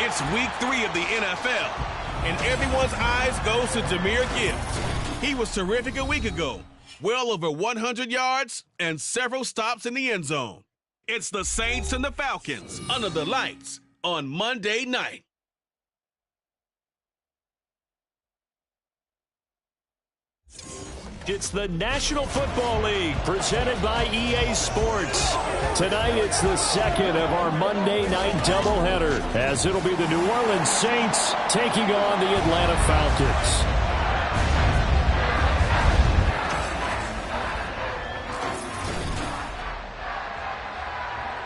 It's week 3 of the NFL, and everyone's eyes goes to Jahmyr Gibbs. He was terrific a week ago, well over 100 yards and several stops in the end zone. It's the Saints and the Falcons under the lights on Monday night. It's the National Football League presented by EA Sports. Tonight it's the second of our Monday night doubleheader, as it'll be the New Orleans Saints taking on the Atlanta Falcons.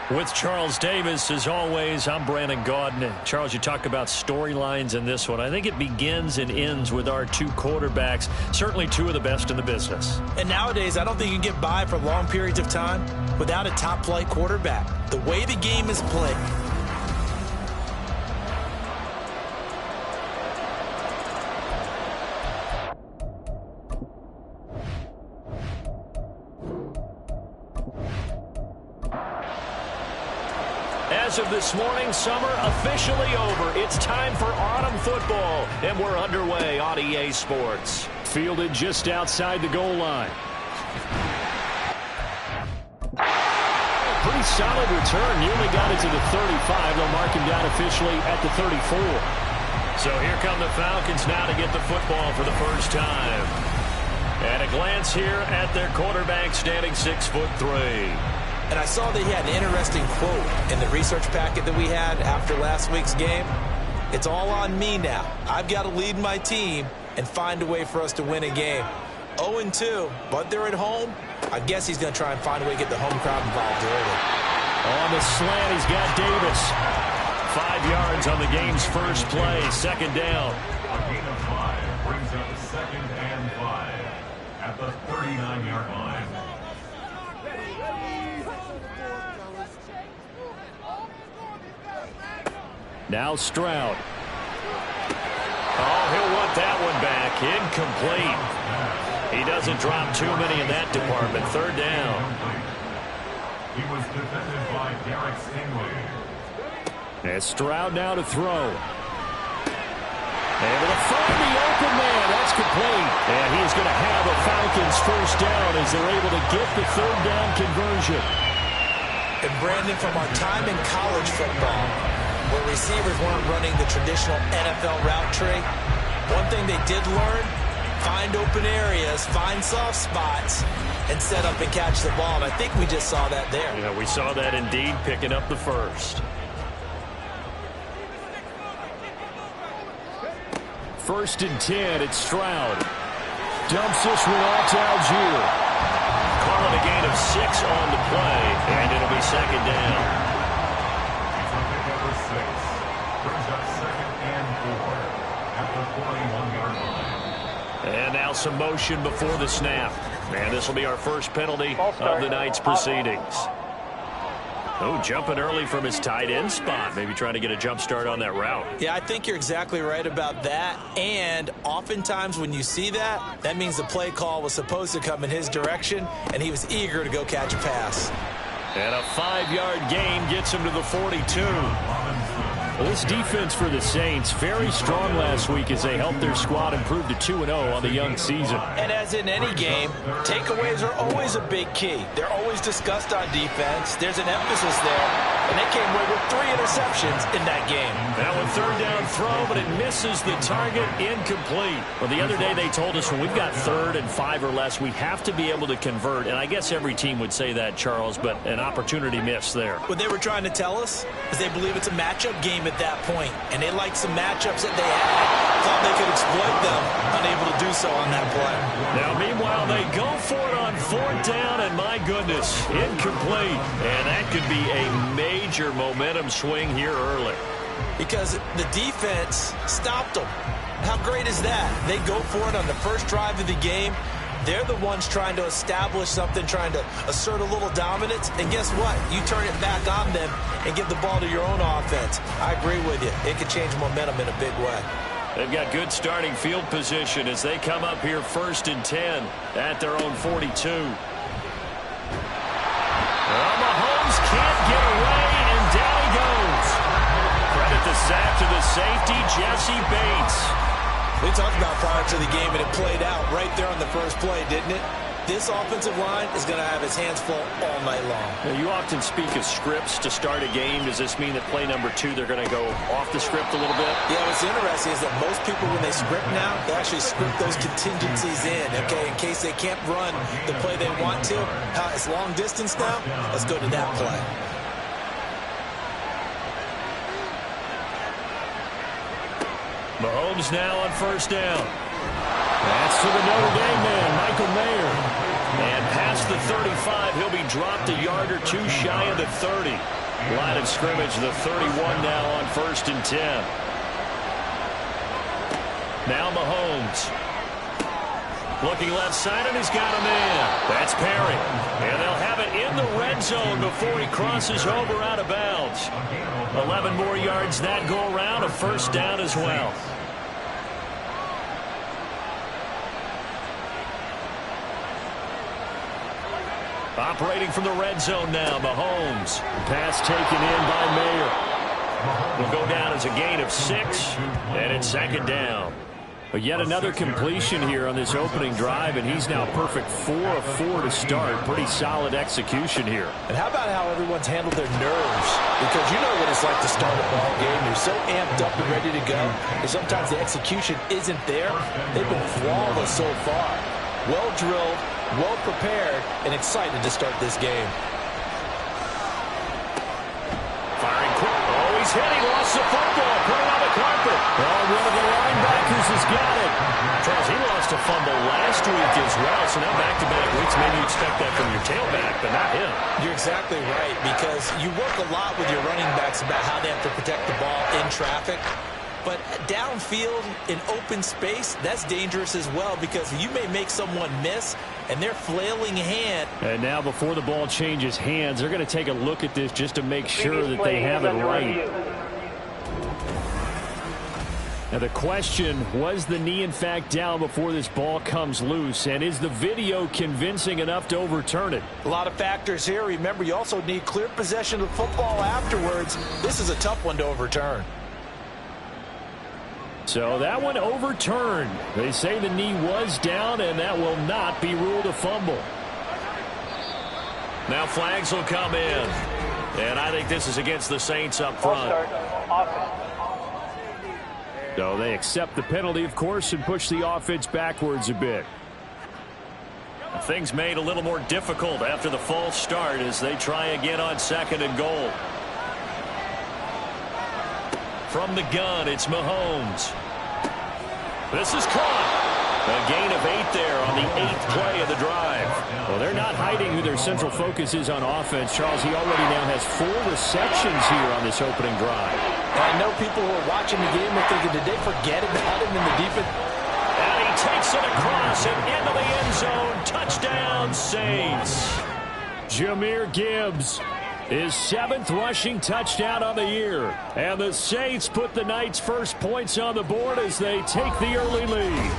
With Charles Davis, as always, I'm Brandon Gaudin. Charles, you talk about storylines in this one. I think it begins and ends with our two quarterbacks, certainly two of the best in the business. And nowadays, I don't think you can get by for long periods of time without a top-flight quarterback. The way the game is played. As of this morning, summer officially over. It's time for autumn football, and we're underway on EA Sports. Fielded just outside the goal line. Pretty solid return. Nearly got it to the 35. They'll mark him down officially at the 34. So here come the Falcons now to get the football for the first time. At a glance here at their quarterback, standing 6'3". And I saw that he had an interesting quote in the research packet that we had after last week's game. It's all on me now. I've got to lead my team and find a way for us to win a game. 0-2, but they're at home. I guess he's going to try and find a way to get the home crowd involved early. On the slant, he's got Davis. 5 yards on the game's first play, second down. A gain of 5 brings up 2nd and 5 at the 39-yard line. Now Stroud. Oh, he'll want that one back. Incomplete. He doesn't drop too many in that department. Third down. He was defended by Derek Stingley. And Stroud now to throw. Able to find the open man. That's complete. And he's going to have a Falcons first down as they're able to get the third down conversion. And Brandon, from our time in college football, where receivers weren't running the traditional NFL route tree, one thing they did learn, find open areas, find soft spots, and set up and catch the ball. And I think we just saw that there. Yeah, we saw that indeed, picking up the first. First and 10, it's Stroud. Dumps this one off to Algier. Calling a gain of 6 on the play, and it'll be second down. And now some motion before the snap. And this will be our first penalty of the night's proceedings. Oh, jumping early from his tight end spot. Maybe trying to get a jump start on that route. Yeah, I think you're exactly right about that. And oftentimes when you see that, that means the play call was supposed to come in his direction, and he was eager to go catch a pass. And a 5-yard gain gets him to the 42. Well, this defense for the Saints, very strong last week as they helped their squad improve to 2-0 on the young season. And as in any game, takeaways are always a big key. They're always discussed on defense. There's an emphasis there, and they came away with 3 interceptions in that game. Now a third down throw, but it misses the target, incomplete. Well, the other day they told us when we've got 3rd and 5 or less, we have to be able to convert. And I guess every team would say that, Charles, but an opportunity missed there. What they were trying to tell us is they believe it's a matchup game at that point, and they liked some matchups that they had. Thought they could exploit them, unable to do so on that play. Now, meanwhile, they go for it on 4th down, and my goodness, incomplete. And that could be a major momentum swing here early. Because the defense stopped them. How great is that? They go for it on the first drive of the game. They're the ones trying to establish something, trying to assert a little dominance. And guess what? You turn it back on them and give the ball to your own offense. I agree with you. It could change momentum in a big way. They've got good starting field position as they come up here 1st and 10 at their own 42. Mahomes can't get away, and down he goes. Credit the sack to the safety, Jesse Bates. We talked about prior to the game, and it played out right there on the first play, didn't it? This offensive line is going to have its hands full all night long. Now, you often speak of scripts to start a game. Does this mean that play number 2, they're going to go off the script a little bit? Yeah, what's interesting is that most people, when they script now, they actually script those contingencies in, okay, in case they can't run the play they want to. It's long distance now. Let's go to that play. Mahomes now on 1st down. That's to the Notre Dame man, Michael Mayer. And past the 35, he'll be dropped a yard or 2 shy of the 30. Line of scrimmage, the 31 now on 1st and 10. Now Mahomes. Looking left side, and he's got a man. That's Perry. And they'll have it in the red zone before he crosses over out of bounds. 11 more yards that go around, a first down as well. Operating from the red zone now, Mahomes. Pass taken in by Mayer. Will go down as a gain of 6, and it's 2nd down. But yet another completion here on this opening drive, and he's now perfect 4 of 4 to start. Pretty solid execution here. And how about how everyone's handled their nerves? Because you know what it's like to start a ball game. You're so amped up and ready to go, and sometimes the execution isn't there. They've been flawless so far. Well drilled, well prepared, and excited to start this game. Firing quick. Oh, he's hit. He lost the football. Put it on the carpet. Oh, one of the linebackers has got it. Charles, he lost a fumble last week as well, so now back-to-back weeks. Maybe you expect that from your tailback, but not him. You're exactly right, because you work a lot with your running backs about how they have to protect the ball in traffic. But downfield, in open space, that's dangerous as well, because you may make someone miss, and their flailing hand. And now before the ball changes hands, they're going to take a look at this just to make sure that they have it right. Now the question, was the knee in fact down before this ball comes loose? And is the video convincing enough to overturn it? A lot of factors here. Remember, you also need clear possession of the football afterwards. This is a tough one to overturn. So that one overturned. They say the knee was down, and that will not be ruled a fumble. Now flags will come in. And I think this is against the Saints up front. So they accept the penalty, of course, and push the offense backwards a bit. Things made a little more difficult after the false start as they try again on 2nd and goal. From the gun, it's Mahomes. This is caught. A gain of 8 there on the 8th play of the drive. Well, they're not hiding who their central focus is on offense. Charles, he already now has 4 receptions here on this opening drive. I know people who are watching the game are thinking, did they forget about him in the defense? And he takes it across and into the end zone. Touchdown, Saints. Jahmyr Gibbs. His 7th rushing touchdown on the year. And the Saints put the Knights' first points on the board as they take the early lead.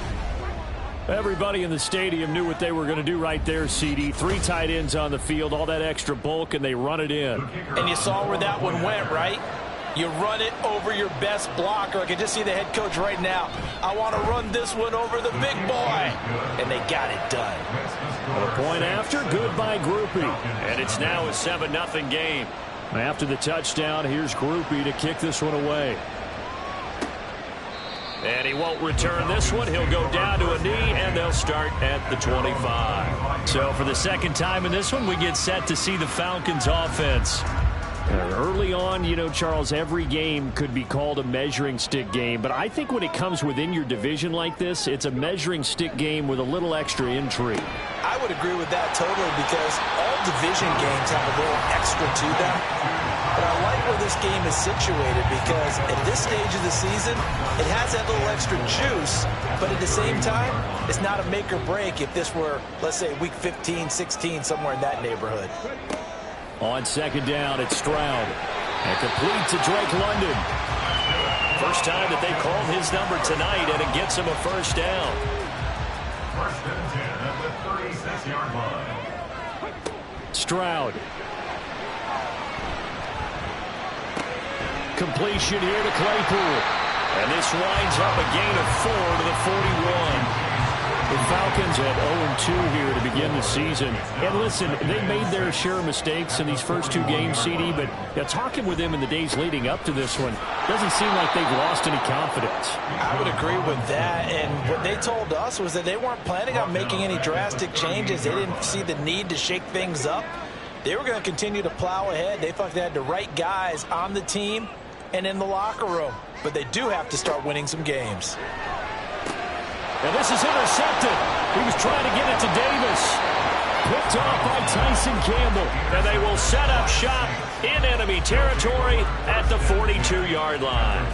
Everybody in the stadium knew what they were going to do right there, CD. 3 tight ends on the field, all that extra bulk, and they run it in. And you saw where that one went, right? You run it over your best blocker. I can just see the head coach right now. I want to run this one over the big boy. And they got it done. A point after, good by Groupie. And it's now a 7-0 game. After the touchdown, here's Groupie to kick this one away. And he won't return this one. He'll go down to a knee, and they'll start at the 25. So for the second time in this one, we get set to see the Falcons offense. Early on, you know, Charles, every game could be called a measuring stick game. But I think when it comes within your division like this, it's a measuring stick game with a little extra intrigue. I would agree with that totally, because all division games have a little extra to them. But I like where this game is situated, because at this stage of the season, it has that little extra juice. But at the same time, it's not a make or break if this were, let's say, week 15, 16, somewhere in that neighborhood. On 2nd down, it's Stroud. And complete to Drake London. First time that they called his number tonight, and it gets him a first down. 1st and 10 at the 36-yard line. Stroud. Completion here to Claypool. And this winds up a gain of 4 to the 41. The Falcons at 0-2 here to begin the season. And listen, they made their share of mistakes in these first 2 games, CD, but talking with them in the days leading up to this one, doesn't seem like they've lost any confidence. I would agree with that, and what they told us was that they weren't planning on making any drastic changes. They didn't see the need to shake things up. They were going to continue to plow ahead. They felt they had the right guys on the team and in the locker room, but they do have to start winning some games. And this is intercepted. He was trying to get it to Davis. Picked off by Tyson Campbell. And they will set up shop in enemy territory at the 42-yard line.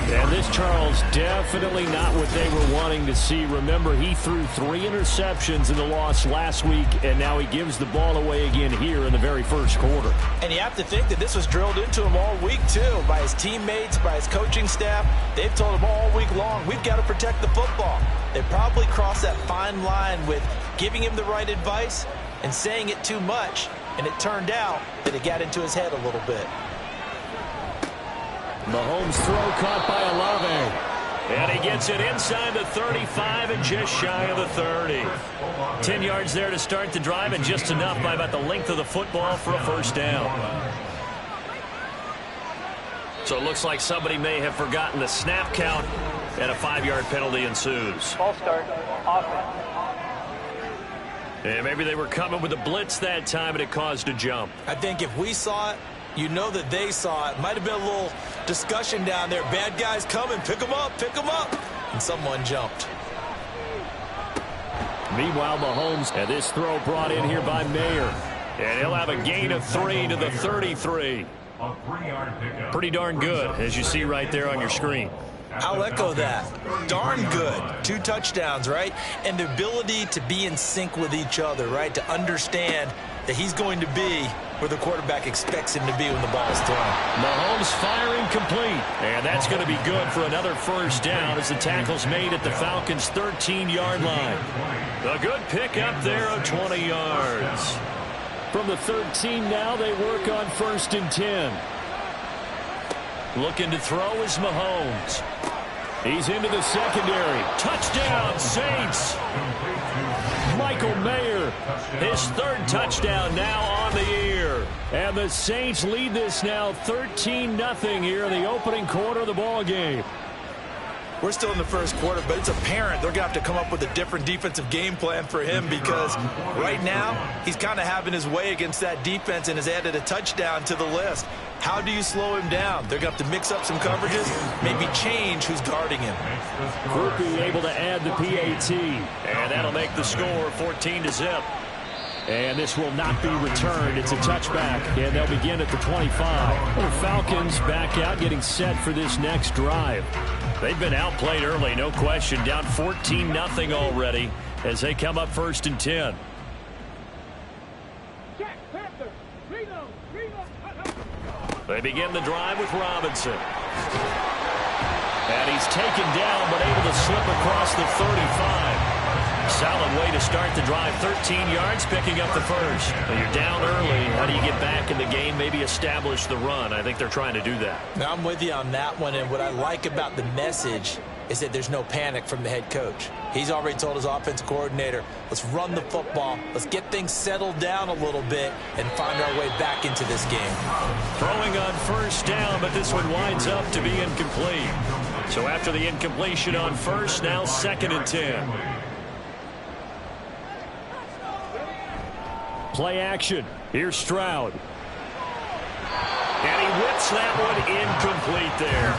And this, Charles, definitely not what they were wanting to see. Remember, he threw 3 interceptions in the loss last week, and now he gives the ball away again here in the very first quarter. And you have to think that this was drilled into him all week, too, by his teammates, by his coaching staff. They've told him all week long, we've got to protect the football. They probably crossed that fine line with giving him the right advice and saying it too much, and it turned out that it got into his head a little bit. Mahomes' throw caught by Olave. And he gets it inside the 35 and just shy of the 30. 10 yards there to start the drive, and just enough by about the length of the football for a first down. So it looks like somebody may have forgotten the snap count, and a 5-yard penalty ensues. Ball start, offense. And maybe they were coming with a blitz that time, and it caused a jump. I think if we saw it, you know that they saw it. Might have been a little discussion down there. Bad guys coming. Pick them up. Pick them up. And someone jumped. Meanwhile, Mahomes, and this throw brought in here by Mayer. And he'll have a gain of 3 to the 33. A 3-yard pickup. Pretty darn good, as you see right there on your screen. I'll echo that. Darn good. 2 touchdowns, right? And the ability to be in sync with each other, right? To understand that he's going to be where the quarterback expects him to be when the ball is thrown. Mahomes firing complete. And that's going to be good for another first down as the tackle's made at the Falcons' 13-yard line. A good pickup there of 20 yards. From the 13 now, they work on 1st and 10. Looking to throw is Mahomes. He's into the secondary. Touchdown, Saints. Michael Mayer, his 3rd touchdown now on the year. And the Saints lead this now 13-0 here in the opening quarter of the ball game. We're still in the first quarter, but it's apparent they're going to have to come up with a different defensive game plan for him, because right now he's kind of having his way against that defense and has added a touchdown to the list. How do you slow him down? They're going to have to mix up some coverages, maybe change who's guarding him. Groupie able to add the PAT, and that'll make the score 14-0. And this will not be returned. It's a touchback, and they'll begin at the 25. The Falcons back out, getting set for this next drive. They've been outplayed early, no question. Down 14-0 already as they come up 1st and 10. They begin the drive with Robinson. And he's taken down, but able to slip across the 35. Solid way to start the drive. 13 yards, picking up the first. When you're down early, how do you get back in the game, maybe establish the run? I think they're trying to do that. Now, I'm with you on that one, and what I like about the message is that there's no panic from the head coach. He's already told his offensive coordinator, let's run the football, let's get things settled down a little bit and find our way back into this game. Throwing on 1st down, but this one winds up to be incomplete. So after the incompletion on 1st, now 2nd and 10. Play action. Here's Stroud. And he whips that one incomplete there.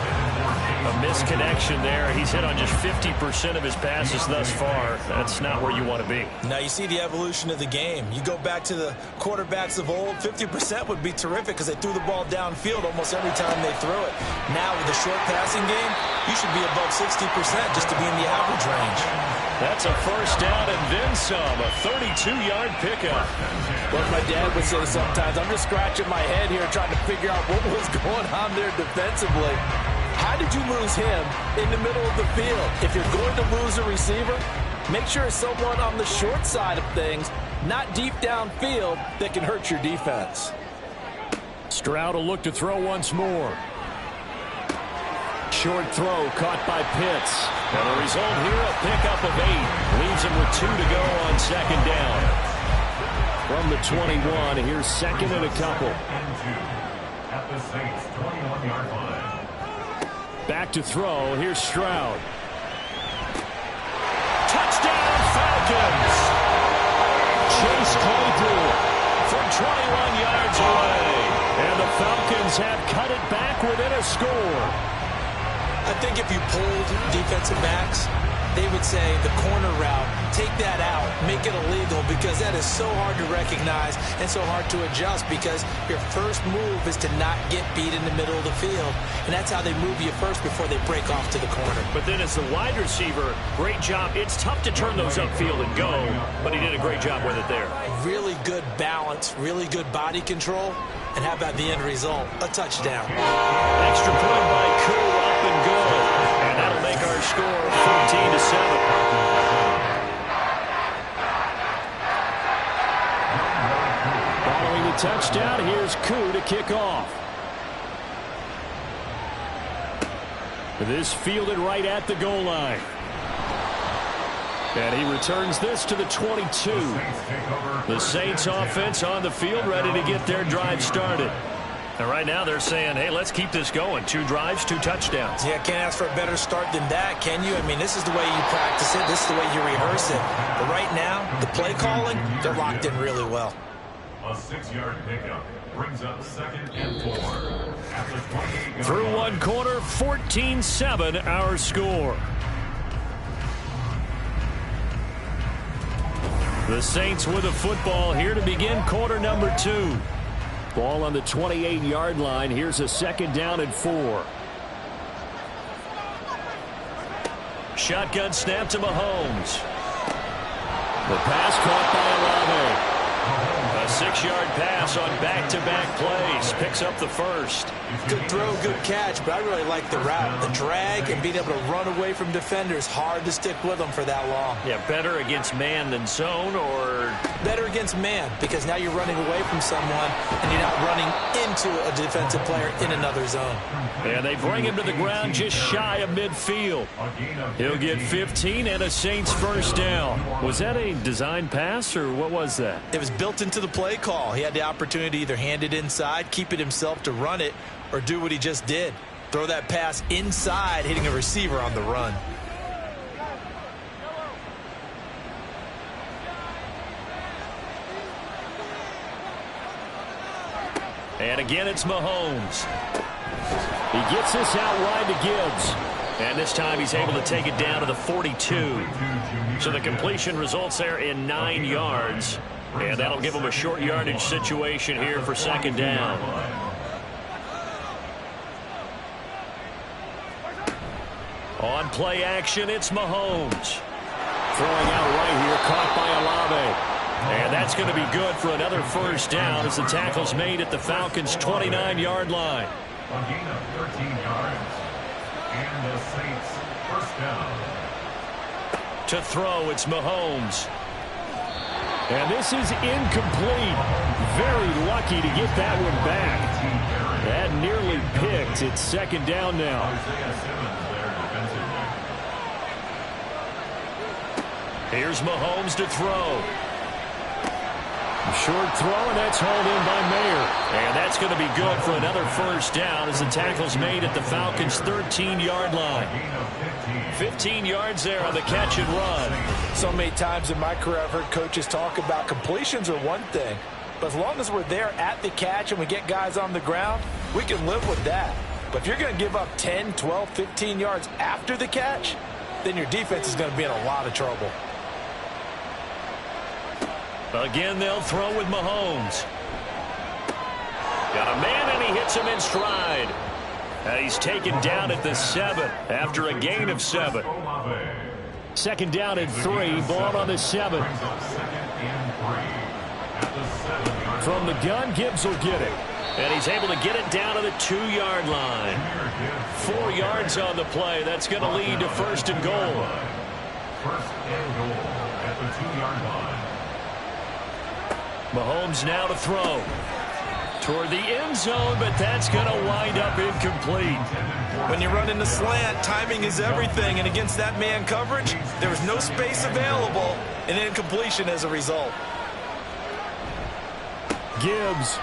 A misconnection there. He's hit on just 50% of his passes thus far. That's not where you want to be. Now you see the evolution of the game. You go back to the quarterbacks of old, 50% would be terrific because they threw the ball downfield almost every time they threw it. Now with the short passing game, you should be above 60% just to be in the average range. That's a first down and then some. A 32-yard pickup. What my dad would say sometimes, I'm just scratching my head here trying to figure out what was going on there defensively. How did you lose him in the middle of the field? If you're going to lose a receiver, make sure it's someone on the short side of things, not deep downfield, that can hurt your defense. Stroud will look to throw once more. Short throw caught by Pitts. And the result here, a pickup of 8. Leaves him with 2 to go on 2nd down. From the 21, here's 2nd and a couple. At the Saints' 21-yard line. Back to throw. Here's Stroud. Touchdown, Falcons! Chase Claypool from 21 yards away. And the Falcons have cut it back within a score. I think if you pulled defensive backs, they would say the corner route, take that out, make it illegal, because that is so hard to recognize and so hard to adjust, because your first move is to not get beat in the middle of the field, and that's how they move you first before they break off to the corner. But then as the wide receiver, great job. It's tough to turn those upfield and go, but he did a great job with it there. Really good balance, really good body control, and how about the end result? A touchdown. Extra point by Koo, up and good. And that'll make our score 14-7. Following the touchdown, here's Koo to kick off. This fielded right at the goal line. And he returns this to the 22. The Saints offense on the field, ready to get their drive started. And right now they're saying, hey, let's keep this going. 2 drives, 2 touchdowns. Yeah, can't ask for a better start than that, can you? I mean, this is the way you practice it. This is the way you rehearse it. But right now, the play calling, they're locked in really well. A 6-yard pickup brings up 2nd and 4. At the 28-yard Through line. one quarter, 14-7 our score. The Saints with a football here to begin quarter number 2. Ball on the 28-yard line. Here's a 2nd down and 4. Shotgun snap to Mahomes. The pass caught by Olave. A 6-yard pass on back-to-back plays. Picks up the first. Good throw, good catch, but I really like the route. The drag and being able to run away from defenders. Hard to stick with them for that long. Yeah, better against man than zone, or better against man, because now you're running away from someone and you're not running into a defensive player in another zone. And they bring him to the ground just shy of midfield. He'll get 15 and a Saints first down. Was that a design pass, or what was that? It was built into the play call. He had the opportunity to either hand it inside, keep it himself to run it, or do what he just did. Throw that pass inside, hitting a receiver on the run. And again, it's Mahomes. He gets this out wide to Gibbs. And this time he's able to take it down to the 42. So the completion results there in 9 yards. And that'll give him a short yardage situation here for 2nd down. On play action, it's Mahomes. Throwing out right here, caught by Olave. And that's going to be good for another first down as the tackle's made at the Falcons' 29-yard line. A gain of 13 yards. And the Saints first down. To throw, it's Mahomes. And this is incomplete. Very lucky to get that one back. That nearly picked. It's 2nd down now. Isaiah Simmons there defensively. Here's Mahomes to throw. Short throw, and that's hauled in by Mayer. And that's going to be good for another first down as the tackle's made at the Falcons' 13-yard line. 15 yards there on the catch and run. So many times in my career I've heard coaches talk about completions are one thing, but as long as we're there at the catch and we get guys on the ground, we can live with that. But if you're going to give up 10, 12, 15 yards after the catch, then your defense is going to be in a lot of trouble. Again, they'll throw with Mahomes. Got a man, and he hits him in stride. And he's taken down at the 7 after a gain of 7. 2nd down and 3. Ball on the 7. From the gun, Gibbs will get it. And he's able to get it down to the 2-yard line. 4 yards on the play. That's going to lead to 1st and goal. 1st and goal at the 2-yard line. Mahomes now to throw. Toward the end zone, but that's going to wind up incomplete. When you run in the slant, timing is everything, and against that man coverage, there was no space available, and incompletion as a result. Gibbs.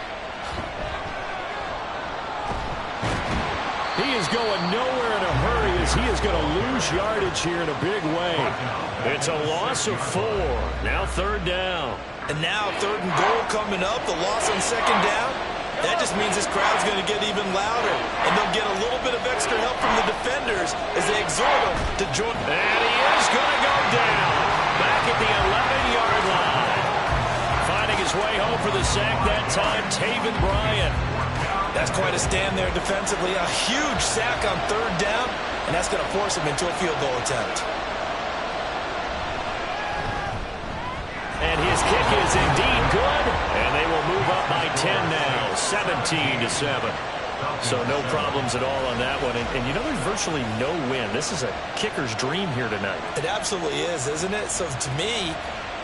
He is going nowhere in a hurry as he is going to lose yardage here in a big way. It's a loss of 4. Now 3rd down. And now 3rd and goal coming up, the loss on 2nd down. That just means this crowd's going to get even louder, and they'll get a little bit of extra help from the defenders as they exhort them to join. And he is going to go down back at the 11-yard line. Finding his way home for the sack that time, Taven Bryan. That's quite a stand there defensively. A huge sack on third down, and that's going to force him into a field goal attempt. And his kick is indeed good, and they will move up by 10 now, 17-7. So no problems at all on that one. And you know, there's virtually no win. This is a kicker's dream here tonight. It absolutely is, isn't it? So to me,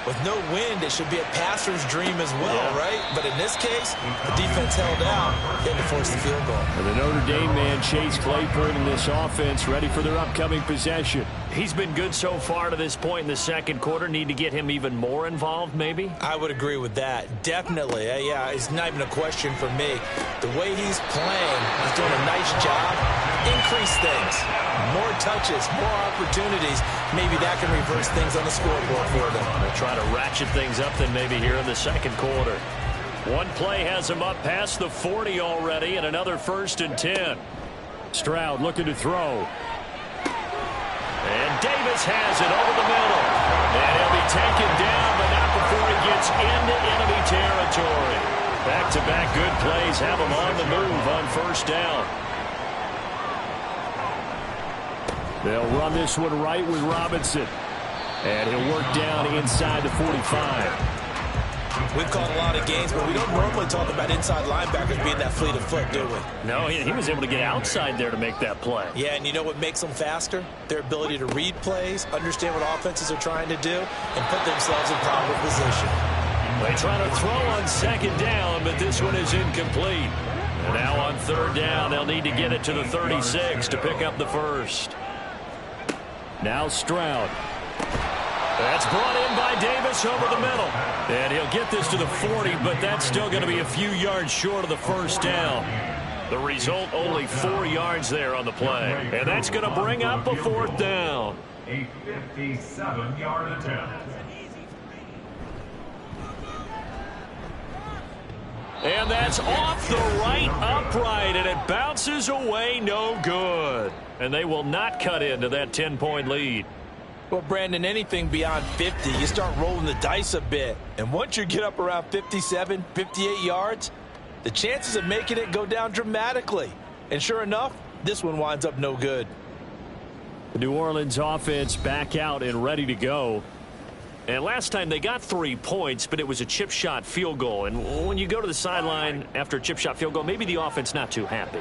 with no wind, it should be a passer's dream as well, right? But in this case, the defense held out, had to force the field goal. And the Notre Dame man, Chase Claypool, in this offense, ready for their upcoming possession. He's been good so far to this point in the second quarter. Need to get him even more involved, maybe? I would agree with that. Definitely. Yeah, it's not even a question for me. The way he's playing, he's doing a nice job. Increase things. More touches, more opportunities. Maybe that can reverse things on the scoreboard for them. They'll try to ratchet things up then maybe here in the second quarter. One play has him up past the 40 already, and another 1st and 10. Stroud looking to throw. And Davis has it over the middle. And he'll be taken down, but not before he gets into enemy territory. Back-to-back good plays have him on the move on 1st down. They'll run this one right with Robinson. And he'll work down inside the 45. We've called a lot of games, but we don't normally talk about inside linebackers being that fleet of foot, do we? No, he was able to get outside there to make that play. Yeah, and you know what makes them faster? Their ability to read plays, understand what offenses are trying to do, and put themselves in proper position. They try to throw on 2nd down, but this one is incomplete. And now on 3rd down, they'll need to get it to the 36 to pick up the 1st. Now Stroud. That's brought in by Davis over the middle. And he'll get this to the 40, but that's still going to be a few yards short of the 1st down. The result, only 4 yards there on the play. And that's going to bring up a 4th down. A 57-yard attempt. And that's off the right upright, and it bounces away, no good. And they will not cut into that 10-point lead. Well, Brandon, anything beyond 50, you start rolling the dice a bit. And once you get up around 57, 58 yards, the chances of making it go down dramatically. And sure enough, this one winds up no good. The New Orleans offense back out and ready to go. And last time they got 3 points, but it was a chip shot field goal. And when you go to the sideline after a chip shot field goal, maybe the offense not too happy.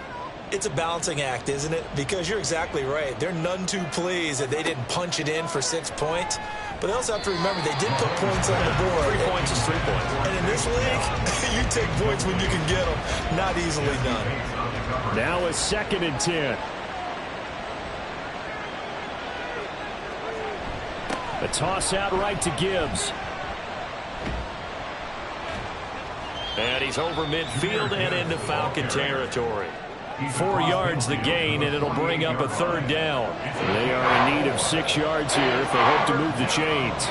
It's a balancing act, isn't it? Because you're exactly right. They're none too pleased that they didn't punch it in for 6 points. But they also have to remember they did put points on the board. 3 points is 3 points. And in this league, you take points when you can get them. Not easily done. Now a 2nd and 10. A toss out right to Gibbs. And he's over midfield and into Falcon territory. 4 yards the gain, and it'll bring up a 3rd down. They are in need of 6 yards here if they hope to move the chains.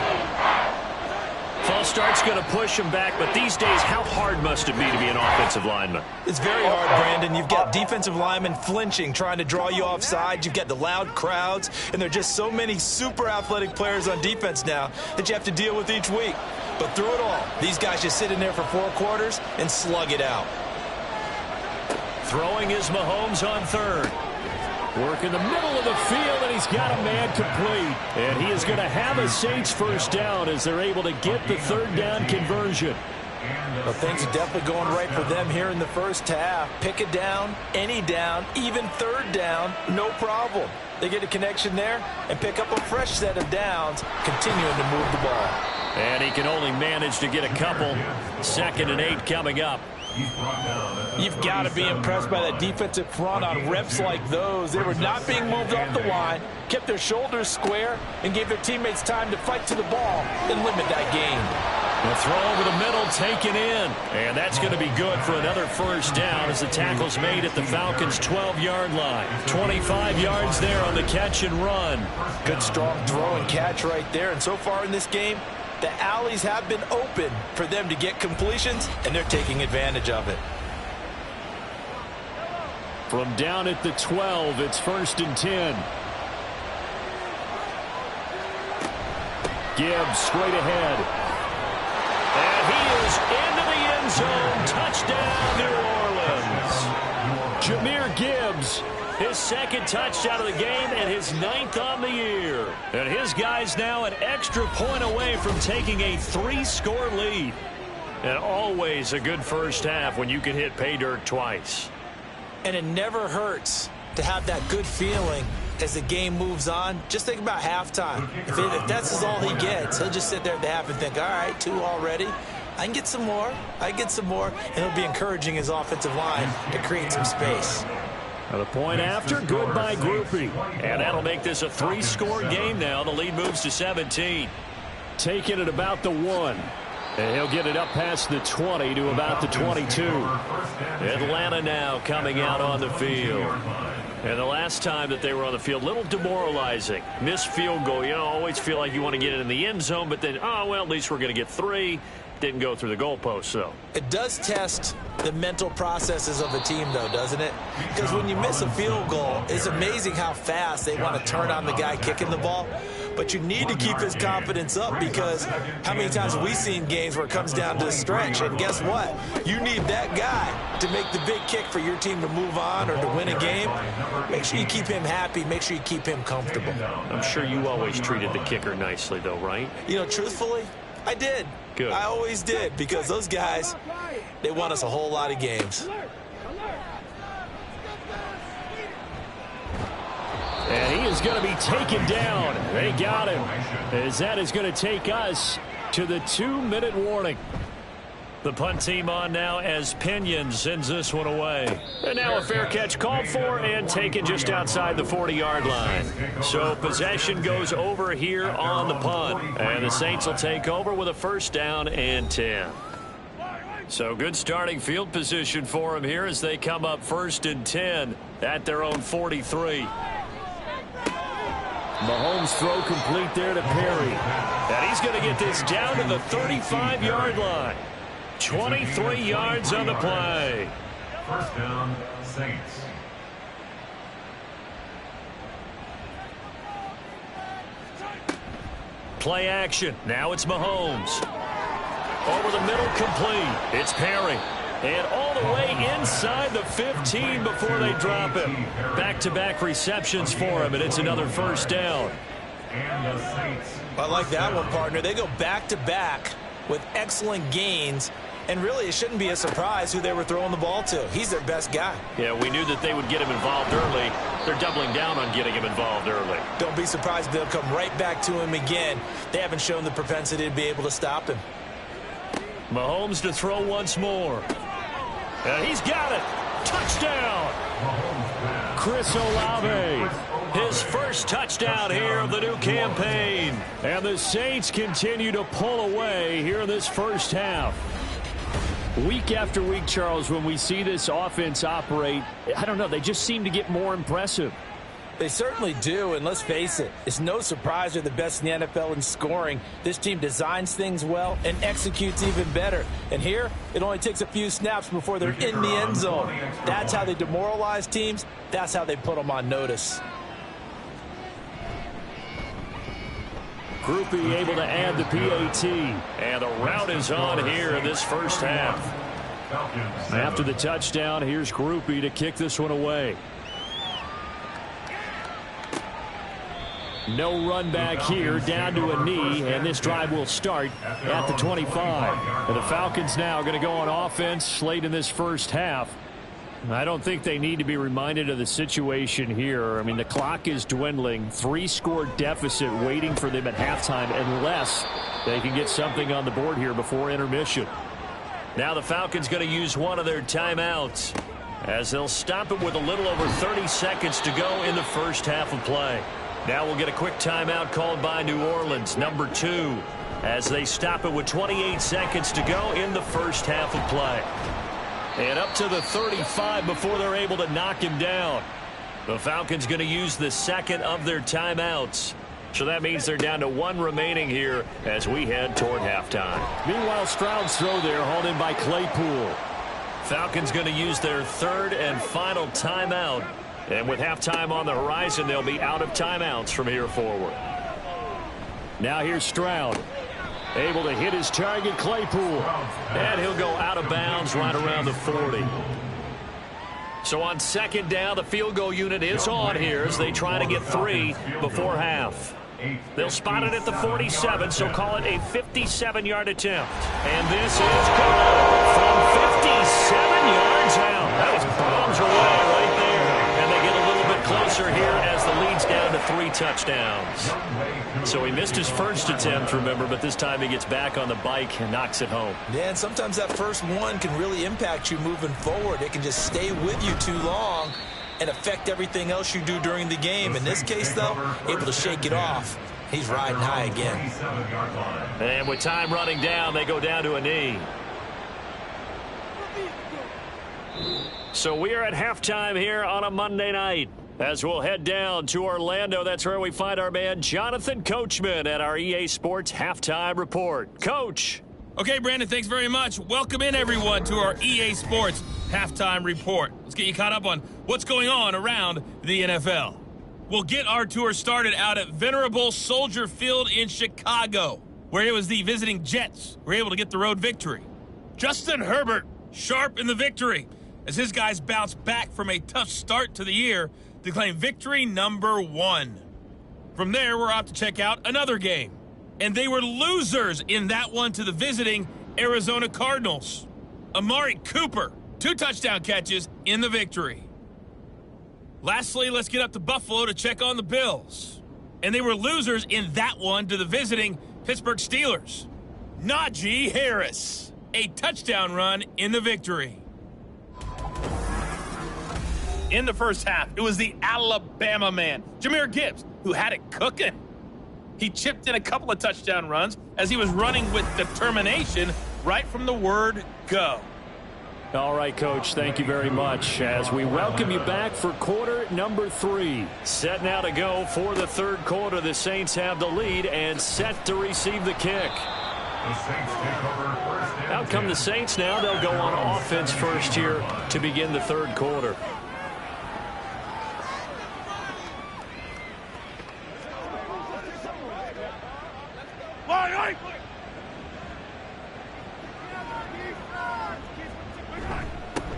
False start's going to push them back, but these days, how hard must it be to be an offensive lineman? It's very hard, Brandon. You've got defensive linemen flinching, trying to draw you offside. You've got the loud crowds, and there are just so many super athletic players on defense now that you have to deal with each week. But through it all, these guys just sit in there for 4 quarters and slug it out. Throwing is Mahomes on 3rd. Work in the middle of the field, and he's got a man complete. And he is going to have a Saints 1st down as they're able to get the 3rd down conversion. Well, things are definitely going right for them here in the first half. Pick it down, any down, even 3rd down, no problem. They get a connection there and pick up a fresh set of downs, continuing to move the ball. And he can only manage to get a couple. 2nd and 8 coming up. You've got to be impressed by that defensive front on reps like those. They were not being moved off the line, kept their shoulders square, and gave their teammates time to fight to the ball and limit that gain. The throw over the middle taken in. And that's going to be good for another 1st down as the tackle's made at the Falcons' 12-yard line. 25 yards there on the catch and run. Good strong throw and catch right there. And so far in this game, the alleys have been open for them to get completions, and they're taking advantage of it. From down at the 12, it's 1st and 10. Gibbs straight ahead. And he is into the end zone. Touchdown, New Orleans. Jahmyr Gibbs, his 2nd touchdown of the game and his 9th on the year. And his guys now an extra point away from taking a 3-score lead. And always a good first half when you can hit pay dirt twice. And it never hurts to have that good feeling as the game moves on. Just think about halftime. If that's all he gets, he'll just sit there at the half and think, all right, 2 already. I can get some more. I get some more. And he'll be encouraging his offensive line to create some space. Now the point after, good by Groupie. And that'll make this a 3-score game now. The lead moves to 17. Taking it about the 1. And he'll get it up past the 20 to about the 22. Atlanta now coming out on the field. And the last time that they were on the field, a little demoralizing. Missed field goal. You know, always feel like you want to get it in the end zone, but then, oh, well, at least we're going to get 3. Didn't go through the goalpost, though. It does test the mental processes of a team, though, doesn't it? Because when you miss a field goal, it's amazing how fast they want to turn on the guy kicking the ball. But you need to keep his confidence up, because how many times have we seen games where it comes down to the stretch? And guess what? You need that guy to make the big kick for your team to move on or to win a game. Make sure you keep him happy. Make sure you keep him comfortable. I'm sure you always treated the kicker nicely, though, right? You know, truthfully, I did. Good. I always did, because those guys, they won us a whole lot of games. And he is going to be taken down. They got him, as that is going to take us to the 2-minute warning. The punt team on now as Pinion sends this one away. And now a fair catch called for and taken just outside the 40-yard line. So possession goes over here on the punt. And the Saints will take over with a 1st down and 10. So good starting field position for them here as they come up 1st and 10 at their own 43. Mahomes throw complete there to Perry. And he's going to get this down to the 35-yard line. 23 yards on the play. 1st down, Saints. Play action. Now it's Mahomes. Over the middle, complete. It's Perry. And all the way inside the 15 before they drop him. Back-to-back receptions for him, and it's another 1st down. And the Saints. I like that one, partner. They go back-to-back with excellent gains. And really, it shouldn't be a surprise who they were throwing the ball to. He's their best guy. Yeah, we knew that they would get him involved early. They're doubling down on getting him involved early. Don't be surprised if they'll come right back to him again. They haven't shown the propensity to be able to stop him. Mahomes to throw once more. And he's got it. Touchdown. Chris Olave. His 1st touchdown here of the new campaign. And the Saints continue to pull away here in this 1st half. Week after week, Charles, when we see this offense operate, I don't know, they just seem to get more impressive. They certainly do, and let's face it, it's no surprise they're the best in the NFL in scoring. This team designs things well and executes even better. And here, it only takes a few snaps before they're in the end zone. That's how they demoralize teams. That's how they put them on notice. Groupie able to add the PAT. And the route is on here in this 1st half. After the touchdown, here's Groupie to kick this one away. No run back here, down to a knee, and this drive will start at the 25. And the Falcons now going to go on offense late in this 1st half. I don't think they need to be reminded of the situation here. I mean, the clock is dwindling. 3-score deficit waiting for them at halftime unless they can get something on the board here before intermission. Now the Falcons going to use one of their timeouts as they'll stop it with a little over 30 seconds to go in the 1st half of play. Now we'll get a quick timeout called by New Orleans, number 2, as they stop it with 28 seconds to go in the 1st half of play. And up to the 35 before they're able to knock him down. The Falcons going to use the 2nd of their timeouts. So that means they're down to 1 remaining here as we head toward halftime. Meanwhile, Stroud's throw there hauled in by Claypool. Falcons going to use their third and final timeout. And with halftime on the horizon, they'll be out of timeouts from here forward. Now here's Stroud. Able to hit his target, Claypool. And he'll go out of bounds right around the 40. So on second down, the field goal unit is on here as they try to get 3 before half. They'll spot it at the 47, so call it a 57-yard attempt. And this is good from 57 yards out. That was bombs away right there. And they get a little bit closer here as the lead's down to 3 touchdowns. So he missed his first attempt, remember, but this time he gets back on the bike and knocks it home. Yeah, and sometimes that first one can really impact you moving forward. It can just stay with you too long and affect everything else you do during the game. In this case, though, able to shake it off. He's riding high again. And with time running down, they go down to a knee. So we are at halftime here on a Monday night. As we'll head down to Orlando, that's where we find our man Jonathan Coachman at our EA Sports Halftime Report. Coach. Okay, Brandon, thanks very much. Welcome in, everyone, to our EA Sports Halftime Report. Let's get you caught up on what's going on around the NFL. We'll get our tour started out at Venerable Soldier Field in Chicago, where it was the visiting Jets who were able to get the road victory. Justin Herbert, sharp in the victory, as his guys bounce back from a tough start to the year to claim victory number 1. From there, we're off to check out another game. And they were losers in that one to the visiting Arizona Cardinals. Amari Cooper, 2 touchdown catches in the victory. Lastly, let's get up to Buffalo to check on the Bills. And they were losers in that one to the visiting Pittsburgh Steelers. Najee Harris, a touchdown run in the victory. In the first half, it was the Alabama man, Jahmyr Gibbs, who had it cooking. He chipped in a couple of touchdown runs as he was running with determination right from the word go. All right, Coach, thank you very much as we welcome you back for quarter number 3. Set now to go for the third quarter. The Saints have the lead and set to receive the kick. Out come the Saints now. They'll go on offense first here to begin the third quarter.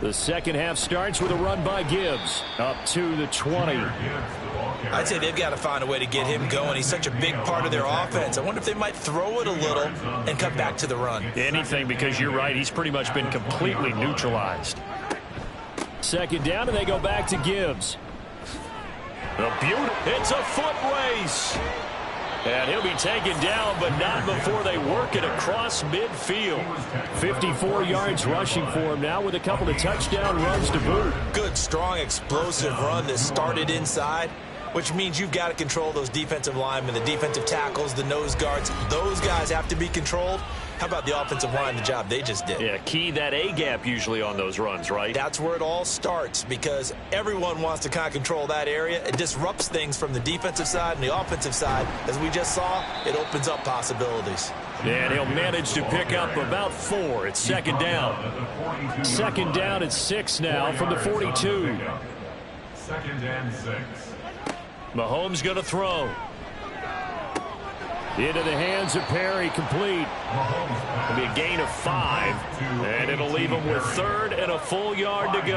The second half starts with a run by Gibbs up to the 20. I'd say they've got to find a way to get him going. He's such a big part of their offense. I wonder if they might throw it a little and come back to the run. Anything, because you're right. He's pretty much been completely neutralized. Second down, and they go back to Gibbs. It's a foot race. And he'll be taken down, but not before they work it across midfield. 54 yards rushing for him now with a couple of touchdown runs to boot. Good, strong, explosive run that started inside, which means you've got to control those defensive linemen, the defensive tackles, the nose guards. Those guys have to be controlled. How about the offensive line, the job they just did? Yeah, key that A-gap usually on those runs, right? That's where it all starts because everyone wants to kind of control that area. It disrupts things from the defensive side and the offensive side. As we just saw, it opens up possibilities. And he'll manage to pick up about 4. It's second down. Second down at 6 now from the 42. Second and 6. Mahomes going to throw. Into the hands of Perry, complete. It'll be a gain of 5, and it'll leave him with third and a full yard to go.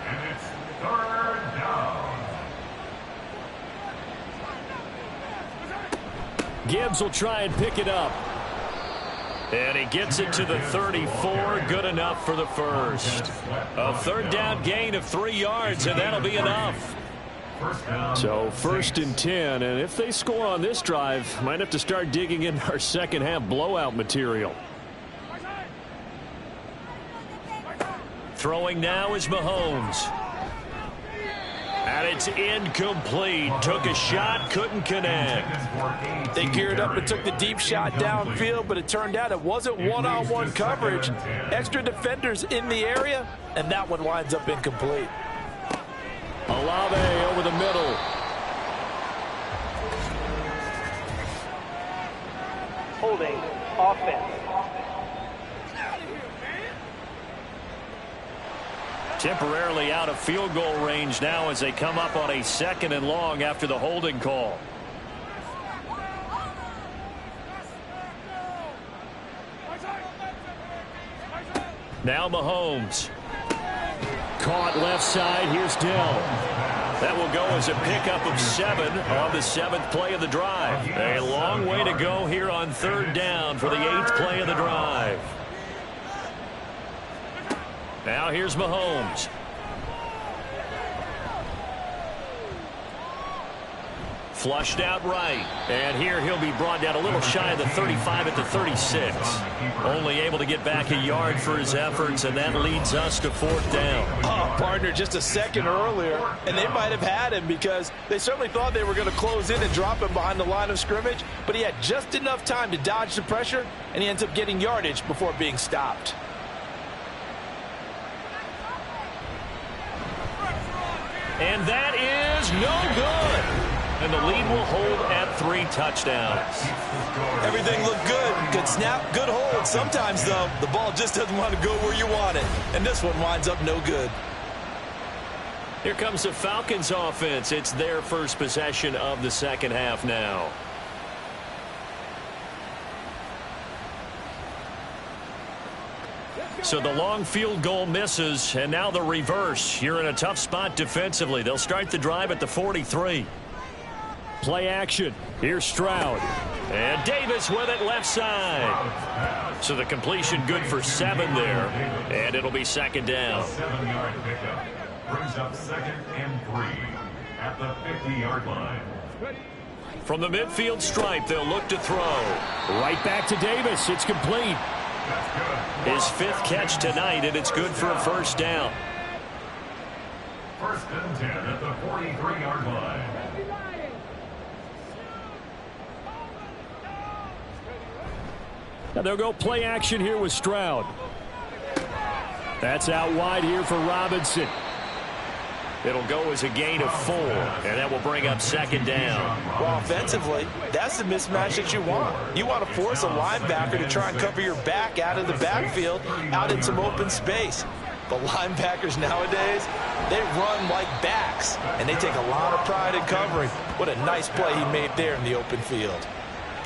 And it's third down. Gibbs will try and pick it up. And he gets it to the 34, good enough for the first. A third down gain of 3 yards, and that'll be enough. So first and 10, and if they score on this drive, might have to start digging in our second half blowout material. Throwing now is Mahomes. And it's incomplete. Took a shot, couldn't connect. They geared up and took the deep shot downfield, but it turned out it wasn't one-on-one coverage. Extra defenders in the area, and that one winds up incomplete. Olave over the middle. Holding offense. Temporarily out of field goal range now as they come up on a 2nd and long after the holding call. Now Mahomes. Caught left side. Here's Dell. That will go as a pickup of 7 on the 7th play of the drive. A long way to go here on 3rd down for the 8th play of the drive. Now here's Mahomes. Flushed out right. And here he'll be brought down a little shy of the 35 at the 36. Only able to get back a yard for his efforts, and that leads us to 4th down. Oh, partner, just a second earlier, and they might have had him because they certainly thought they were going to close in and drop him behind the line of scrimmage, but he had just enough time to dodge the pressure, and he ends up getting yardage before being stopped. And that is no good. And the lead will hold at 3 touchdowns. Everything looked good. Good snap, good hold. Sometimes, though, the ball just doesn't want to go where you want it. And this one winds up no good. Here comes the Falcons offense. It's their first possession of the 2nd half now. So the long field goal misses, and now the reverse. You're in a tough spot defensively. They'll start the drive at the 43. Play action. Here's Stroud. And Davis with it left side. So the completion good for 7 there. And it'll be 2nd down. 7-yard pickup brings up 2nd and 3 at the 50-yard line. From the midfield stripe, they'll look to throw. Right back to Davis. It's complete. His 5th catch tonight, and it's good for a 1st down. 1st and 10 at the 43-yard line. Now they'll go play action here with Stroud. That's out wide here for Robinson. It'll go as a gain of 4, and that will bring up 2nd down. Well, offensively, that's the mismatch that you want. You want to force a linebacker to try and cover your back out of the backfield, out in some open space. The linebackers nowadays, they run like backs, and they take a lot of pride in covering. What a nice play he made there in the open field.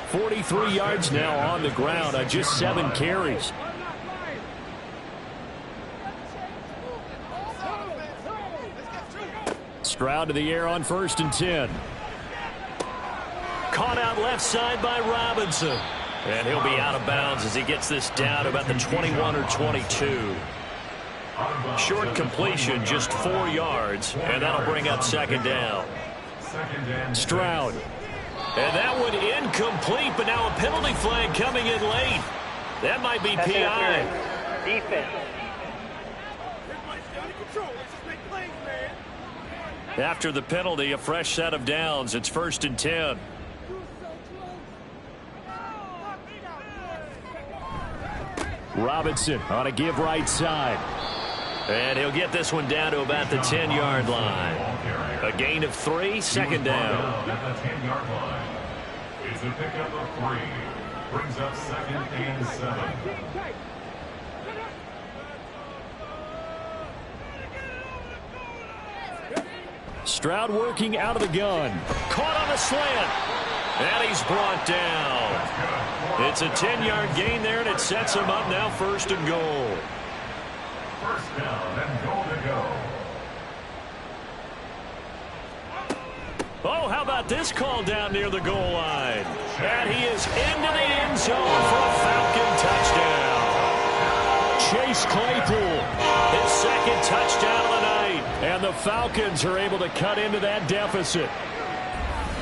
43 yards now on the ground on just 7 carries. Stroud to the air on 1st and 10. Caught out left side by Robinson. And he'll be out of bounds as he gets this down about the 21 or 22. Short completion, just 4 yards, and that'll bring up 2nd down. Stroud. And that one incomplete, but now a penalty flag coming in late. That might be PI. Defense. After the penalty, a fresh set of downs. It's 1st and 10. Robinson on a give right side. And he'll get this one down to about the 10-yard line. A gain of 3, 2nd down. At the 10-yard line. It's a pickup of 3. Brings up 2nd and 7. Stroud working out of the gun. Caught on the slant. And he's brought down. It's a 10-yard gain there, and it sets him up now 1st and goal. 1st down and goal to go. Oh, how about this call down near the goal line? And he is into the end zone for a Falcon touchdown. Chase Claypool, his 2nd touchdown of the night. And the Falcons are able to cut into that deficit.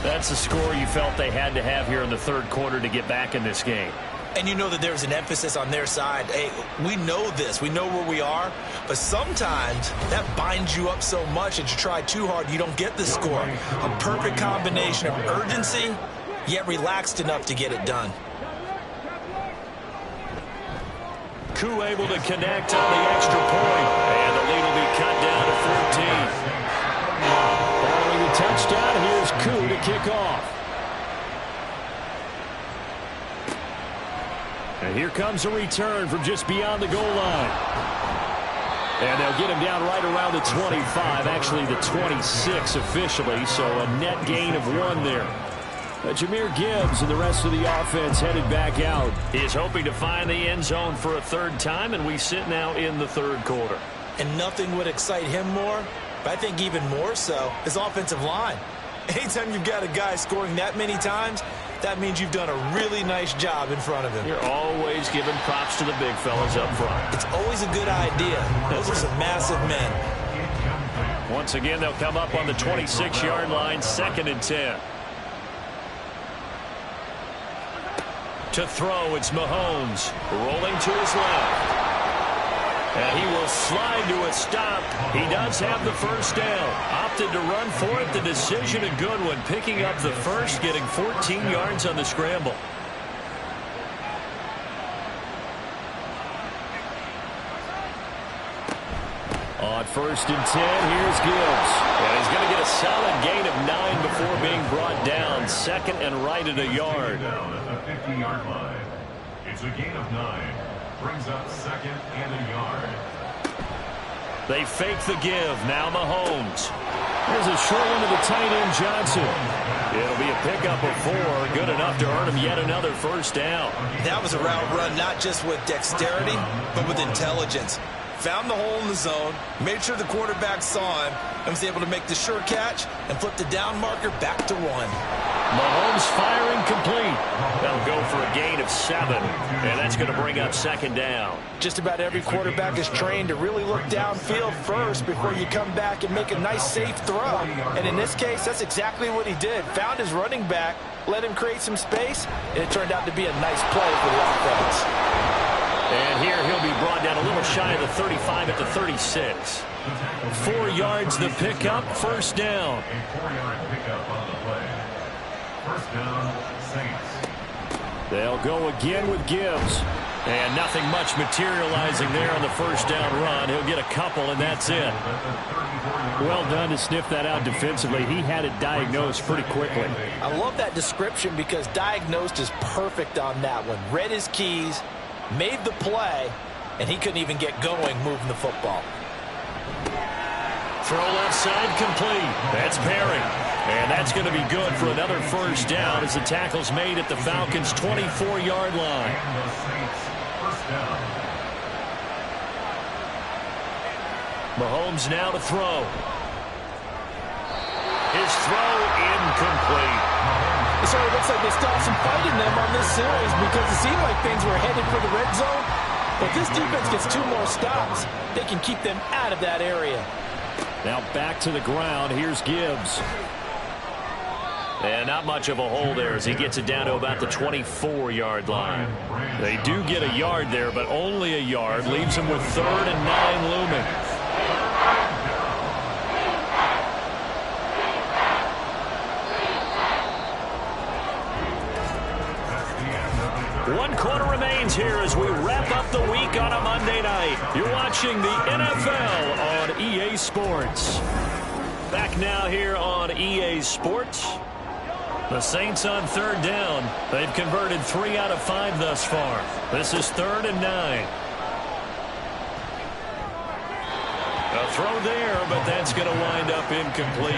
That's the score you felt they had to have here in the 3rd quarter to get back in this game. And you know that there's an emphasis on their side. Hey, we know this. We know where we are. But sometimes that binds you up so much that you try too hard, you don't get the score. A perfect combination of urgency, yet relaxed enough to get it done. Koo able to connect on the extra point. And the lead will be cut down to 14. Following the touchdown, here's Koo to kick off. And here comes a return from just beyond the goal line. And they'll get him down right around the 25, actually the 26 officially, so a net gain of 1 there. Jahmyr Gibbs and the rest of the offense headed back out. He is hoping to find the end zone for a 3rd time, and we sit now in the 3rd quarter. And nothing would excite him more, but I think even more so, his offensive line. Anytime you've got a guy scoring that many times, that means you've done a really nice job in front of him. You're always giving props to the big fellas up front. It's always a good idea. Those are some massive men. Once again, they'll come up on the 26-yard line, 2nd and 10. To throw, it's Mahomes rolling to his left. And he will slide to a stop. He does have the 1st down. Opted to run for it. The decision a good one. Picking up the 1st, getting 14 yards on the scramble. On 1st and 10, here's Gibbs. And he's going to get a solid gain of 9 before being brought down. 2nd and right at a yard. Down at the 50-yard line. It's a gain of 9. Brings up 2nd and a yard. They fake the give. Now Mahomes. There's a short one to the tight end, Johnson. It'll be a pickup of 4. Good enough to earn him yet another 1st down. That was a route run not just with dexterity, but with intelligence. Found the hole in the zone, made sure the quarterback saw him, and was able to make the sure catch and flip the down marker back to 1. Mahomes firing complete. That'll go for a gain of 7, and that's going to bring up 2nd down. Just about every quarterback is trained to really look downfield first before you come back and make a nice, safe throw. And in this case, that's exactly what he did. Found his running back, let him create some space, and it turned out to be a nice play for the offense. And here he'll be brought down a little shy of the 35 at the 36. 4 yards the pickup, 1st down. A 4-yard pickup on the play. 1st down, Saints. They'll go again with Gibbs. And nothing much materializing there on the 1st down run. He'll get a couple, and that's it. Well done to sniff that out defensively. He had it diagnosed pretty quickly. I love that description because diagnosed is perfect on that one. Read his keys, made the play, and he couldn't even get going moving the football. Throw left side complete. That's Perry. And that's going to be good for another 1st down as the tackle's made at the Falcons' 24-yard line. And the Saints, 1st down. Mahomes now to throw. His throw incomplete. It certainly looks like they still have some fight in them on this series because it seemed like things were headed for the red zone. But this defense gets 2 more stops. They can keep them out of that area. Now back to the ground. Here's Gibbs. And not much of a hole there as he gets it down to about the 24-yard line. They do get a yard there, but only a yard. Leaves them with 3rd and 9 looming. One quarter remains here as we wrap up the week on a Monday night. You're watching the NFL on EA Sports. Back now here on EA Sports. The Saints on 3rd down. They've converted 3 out of 5 thus far. This is 3rd and 9. A throw there, but that's going to wind up incomplete.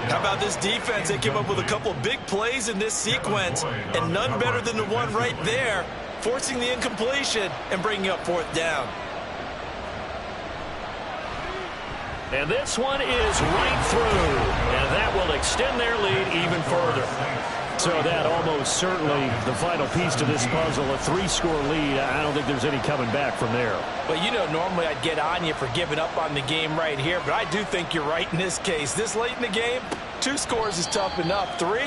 How about this defense? They came up with a couple of big plays in this sequence, and none better than the one right there, forcing the incompletion and bringing up 4th down. And this one is right through, and that will extend their lead even further. So that almost certainly the final piece to this puzzle, a 3-score lead. I don't think there's any coming back from there. Well, you know, normally I'd get on you for giving up on the game right here, but I do think you're right in this case. This late in the game, 2 scores is tough enough. 3,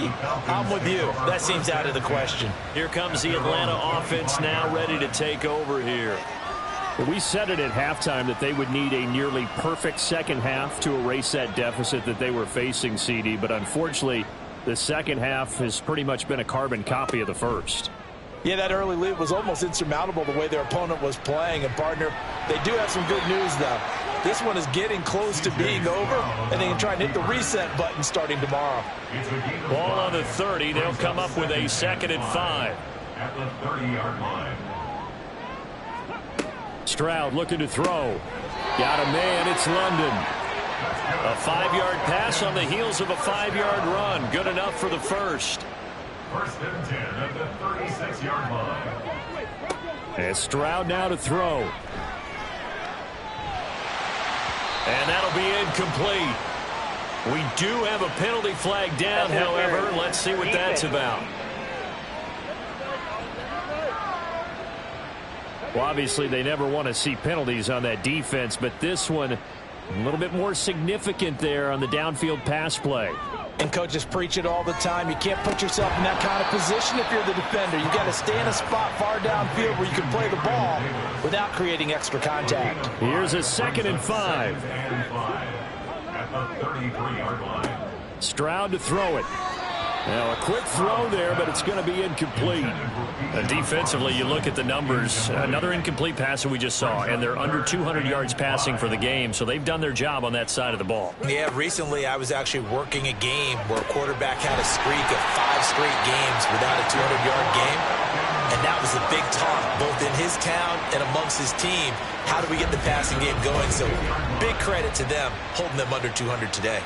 I'm with you. That seems out of the question. Here comes the Atlanta offense now ready to take over here. We said it at halftime that they would need a nearly perfect second half to erase that deficit that they were facing, CD, but unfortunately, the second half has pretty much been a carbon copy of the first. Yeah, that early lead was almost insurmountable the way their opponent was playing. And, partner, they do have some good news, though. This one is getting close to being over, and they can try and hit the reset button starting tomorrow. Ball on the 30. They'll come up with a 2nd and 5. At the 30-yard line. Stroud looking to throw. Got a man. It's London. A 5-yard pass on the heels of a 5-yard run. Good enough for the first. First and 10 at the 36-yard line. And Stroud now to throw. And that'll be incomplete. We do have a penalty flag down, however. Let's see what that's about. Well, obviously, they never want to see penalties on that defense, but this one a little bit more significant there on the downfield pass play. And coaches preach it all the time. You can't put yourself in that kind of position if you're the defender. You've got to stay in a spot far downfield where you can play the ball without creating extra contact. Here's a 2nd and 5. At the 33-yard line. Stroud to throw it. Now, a quick throw there, but it's going to be incomplete. Defensively, you look at the numbers. Another incomplete pass that we just saw, and they're under 200 yards passing for the game, so they've done their job on that side of the ball. Yeah, recently I was actually working a game where a quarterback had a streak of 5 straight games without a 200-yard game, and that was a big talk, both in his town and amongst his team. How do we get the passing game going? So big credit to them holding them under 200 today.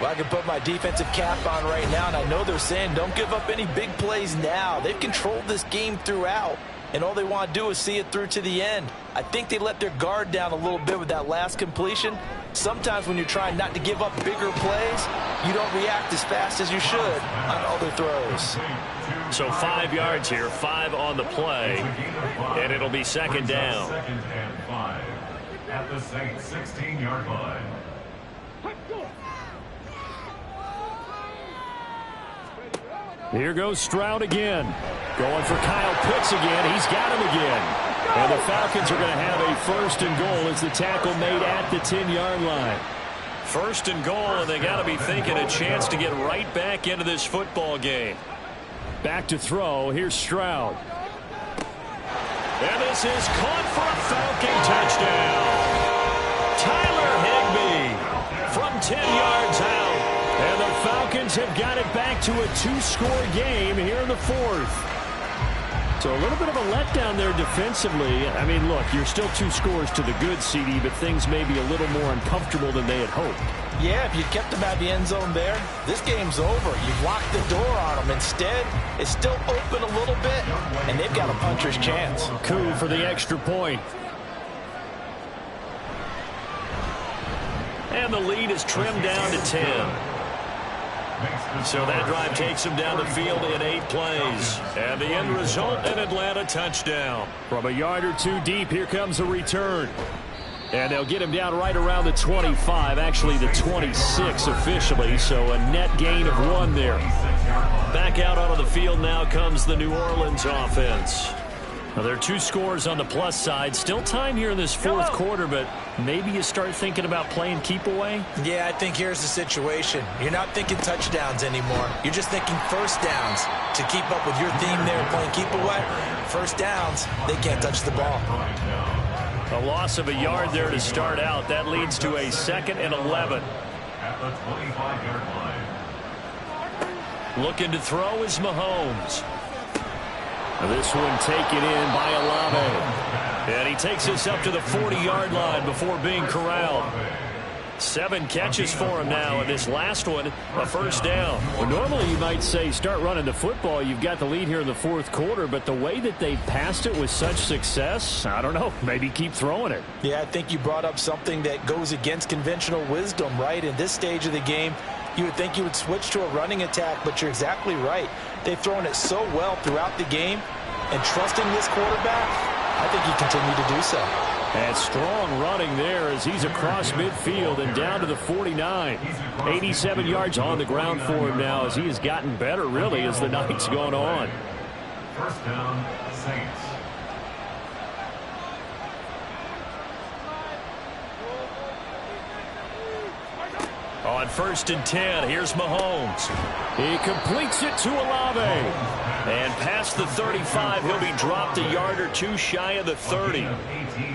Well, I can put my defensive cap on right now, and I know they're saying don't give up any big plays now. They've controlled this game throughout, and all they want to do is see it through to the end. I think they let their guard down a little bit with that last completion. Sometimes when you're trying not to give up bigger plays, you don't react as fast as you should on all their throws. So 5 yards here, 5 on the play, and it'll be 2nd down. 2nd and 5 at the Saints 16-yard line. Here goes Stroud again. Going for Kyle Pitts again. He's got him again. And the Falcons are going to have a 1st and goal as the tackle made at the 10-yard line. 1st and goal, and they got to be thinking a chance to get right back into this football game. Back to throw. Here's Stroud. And this is caught for a Falcon touchdown. Tyler Higbee from 10 yards out. And the Falcons have got it back to a 2-score game here in the 4th. So a little bit of a letdown there defensively. I mean, look, you're still 2 scores to the good, CD, but things may be a little more uncomfortable than they had hoped. Yeah, if you kept them out of the end zone there, this game's over. You've locked the door on them. Instead, it's still open a little bit, and they've got a puncher's chance. Coup for the extra point. And the lead is trimmed down to 10. So that drive takes him down the field in 8 plays. And the end result, an Atlanta touchdown. From a yard or 2 deep, here comes a return. And they'll get him down right around the 25, actually the 26 officially, so a net gain of 1 there. Back out onto the field now comes the New Orleans offense. Well, there are 2 scores on the plus side. Still time here in this 4th quarter, but maybe you start thinking about playing keep away? Yeah, I think here's the situation. You're not thinking touchdowns anymore. You're just thinking first downs. To keep up with your theme there, playing keep away, first downs, they can't touch the ball. A loss of a yard there to start out. That leads to a 2nd and 11. At the 25-yard line. Looking to throw is Mahomes. This one taken in by Olave. And he takes us up to the 40-yard line before being corralled. 7 catches for him now, and this last one, a first down. Well, normally you might say start running the football. You've got the lead here in the 4th quarter, but the way that they passed it with such success, I don't know, maybe keep throwing it. Yeah, I think you brought up something that goes against conventional wisdom, right? In this stage of the game, you would think you would switch to a running attack, but you're exactly right. They've thrown it so well throughout the game, and trusting this quarterback, I think you continue to do so. And strong running there as he's across midfield and down to the 49. 87 yards on the ground for him now as he has gotten better, really, as the night's gone on. First down, Saints. On 1st and 10, here's Mahomes. He completes it to Olave. And past the 35, he'll be dropped a yard or 2 shy of the 30.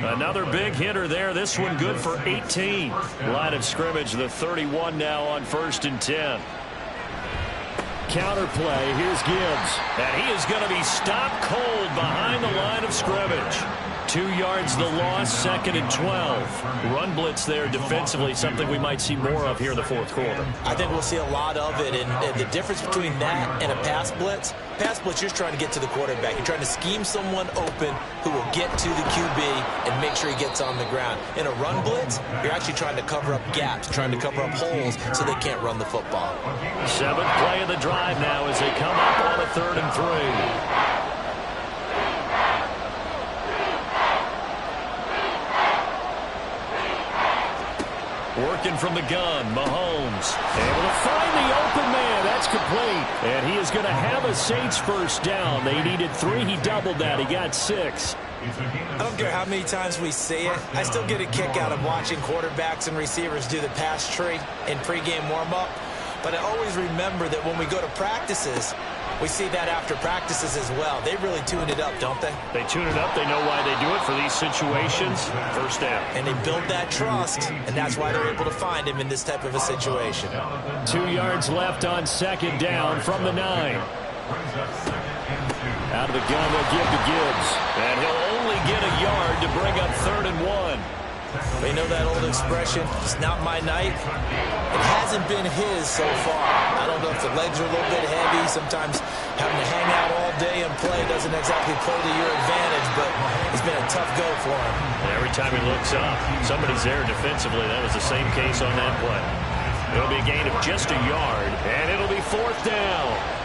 Another big hitter there. This one good for 18. Line of scrimmage, the 31 now on 1st and 10. Counter play. Here's Gibbs. And he is going to be stopped cold behind the line of scrimmage. 2 yards the loss, 2nd and 12. Run blitz there defensively, something we might see more of here in the fourth quarter. I think we'll see a lot of it, and the difference between that and a pass blitz, you're just trying to get to the quarterback. You're trying to scheme someone open who will get to the QB and make sure he gets on the ground. In a run blitz, you're actually trying to cover up gaps, trying to cover up holes so they can't run the football. 7th play of the drive now as they come up on a 3rd and 3. Working from the gun, Mahomes able to find the open man. That's complete. And he is going to have a Saints first down. They needed 3. He doubled that. He got 6. I don't care how many times we see it. I still get a kick out of watching quarterbacks and receivers do the pass tree in pregame warm-up. But I always remember that when we go to practices, we see that after practices as well. They really tune it up, don't they? They tune it up. They know why they do it for these situations. First down. And they build that trust, and that's why they're able to find him in this type of a situation. 2 yards left on 2nd down from the 9. Out of the gun, they'll give to Gibbs. And he'll only get a yard to bring up 3rd and 1. We know that old expression, it's not my night. It hasn't been his so far. I don't know if the legs are a little bit heavy. Sometimes having to hang out all day and play doesn't exactly play to your advantage, but it's been a tough go for him. And every time he looks up, somebody's there defensively. That was the same case on that play. It'll be a gain of just a yard, and it'll be 4th down.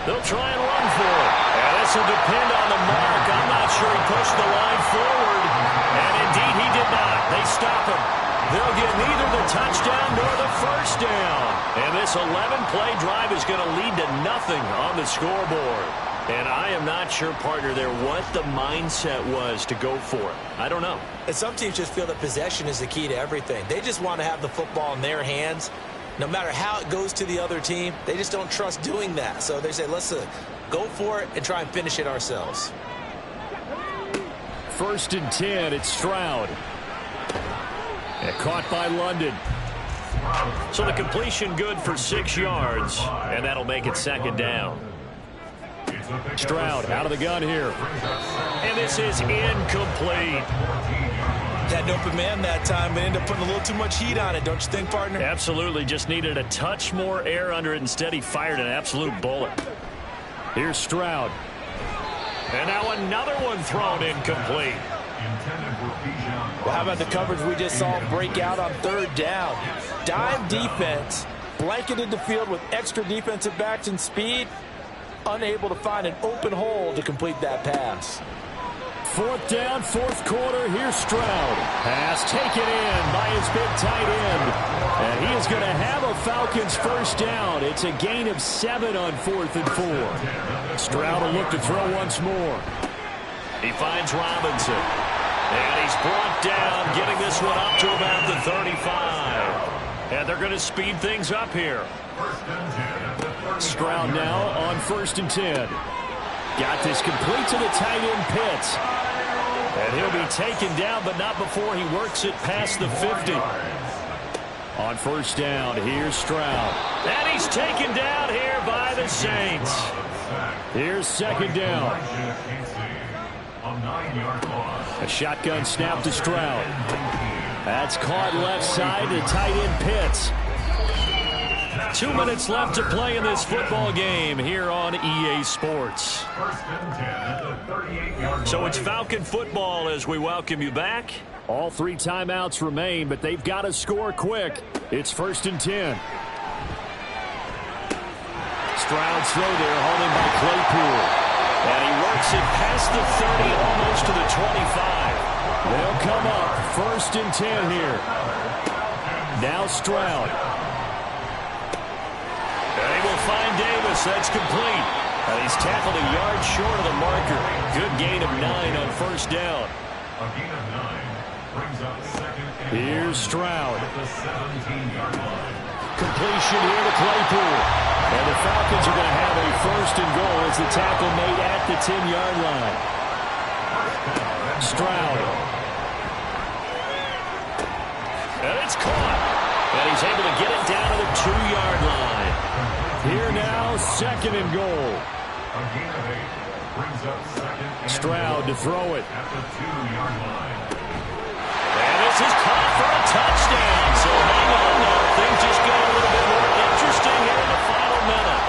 They'll try and run for it. And this will depend on the mark. I'm not sure he pushed the line forward. And indeed he did not. They stop him. They'll get neither the touchdown nor the first down. And this 11-play drive is going to lead to nothing on the scoreboard. And I am not sure, partner, there what the mindset was to go for it. I don't know. And some teams just feel that possession is the key to everything. They just want to have the football in their hands. No matter how it goes to the other team, they just don't trust doing that. So they say, let's go for it and try and finish it ourselves. 1st and 10, it's Stroud. And caught by London. So the completion good for 6 yards, and that'll make it 2nd down. Stroud out of the gun here. And this is incomplete. Had an open man that time, but ended up putting a little too much heat on it, don't you think, partner? Absolutely. Just needed a touch more air under it. Instead, he fired an absolute bullet. Here's Stroud. And now another one thrown incomplete. Well, how about the coverage we just saw break out on 3rd down? Dime defense, blanketed the field with extra defensive backs and speed, unable to find an open hole to complete that pass. 4th down, 4th quarter. Here's Stroud. Pass taken in by his big tight end. And he is going to have a Falcons first down. It's a gain of 7 on 4th and 4. Stroud will look to throw once more. He finds Robinson. And he's brought down, getting this one up to about the 35. And they're going to speed things up here. Stroud now on 1st and 10. Got this complete to the tight end Pitts. And he'll be taken down, but not before he works it past the 50. On 1st down, here's Stroud. And he's taken down here by the Saints. Here's 2nd down. A shotgun snap to Stroud. That's caught left side to tight end Pitts. 2 minutes left to play in this football game here on EA Sports. So it's Falcon football as we welcome you back. All 3 timeouts remain, but they've got to score quick. It's 1st and 10. Stroud's throw there, holding by Claypool. And he works it past the 30, almost to the 25. They'll come up 1st and 10 here. Now Stroud. And he will find Davis. That's complete. And he's tackled a yard short of the marker. Good gain of 9 on 1st down. A gain of 9 brings up 2nd and 1. Here's Stroud. At the 17-yard line. Completion here to Claypool. And the Falcons are going to have a 1st and goal as the tackle made at the 10-yard line. Stroud. And it's caught. And he's able to get it down to the 2-yard line. Here now, 2nd and goal. A gain of 8 brings up second and Stroud to throw it. at the 2-yard line. And this is caught for a touchdown. So hang on now. Things just get a little bit more interesting here in the final minute.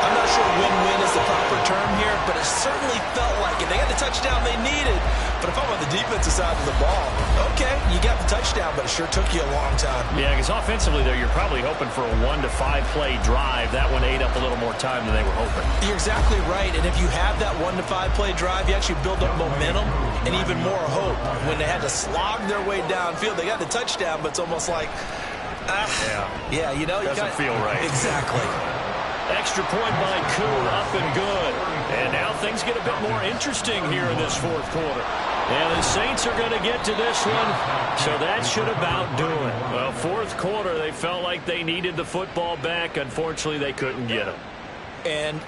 I'm not sure win-win is the proper term here, but it certainly felt like it. They got the touchdown they needed, but if I'm on the defensive side of the ball, okay, you got the touchdown, but it sure took you a long time. Yeah, because offensively there, you're probably hoping for a 1 to 5 play drive. That one ate up a little more time than they were hoping. You're exactly right, and if you have that 1 to 5 play drive, you actually build up momentum and even more hope. When they had to slog their way downfield, they got the touchdown, but it's almost like, yeah, you know, Doesn't feel right. Exactly. Extra point by Koo, up and good. And now things get a bit more interesting here in this fourth quarter. And the Saints are going to get to this one, so that should about do it. Well, fourth quarter, they felt like they needed the football back. Unfortunately, they couldn't get it. And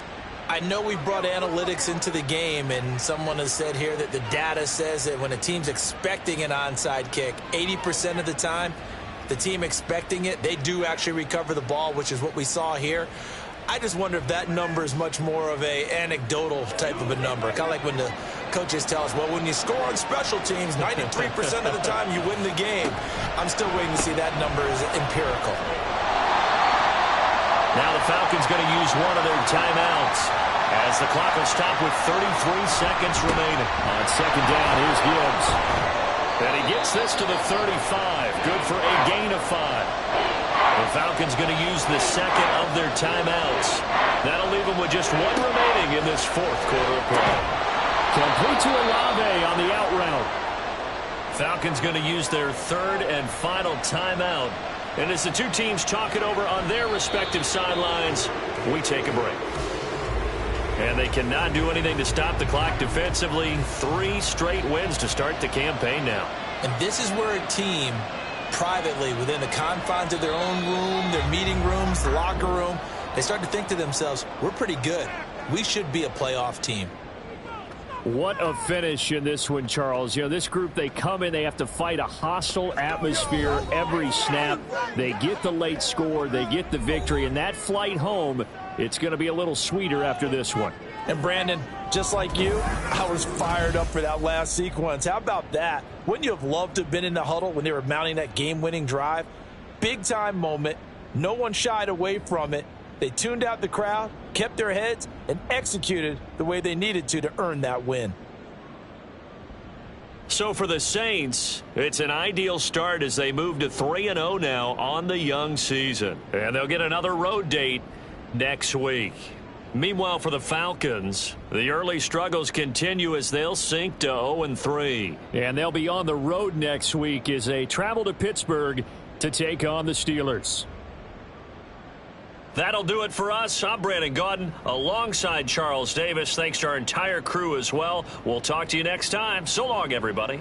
I know we brought analytics into the game, and someone has said here that the data says that when a team's expecting an onside kick, 80% of the time, the team expecting it, they do actually recover the ball, which is what we saw here. I just wonder if that number is much more of a anecdotal type of a number. Kind of like when the coaches tell us, well, when you score on special teams, 93% of the time you win the game. I'm still waiting to see that number is empirical. Now the Falcons going to use one of their timeouts as the clock will stop with 33 seconds remaining. On second down, here's Gibbs. And he gets this to the 35. Good for a gain of 5. The Falcons going to use the second of their timeouts. That'll leave them with just one remaining in this fourth quarter of play. Complete to Olave on the out route. Falcons going to use their third and final timeout. And as the two teams talk it over on their respective sidelines, we take a break. And they cannot do anything to stop the clock defensively. 3 straight wins to start the campaign now. And this is where a team privately, within the confines of their own room, their meeting rooms, the locker room, they start to think to themselves, we're pretty good. We should be a playoff team. What a finish in this one, Charles. You know, this group, they come in, they have to fight a hostile atmosphere every snap. They get the late score, they get the victory, and that flight home, it's going to be a little sweeter after this one. And Brandon, just like you, I was fired up for that last sequence. How about that? Wouldn't you have loved to have been in the huddle when they were mounting that game-winning drive? Big-time moment. No one shied away from it. They tuned out the crowd, kept their heads, and executed the way they needed to earn that win. So for the Saints, it's an ideal start as they move to 3-0 now on the young season. And they'll get another road date next week. Meanwhile, for the Falcons, the early struggles continue as they'll sink to 0-3. And they'll be on the road next week as they travel to Pittsburgh to take on the Steelers. That'll do it for us. I'm Brandon Gaudin alongside Charles Davis. Thanks to our entire crew as well. We'll talk to you next time. So long, everybody.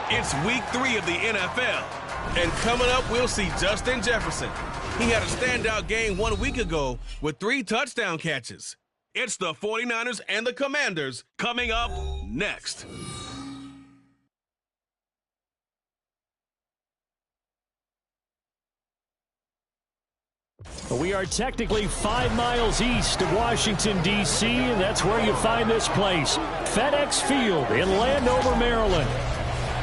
It's week 3 of the NFL. And coming up, we'll see Justin Jefferson. He had a standout game 1 week ago with 3 touchdown catches. It's the 49ers and the Commanders coming up next. We are technically 5 miles east of Washington, D.C., and that's where you find this place, FedEx Field in Landover, Maryland.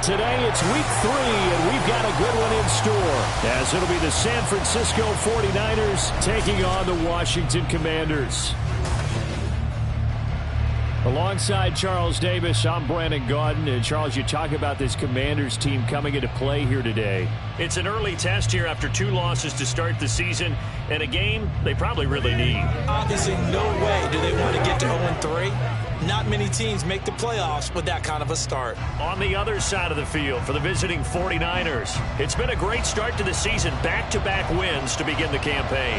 Today it's week 3, and we've got a good one in store, as it'll be the San Francisco 49ers taking on the Washington Commanders. Alongside Charles Davis, I'm Brandon Gaudin. And Charles, you talk about this Commanders team coming into play here today. It's an early test here after 2 losses to start the season, and a game they probably really need. Obviously, no way do they want to get to 0-3. Not many teams make the playoffs with that kind of a start. On the other side of the field for the visiting 49ers, it's been a great start to the season. Back-to-back wins to begin the campaign.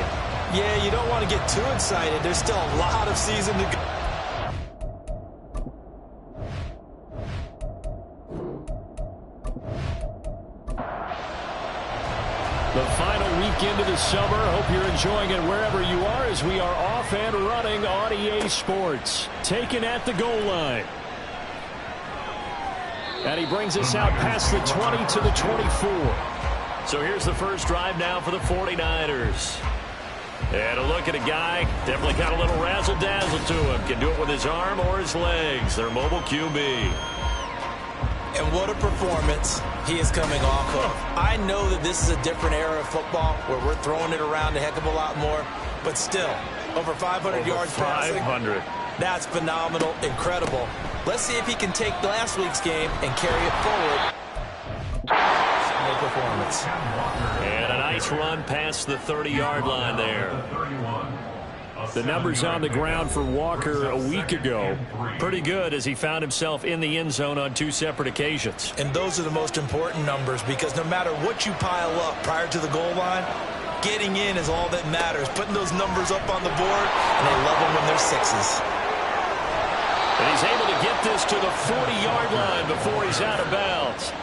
Yeah, you don't want to get too excited. There's still a lot of season to go. The final weekend of the summer. Hope you're enjoying it wherever you are as we are off and running on EA Sports. Taken at the goal line. And he brings us out past the 20 to the 24. So here's the first drive now for the 49ers. And a look at a guy, definitely got a little razzle-dazzle to him. Can do it with his arm or his legs. Their mobile QB. And what a performance he is coming off of. I know that this is a different era of football where we're throwing it around a heck of a lot more, but still, over 500 yards passing. 500. That's phenomenal, incredible. Let's see if he can take last week's game and carry it forward. Great performance. And a nice run past the 30-yard line there. The numbers on the ground for Walker a week ago, pretty good as he found himself in the end zone on 2 separate occasions. And those are the most important numbers because no matter what you pile up prior to the goal line, getting in is all that matters. Putting those numbers up on the board, and they love them when they're 6s. And he's able to get this to the 40-yard line before he's out of bounds.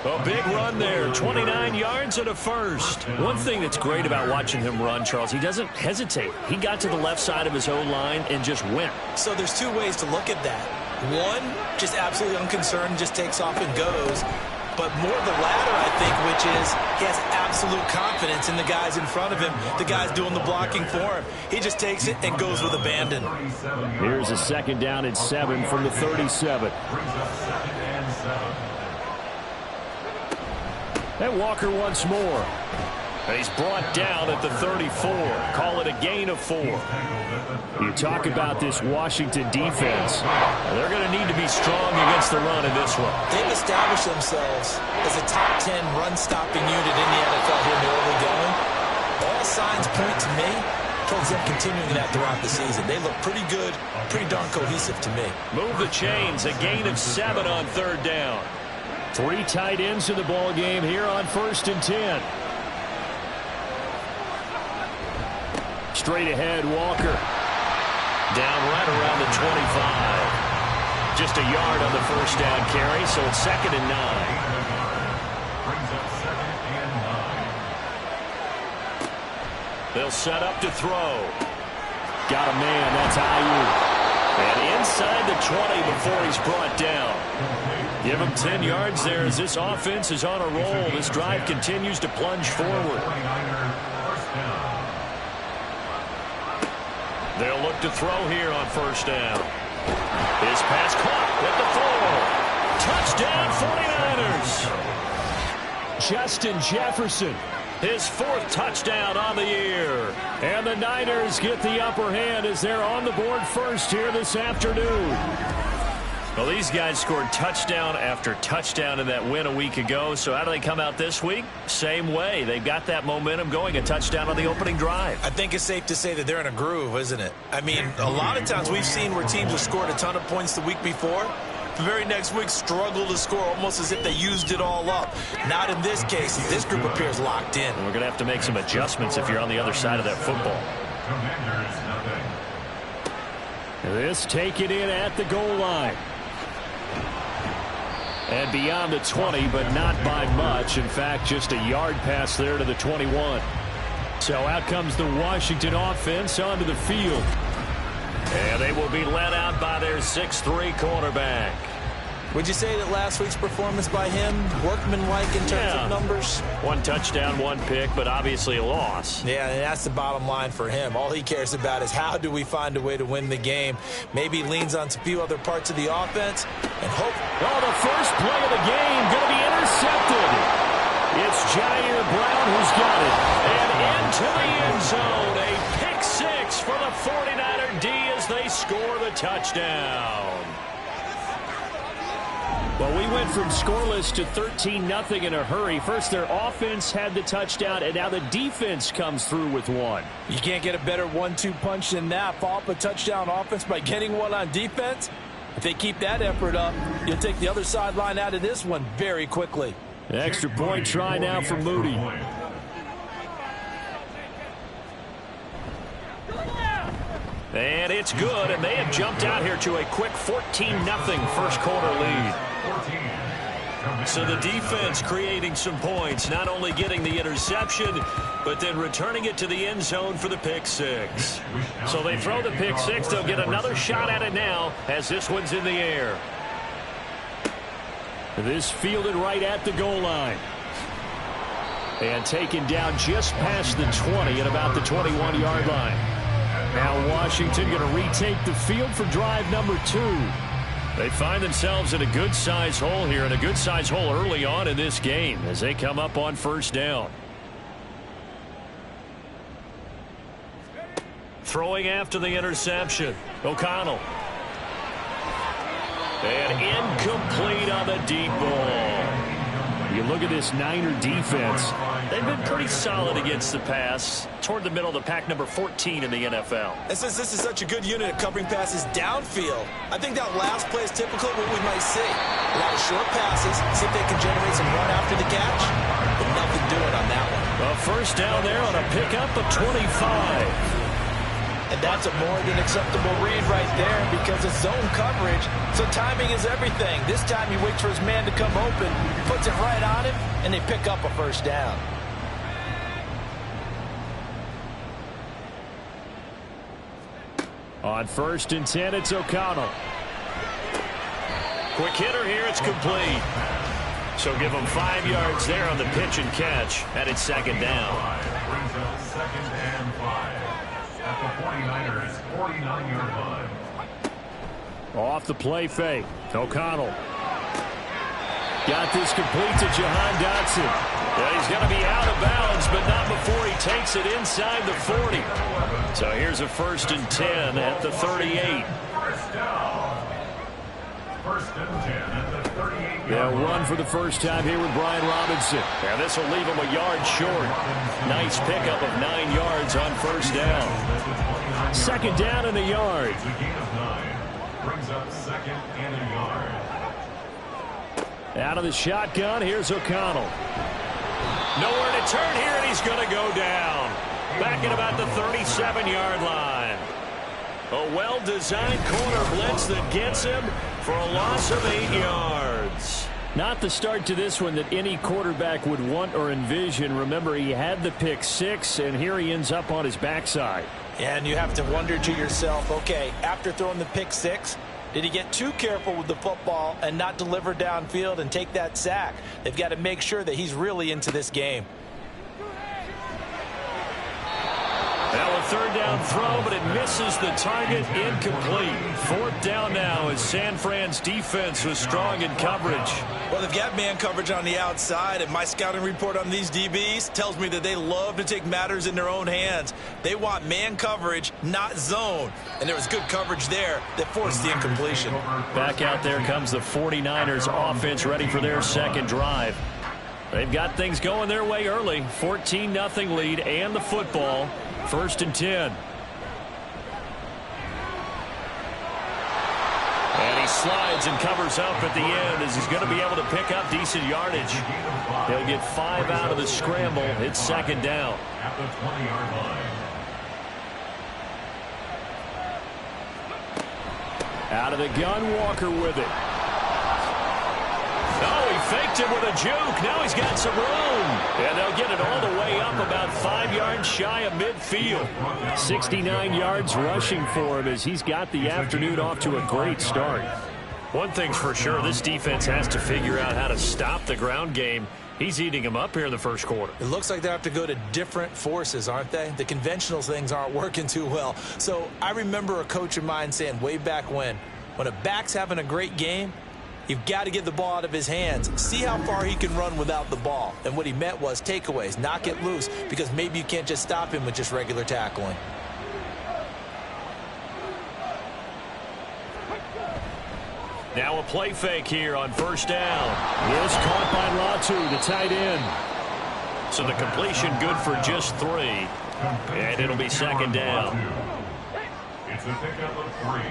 A big run there, 29 yards and a first. One thing that's great about watching him run, Charles, he doesn't hesitate. He got to the left side of his own line and just went. So there's 2 ways to look at that. One, just absolutely unconcerned, just takes off and goes. But more the latter, I think, which is he has absolute confidence in the guys in front of him, the guys doing the blocking for him. He just takes it and goes with abandon. Here's a 2nd down and 7 from the 37. And Walker once more. And he's brought down at the 34. Call it a gain of 4. You talk about this Washington defense. They're going to need to be strong against the run in this one. They've established themselves as a top 10 run-stopping unit in the NFL here in the early going. All signs point to me towards them continuing that throughout the season. They look pretty good, pretty darn cohesive to me. Move the chains. A gain of 7 on 3rd down. 3 tight ends in the ball game here on 1st and 10. Straight ahead, Walker. Down right around the 25. Just a yard on the 1st down carry, so it's 2nd and 9. They'll set up to throw. Got a man, that's Ayuk. And inside the 20 before he's brought down. Give him 10 yards there as this offense is on a roll. This drive continues to plunge forward. They'll look to throw here on 1st down. His pass caught at the 4. Touchdown 49ers. Justin Jefferson, his 4th touchdown on the year. And the Niners get the upper hand as they're on the board first here this afternoon. Well, these guys scored touchdown after touchdown in that win a week ago. So how do they come out this week? Same way. They've got that momentum going, a touchdown on the opening drive. I think it's safe to say that they're in a groove, isn't it? I mean, a lot of times we've seen where teams have scored a ton of points the week before. The very next week struggle to score almost as if they used it all up. Not in this case. This group appears locked in. And we're going to have to make some adjustments if you're on the other side of that football. This taken in at the goal line. And beyond the 20, but not by much. In fact, just a yard pass there to the 21. So out comes the Washington offense onto the field. And they will be led out by their 6'3" quarterback. Would you say that last week's performance by him, workmanlike in terms of numbers? 1 touchdown, 1 pick, but obviously a loss. Yeah, and that's the bottom line for him. All he cares about is how do we find a way to win the game. Maybe leans on a few other parts of the offense and hope. Oh, the first play of the game going to be intercepted. It's Jair Brown who's got it. And into the end zone. A pick 6 for the 49er D as they score the touchdown. Well, we went from scoreless to 13-0 in a hurry. First, their offense had the touchdown, and now the defense comes through with one. You can't get a better 1-2 punch than that. Follow up a touchdown offense by getting one on defense. If they keep that effort up, you'll take the other sideline out of this one very quickly. An extra point try now for Moody. And it's good, and they have jumped out here to a quick 14-0 first quarter lead. So the defense creating some points, not only getting the interception, but then returning it to the end zone for the pick 6. So they throw the pick 6. They'll get another shot at it now as this one's in the air. This fielded right at the goal line. And taken down just past the 20 at about the 21-yard line. Now Washington going to retake the field for drive number 2. They find themselves in a good-sized hole here, and a good-sized hole early on in this game as they come up on first down. Throwing after the interception, O'Connell. And incomplete on the deep ball. You look at this Niner defense. They've been pretty solid against the pass, toward the middle of the pack, number 14 in the NFL. And since this is such a good unit at covering passes downfield, I think that last play is typical of what we might see. A lot of short passes, see if they can generate some run after the catch, but nothing doing on that one. A first down there on a pickup of 25. And that's a more than acceptable read right there because it's zone coverage, so timing is everything. This time he waits for his man to come open, puts it right on him, and they pick up a first down. On 1st and 10, it's O'Connell. Quick hitter here, it's complete. So give him 5 yards there on the pitch and catch, and it's second down. Brings up 2nd and 5 at the 49ers 49-yard line. Off the play fake. O'Connell. Got this complete to Jahan Dotson. Yeah, he's going to be out of bounds, but not before he takes it inside the 40. So here's a 1st and 10 at the 38. First down. 1st and 10 at the 38. They'll run for the first time here with Brian Robinson. And this will leave him a yard short. Nice pickup of 9 yards on first down. 2nd down and a yard. It's a gain of 9. Brings up 2nd and a yard. Out of the shotgun, here's O'Connell. Nowhere to turn here, and he's going to go down. Back at about the 37-yard line. A well-designed corner blitz that gets him for a loss of 8 yards. Not the start to this one that any quarterback would want or envision. Remember, he had the pick 6, and here he ends up on his backside. Yeah, and you have to wonder to yourself, okay, after throwing the pick 6, did he get too careful with the football and not deliver downfield and take that sack? They've got to make sure that he's really into this game. Now a third down throw, but it misses the target, incomplete. Fourth down now as San Fran's defense was strong in coverage. Well, they've got man coverage on the outside, and my scouting report on these DBs tells me that they love to take matters in their own hands. They want man coverage, not zone. And there was good coverage there that forced the incompletion. Back out there comes the 49ers offense ready for their second drive. They've got things going their way early. 14-0 lead and the football. 1st and 10. And he slides and covers up at the end as he's going to be able to pick up decent yardage. He'll get 5 out of the scramble. It's second down. At the 20-yard line. Out of the gun, Walker with it. Oh, he faked it with a juke. Now he's got some room. And they'll get it all the way up about 5 yards shy of midfield. 69 yards rushing for him as he's got the afternoon off to a great start. One thing's for sure, this defense has to figure out how to stop the ground game. He's eating them up here in the first quarter. It looks like they have to go to different forces, aren't they? The conventional things aren't working too well. So I remember a coach of mine saying way back when a back's having a great game, you've got to get the ball out of his hands. See how far he can run without the ball. And what he meant was takeaways, knock it loose, because maybe you can't just stop him with just regular tackling. Now a play fake here on first down. This caught by Latu, the tight end. So the completion good for just 3. And it'll be second down. It's a pickup of 3.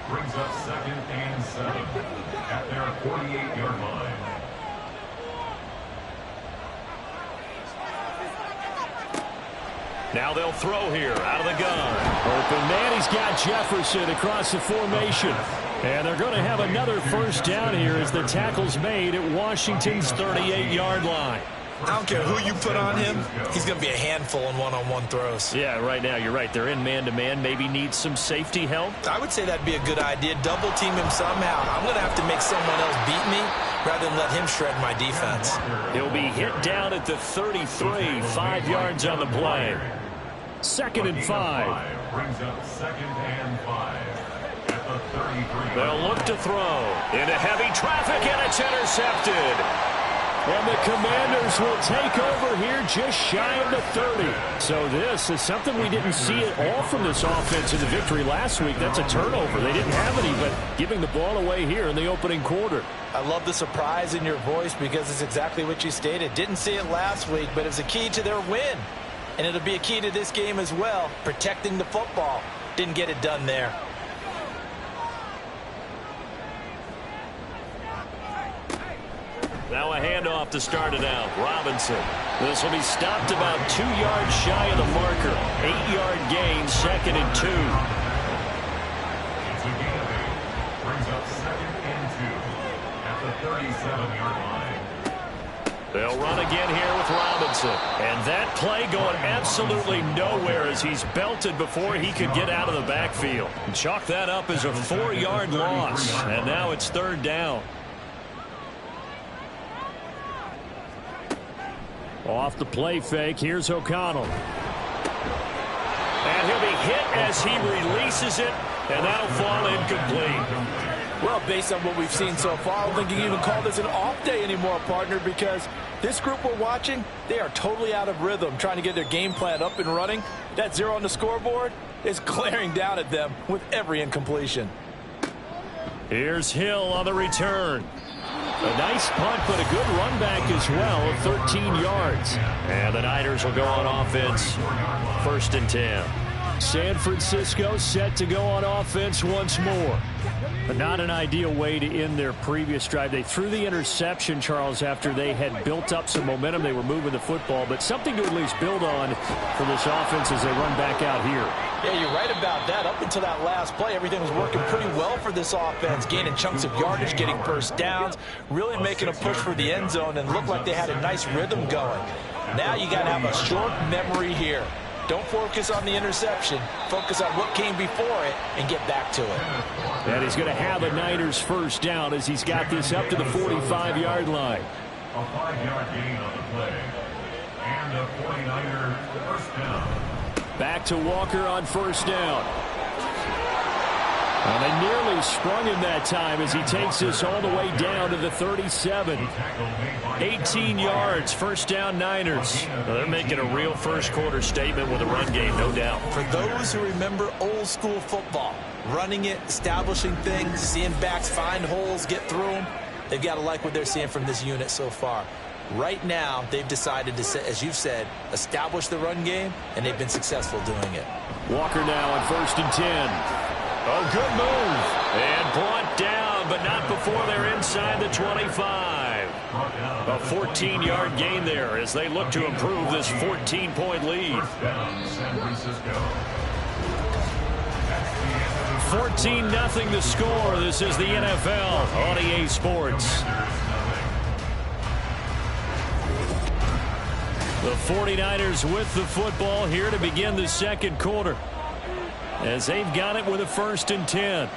Brings up 2nd and 7 at their 48-yard line. Now they'll throw here out of the gun. Open man, he's got Jefferson across the formation. And they're going to have another first down here as the tackle's made at Washington's 38-yard line. I don't care who you put on him, he's going to be a handful in one-on-one throws. Yeah, right now you're right. They're in man-to-man. Maybe needs some safety help. I would say that'd be a good idea. Double team him somehow. I'm going to have to make someone else beat me rather than let him shred my defense. He'll be hit down at the 33, 5 yards on the play. 2nd and 5. Brings up 2nd and 5 at the 33. They'll look to throw into heavy traffic, and it's intercepted. And the Commanders will take over here just shy of the 30. So this is something we didn't see at all from this offense in the victory last week. That's a turnover. They didn't have any, but giving the ball away here in the opening quarter. I love the surprise in your voice because it's exactly what you stated. Didn't see it last week, but it's a key to their win. And it'll be a key to this game as well, protecting the football. Didn't get it done there. Now a handoff to start it out. Robinson. This will be stopped about 2 yards shy of the marker. 8-yard gain, 2nd and 2. It's a gain of 8. Brings up 2nd and 2 at the 37-yard line. They'll run again here with Robinson. And that play going absolutely nowhere as he's belted before he could get out of the backfield. Chalk that up as a 4-yard loss. And now it's 3rd down. Off the play fake, here's O'Connell. And he'll be hit as he releases it, and that'll fall incomplete. Well, based on what we've seen so far, I don't think you can even call this an off day anymore, partner, because this group we're watching, they are totally out of rhythm, trying to get their game plan up and running. That 0 on the scoreboard is glaring down at them with every incompletion. Here's Hill on the return. A nice punt, but a good run back as well of 13 yards. And the Niners will go on offense. 1st and 10. San Francisco set to go on offense once more. But not an ideal way to end their previous drive. They threw the interception, Charles, after they had built up some momentum. They were moving the football, but something to at least build on for this offense as they run back out here. Yeah, you're right about that. Up until that last play, everything was working pretty well for this offense, gaining chunks of yardage, getting first downs, really making a push for the end zone, and looked like they had a nice rhythm going. Now you got to have a short memory here. Don't focus on the interception. Focus on what came before it and get back to it. And he's going to have a Niners first down as he's got this up to the 45-yard line. A 5-yard gain on the play. And a 49er first down. Back to Walker on first down. And they nearly sprung him that time as he takes this all the way down to the 37. 18 yards, first down Niners. Well, they're making a real first quarter statement with a run game, no doubt. For those who remember old school football, running it, establishing things, seeing backs find holes, get through them, they've got to like what they're seeing from this unit so far. Right now, they've decided to, as you've said, establish the run game, and they've been successful doing it. Walker now on first and 10. Oh, good move. And brought down, but not before they're inside the 25. A 14-yard gain there as they look to improve this 14-point lead. 14-0 the score. This is the NFL on EA Sports. The 49ers with the football here to begin the second quarter, as they've got it with a first and 10.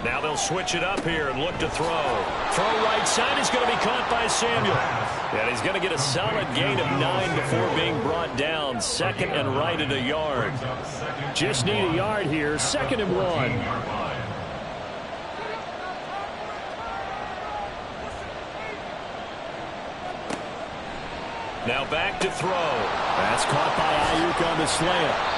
Now they'll switch it up here and look to throw. Throw right side is going to be caught by Samuel. And he's going to get a solid gain of 9 before being brought down. Second and right at a yard. Just need a yard here. Second and 1. Now back to throw. That's caught by Ayuk on the slant.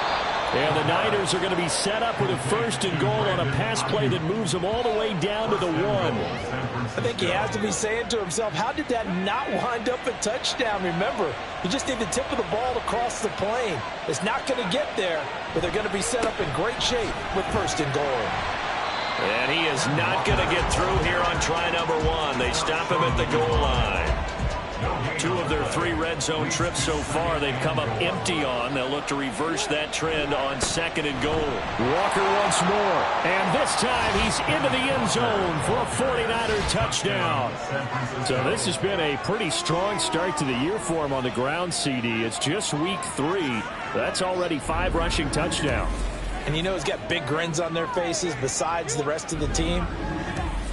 And the Niners are going to be set up with a first and goal on a pass play that moves them all the way down to the 1. I think he has to be saying to himself, how did that not wind up a touchdown? Remember, you just need the tip of the ball to cross the plane. It's not going to get there, but they're going to be set up in great shape with first and goal. And he is not going to get through here on try number 1. They stop him at the goal line. 2 of their 3 red zone trips so far they've come up empty on. They'll look to reverse that trend on second and goal. Walker once more. And this time he's into the end zone for a 49er touchdown. So this has been a pretty strong start to the year for him on the ground, CD. It's just week 3. That's already 5 rushing touchdowns. And you know he's got big grins on their faces besides the rest of the team.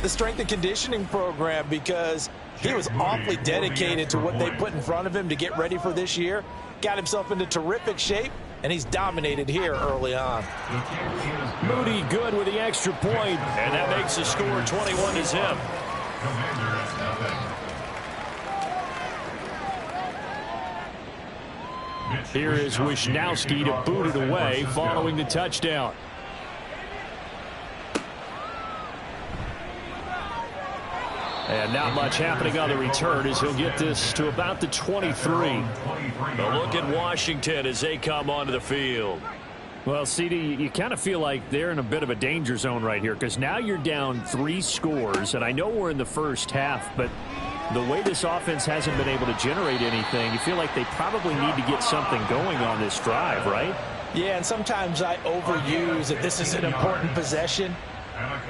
The strength and conditioning program, because he was awfully dedicated to what they put in front of him to get ready for this year. Got himself into terrific shape, and he's dominated here early on. Moody good with the extra point. And that makes the score 21-0. Here is Wisnowski to boot it away following the touchdown. And not much happening on the return as he'll get this to about the 23. A look at Washington as they come onto the field. Well, CD, you kind of feel like they're in a bit of a danger zone right here because now you're down 3 scores, and I know we're in the first half, but the way this offense hasn't been able to generate anything, you feel like they probably need to get something going on this drive, right? Yeah, and sometimes I overuse that this is an important possession.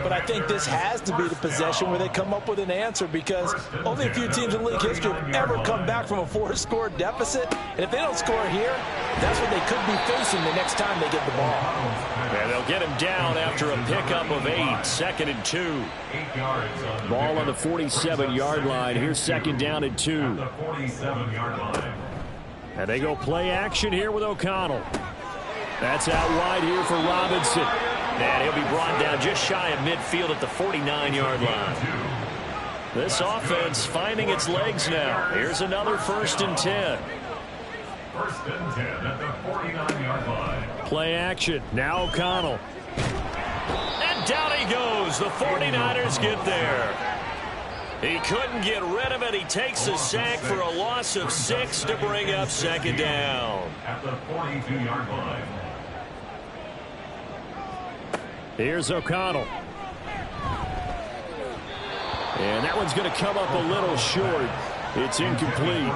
But I think this has to be the possession where they come up with an answer, because only a few teams in league history have ever come back from a 4-score deficit. And if they don't score here, that's what they could be facing the next time they get the ball. And they'll get him down after a pickup of 8, second and 2. Ball on the 47-yard line. Here's second down and 2. And they go play action here with O'Connell. That's out wide here for Robinson. And he'll be brought down just shy of midfield at the 49-yard line. This offense finding its legs now. Here's another first and 10. First and 10 at the 49-yard line. Play action. Now O'Connell. And down he goes. The 49ers get there. He couldn't get rid of it. He takes a sack for a loss of 6 to bring up second down. At the 42-yard line. Here's O'Connell. And that one's going to come up a little short. It's incomplete.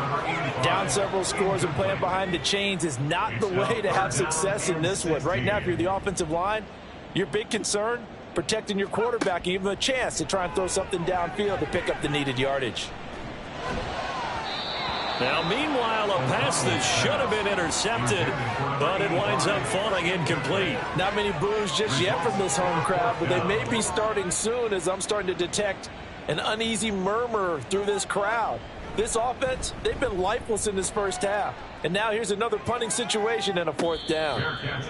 Down several scores and playing behind the chains is not the way to have success in this one. Right now, if you're the offensive line, your big concern, protecting your quarterback, even a chance to try and throw something downfield to pick up the needed yardage. Now, meanwhile, a pass that should have been intercepted, but it winds up falling incomplete. Not many boos just yet from this home crowd, but they may be starting soon, as I'm starting to detect an uneasy murmur through this crowd. This offense, they've been lifeless in this first half. And now here's another punting situation and a 4th down.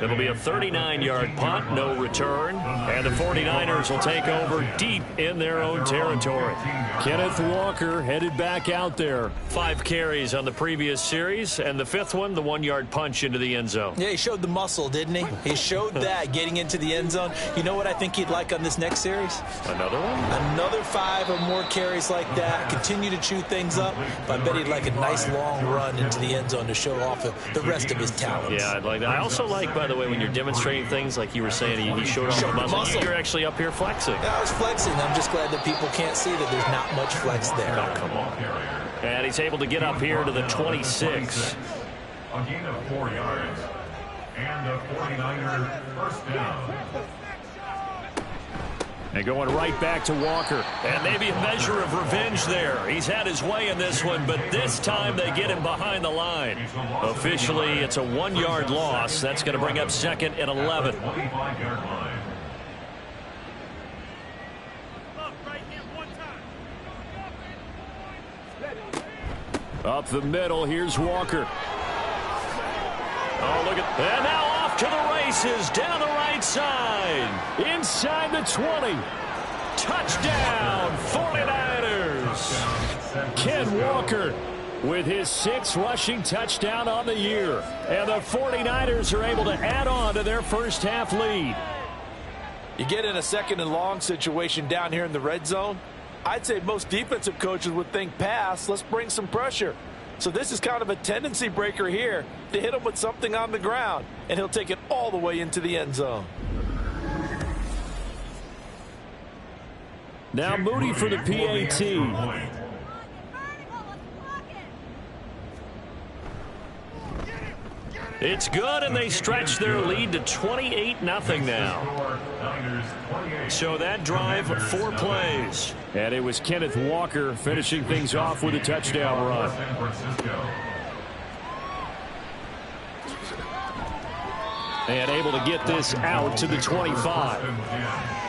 It'll be a 39-yard punt, no return. And the 49ers will take over deep in their own territory. Kenneth Walker headed back out there. 5 carries on the previous series, and the 5th one, the 1-yard punch into the end zone. Yeah, he showed the muscle, didn't he? He showed that getting into the end zone. You know what I think he'd like on this next series? Another one? Another 5 or more carries like that. Continue to chew things up. But I bet he'd like a nice long run into the end zone to show off the rest of his talents. Yeah, I'd like that. I also like, by the way, when you're demonstrating things like you were saying, he showed off the muscle. You're actually up here flexing. Yeah, I was flexing. I'm just glad that people can't see that there's not much flex there. Oh, come on. And he's able to get up here to the 26. A gain of 4 yards. And a 49er first down. And going right back to Walker. And maybe a measure of revenge there. He's had his way in this one, but this time they get him behind the line. Officially, it's a 1-yard loss. That's going to bring up 2nd and 11. 25-yard line. Up the middle, here's Walker. Oh, look at that. And now off to the races down the right side. Inside the 20. Touchdown, 49ers. Ken Walker with his 6th rushing touchdown on the year. And the 49ers are able to add on to their first half lead. You get in a 2nd and long situation down here in the red zone. I'd say most defensive coaches would think pass. Let's bring some pressure. So this is kind of a tendency breaker here to hit him with something on the ground. And he'll take it all the way into the end zone. Now Moody for the PAT. It's good, and they stretch their lead to 28-0 now. So that drive, 4 plays. And it was Kenneth Walker finishing things off with a touchdown run. And able to get this out to the 25.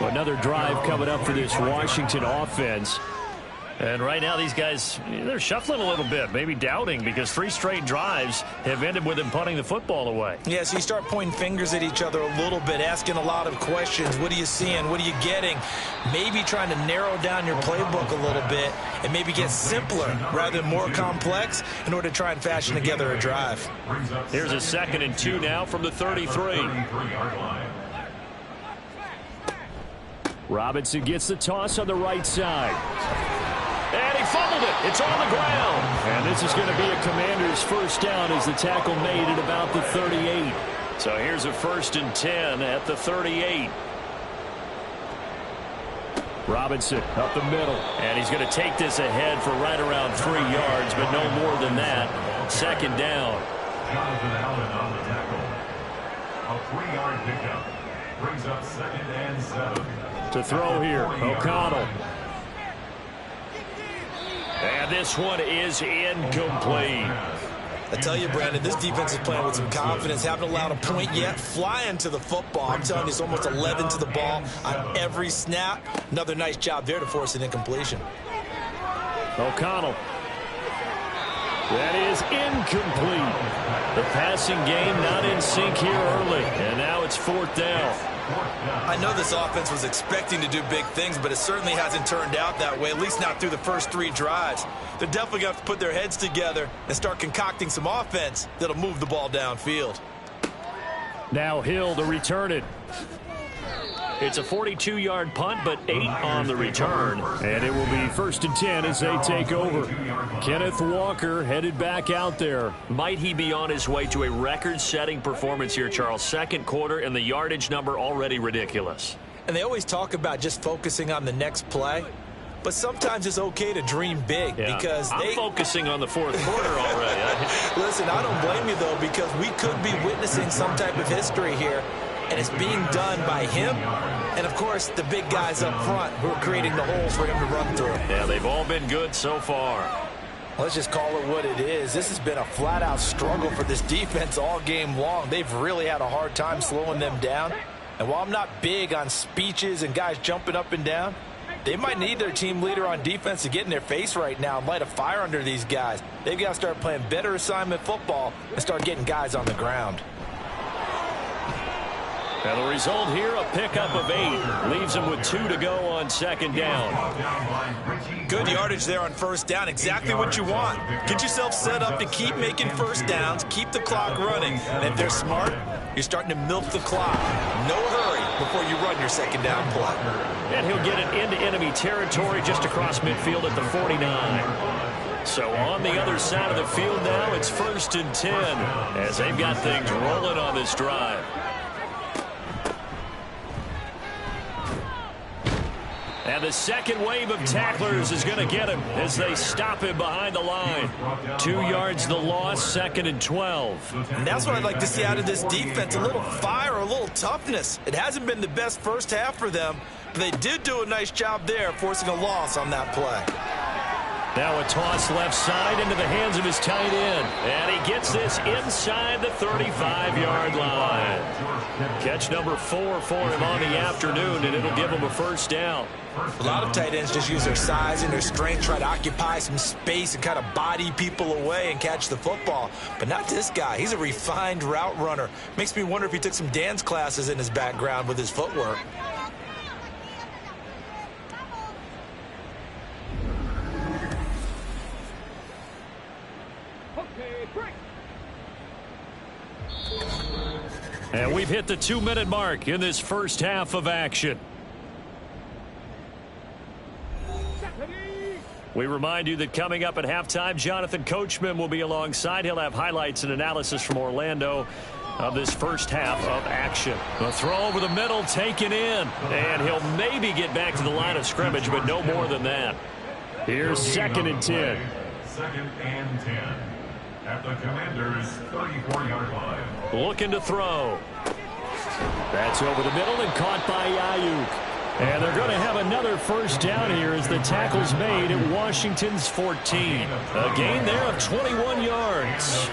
Another drive coming up for this Washington offense. And right now these guys, they're shuffling a little bit, maybe doubting, because 3 straight drives have ended with them punting the football away. Yeah, so you start pointing fingers at each other a little bit, asking a lot of questions. What are you seeing? What are you getting? Maybe trying to narrow down your playbook a little bit and maybe get simpler rather than more complex in order to try and fashion together a drive. Here's a 2nd and 2 now from the 33. Robinson gets the toss on the right side. And he fumbled it. It's on the ground. And this is going to be a Commander's first down as the tackle made at about the 38. So here's a 1st and 10 at the 38. Robinson up the middle. And he's going to take this ahead for right around 3 yards, but no more than that. 2nd down. Jonathan Allen on the tackle. A 3-yard pickup. Brings up 2nd and 7. To throw here, O'Connell. And this one is incomplete. I tell you, Brandon, this defense is playing with some confidence. Haven't allowed a point yet. Flying to the football. I'm telling you, it's almost 11 to the ball on every snap. Another nice job there to force an incompletion. O'Connell. That is incomplete. The passing game not in sync here early. And now it's 4th down. I know this offense was expecting to do big things, but it certainly hasn't turned out that way, at least not through the first 3 drives. They're definitely going to have to put their heads together and start concocting some offense that'll move the ball downfield. Now Hill to return it. It's a 42-yard punt, but 8 on the return. And it will be 1st and 10 as they take over. Kenneth Walker headed back out there. Might he be on his way to a record-setting performance here, Charles? 2nd quarter, and the yardage number already ridiculous. And they always talk about just focusing on the next play. But sometimes it's okay to dream big because I'm focusing on the 4th quarter already. Listen, I don't blame you, though, because we could be witnessing some type of history here. And it's being done by him and, of course, the big guys up front who are creating the holes for him to run through. Yeah, they've all been good so far. Let's just call it what it is. This has been a flat-out struggle for this defense all game long. They've really had a hard time slowing them down. And while I'm not big on speeches and guys jumping up and down, They might need their team leader on defense to get in their face right now and light a fire under these guys. They've got to start playing better assignment football and start getting guys on the ground. And the result here, a pickup of 8. Leaves them with 2 to go on second down. Good yardage there on first down. Exactly what you want. Get yourself set up to keep making first downs, keep the clock running. And if they're smart, you're starting to milk the clock. No hurry before you run your second down play. And he'll get it into enemy territory just across midfield at the 49. So on the other side of the field now, it's 1st and 10 as they've got things rolling on this drive. And the second wave of tacklers is going to get him as they stop him behind the line. 2 yards the loss, 2nd and 12. And that's what I'd like to see out of this defense, a little fire, a little toughness. It hasn't been the best first half for them, but they did do a nice job there forcing a loss on that play. Now a toss left side into the hands of his tight end. And he gets this inside the 35-yard line. Catch number 4 for him on the afternoon, and it'll give him a first down. A lot of tight ends just use their size and their strength, try to occupy some space and kind of body people away and catch the football. But not this guy. He's a refined route runner. Makes me wonder if he took some dance classes in his background with his footwork. And we've hit the 2-minute mark in this first half of action. We remind you that coming up at halftime, Jonathan Coachman will be alongside. He'll have highlights and analysis from Orlando of this first half of action. A throw over the middle, taken in. And he'll maybe get back to the line of scrimmage, but no more than that. Here's 2nd and 10. 2nd and 10. At the Commanders' 34-yard line. Looking to throw. That's over the middle and caught by Ayuk. And they're going to have another first down here as the tackle's made at Washington's 14. A gain there of 21 yards.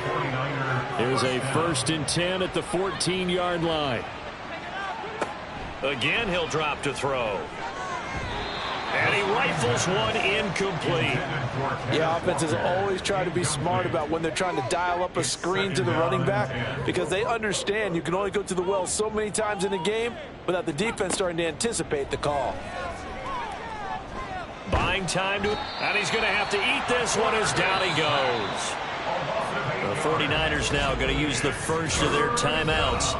Here's a 1st and 10 at the 14-yard line. Again, he'll drop to throw. And he rifles one incomplete. Yeah, offenses always try to be smart about when they're trying to dial up a screen to the running back because they understand you can only go to the well so many times in a game without the defense starting to anticipate the call. Buying time to, and he's going to have to eat this one as down he goes. The 49ers now going to use the first of their timeouts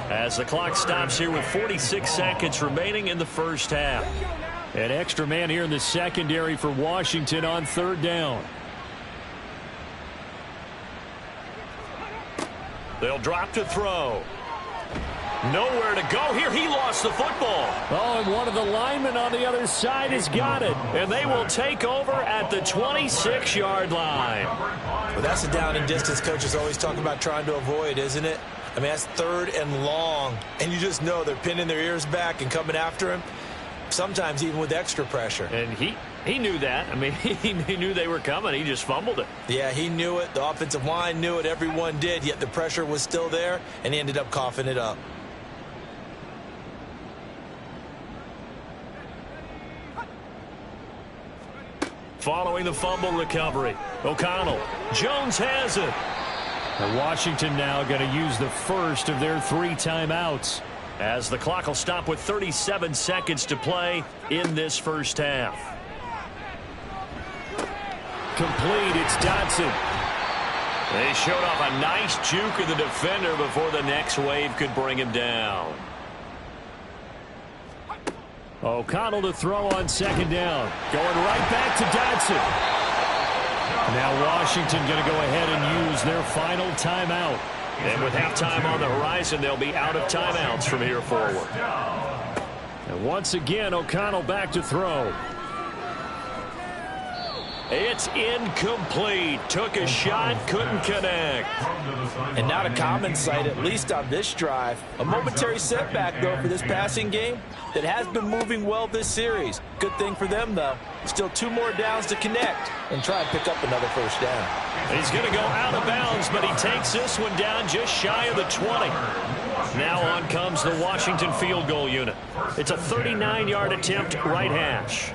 as the clock stops here with 46 seconds remaining in the first half. An extra man here in the secondary for Washington on 3rd down. They'll drop to throw. Nowhere to go here. He lost the football. Oh, and one of the linemen on the other side has got it. And they will take over at the 26-yard line. Well, that's a down and distance coaches always talk about trying to avoid, isn't it? I mean, that's 3rd and long. And you just know they're pinning their ears back and coming after him. Sometimes even with extra pressure. And he knew that. I mean, he knew they were coming. He just fumbled it. Yeah, he knew it. The offensive line knew it. Everyone did. Yet the pressure was still there, and he ended up coughing it up. Following the fumble recovery, O'Connell. Jones has it. And Washington now going to use the first of their 3 timeouts, as the clock will stop with 37 seconds to play in this first half. Complete, it's Dotson. They showed off a nice juke of the defender before the next wave could bring him down. O'Connell to throw on 2nd down. Going right back to Dotson. Now Washington going to go ahead and use their final timeout. And with halftime on the horizon, they'll be out of timeouts from here forward. And once again, O'Connell back to throw. It's incomplete. Took a shot, couldn't connect. And not a common sight, at least on this drive. A momentary setback, though, for this passing game that has been moving well this series. Good thing for them, though. Still 2 more downs to connect and try and pick up another first down. He's going to go out of bounds, but he takes this one down just shy of the 20. Now on comes the Washington field goal unit. It's a 39-yard attempt, right hash.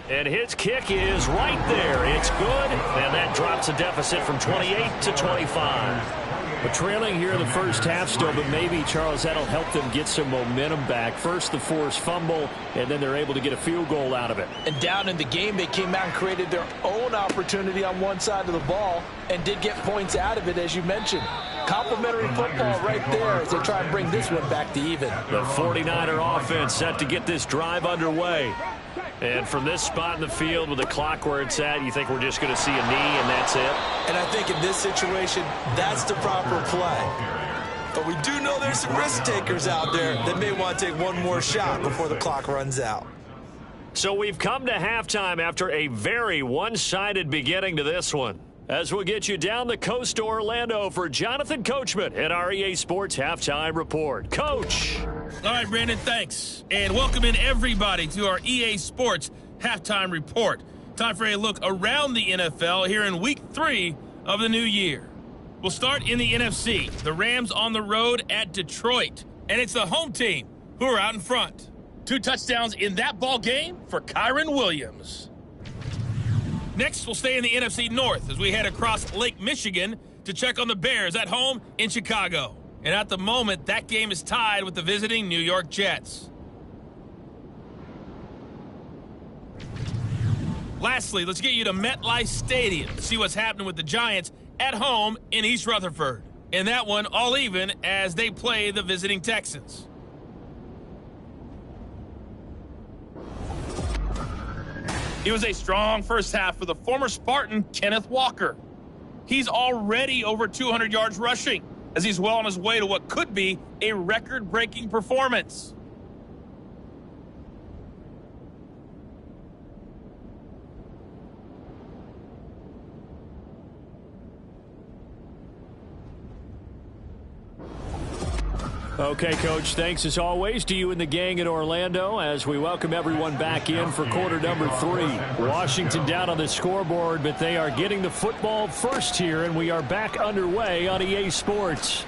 And his kick is right there. It's good, and that drops a deficit from 28 to 25. But trailing here in the first half still, but maybe, Charles, that'll help them get some momentum back. First the forced fumble, and then they're able to get a field goal out of it. And down in the game, they came out and created their own opportunity on one side of the ball and did get points out of it, as you mentioned. Complimentary football right there as they try and bring this one back to even. The 49er offense set to get this drive underway. And from this spot in the field with the clock where it's at, you think we're just going to see a knee and that's it? And I think in this situation, that's the proper play. But we do know there's some risk takers out there that may want to take one more shot before the clock runs out. So we've come to halftime after a very one-sided beginning to this one. As we'll get you down the coast to Orlando for Jonathan Coachman at our EA Sports Halftime Report. Coach! All right, Brandon, thanks. And welcome in everybody to our EA Sports Halftime Report. Time for a look around the NFL here in Week 3 of the new year. We'll start in the NFC. The Rams on the road at Detroit. And it's the home team who are out in front. 2 touchdowns in that ball game for Kyron Williams. Next, we'll stay in the NFC North as we head across Lake Michigan to check on the Bears at home in Chicago. And at the moment, that game is tied with the visiting New York Jets. Lastly, let's get you to MetLife Stadium to see what's happening with the Giants at home in East Rutherford. And that one all even as they play the visiting Texans. It was a strong first half for the former Spartan, Kenneth Walker. He's already over 200 yards rushing as he's well on his way to what could be a record-breaking performance. Okay, Coach, thanks as always to you and the gang in Orlando as we welcome everyone back in for quarter number 3. Washington down on the scoreboard, but they are getting the football first here, and we are back underway on EA Sports.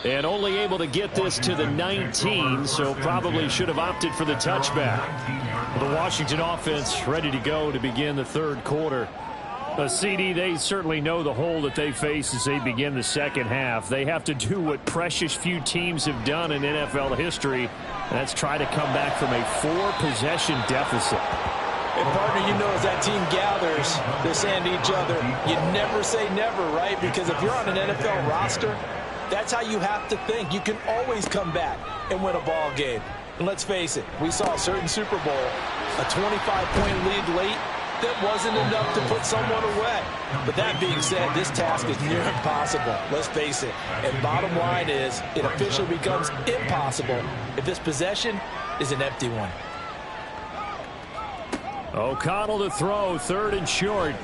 And only able to get this to the 19, so probably should have opted for the touchback. The Washington offense ready to go to begin the third quarter. CD, they certainly know the hole that they face as they begin the second half. They have to do what precious few teams have done in NFL history, and that's try to come back from a 4-possession deficit. And, partner, you know as that team gathers, they're saying to each other, you never say never, right? Because if you're on an NFL roster, that's how you have to think. You can always come back and win a ball game. And let's face it, we saw a certain Super Bowl, a 25-point lead late, that wasn't enough to put someone away. But that being said, this task is near impossible. Let's face it. And bottom line is, it officially becomes impossible if this possession is an empty one. O'Connell to throw, 3rd and short.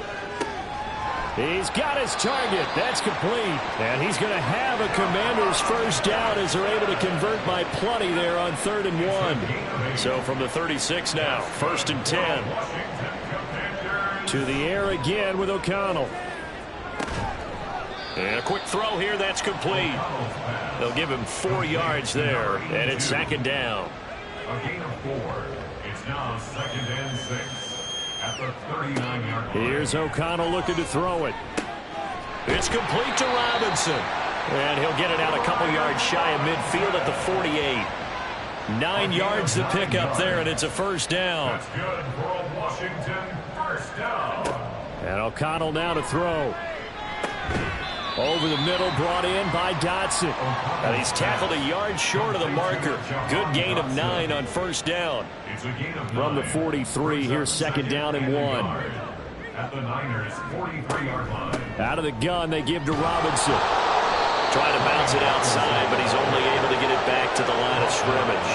He's got his target. That's complete. And he's going to have a Commanders first down as they're able to convert by plenty there on 3rd and 1. So from the 36 now, 1st and 10. To the air again with O'Connell. And a quick throw here, that's complete. They'll give him 4 yards there, and it's 2nd down. A gain of 4. It's now 2nd and 6 at the 39-yard line. Here's O'Connell looking to throw it. It's complete to Robinson. And he'll get it out a couple yards shy of midfield at the 48. 9 yards to pick up there, and it's a first down. That's good for a Washington first down. And O'Connell now to throw. Over the middle, brought in by Dotson. And he's tackled a yard short of the marker. Good gain of 9 on first down. It's a gain of 9. From the 43, here's 2nd down and 1. At the Niners' 43-yard line. Out of the gun, they give to Robinson. Trying to bounce it outside, but he's only able to get it back to the line of scrimmage.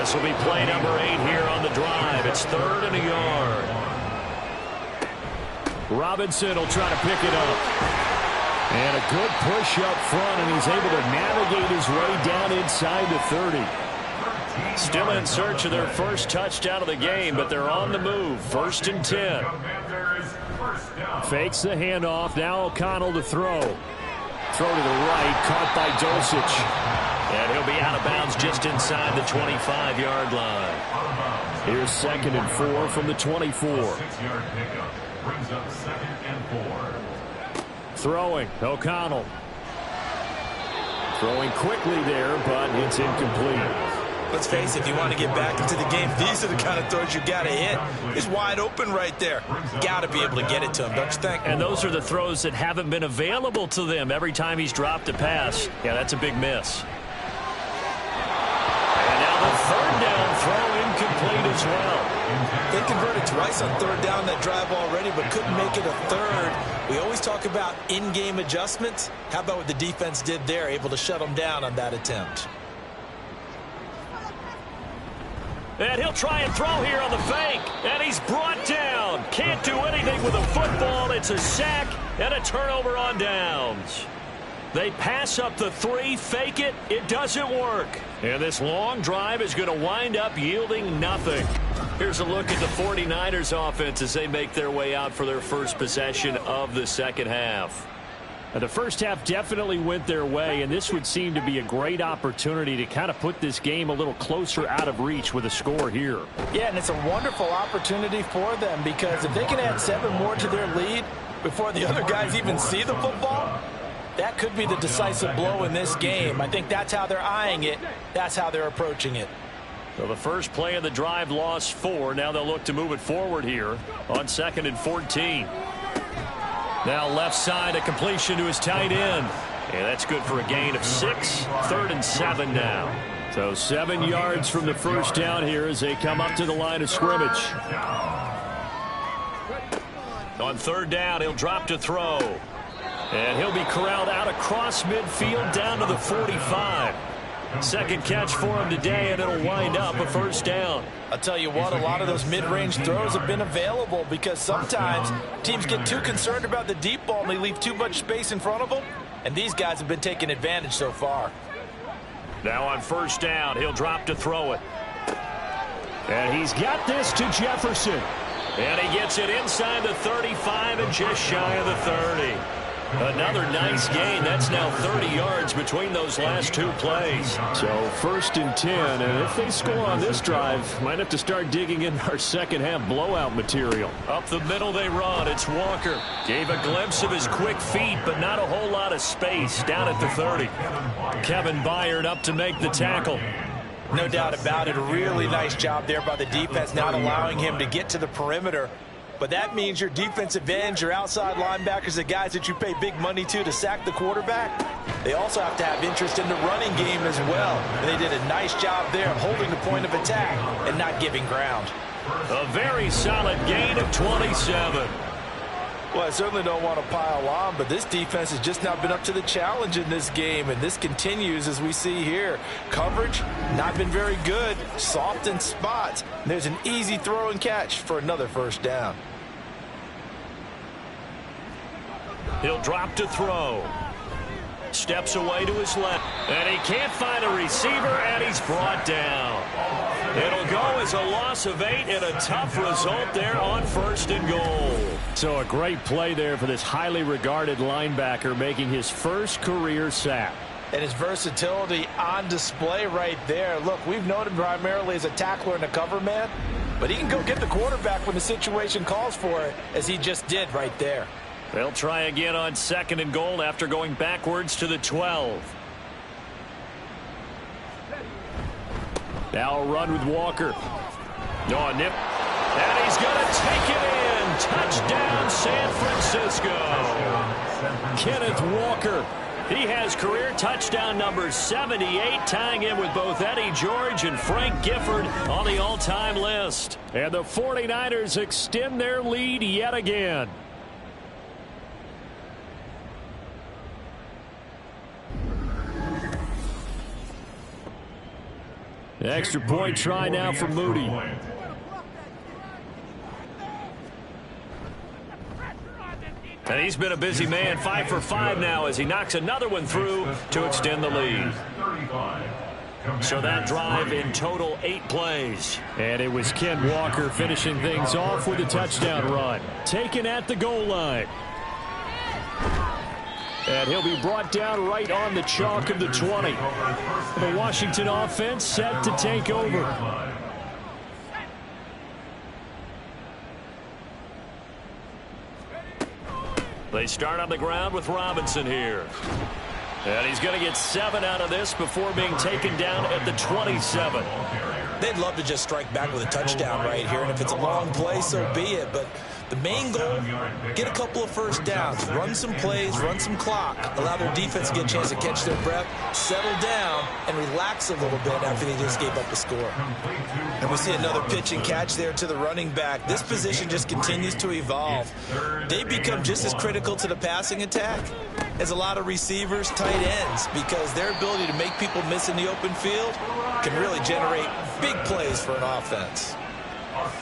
This will be play number 8 here on the drive. It's 3rd and a yard. Robinson will try to pick it up. And a good push up front, and he's able to navigate his way down inside the 30. Still in search of their first touchdown of the game, but they're on the move. 1st and 10. Commanders first Fakes the handoff. Now O'Connell to throw. Throw to the right. Caught by Dulcich. And he'll be out of bounds just inside the 25-yard line. Here's 2nd and 4 from the 24. 6-yard pickup brings up 2nd and 4. Throwing. O'Connell. Throwing quickly there, but it's incomplete. Let's face it, if you want to get back into the game, these are the kind of throws you got to hit. He's wide open right there. Got to be able to get it to him, don't you think? And those are the throws that haven't been available to them every time he's dropped a pass. Yeah, that's a big miss. And now the 3rd down throw incomplete as well. They converted twice on 3rd down that drive already, but couldn't make it a 3rd. We always talk about in-game adjustments. How about what the defense did there, able to shut them down on that attempt? And he'll try and throw here on the fake. And he's brought down. Can't do anything with a football. It's a sack and a turnover on downs. They pass up the 3, fake it. It doesn't work. And this long drive is going to wind up yielding nothing. Here's a look at the 49ers offense as they make their way out for their first possession of the second half. Now, the first half definitely went their way, and this would seem to be a great opportunity to kind of put this game a little closer out of reach with a score here. Yeah, and it's a wonderful opportunity for them because if they can add 7 more to their lead before the other guys even see the football, that could be the decisive blow in this game. I think that's how they're eyeing it. That's how they're approaching it. So the first play of the drive lost 4. Now they'll look to move it forward here on 2nd and 14. Now left side, a completion to his tight end. And that's good for a gain of 6. 3rd and 7 now. So 7 yards from the first down here as they come up to the line of scrimmage. On 3rd down, he'll drop to throw. And he'll be corralled out across midfield down to the 45. Second catch for him today, and it'll wind up a first down. I'll tell you what, a lot of those mid-range throws have been available because sometimes teams get too concerned about the deep ball and they leave too much space in front of them, and these guys have been taking advantage so far. Now on first down, he'll drop to throw it. And he's got this to Jefferson. And he gets it inside the 35 and just shy of the 30. Another nice gain. That's now 30 yards between those last 2 plays. So 1st and 10, and if they score on this drive, might have to start digging in our second half blowout material. Up the middle they run. It's Walker. Gave a glimpse of his quick feet, but not a whole lot of space down at the 30. Kevin Byard up to make the tackle. No doubt about it. A really nice job there by the defense, not allowing him to get to the perimeter. But that means your defensive ends, your outside linebackers, the guys that you pay big money to sack the quarterback, they also have to have interest in the running game as well. And they did a nice job there of holding the point of attack and not giving ground. A very solid gain of 27. Well, I certainly don't want to pile on, but this defense has just not been up to the challenge in this game, and this continues as we see here. Coverage, not been very good, soft in spots. And there's an easy throw and catch for another first down. He'll drop to throw. Steps away to his left, and he can't find a receiver, and he's brought down. It'll go as a loss of 8 and a tough result there on 1st and goal. So a great play there for this highly regarded linebacker making his first career sack. And his versatility on display right there. Look, we've known him primarily as a tackler and a cover man, but he can go get the quarterback when the situation calls for it, as he just did right there. They'll try again on 2nd and goal after going backwards to the 12. Now a run with Walker. No, nip. And he's going to take it in. Touchdown, San Francisco. Kenneth Walker. He has career touchdown number 78, tying in with both Eddie George and Frank Gifford on the all-time list. And the 49ers extend their lead yet again. Extra point try now for Moody. And he's been a busy man, 5 for 5 now as he knocks another one through to extend the lead. So that drive in total 8 plays. And it was Ken Walker finishing things off with a touchdown run. Taken at the goal line. And he'll be brought down right on the chalk of the 20. The Washington offense set to take over. They start on the ground with Robinson here. And he's going to get 7 out of this before being taken down at the 27. They'd love to just strike back with a touchdown right here, and if it's a long play, so be it. But the main goal, get a couple of first downs, run some plays, run some clock, allow their defense to get a chance to catch their breath, settle down, and relax a little bit after they just gave up a score. And we see another pitch and catch there to the running back. This position just continues to evolve. They become just as critical to the passing attack as a lot of receivers, tight ends, because their ability to make people miss in the open field can really generate big plays for an offense.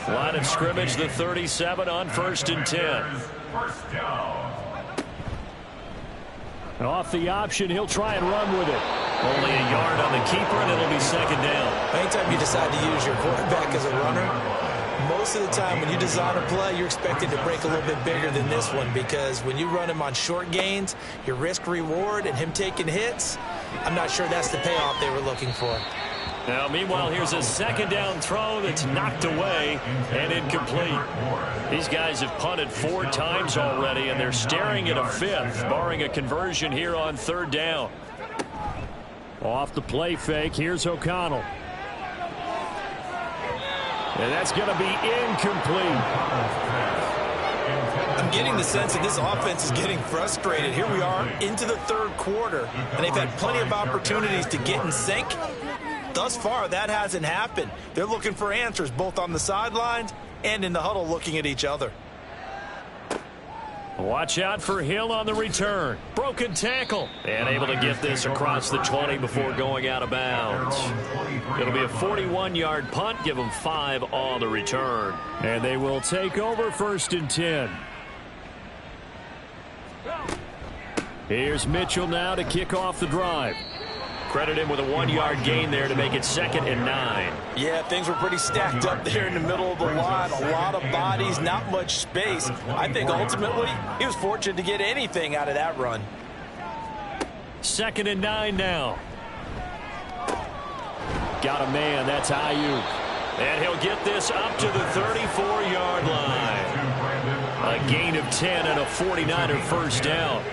Line of scrimmage, the 37 on 1st and 10. Off the option, he'll try and run with it. Only a yard on the keeper, and it'll be 2nd down. Anytime you decide to use your quarterback as a runner, most of the time when you design a play, you're expected to break a little bit bigger than this one, because when you run him on short gains, your risk-reward and him taking hits, I'm not sure that's the payoff they were looking for. Now, meanwhile, here's a 2nd down throw that's knocked away and incomplete. These guys have punted 4 times already, and they're staring at a 5th, barring a conversion here on 3rd down. Off the play fake, here's O'Connell. And that's going to be incomplete. I'm getting the sense that this offense is getting frustrated. Here we are into the 3rd quarter, and they've had plenty of opportunities to get in sync. Thus far, that hasn't happened. They're looking for answers both on the sidelines and in the huddle looking at each other. Watch out for Hill on the return. Broken tackle. And able to get this across the 20 before going out of bounds. It'll be a 41-yard punt. Give them 5 on the return. And they will take over 1st and 10. Here's Mitchell now to kick off the drive. Credit him with a 1-yard gain there to make it 2nd and 9. Yeah, things were pretty stacked up there in the middle of the line. A lot of bodies, not much space. I think ultimately he was fortunate to get anything out of that run. 2nd and 9 now. Got a man, that's Ayuk. And he'll get this up to the 34-yard line. A gain of 10 and a 49er first down.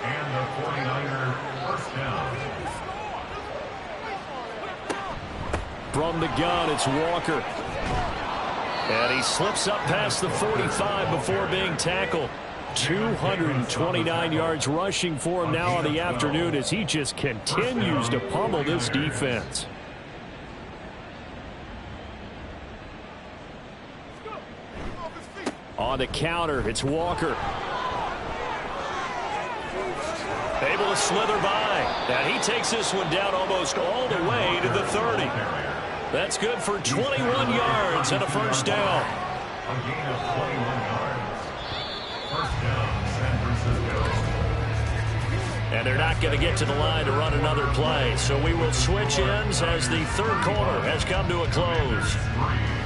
And the 49er first down. From the gun, it's Walker. And he slips up past the 45 before being tackled. 229 yards rushing for him now on the afternoon as he just continues to pummel this defense. On the counter, it's Walker. Able to slither by. And he takes this one down almost all the way to the 30. That's good for 21 yards and a first down. A gain of 21 yards. First down, San Francisco. And they're not going to get to the line to run another play. So we will switch ends as the 3rd quarter has come to a close.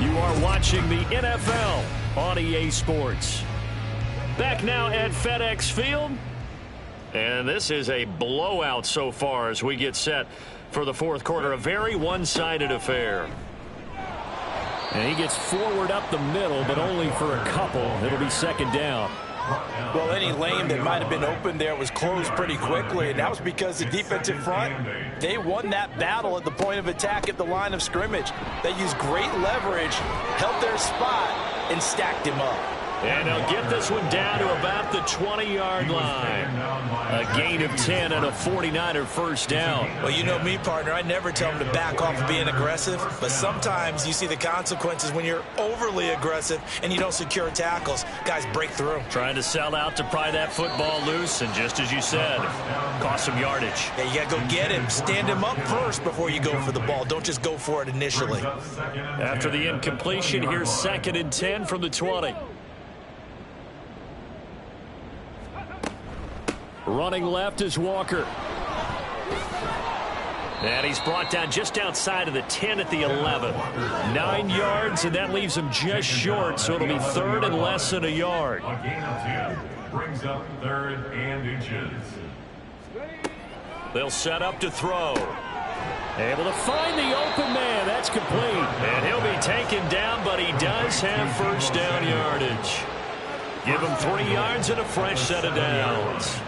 You are watching the NFL on EA Sports. Back now at FedEx Field. And this is a blowout so far as we get set for the 4th quarter. A very one-sided affair. And he gets forward up the middle, but only for a couple. It'll be 2nd down. Well, any lane that might have been open there was closed pretty quickly, and that was because the defensive front, they won that battle at the point of attack at the line of scrimmage. They used great leverage, held their spot, and stacked him up. And they'll get this one down to about the 20-yard line. A gain of 10 and a 49er first down. Well, you know me, partner. I never tell them to back off of being aggressive, but sometimes you see the consequences when you're overly aggressive and you don't secure tackles. Guys break through. Trying to sell out to pry that football loose, and just as you said, cost some yardage. Yeah, you got to go get him. Stand him up first before you go for the ball. Don't just go for it initially. After the incompletion, here's 2nd and 10 from the 20. Running left is Walker. And he's brought down just outside of the 10 at the 11. 9 yards, and that leaves him just short, so it'll be third and less than a yard. A gain of 10 brings up 3rd and inches. They'll set up to throw. Able to find the open man. That's complete. And he'll be taken down, but he does have first down yardage. Give him 3 yards and a fresh set of downs.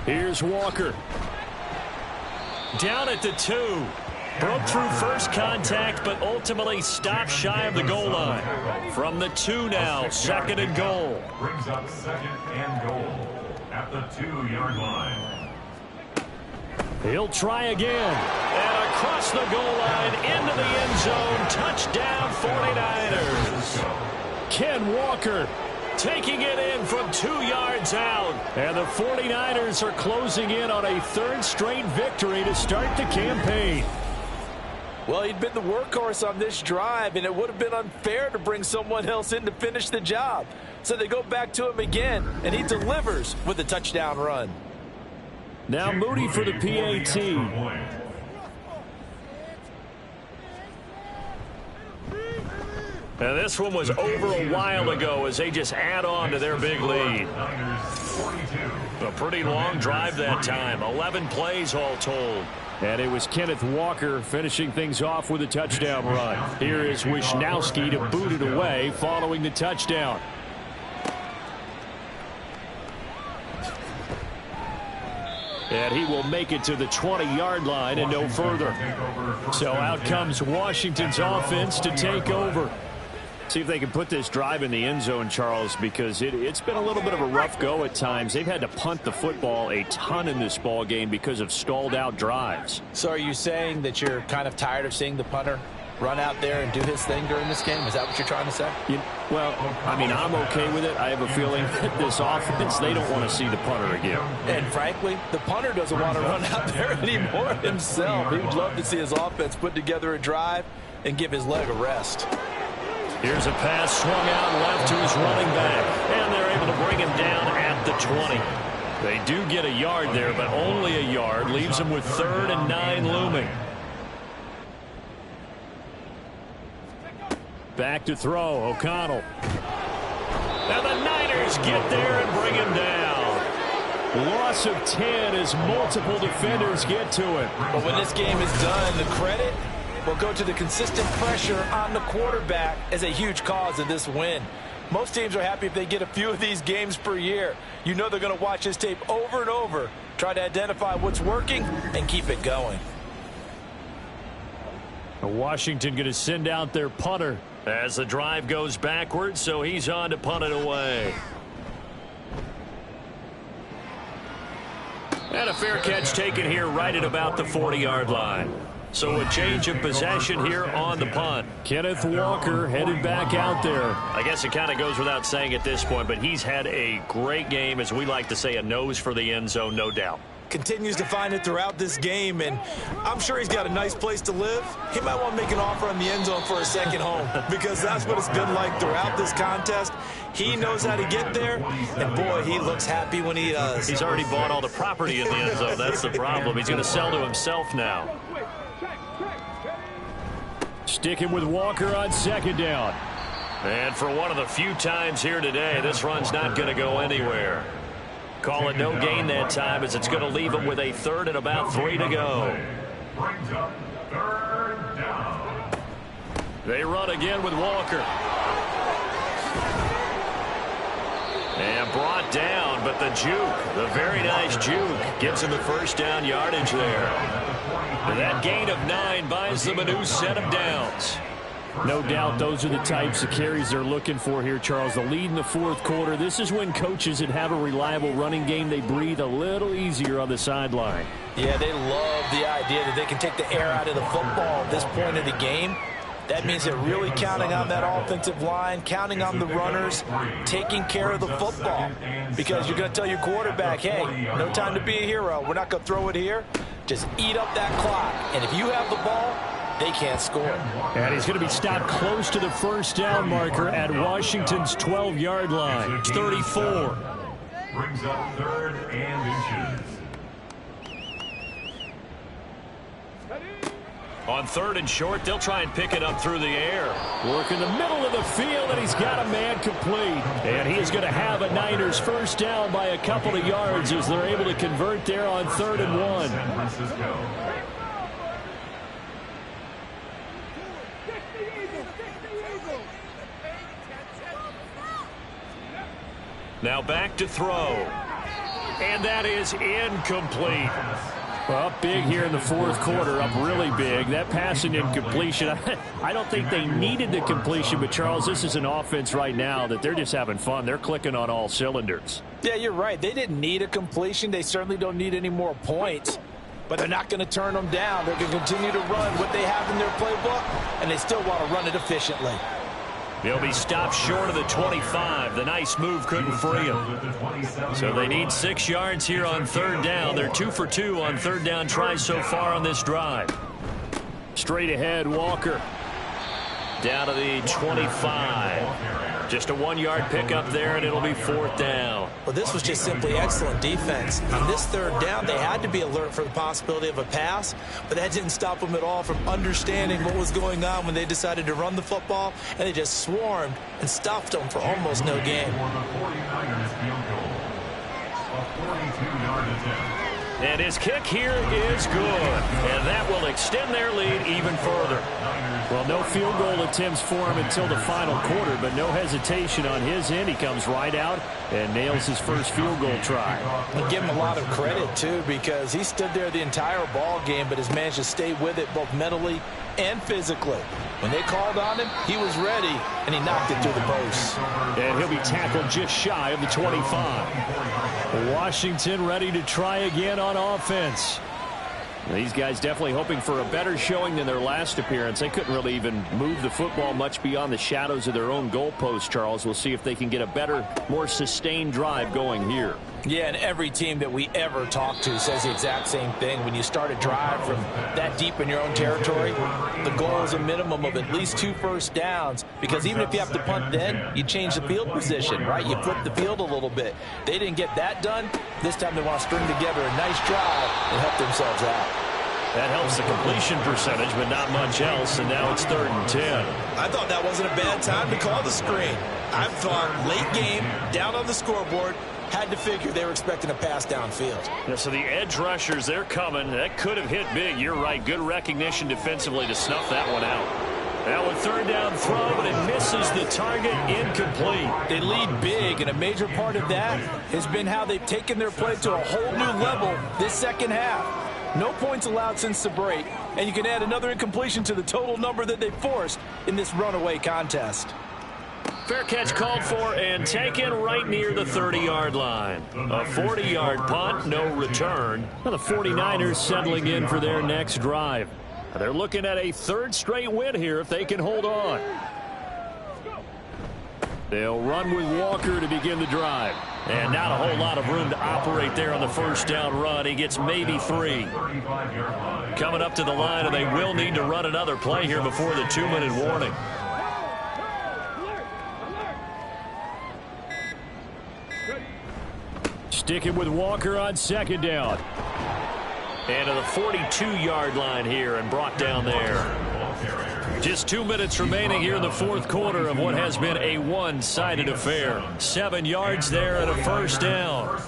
Here's Walker. Down at the 2. Broke through first contact, but ultimately stopped shy of the goal line. From the 2 now, 2nd and goal. Brings up 2nd and goal at the 2-yard line. He'll try again. And across the goal line, into the end zone. Touchdown, 49ers. Ken Walker taking it in from 2 yards out. And the 49ers are closing in on a 3rd straight victory to start the campaign. Well, he'd been the workhorse on this drive, and it would have been unfair to bring someone else in to finish the job. So they go back to him again, and he delivers with a touchdown run. Now Moody for the PAT. And this one was over a while ago as they just add on to their big lead. A pretty long drive that time. 11 plays all told. And it was Kenneth Walker finishing things off with a touchdown run. Here is Wisnowski to boot it away following the touchdown. And he will make it to the 20-yard line and no further. So out comes Washington's offense to take over. See if they can put this drive in the end zone, Charles, because it's been a little bit of a rough go at times. They've had to punt the football a ton in this ball game because of stalled out drives. So are you saying that you're kind of tired of seeing the punter run out there and do his thing during this game? Is that what you're trying to say? Well, I mean, I'm okay with it. I have a feeling that this offense, they don't want to see the punter again. And frankly, the punter doesn't want to run out there anymore himself. He would love to see his offense put together a drive and give his leg a rest. Here's a pass swung out left to his running back, and they're able to bring him down at the 20. They do get a yard there, but only a yard. Leaves them with 3rd and 9 looming. Back to throw, O'Connell. And the Niners get there and bring him down. Loss of 10 as multiple defenders get to it. But when this game is done, the credit will go to the consistent pressure on the quarterback as a huge cause of this win. Most teams are happy if they get a few of these games per year. You know they're going to watch this tape over and over, try to identify what's working and keep it going. Washington going to send out their punter as the drive goes backwards, so he's on to punt it away. And a fair catch taken here right at about the 40-yard line. So a change of possession here on the punt. Kenneth Walker headed back out there. I guess it kind of goes without saying at this point, but he's had a great game, as we like to say, a nose for the end zone, no doubt. Continues to find it throughout this game, and I'm sure he's got a nice place to live. He might want to make an offer on the end zone for a second home, because that's what it's been like throughout this contest. He knows how to get there, and boy, he looks happy when he does. He's already bought all the property in the end zone. That's the problem. He's going to sell to himself now. Sticking with Walker on 2nd down. And for one of the few times here today, this run's not going to go anywhere. Call it no gain that time, as it's going to leave him with a 3rd and about 3 to go. Brings up 3rd down. They run again with Walker. And brought down, but the juke, the very nice juke, gives him the first down yardage there. That gain of 9 buys them a new set of downs. No doubt those are the types of carries they're looking for here, Charles. The lead in the 4th quarter. This is when coaches that have a reliable running game, they breathe a little easier on the sideline. Yeah, they love the idea that they can take the air out of the football at this point of the game. That means they're really counting on that offensive line, counting on the runners, taking care of the football. Because you're going to tell your quarterback, hey, no time to be a hero. We're not going to throw it here. Just eat up that clock. And if you have the ball, they can't score. And he's going to be stopped close to the first down marker at Washington's 12-yard line. It's 34. Brings up 3rd and inches. On 3rd and short, they'll try and pick it up through the air. Work in the middle of the field, and he's got a man complete. And he is going to have a Niners first down by a couple of yards as they're able to convert there on 3rd and 1. San Francisco. Now back to throw. And that is incomplete. Well, up big here in the fourth quarter, up really big. That pass and incompletion, I don't think they needed the completion, but Charles, this is an offense right now that they're just having fun. They're clicking on all cylinders. Yeah, you're right. They didn't need a completion. They certainly don't need any more points, but they're not going to turn them down. They're going to continue to run what they have in their playbook, and they still want to run it efficiently. He'll be stopped short of the 25. The nice move couldn't free him. So they need 6 yards here on 3rd down. They're 2 for 2 on 3rd down tries so far on this drive. Straight ahead, Walker. Down to the 25. Just a 1-yard pickup there, and it'll be 4th down. Well, this was just simply excellent defense. On this 3rd down, they had to be alert for the possibility of a pass, but that didn't stop them at all from understanding what was going on when they decided to run the football, and they just swarmed and stuffed them for almost no gain. For the 49ers field goal. A 42-yard attempt. And his kick here is good, and that will extend their lead even further. Well, no field goal attempts for him until the final quarter, but no hesitation on his end. He comes right out and nails his first field goal try. I'll give him a lot of credit, too, because he stood there the entire ball game, but has managed to stay with it both mentally and physically. When they called on him, he was ready, and he knocked it through the post. And he'll be tackled just shy of the 25. Washington ready to try again on offense. These guys definitely hoping for a better showing than their last appearance. They couldn't really even move the football much beyond the shadows of their own goalpost, Charles. We'll see if they can get a better, more sustained drive going here. Yeah, and every team that we ever talk to says the exact same thing. When you start a drive from that deep in your own territory, the goal is a minimum of at least 2 first downs, because even if you have to punt then, you change the field position, right? You flip the field a little bit. They didn't get that done. This time they want to string together a nice drive and help themselves out. That helps the completion percentage, but not much else, and now it's 3rd and 10. I thought that wasn't a bad time to call the screen. I thought late game, down on the scoreboard, had to figure they were expecting a pass downfield. Yeah, so the edge rushers, they're coming. That could have hit big. You're right. Good recognition defensively to snuff that one out. Now a 3rd down throw, but it misses the target, incomplete. They lead big, and a major part of that has been how they've taken their play to a whole new level this second half. No points allowed since the break, and you can add another incompletion to the total number that they forced in this runaway contest. Fair catch called for and taken right near the 30-yard line. A 40-yard punt, no return. Well, the 49ers settling in for their next drive. They're looking at a 3rd straight win here if they can hold on. They'll run with Walker to begin the drive. And not a whole lot of room to operate there on the first down run. He gets maybe 3. Coming up to the line, and they will need to run another play here before the 2-minute warning. Sticking with Walker on 2nd down. And to the 42-yard line here and brought down there. Just 2 minutes remaining here in the 4th quarter of what has been a one-sided affair. 7 yards there and a first down.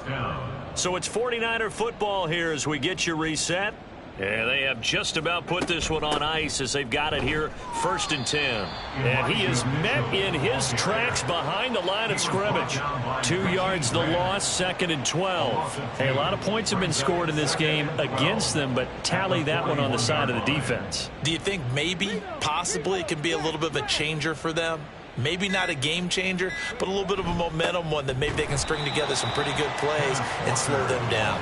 So it's 49er football here as we get you reset. And they have just about put this one on ice as they've got it here, 1st and 10. And he is met in his tracks behind the line of scrimmage. 2 yards the loss, 2nd and 12. Hey, a lot of points have been scored in this game against them, but tally that one on the side of the defense. Do you think maybe, possibly, it can be a little bit of a changer for them? Maybe not a game changer, but a little bit of a momentum one that maybe they can string together some pretty good plays and slow them down.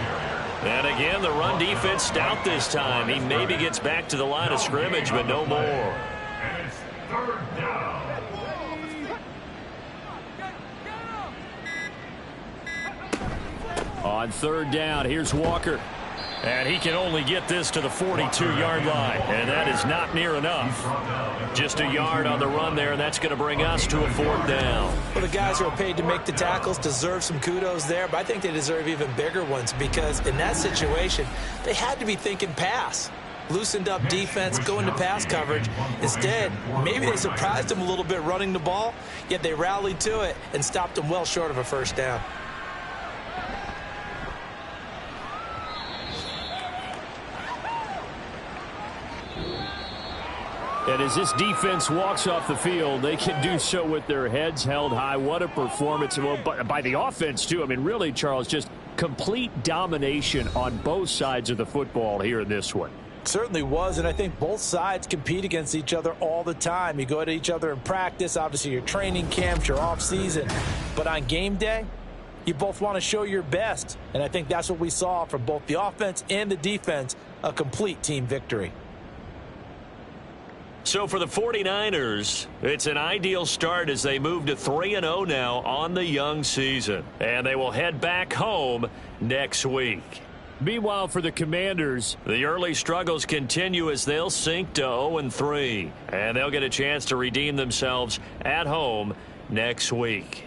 And again, the run defense stout this time. He maybe gets back to the line of scrimmage, but no more. And it's 3rd down. On 3rd down, here's Walker. And he can only get this to the 42-yard line, and that is not near enough. Just a yard on the run there, and that's going to bring us to a 4th down. Well, the guys who are paid to make the tackles deserve some kudos there, but I think they deserve even bigger ones because in that situation, they had to be thinking pass. Loosened up defense, going to pass coverage. Instead, maybe they surprised them a little bit running the ball, yet they rallied to it and stopped them well short of a 1st down. And as this defense walks off the field, they can do so with their heads held high. What a performance. Well, by the offense, too. I mean, really, Charles, just complete domination on both sides of the football here in this one. Certainly was, and I think both sides compete against each other all the time. You go at each other in practice, obviously your training camps, your off-season. But on game day, you both want to show your best. And I think that's what we saw from both the offense and the defense, a complete team victory. So for the 49ers, it's an ideal start as they move to 3-0 now on the young season. And they will head back home next week. Meanwhile, for the Commanders, the early struggles continue as they'll sink to 0-3. And they'll get a chance to redeem themselves at home next week.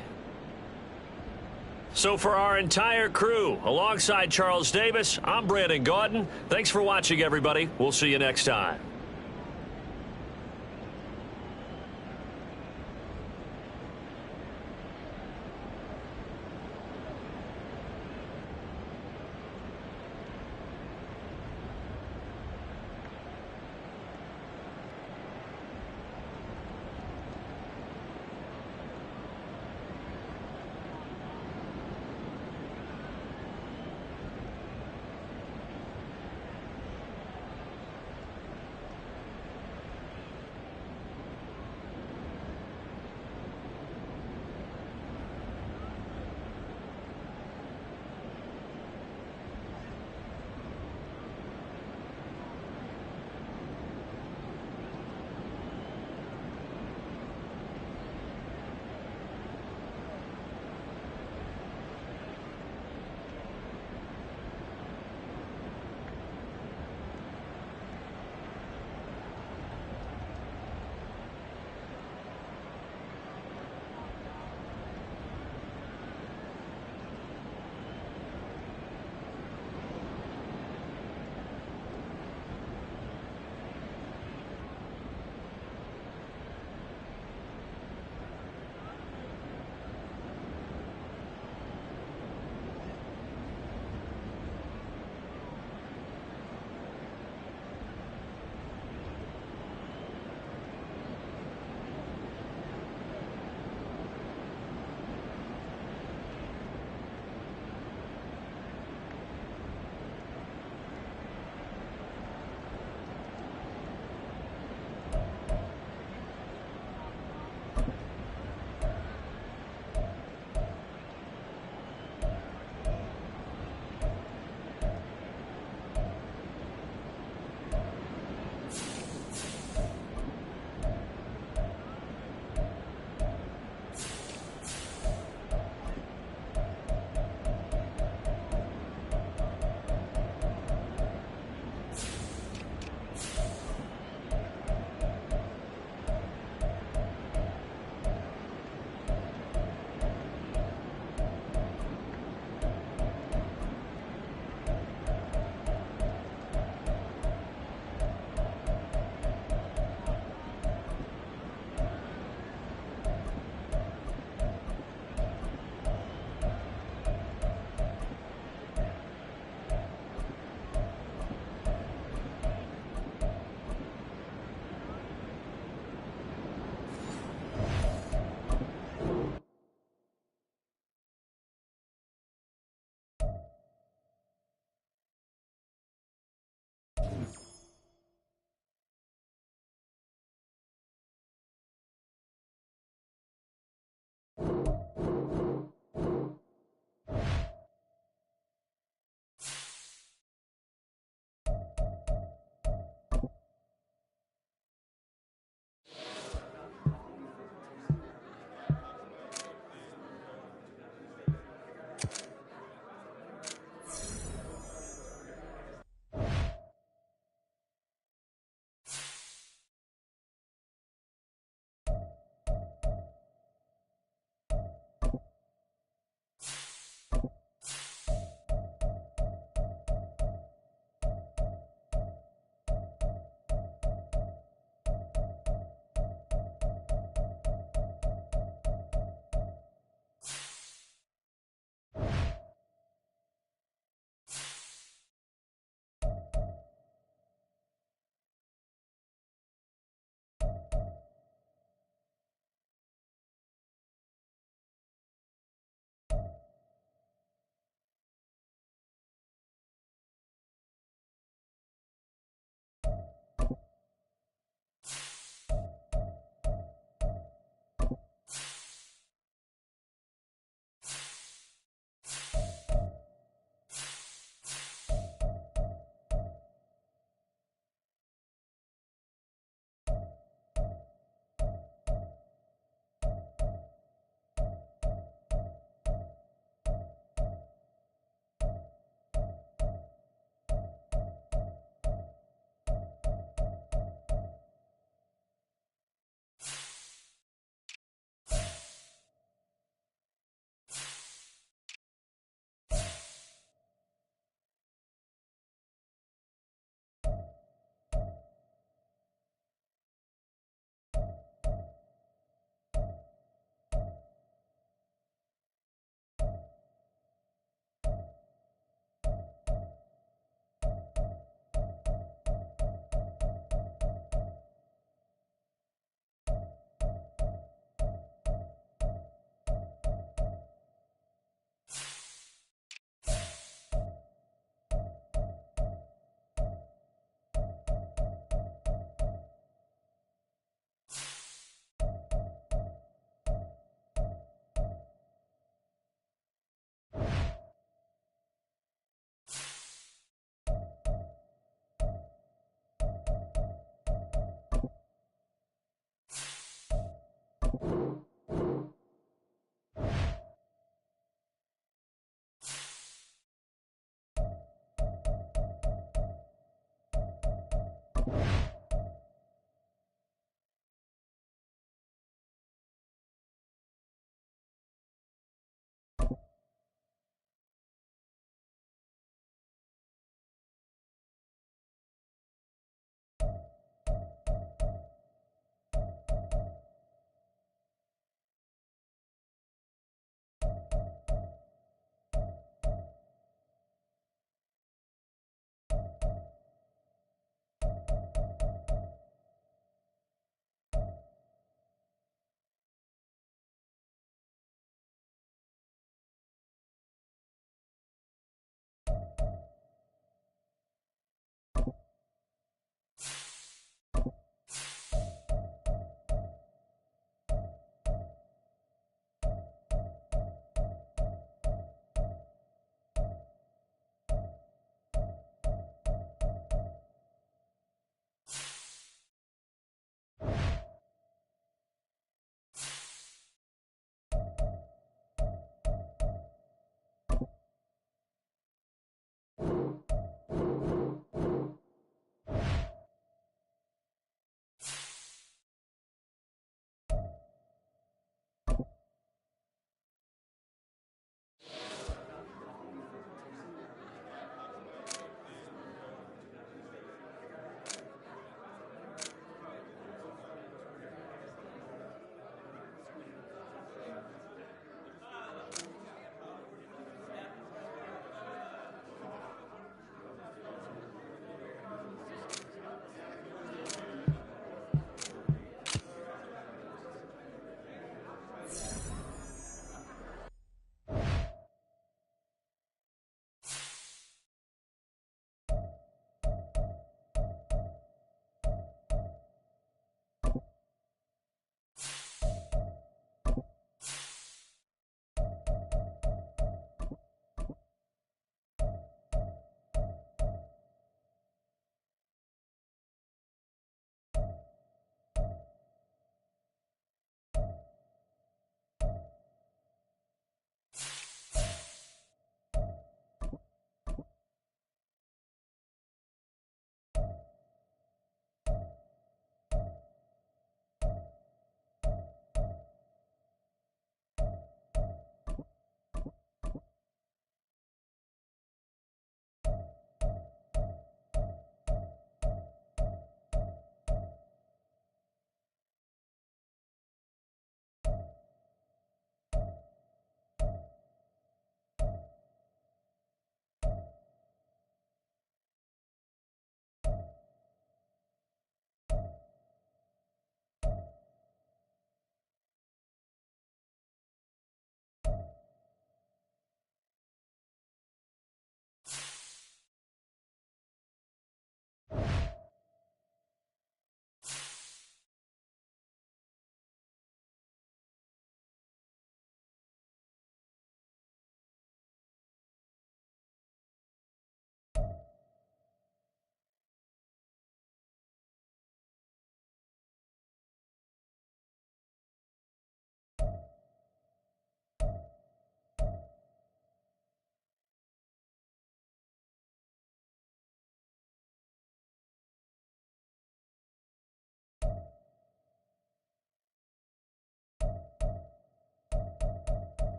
So for our entire crew, alongside Charles Davis, I'm Brandon Gaudin. Thanks for watching, everybody. We'll see you next time.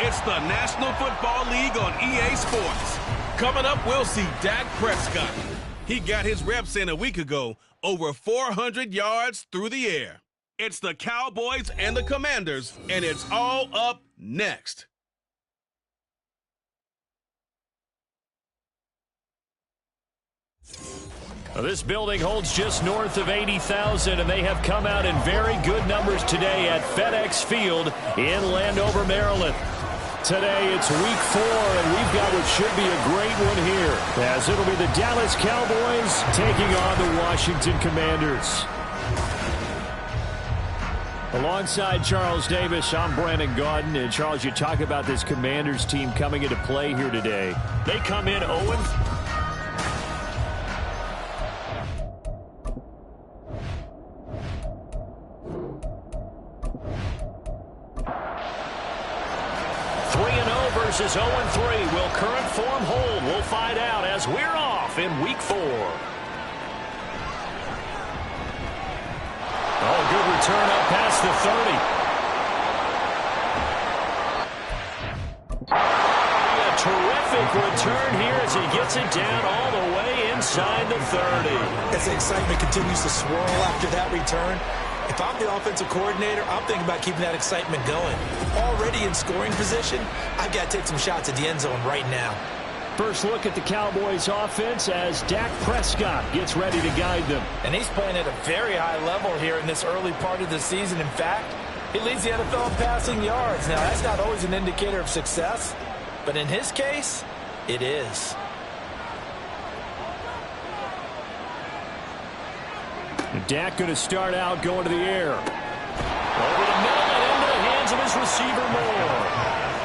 It's the National Football League on EA Sports. Coming up, we'll see Dak Prescott. He got his reps in a week ago, over 400 yards through the air. It's the Cowboys and the Commanders, and it's all up next. This building holds just north of 80,000, and they have come out in very good numbers today at FedEx Field in Landover, Maryland. Today it's week 4, and we've got what should be a great one here, as it'll be the Dallas Cowboys taking on the Washington Commanders. Alongside Charles Davis, I'm Brandon Gaudin. And Charles, you talk about this Commanders team coming into play here today. They come in 0-3. 3-0 versus 0-3. Will current form hold? We'll find out as we're off in week 4. Oh, good return up past the 30. A terrific return here as he gets it down all the way inside the 30. As the excitement continues to swirl after that return, if I'm the offensive coordinator, I'm thinking about keeping that excitement going. Already in scoring position, I've got to take some shots at the end zone right now. First look at the Cowboys offense as Dak Prescott gets ready to guide them. And he's playing at a very high level here in this early part of the season. In fact, he leads the NFL in passing yards. Now, that's not always an indicator of success, but in his case, it is. Dak going to start out going to the air. Over the middle and into the hands of his receiver Moore.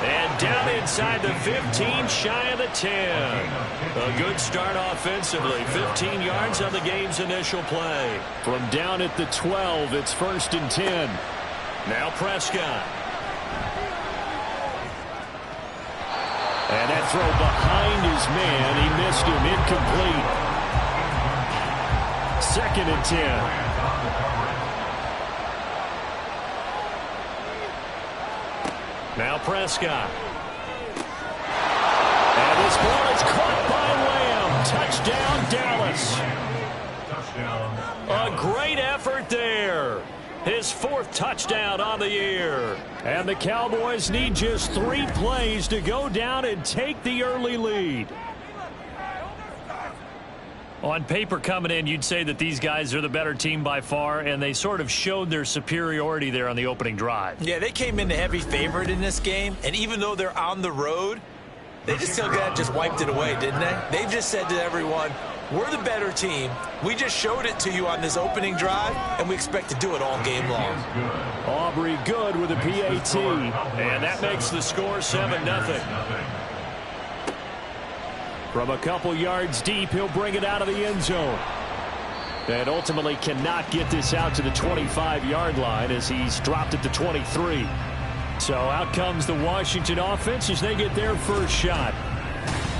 And down inside the 15, shy of the 10. A good start offensively. 15 yards on the game's initial play. From down at the 12, it's 1st and 10. Now Prescott. And that throw behind his man. He missed him. Incomplete. 2nd and 10. Now Prescott. And this ball is caught by Lamb. Touchdown, Dallas. A great effort there. His 4th touchdown on the year. And the Cowboys need just 3 plays to go down and take the early lead. On paper coming in, you'd say that these guys are the better team by far, and they sort of showed their superiority there on the opening drive. Yeah, they came in the heavy favorite in this game, and even though they're on the road, they just still just wiped it away, didn't they? They've just said to everyone, we're the better team. We just showed it to you on this opening drive, and we expect to do it all game long. Aubrey Good with a PAT, and that makes the score 7-0. From a couple yards deep, he'll bring it out of the end zone. And ultimately cannot get this out to the 25-yard line as he's dropped it to 23. So out comes the Washington offense as they get their first shot.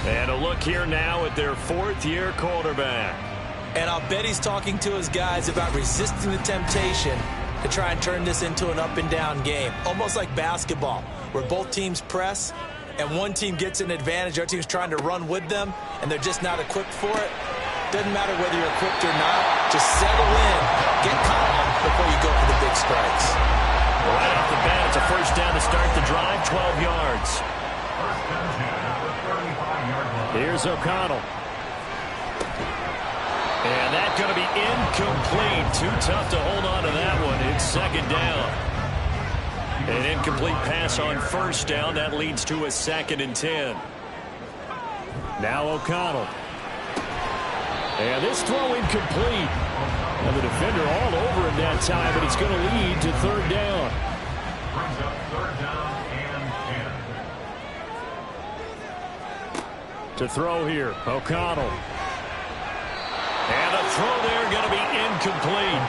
And a look here now at their 4th-year quarterback. And I'll bet he's talking to his guys about resisting the temptation to try and turn this into an up-and-down game. Almost like basketball, where both teams press, and one team gets an advantage, our team's trying to run with them, and they're just not equipped for it. Doesn't matter whether you're equipped or not. Just settle in, get calm before you go for the big strikes. Right off the bat, it's a first down to start the drive, 12 yards. Here's O'Connell. And that's going to be incomplete. Too tough to hold on to that one. It's 2nd down. An incomplete pass on 1st down. That leads to a 2nd and 10. Now O'Connell. And this throw incomplete. And the defender all over him that time, but it's going to lead to 3rd down. Brings up 3rd down and 10. To throw here, O'Connell. And a throw there going to be incomplete.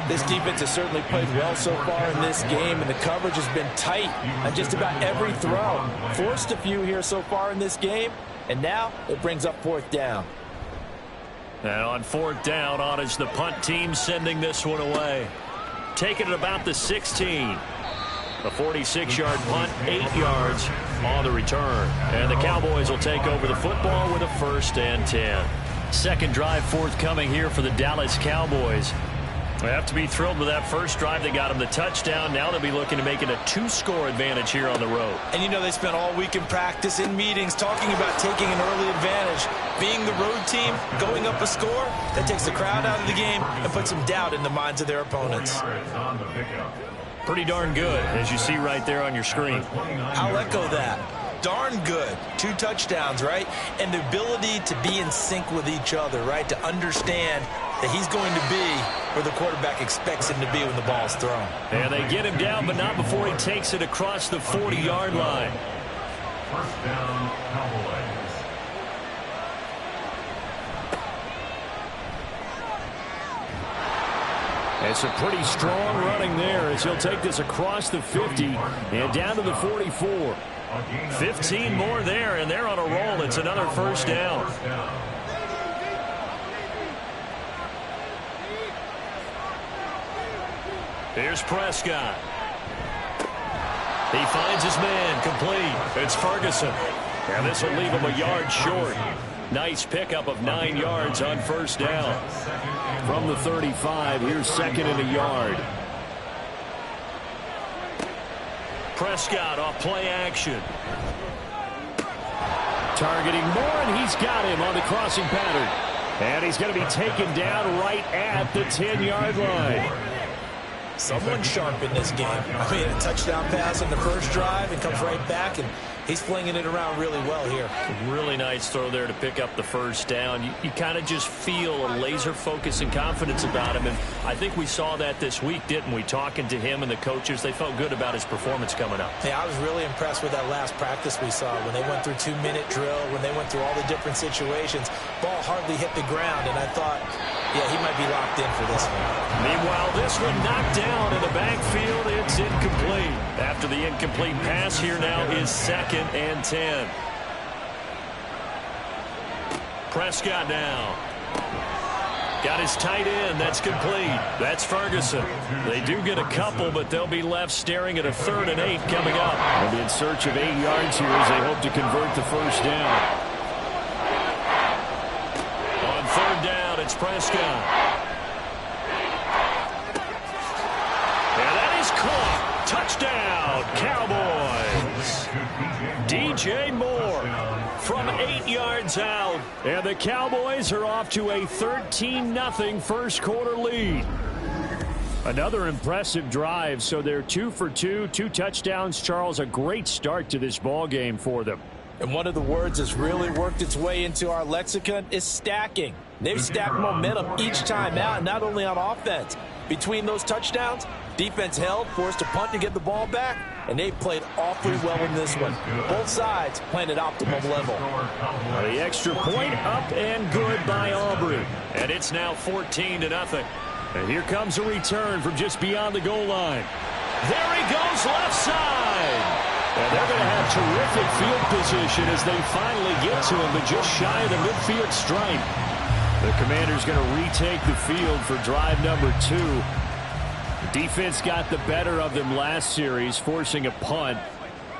This defense has certainly played well so far in this game, and the coverage has been tight on just about every throw. Forced a few here so far in this game, and now it brings up 4th down. And on 4th down, on is the punt team sending this one away. Taking it about the 16. A 46-yard punt, 8 yards on the return. And the Cowboys will take over the football with a 1st and 10. Second drive forthcoming here for the Dallas Cowboys. They have to be thrilled with that first drive. They got them the touchdown. Now they'll be looking to make it a 2-score advantage here on the road. And you know they spent all week in practice, in meetings, talking about taking an early advantage. Being the road team, going up a score, that takes the crowd out of the game and puts some doubt in the minds of their opponents. Pretty darn good, as you see right there on your screen. I'll echo that. Darn good. 2 touchdowns, right? And the ability to be in sync with each other, right? To understand that he's going to be where the quarterback expects him to be when the ball's thrown. And they get him down, but not before he takes it across the 40-yard line. First down, Cowboys. It's a pretty strong running there as he'll take this across the 50 and down to the 44. 15 more there, and they're on a roll. It's another first down. Here's Prescott. He finds his man, complete. It's Ferguson. And this will leave him a yard short. Nice pickup of 9 yards on first down. From the 35, here's 2nd and a yard. Prescott off play action. Targeting Moore, and he's got him on the crossing pattern. And he's going to be taken down right at the 10-yard line. Someone sharp in this game. I mean, a touchdown pass on the first drive and comes right back, and he's flinging it around really well here. Really nice throw there to pick up the first down. You kind of just feel a laser focus and confidence about him, and I think we saw that this week, didn't we? Talking to him and the coaches, they felt good about his performance coming up. Yeah, I was really impressed with that last practice we saw when they went through 2-minute drill, when they went through all the different situations. Ball hardly hit the ground, and I thought, yeah, he might be locked in for this one. Meanwhile, this one knocked down in the backfield. It's incomplete. After the incomplete pass, here now is 2nd and 10. Prescott now. Got his tight end. That's complete. That's Ferguson. They do get a couple, but they'll be left staring at a 3rd and 8 coming up. They'll be in search of 8 yards here as they hope to convert the first down. On 3rd down, it's Prescott. And that is caught. Touchdown, Cowboys. DJ Moore from 8 yards out. And the Cowboys are off to a 13-0 first quarter lead. Another impressive drive, so they're 2 for 2, 2 touchdowns. Charles, a great start to this ball game for them. And one of the words that's really worked its way into our lexicon is stacking. They've stacked momentum each time out, and not only on offense. Between those touchdowns, defense held, forced a punt to get the ball back, and they played awfully well in this one. Both sides playing at optimum level. The extra point up and good by Aubrey. And it's now 14-0. And here comes a return from just beyond the goal line. There he goes, left side. And they're going to have terrific field position as they finally get to him, but just shy of the midfield stripe. The Commander's going to retake the field for drive number 2. The defense got the better of them last series, forcing a punt.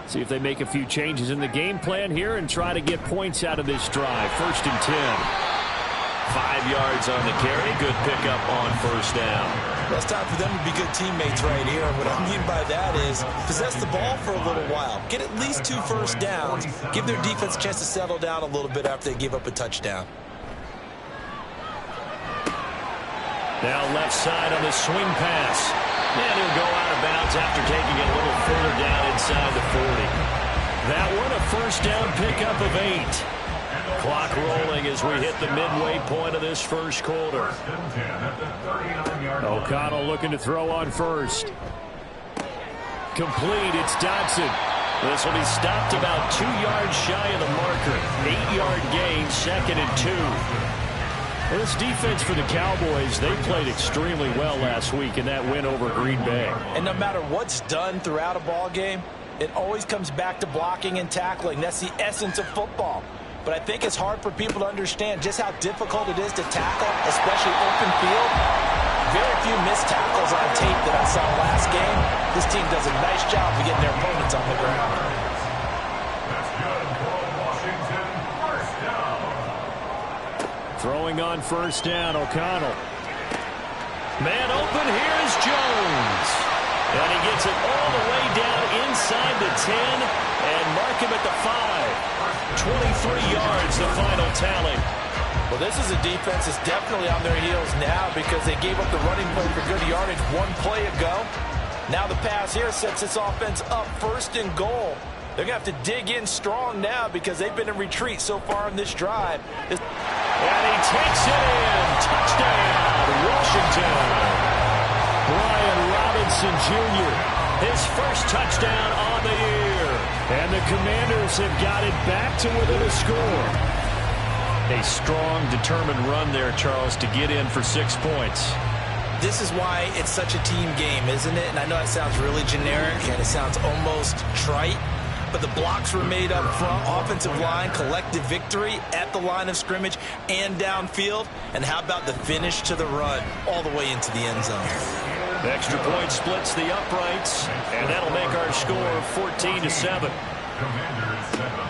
See if they make a few changes in the game plan here and try to get points out of this drive. 1st and 10. 5 yards on the carry. Good pickup on first down. Well, it's time for them to be good teammates right here. And what I mean by that is possess the ball for a little while. Get at least 2 first downs. Give their defense a chance to settle down a little bit after they give up a touchdown. Now left side on the swing pass. And he'll go out of bounds after taking it a little further down inside the 40. That one a first down pickup of 8. Clock rolling as we hit the midway point of this first quarter. O'Connell looking to throw on first. Complete, it's Dotson. This will be stopped about 2 yards shy of the marker. 8-yard gain, 2nd and 2. This defense for the Cowboys, they played extremely well last week in that win over Green Bay. And no matter what's done throughout a ball game, it always comes back to blocking and tackling. That's the essence of football. But I think it's hard for people to understand just how difficult it is to tackle, especially open field. very few missed tackles on tape that I saw last game. This team does a nice job of getting their opponents on the ground. That's good for Washington. First down. Throwing on first down, O'Connell. Man open, here's Jones. And he gets it all the way down inside the 10 and mark him at the 5. 23 yards, the final tally. Well, this is a defense that's definitely on their heels now because they gave up the running play for good yardage one play ago. Now the pass here sets this offense up first and goal. They're going to have to dig in strong now because they've been in retreat so far in this drive. And he takes it in. Touchdown, Washington. Brian Robinson Jr., his first touchdown on the year. And the Commanders have got it back to within a score. A strong, determined run there, Charles, to get in for 6 points. This is why it's such a team game, isn't it? And I know it sounds really generic and it sounds almost trite, but the blocks were made up front, offensive line, collective victory at the line of scrimmage and downfield. And how about the finish to the run all the way into the end zone? The extra point splits the uprights, and that'll make our score 14-7. Commanders 7.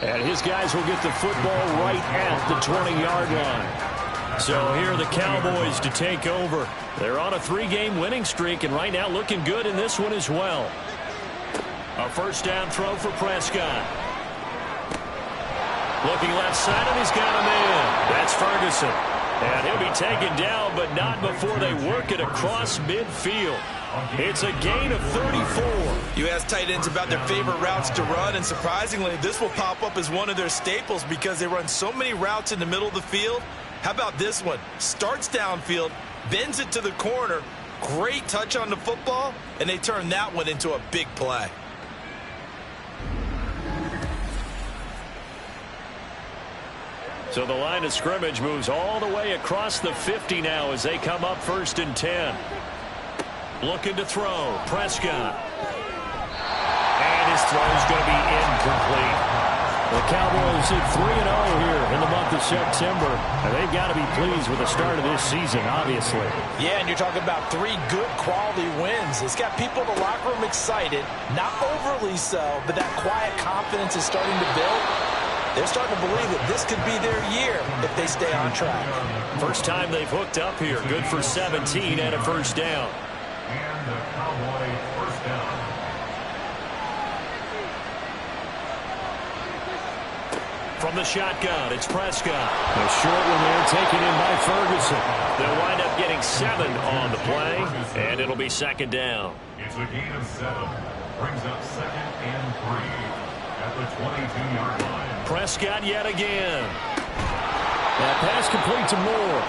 And his guys will get the football right at the 20-yard line. So here are the Cowboys to take over. They're on a 3-game winning streak, and right now looking good in this one as well. A first down throw for Prescott. Looking left side, and he's got him in. That's Ferguson. And he'll be taken down, but not before they work it across midfield. It's a gain of 34. You ask tight ends about their favorite routes to run, and surprisingly, this will pop up as one of their staples because they run so many routes in the middle of the field. How about this one? Starts downfield, bends it to the corner, great touch on the football, and they turn that one into a big play. So the line of scrimmage moves all the way across the 50 now as they come up first and 10. Looking to throw. Prescott. And his throw is going to be incomplete. The Cowboys at 3-0 here in the month of September. And they've got to be pleased with the start of this season, obviously. Yeah, and you're talking about 3 good quality wins. It's got people in the locker room excited. Not overly so, but that quiet confidence is starting to build. They're starting to believe that this could be their year if they stay on track. First time they've hooked up here. Good for 17 and a first down. And the Cowboy first down. From the shotgun, it's Prescott. A short one there taken in by Ferguson. They'll wind up getting 7 on the play, and it'll be second down. It's a gain of 7. Brings up 2nd and 3 at the 22-yard line. Prescott yet again. That pass complete to Moore.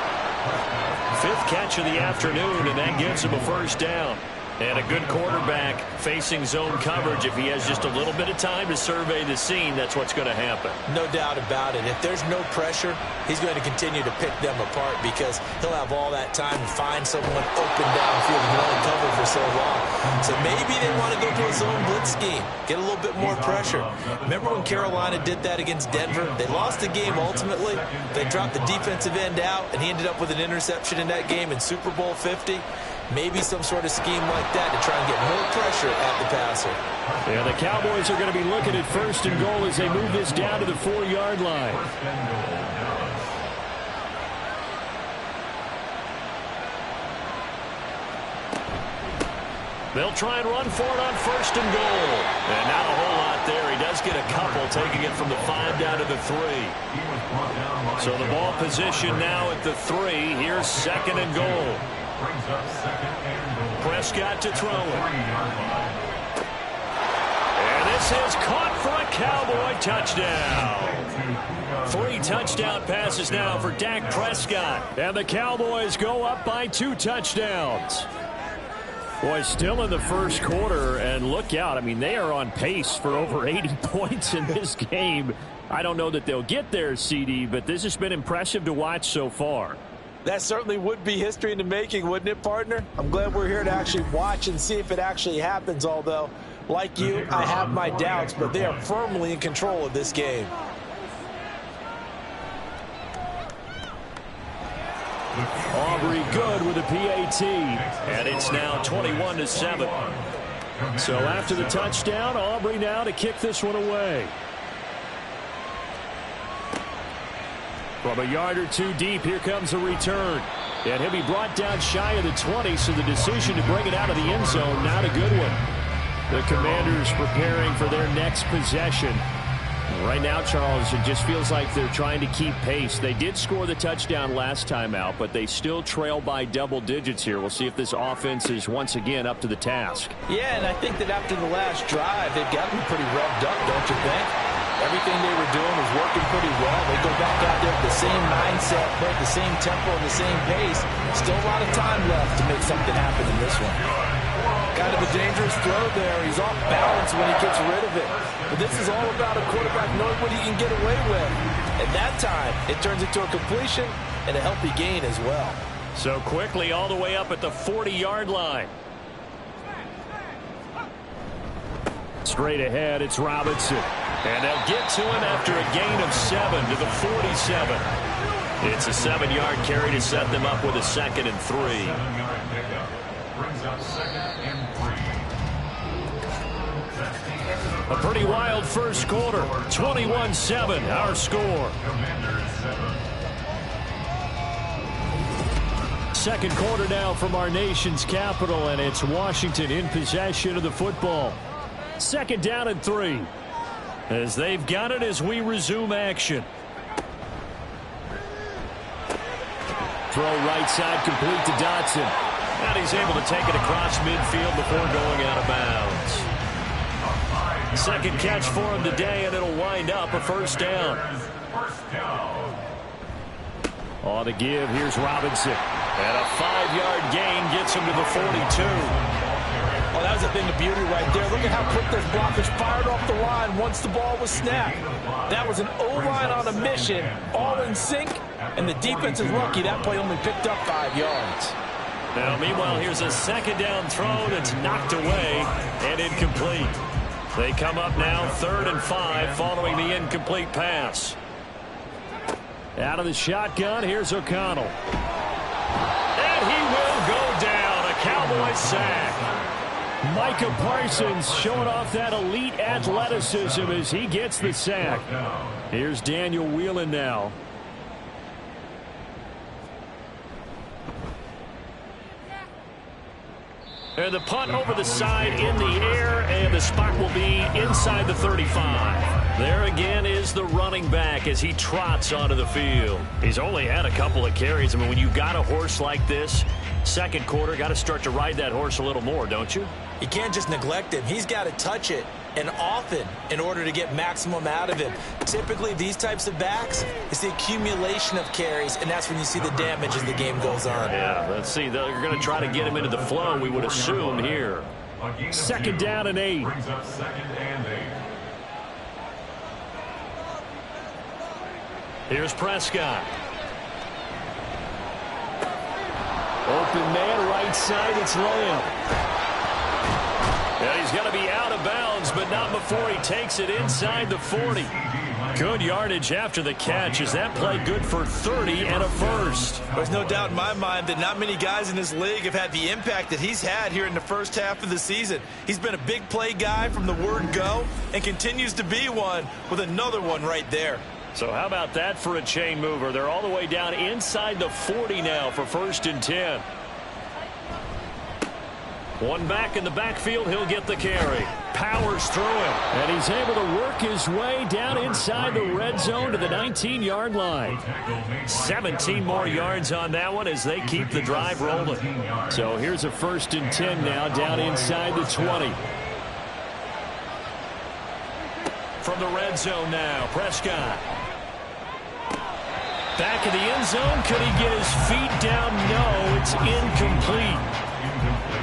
5th catch of the afternoon, and that gives him a first down. And a good quarterback facing zone coverage. If he has just a little bit of time to survey the scene, that's what's going to happen. No doubt about it. If there's no pressure, he's going to continue to pick them apart because he'll have all that time to find someone open downfield and only cover for so long. So maybe they want to go to a zone blitz scheme, get a little bit more pressure. Remember when Carolina did that against Denver? They lost the game ultimately. They dropped the defensive end out, and he ended up with an interception in that game in Super Bowl 50. Maybe some sort of scheme like that to try and get more pressure at the passer. Yeah, the Cowboys are going to be looking at first and goal as they move this down to the 4-yard line. They'll try and run for it on first and goal. And not a whole lot there. He does get a couple, taking it from the 5 down to the 3. So the ball position now at the 3. Here's second and goal. Brings up 2nd and goal. Prescott to throw it. 3-yard line. And this is caught for a Cowboy touchdown. 3 touchdown passes now for Dak Prescott. And the Cowboys go up by 2 touchdowns. Boy, still in the first quarter, and look out. I mean, they are on pace for over 80 points in this game. I don't know that they'll get there, CD, but this has been impressive to watch so far. That certainly would be history in the making, wouldn't it, partner? I'm glad we're here to actually watch and see if it actually happens, although, like you, I have my doubts, but they are firmly in control of this game. Aubrey good with a PAT. And it's now 21-7. So after the touchdown, Aubrey now to kick this one away. From a yard or two deep, here comes a return. And he'll be brought down shy of the 20, so the decision to bring it out of the end zone, not a good one. The Commanders preparing for their next possession. Right now, Charles, it just feels like they're trying to keep pace. They did score the touchdown last time out, but they still trail by double digits here. We'll see if this offense is once again up to the task. Yeah, and I think that after the last drive, they've gotten pretty revved up, don't you think? Everything they were doing was working pretty well. They go back out there with the same mindset, play at the same tempo and the same pace. Still a lot of time left to make something happen in this one. Kind of a dangerous throw there. He's off balance when he gets rid of it. But this is all about a quarterback knowing what he can get away with. At that time, it turns into a completion and a healthy gain as well. So quickly all the way up at the 40-yard line. Straight ahead, it's Robinson. And they'll get to him after a gain of 7 to the 47. It's a 7-yard carry to set them up with a 2nd and 3. 7-yard pickup brings up 2nd and 3. A pretty wild first quarter. 21-7, our score. Commanders 7. Second quarter now from our nation's capital, and it's Washington in possession of the football. 2nd down and 3. As they've got it as we resume action. Throw right side complete to Dotson. And he's able to take it across midfield before going out of bounds. Second catch for him today, and it'll wind up a first down. On the give, here's Robinson. And a 5-yard gain gets him to the 42. Oh, that was a thing of beauty right there. Look at how quick those blockers fired off the line once the ball was snapped. That was an O-line on a mission, all in sync, and the defense is lucky that play only picked up 5 yards. Now, meanwhile, here's a 2nd down throw that's knocked away and incomplete. They come up now 3rd and 5 following the incomplete pass. Out of the shotgun, here's O'Connell. And he will go down, a Cowboy sack. Micah Parsons showing off that elite athleticism as he gets the sack. Here's Daniel Whelan now. And the punt over the side in the air, and the spot will be inside the 35. There again is the running back as he trots onto the field. He's only had a couple of carries. I mean, when you got a horse like this, second quarter, got to start to ride that horse a little more, don't you? You can't just neglect him. He's got to touch it, and often, in order to get maximum out of him. Typically, these types of backs, it's the accumulation of carries, and that's when you see the damage as the game goes on. Yeah, let's see. They're going to try to get him into the flow, we would assume, here. 2nd down and 8. Brings up 2nd and 8. Here's Prescott. Open man, right side, it's Lamb. And he's going to be out of bounds, but not before he takes it inside the 40. Good yardage after the catch. Is that play good for 30 and a first? There's no doubt in my mind that not many guys in this league have had the impact that he's had here in the first half of the season. He's been a big play guy from the word go and continues to be one with another one right there. So how about that for a chain mover? They're all the way down inside the 40 now for 1st and 10. One back in the backfield, he'll get the carry. Powers through him. And he's able to work his way down inside the red zone to the 19-yard line. 17 more yards on that one as they keep the drive rolling. So here's a 1st and 10 now down inside the 20. From the red zone now, Prescott. Back in the end zone. Could he get his feet down? No, it's incomplete.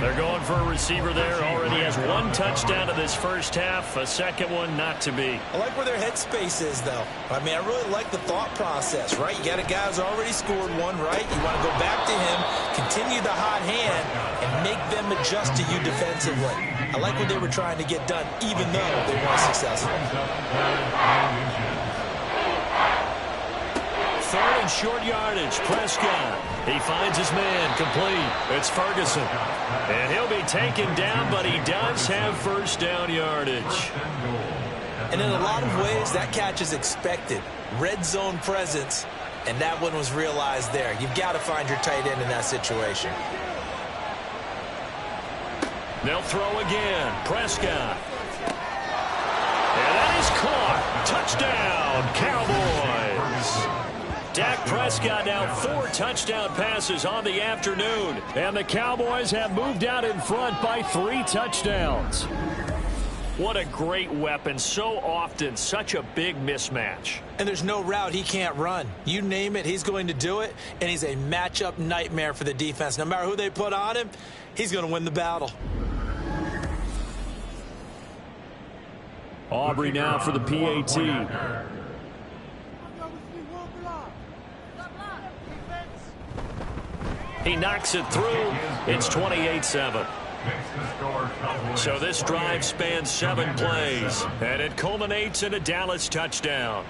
They're going for a receiver there. Already has 1 touchdown in this first half. A second one not to be. I like where their headspace is, though. I mean, I really like the thought process, right? You got a guy who's already scored one, right? You want to go back to him, continue the hot hand, and make them adjust to you defensively. I like what they were trying to get done, even though they weren't successful. third and short yardage. Prescott. He finds his man. Complete. It's Ferguson. And he'll be taken down, but he does have first down yardage. And in a lot of ways, that catch is expected. Red zone presence, and that one was realized there. You've got to find your tight end in that situation. They'll throw again. Prescott. And that is caught. Touchdown, Cowboys. Dak Prescott now 4 touchdown passes on the afternoon. And the Cowboys have moved out in front by 3 touchdowns. What a great weapon. So often, such a big mismatch. And there's no route he can't run. You name it, he's going to do it. And he's a matchup nightmare for the defense. No matter who they put on him, he's going to win the battle. Aubrey now for the PAT. He knocks it through. It's 28-7. So this drive spans 7 plays, and it culminates in a Dallas touchdown.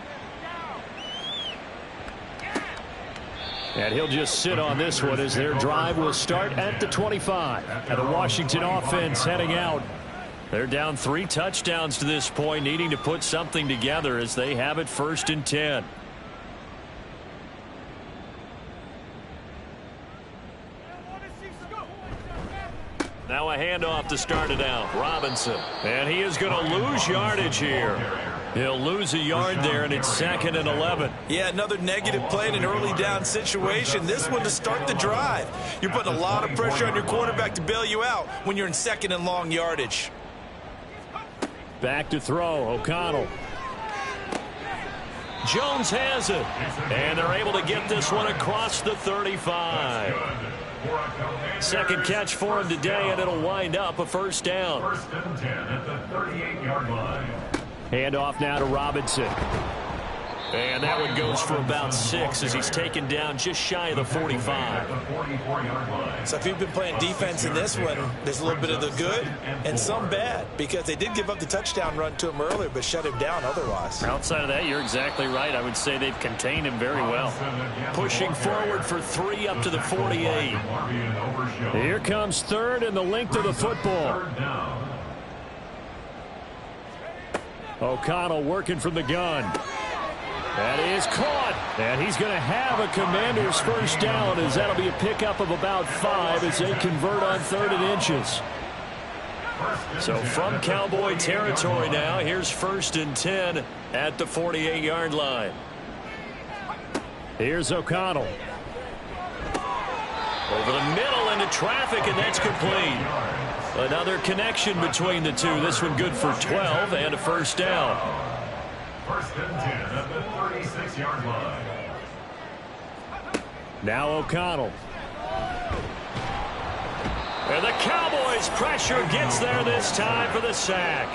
And he'll just sit on this one as their drive will start at the 25. And the Washington offense heading out. They're down 3 touchdowns to this point, needing to put something together as they have it 1st and 10. Now a handoff to start it out. Robinson. And he is going to lose yardage here. He'll lose a yard there, and it's 2nd and 11. Yeah, another negative play in an early down situation. This one to start the drive. You're putting a lot of pressure on your quarterback to bail you out when you're in 2nd and long yardage. Back to throw. O'Connell. Jones has it. And they're able to get this one across the 35. 2nd catch for him today, and it'll wind up a 1st down. 1st and 10 at the 38-yard line. Handoff now to Robinson. And that one goes for about 6 as he's taken down just shy of the 45. So if you've been playing defense in this one, there's a little bit of the good and some bad, because they did give up the touchdown run to him earlier but shut him down otherwise. Outside of that, you're exactly right. I would say they've contained him very well. Pushing forward for 3 up to the 48. Here comes 3rd and the length of the football. O'Connell working from the gun. That is caught. And he's going to have a Commander's first down, as that'll be a pickup of about 5 as they convert on 3rd and inches. So from Cowboy territory now, here's 1st and 10 at the 48-yard line. Here's O'Connell. Over the middle into traffic, and that's complete. Another connection between the two. This one good for 12 and a 1st down. 1st and 10 at the 36-yard line. Now O'Connell. And the Cowboys' pressure gets there this time for the sack.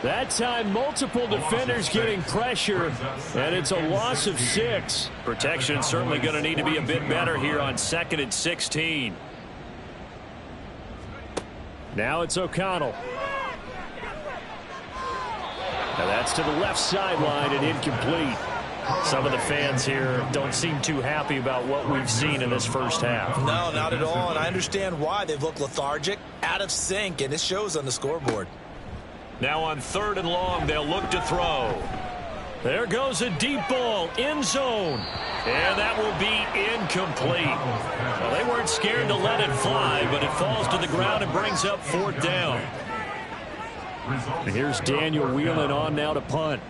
That time, multiple defenders getting pressure, and it's a loss of 6. Protection certainly going to need to be a bit better here on 2nd and 16. Now it's O'Connell. Now that's to the left sideline and incomplete. Some of the fans here don't seem too happy about what we've seen in this first half. No, not at all, and I understand why. They've looked lethargic, out of sync, and it shows on the scoreboard. Now on 3rd and long, they'll look to throw. There goes a deep ball, end zone. And that will be incomplete. Well, they weren't scared to let it fly, but it falls to the ground and brings up 4th down. And here's Daniel Whelan on now to punt.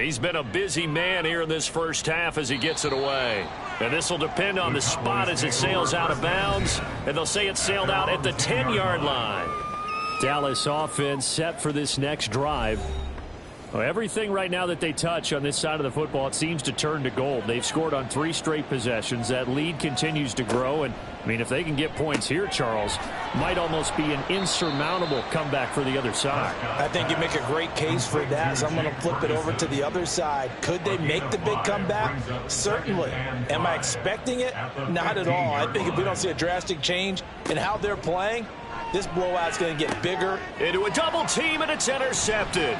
He's been a busy man here in this first half as he gets it away. And this will depend on the spot as it sails out of bounds. And they'll say it sailed out at the 10-yard line. Dallas offense set for this next drive. Well, everything right now that they touch on this side of the football, it seems to turn to gold. They've scored on 3 straight possessions. That lead continues to grow. And, I mean, if they can get points here, Charles, might almost be an insurmountable comeback for the other side. I think you make a great case for that, so I'm going to flip it over to the other side. Could they make the big comeback? Certainly. Am I expecting it? Not at all. I think if we don't see a drastic change in how they're playing, this blowout's going to get bigger. Into a double team, and it's intercepted.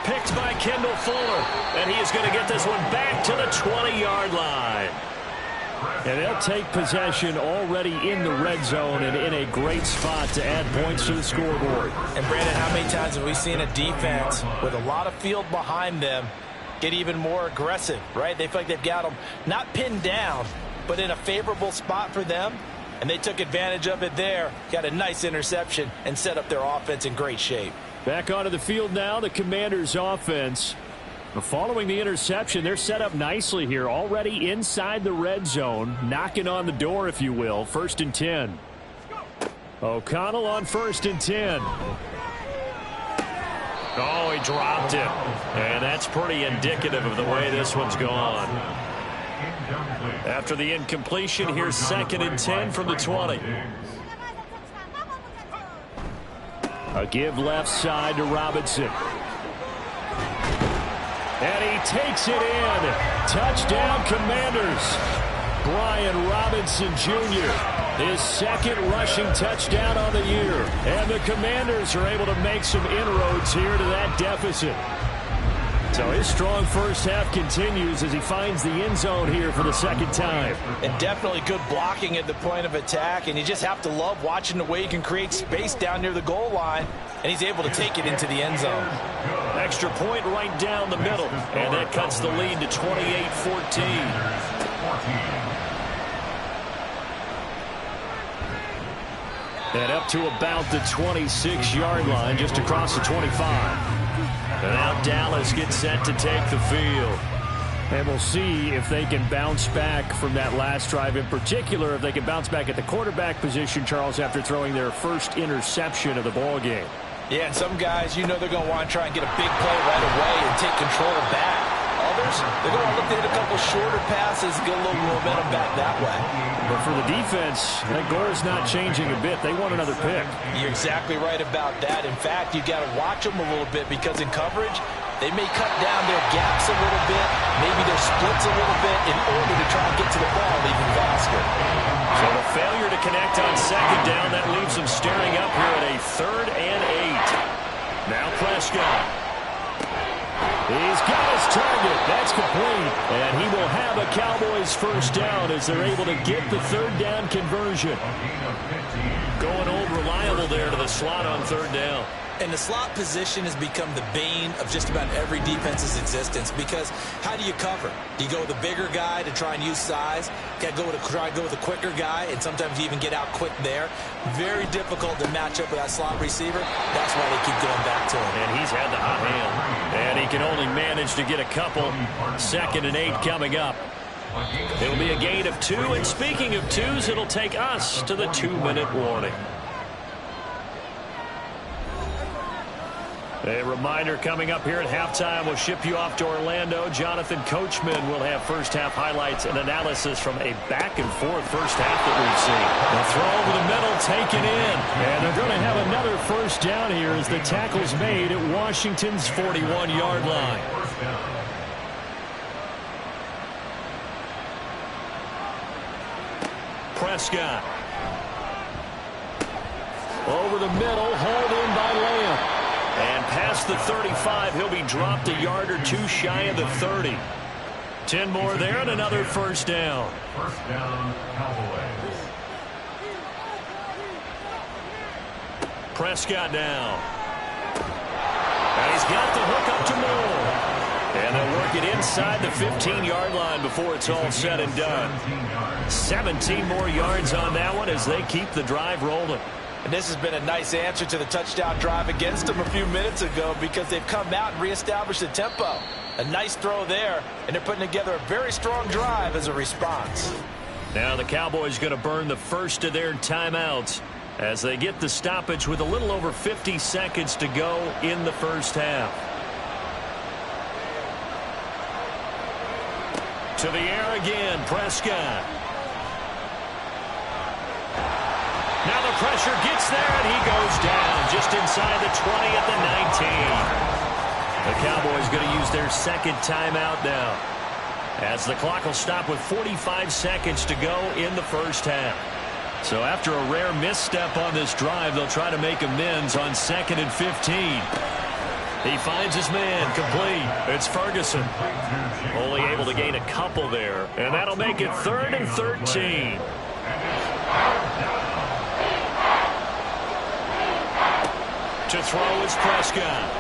picked by Kendall Fuller. And he is going to get this one back to the 20-yard line. And they'll take possession already in the red zone and in a great spot to add points to the scoreboard. And, Brandon, how many times have we seen a defense with a lot of field behind them get even more aggressive, right? They feel like they've got them not pinned down, but in a favorable spot for them. And they took advantage of it there, got a nice interception, and set up their offense in great shape. Back onto the field now, the Commanders' offense. Following the interception, they're set up nicely here, already inside the red zone, knocking on the door, if you will. 1st and 10. O'Connell on 1st and 10. Oh, he dropped it. And that's pretty indicative of the way this one's gone. After the incompletion, here's 2nd and 10 from the 20. A give left side to Robinson. And he takes it in. Touchdown, Commanders. Brian Robinson Jr., his 2nd rushing touchdown on the year. And the Commanders are able to make some inroads here to that deficit. So his strong first half continues as he finds the end zone here for the 2nd time. And definitely good blocking at the point of attack. And you just have to love watching the way he can create space down near the goal line. And he's able to take it into the end zone. Extra point right down the middle. And that cuts the lead to 28-14. And up to about the 26-yard line, just across the 25. And now Dallas gets set to take the field. And we'll see if they can bounce back from that last drive, in particular if they can bounce back at the quarterback position, Charles, after throwing their first interception of the ball game. Yeah, and some guys, you know they're going to want to try and get a big play right away and take control back. Others, they're going to look at a couple shorter passes and get a little momentum back that way. But for the defense, that goal is not changing a bit. They want another pick. You're exactly right about that. In fact, you got to watch them a little bit because in coverage, they may cut down their gaps a little bit, maybe their splits a little bit in order to try and get to the ball even faster. So the failure to connect on 2nd down, that leaves them staring up here at a 3rd and 8. Now Prescott. He's got his target. That's complete. And he will have a Cowboys first down as they're able to get the 3rd down conversion. Going old reliable there to the slot on 3rd down. And the slot position has become the bane of just about every defense's existence because how do you cover? Do you go with a bigger guy to try and use size? Got to try and go with a quicker guy, and sometimes you even get out quick there. Very difficult to match up with that slot receiver. That's why they keep going back to him. And he's had the hot hand. And he can only manage to get a couple. 2nd and 8 coming up. It'll be a gain of 2, and speaking of 2s, it'll take us to the 2-minute warning. A reminder coming up here at halftime, we'll ship you off to Orlando. Jonathan Coachman will have first half highlights and analysis from a back-and-forth first half that we've seen. The throw over the middle taken in. And they're going to have another first down here as the tackle's made at Washington's 41-yard line. Prescott. Over the middle, hauled in by Lamb. And past the 35, he'll be dropped a yard or 2 shy of the 30. 10 more there and another first down. First down, Cowboys. Prescott now. And he's got the hook up to Moore. And they'll work it inside the 15-yard line before it's all said and done. 17 more yards on that one as they keep the drive rolling. And this has been a nice answer to the touchdown drive against them a few minutes ago because they've come out and reestablished the tempo. A nice throw there, and they're putting together a very strong drive as a response. Now the Cowboys going to burn the first of their timeouts as they get the stoppage with a little over 50 seconds to go in the first half. To the air again, Prescott. Now the pressure gets there, and he goes down just inside the 20 at the 19. The Cowboys going to use their 2nd timeout now as the clock will stop with 45 seconds to go in the first half. So after a rare misstep on this drive, they'll try to make amends on 2nd and 15. He finds his man, complete. It's Ferguson. Only able to gain a couple there. And that'll make it 3rd and 13. To throw is Prescott.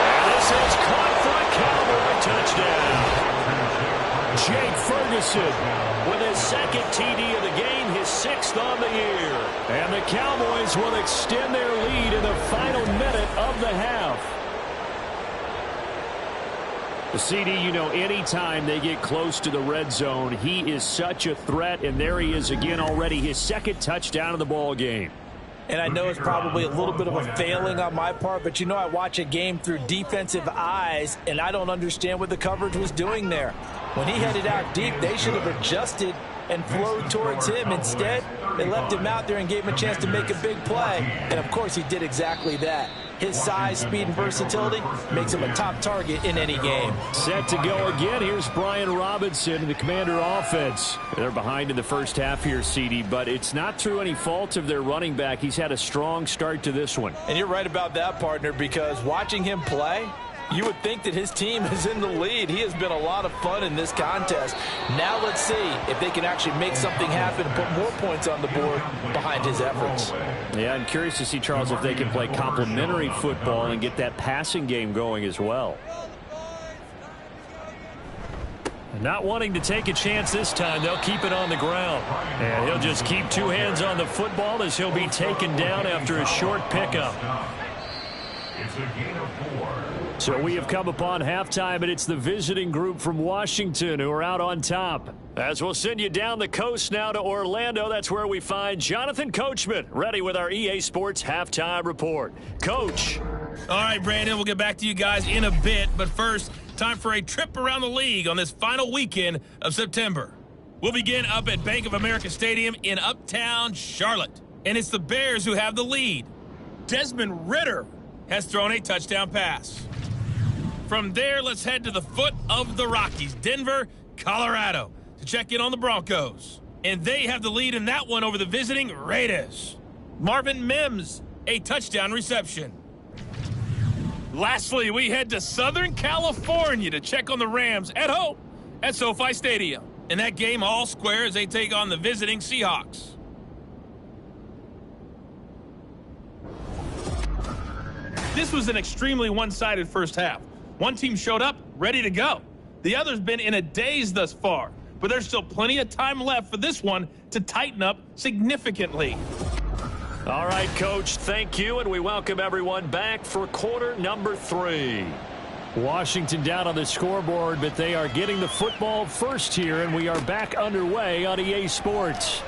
And this is caught for a Cowboy touchdown. Jake Ferguson with his second TD of the game, his 6th on the year. And the Cowboys will extend their lead in the final minute of the half. The CD, you know, anytime they get close to the red zone, he is such a threat, and there he is again already, his 2nd touchdown of the ball game. And I know it's probably a little bit of a failing on my part, but you know I watch a game through defensive eyes, and I don't understand what the coverage was doing there. When he headed out deep, they should have adjusted and flowed towards him. Instead, they left him out there and gave him a chance to make a big play. And, of course, he did exactly that. His size, speed, and versatility makes him a top target in any game. Set to go again. Here's Brian Robinson and the Commander offense. They're behind in the first half here, CD, but it's not through any fault of their running back. He's had a strong start to this one. And you're right about that, partner, because watching him play, you would think that his team is in the lead. He has been a lot of fun in this contest. Now let's see if they can actually make something happen and put more points on the board behind his efforts. Yeah, I'm curious to see, Charles, if they can play complementary football and get that passing game going as well. Not wanting to take a chance this time, they'll keep it on the ground. And he'll just keep 2 hands on the football as he'll be taken down after a short pickup. It's a gain of 4. So we have come upon halftime, and it's the visiting group from Washington who are out on top. As we'll send you down the coast now to Orlando, that's where we find Jonathan Coachman, ready with our EA Sports Halftime Report. Coach. All right, Brandon, we'll get back to you guys in a bit. But first, time for a trip around the league on this final weekend of September. We'll begin up at Bank of America Stadium in Uptown Charlotte. And it's the Bears who have the lead. Desmond Ridder has thrown a touchdown pass. From there, let's head to the foot of the Rockies, Denver, Colorado, to check in on the Broncos. And they have the lead in that one over the visiting Raiders. Marvin Mims, a touchdown reception. Lastly, we head to Southern California to check on the Rams at home at SoFi Stadium. And that game all square as they take on the visiting Seahawks. This was an extremely one-sided first half. One team showed up, ready to go. The other's been in a daze thus far, but there's still plenty of time left for this one to tighten up significantly. All right, Coach, thank you, and we welcome everyone back for quarter number 3. Washington down on the scoreboard, but they are getting the football first here, and we are back underway on EA Sports.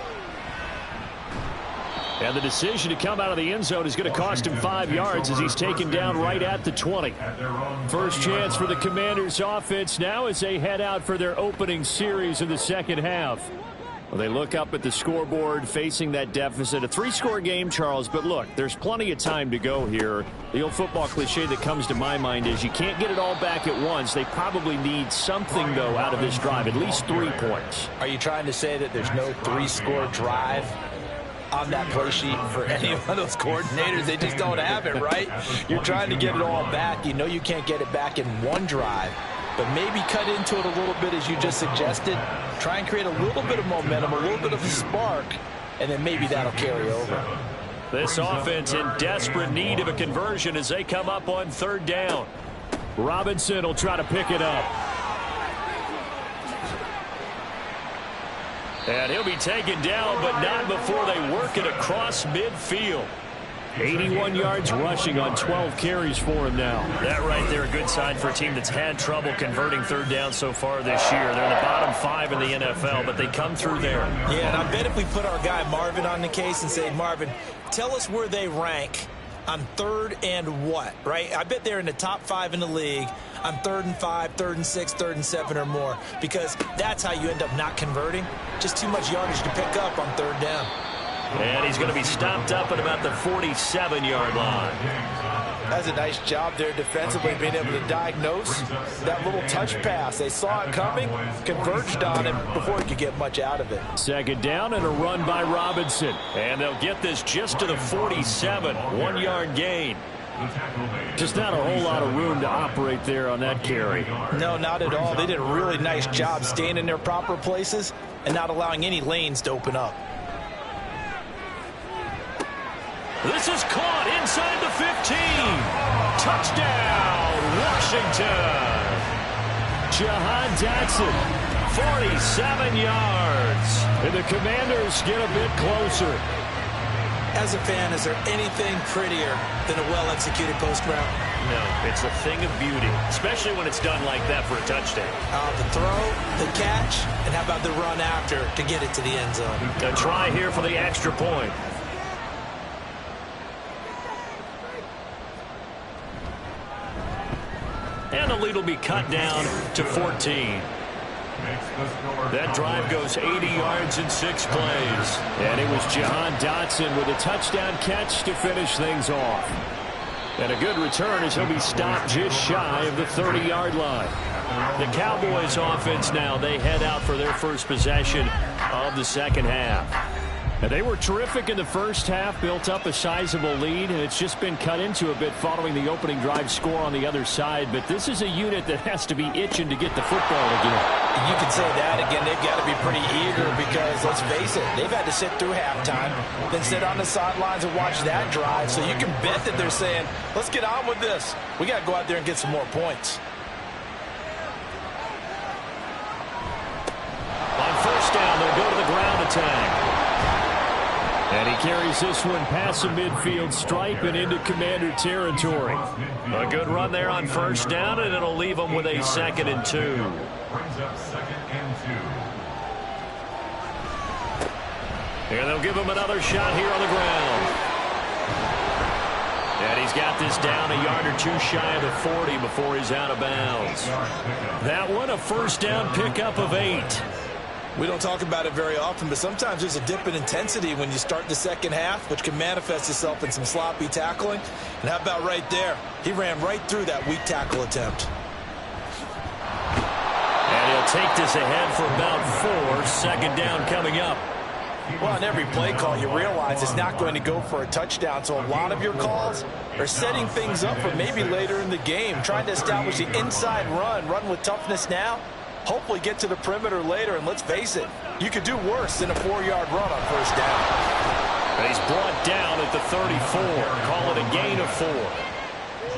And the decision to come out of the end zone is going to cost him 5 yards as he's taken down right at the 20. First chance for the Commanders' offense now as they head out for their opening series in the second half. Well, they look up at the scoreboard facing that deficit. A 3-score game, Charles, but look, there's plenty of time to go here. The old football cliche that comes to my mind is you can't get it all back at once. They probably need something, though, out of this drive, at least 3 points. Are you trying to say that there's no 3-score drive on that play sheet for any one of those coordinators? They just don't have it, right? You're trying to get it all back. You know you can't get it back in one drive, but maybe cut into it a little bit as you just suggested. Try and create a little bit of momentum, a little bit of a spark, and then maybe that'll carry over. This offense in desperate need of a conversion as they come up on 3rd down. Robinson will try to pick it up. And he'll be taken down, but not before they work it across midfield. 81 yards rushing on 12 carries for him now. That right there, a good sign for a team that's had trouble converting 3rd down so far this year. They're in the bottom 5 in the NFL, but they come through there. Yeah, and I bet if we put our guy Marvin on the case and say, Marvin, tell us where they rank on 3rd and what, right? I bet they're in the top 5 in the league on 3rd and 5, 3rd and 6, 3rd and 7 or more, because that's how you end up not converting. Just too much yardage to pick up on 3rd down. And he's going to be stopped up at about the 47-yard line. That's a nice job there defensively, being able to diagnose that little touch pass. They saw it coming, converged on him before he could get much out of it. Second down and a run by Robinson. And they'll get this just to the 47, 1-yard gain. Just not a whole lot of room to operate there on that carry. No, not at all. They did a really nice job staying in their proper places and not allowing any lanes to open up. This is caught inside the 15. Touchdown, Washington. Jahan Dotson, 47 yards. And the Commanders get a bit closer. As a fan, is there anything prettier than a well-executed post route? No, it's a thing of beauty, especially when it's done like that for a touchdown. The throw, the catch, and how about the run after to get it to the end zone? A try here for the extra point. And the lead will be cut down to 14. That drive goes 80 yards in 6 plays. And it was Jahan Dotson with a touchdown catch to finish things off. And a good return as he'll be stopped just shy of the 30-yard line. The Cowboys offense now, they head out for their first possession of the second half. And they were terrific in the first half, built up a sizable lead, and it's just been cut into a bit following the opening drive score on the other side. But this is a unit that has to be itching to get the football again. You can say that again. They've got to be pretty eager because, let's face it, they've had to sit through halftime, then sit on the sidelines and watch that drive. So you can bet that they're saying, let's get on with this. We got to go out there and get some more points. On first down, they'll go to the ground attack. And he carries this one past the midfield stripe and into Commander territory. A good run there on first down, and it'll leave them with a 2nd and 2. Brings up 2nd and 2. And they'll give him another shot here on the ground. And he's got this down a yard or two shy of the 40 before he's out of bounds. That one, a first down pickup of 8. We don't talk about it very often, but sometimes there's a dip in intensity when you start the second half, which can manifest itself in some sloppy tackling. And how about right there? He ran right through that weak tackle attempt. And he'll take this ahead for about 4. Second down coming up. Well, on every play call, you realize it's not going to go for a touchdown. So a lot of your calls are setting things up for maybe later in the game, trying to establish the inside run with toughness now. Hopefully get to the perimeter later, and let's face it, you could do worse than a 4-yard run on first down. He's brought down at the 34. Call it a gain of 4.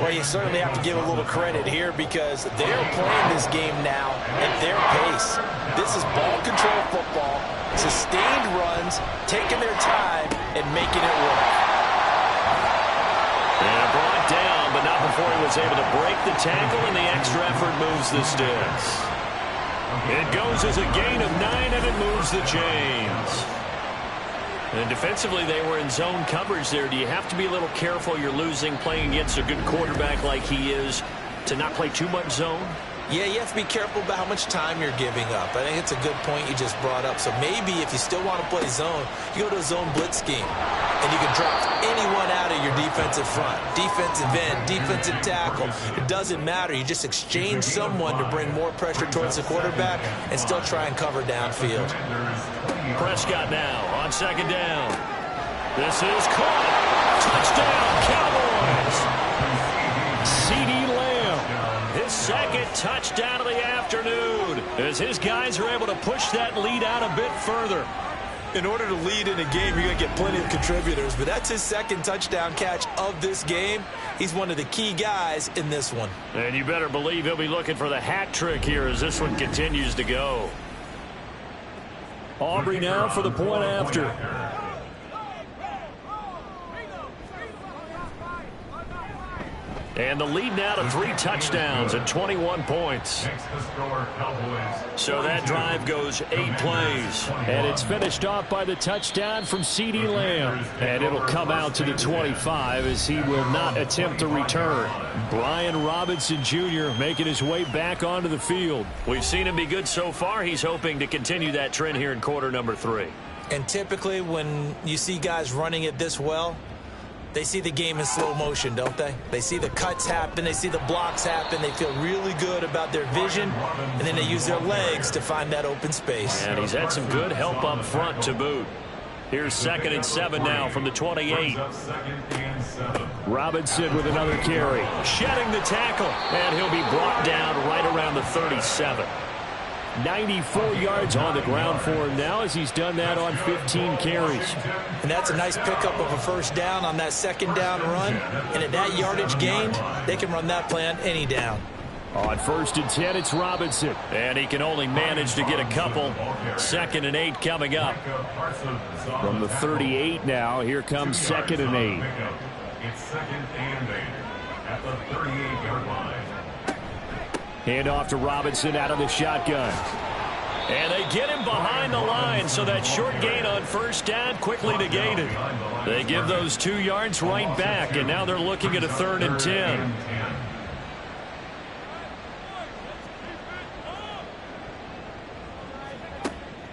Well, you certainly have to give a little credit here because they're playing this game now at their pace. This is ball control football, sustained runs, taking their time, and making it work. And brought down, but not before he was able to break the tackle, and the extra effort moves the sticks. It goes as a gain of 9, and it moves the chains. And defensively, they were in zone coverage there. Do you have to be a little careful? You're losing, playing against a good quarterback like he is, to not play too much zone? Yeah, you have to be careful about how much time you're giving up. I think it's a good point you just brought up. So maybe if you still want to play zone, you go to a zone blitz scheme. And you can draft anyone out of your defensive front. Defensive end, defensive tackle. It doesn't matter. You just exchange someone to bring more pressure towards the quarterback and still try and cover downfield. Prescott now on second down. This is caught. Touchdown, Cowboys. CeeDee Lamb. His second touchdown of the afternoon as his guys are able to push that lead out a bit further. In order to lead in a game, you're going to get plenty of contributors, but that's his second touchdown catch of this game. He's one of the key guys in this one. And you better believe he'll be looking for the hat trick here as this one continues to go. Aubrey now for the point after. And the lead now to 3 touchdowns and 21 points. So that drive goes 8 plays. And it's finished off by the touchdown from CeeDee Lamb. And it'll come out to the 25 as he will not attempt to return. Brian Robinson Jr. making his way back onto the field. We've seen him be good so far. He's hoping to continue that trend here in quarter number 3. And typically when you see guys running it this well, They see the game in slow motion, don't they? They see the cuts happen. They see the blocks happen. They feel really good about their vision, and then they use their legs to find that open space. And he's had some good help up front to boot. Here's 2nd and 7 now from the 28. Robinson with another carry. Shedding the tackle, and he'll be brought down right around the 37. 94 yards on the ground for him now as he's done that on 15 carries. And that's a nice pickup of a first down on that second down run. And at that yardage gained, they can run that play on any down. On 1st and 10, it's Robinson. And he can only manage to get a couple. 2nd and 8 coming up. From the 38 now, here comes 2nd and 8. It's 2nd and 8 at the 38-yard line. Hand off to Robinson out of the shotgun. And they get him behind the line, so that short gain on first down quickly negated. They give those 2 yards right back, and now they're looking at a 3rd and 10.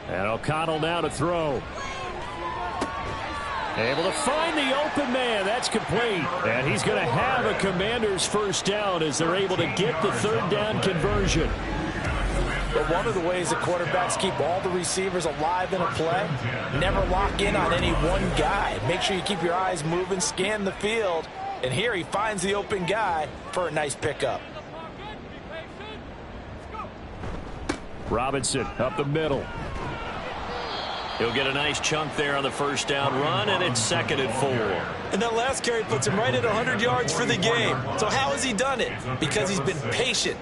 And O'Connell now to throw. Able to find the open man. That's complete. And he's going to have a Commander's first down as they're able to get the 3rd down conversion. But one of the ways that quarterbacks keep all the receivers alive in a play, never lock in on any one guy. Make sure you keep your eyes moving, scan the field. And here he finds the open guy for a nice pickup. Robinson up the middle. He'll get a nice chunk there on the first down run, and it's 2nd and 4. And that last carry puts him right at 100 yards for the game. So how has he done it? Because he's been patient,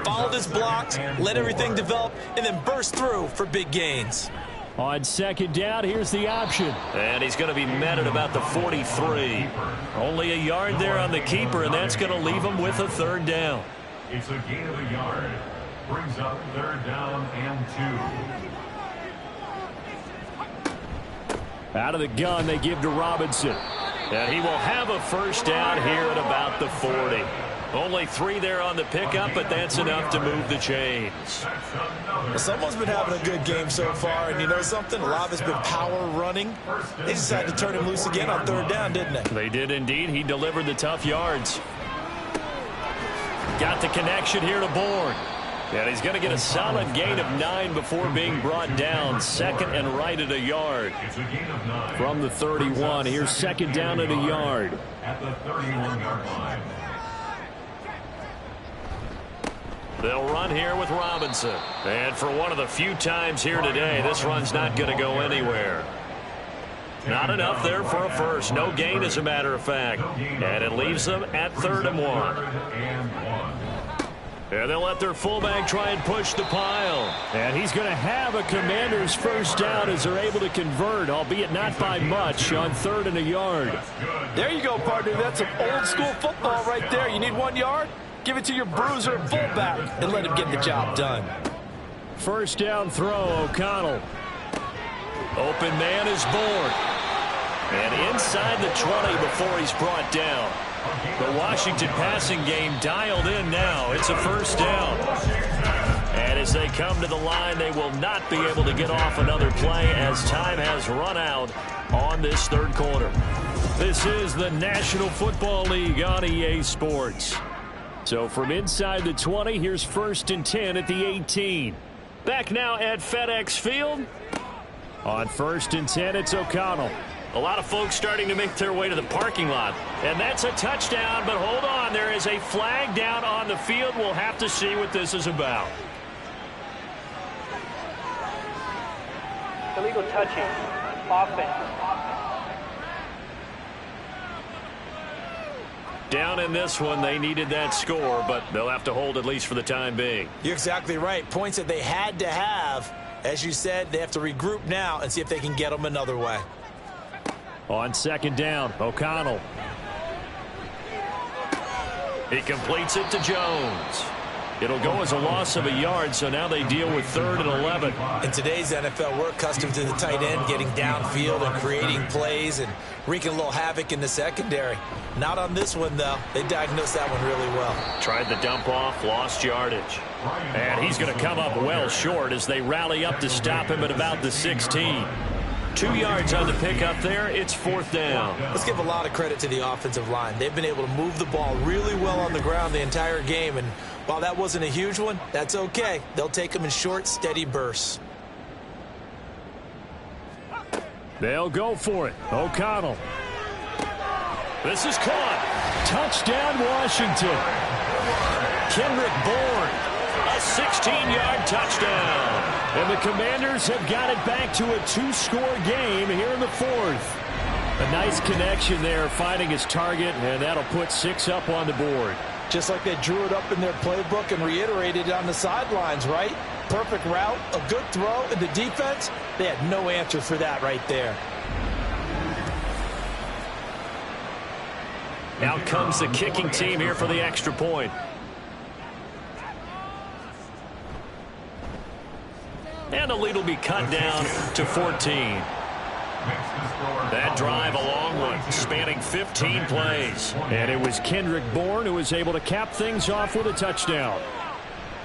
followed his blocks, let everything develop, and then burst through for big gains. On 2nd down, here's the option. And he's going to be met at about the 43. Only a yard there on the keeper, and that's going to leave him with a 3rd down. It's a gain of a yard. Brings up 3rd down and 2. Out of the gun, they give to Robinson. And he will have a first down here at about the 40. Only 3 there on the pickup, but that's enough to move the chains. Well, someone's been having a good game so far, and you know something? A lot has been power running. They decided to turn him loose again on 3rd down, didn't they? They did indeed. He delivered the tough yards. Got the connection here to Bourne. And he's going to get a solid gain of 9 before being brought down. 2nd and right at a yard. From the 31, here's 2nd down at a yard. At the 31-yard line. They'll run here with Robinson. And for one of the few times here today, this run's not going to go anywhere. Not enough there for a first. No gain, as a matter of fact. And it leaves them at 3rd and 1. And they'll let their fullback try and push the pile. And he's going to have a Commander's first down as they're able to convert, albeit not by much, on 3rd and a yard. There you go, partner. That's some old-school football right there. You need 1 yard? Give it to your bruiser fullback and let him get the job done. First down throw, O'Connell. Open man is Bourne. And inside the 20 before he's brought down. The Washington passing game dialed in now. It's a first down. And as they come to the line, they will not be able to get off another play as time has run out on this 3rd quarter. This is the National Football League on EA Sports. So from inside the 20, here's 1st and 10 at the 18. Back now at FedEx Field. On 1st and 10, it's O'Connell. A lot of folks starting to make their way to the parking lot. And that's a touchdown, but hold on. There is a flag down on the field. We'll have to see what this is about. Illegal touching. Offense. Down in this one, they needed that score, but they'll have to hold at least for the time being. You're exactly right. Points that they had to have. As you said, they have to regroup now and see if they can get them another way. On 2nd down, O'Connell. He completes it to Jones. It'll go as a loss of a yard, so now they deal with 3rd and 11. In today's NFL, we're accustomed to the tight end getting downfield and creating plays and wreaking a little havoc in the secondary. Not on this one, though. They diagnosed that one really well. Tried the dump off, lost yardage. And he's going to come up well short as they rally up to stop him at about the 16. 2 yards on the pickup there. It's 4th down. Let's give a lot of credit to the offensive line. They've been able to move the ball really well on the ground the entire game. And while that wasn't a huge one, that's okay. They'll take them in short, steady bursts. They'll go for it. O'Connell. This is caught. Touchdown, Washington. Kendrick Bourne. A 16-yard touchdown. And the Commanders have got it back to a 2-score game here in the 4th. A nice connection there, finding his target, and that'll put 6 up on the board. Just like they drew it up in their playbook and reiterated it on the sidelines, right? Perfect route, a good throw, and the defense, they had no answer for that right there. Out comes the kicking team here for the extra point. And the lead will be cut down to 14. That drive a long one, spanning 15 plays. And it was Kendrick Bourne who was able to cap things off with a touchdown.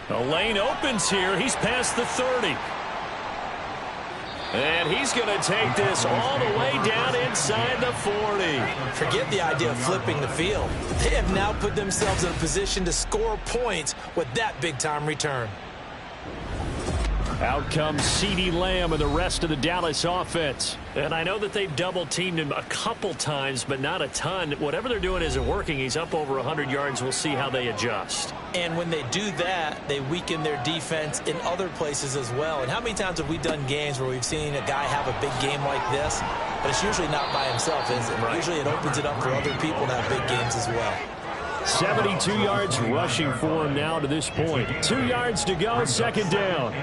The lane opens here. He's past the 30. And he's going to take this all the way down inside the 40. Forget the idea of flipping the field. They have now put themselves in a position to score points with that big-time return. Out comes CeeDee Lamb and the rest of the Dallas offense. And I know that they've double-teamed him a couple times, but not a ton. Whatever they're doing isn't working. He's up over 100 yards. We'll see how they adjust. And when they do that, they weaken their defense in other places as well. And how many times have we done games where we've seen a guy have a big game like this? But it's usually not by himself, is it? Right. Usually it opens it up for other people to have big games as well. 72 yards rushing for him now to this point. 2 yards to go, 2nd down.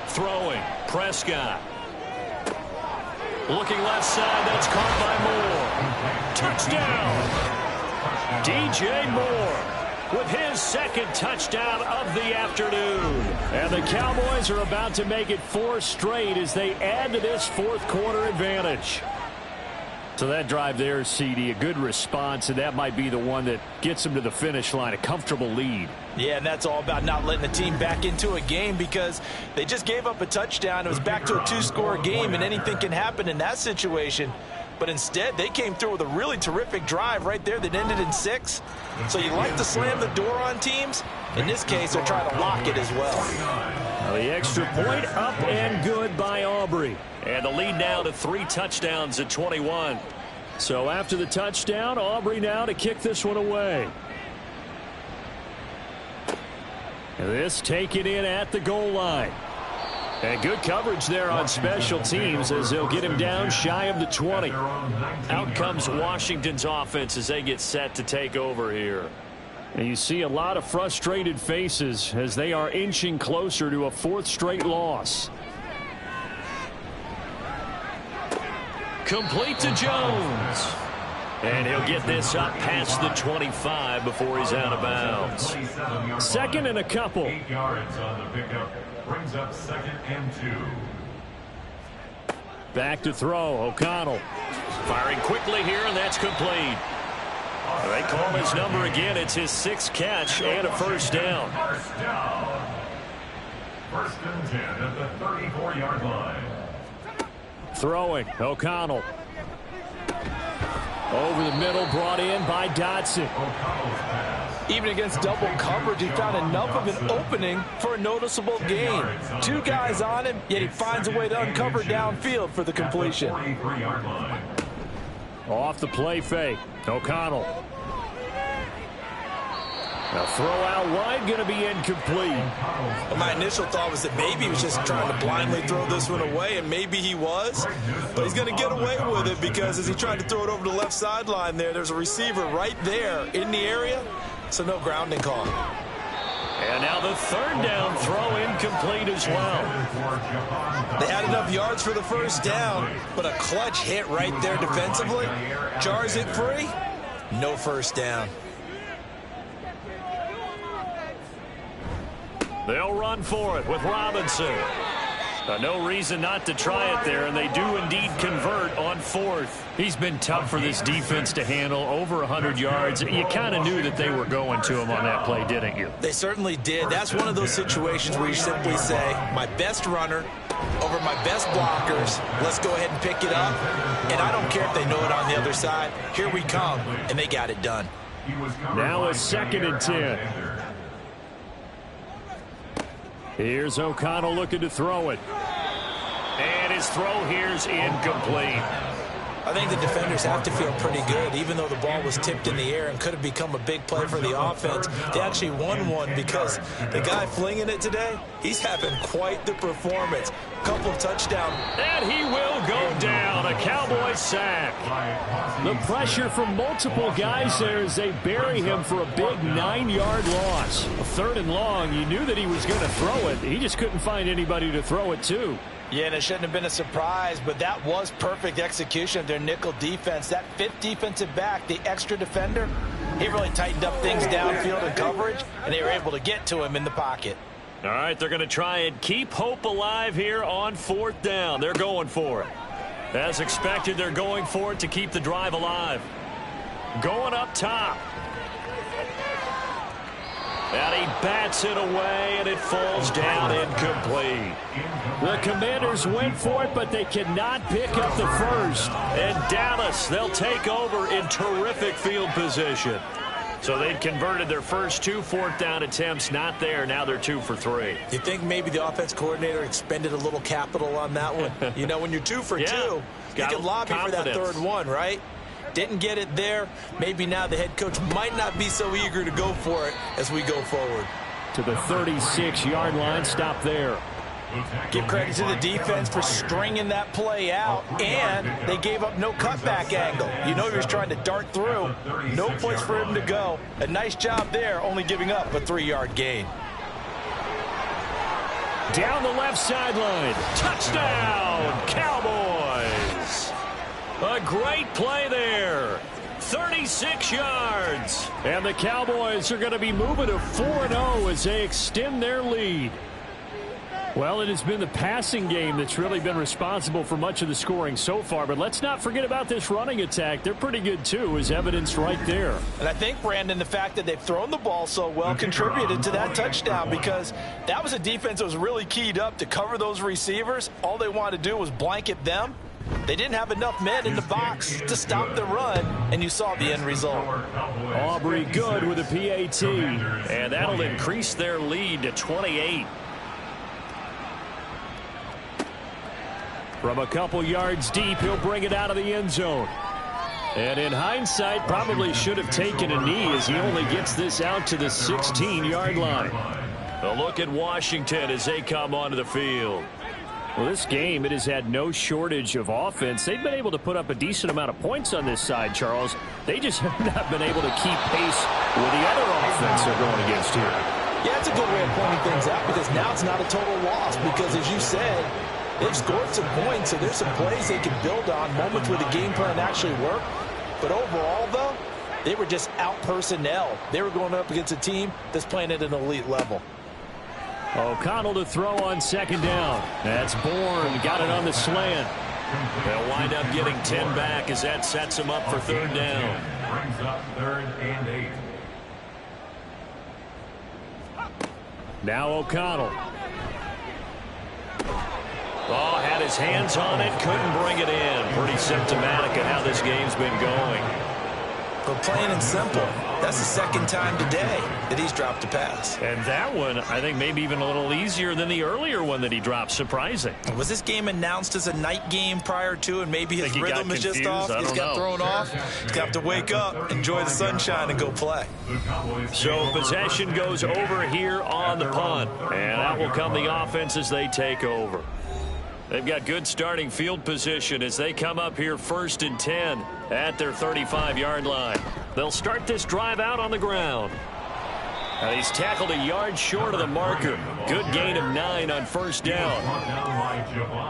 Throwing, Prescott. Looking left side, that's caught by Moore. Touchdown! DJ Moore with his 2nd touchdown of the afternoon. And the Cowboys are about to make it 4 straight as they add to this 4th quarter advantage. So that drive there, CD, a good response, and that might be the one that gets them to the finish line, a comfortable lead. Yeah, and that's all about not letting the team back into a game because they just gave up a touchdown. It was back to a 2-score game, and anything can happen in that situation. But instead, they came through with a really terrific drive right there that ended in 6. So you like to slam the door on teams. In this case, they're trying to lock it as well. Well, the extra point up and good by Aubrey. And the lead now to 3 touchdowns at 21. So after the touchdown, Aubrey now to kick this one away. This taken in at the goal line. And good coverage there on special teams as they'll get him down shy of the 20. Out comes Washington's offense as they get set to take over here. And you see a lot of frustrated faces as they are inching closer to a 4th straight loss. Complete to Jones. And he'll get this up past the 25 before he's out of bounds. 2nd and a couple. 8 yards on the pickup. Brings up 2nd and 2. Back to throw, O'Connell. Firing quickly here, and that's complete. They call his number again. It's his 6th catch and a 1st down. 1st and 10 at the 34-yard line. Throwing, O'Connell. Over the middle, brought in by Dotson. Even against double coverage, he found enough of an opening for a noticeable gain. 2 guys on him, yet he finds a way to uncover downfield for the completion. Off the play fake, O'Connell. Now throw out wide, going to be incomplete. Well, my initial thought was that maybe he was just trying to blindly throw this one away, and maybe he was. But he's going to get away with it because as he tried to throw it over the left sideline there's a receiver right there in the area, so no grounding call. And now the 3rd down throw incomplete as well. They had enough yards for the 1st down, but a clutch hit right there defensively jars it free. No 1st down. They'll run for it with Robinson. No reason not to try it there, and they do indeed convert on 4th. He's been tough for this defense to handle, over 100 yards. You kind of knew that they were going to him on that play, didn't you? They certainly did. That's one of those situations where you simply say, my best runner over my best blockers, let's go ahead and pick it up. And I don't care if they know it on the other side. Here we come, and they got it done. Now a 2nd and 10. Here's O'Connell looking to throw it. And his throw here's incomplete. I think the defenders have to feel pretty good, even though the ball was tipped in the air and could have become a big play for the offense. They actually won one because the guy flinging it today, he's having quite the performance. Couple of touchdowns. And he will go down. A Cowboy sack. The pressure from multiple guys there as they bury him for a big 9-yard loss. A 3rd and long. You knew that he was going to throw it. He just couldn't find anybody to throw it to. Yeah, and it shouldn't have been a surprise, but that was perfect execution of their nickel defense. That 5th defensive back, the extra defender, he really tightened up things downfield in coverage, and they were able to get to him in the pocket. All right, they're going to try and keep hope alive here on 4th down. They're going for it. As expected, they're going for it to keep the drive alive. Going up top. And he bats it away, and it falls down incomplete. The Commanders went for it, but they cannot pick up the first. And Dallas, they'll take over in terrific field position. So they'd converted their first 2 4th down attempts. Not there. Now they're 2 for 3. You think maybe the offense coordinator expended a little capital on that one? You know, when you're 2 for 2, you can lobby for that 3rd one, right? Didn't get it there. Maybe now the head coach might not be so eager to go for it as we go forward. To the 36-yard line. Stop there. Give credit to the defense for stringing that play out, and they gave up no cutback angle. You know he was trying to dart through. No place for him to go. A nice job there, only giving up a 3-yard gain. Down the left sideline. Touchdown, Cowboys. A great play there. 36 yards. And the Cowboys are going to be moving to 4-0 as they extend their lead. Well, it has been the passing game that's really been responsible for much of the scoring so far. But let's not forget about this running attack. They're pretty good, too, as evidenced right there. And I think, Brandon, the fact that they've thrown the ball so well contributed to that touchdown, because that was a defense that was really keyed up to cover those receivers. All they wanted to do was blanket them. They didn't have enough men in the box to stop the run, and you saw the end result. Aubrey good with a PAT. And that'll increase their lead to 28. From a couple yards deep, he'll bring it out of the end zone. And in hindsight, probably should have taken a knee as he only gets this out to the 16-yard line. A look at Washington as they come onto the field. Well, this game, it has had no shortage of offense. They've been able to put up a decent amount of points on this side, Charles. They just have not been able to keep pace with the other offense they're going against here. Yeah, it's a good way of pointing things out, because now it's not a total loss, because as you said, they've scored some points, so there's some plays they can build on, moments where the game plan actually worked. But overall, though, they were just out personnel. They were going up against a team that's playing at an elite level. O'Connell to throw on 2nd down. That's Bourne. Got it on the slant. They'll wind up getting 10 back as that sets them up for 3rd down. Brings up 3rd and 8. Now O'Connell. Oh, had his hands on it, couldn't bring it in. Pretty symptomatic of how this game's been going. But plain and simple, that's the 2nd time today that he's dropped a pass. And that one, I think, maybe even a little easier than the earlier one that he dropped. Surprising. Was this game announced as a night game prior to, and maybe his rhythm is just off? He's got thrown off. He's got to wake up, enjoy the sunshine, and go play. So possession goes over here on the punt. And out will come the offense as they take over. They've got good starting field position as they come up here 1st and 10 at their 35-yard line. They'll start this drive out on the ground. And he's tackled a yard short of the marker. Good gain of 9 on first down.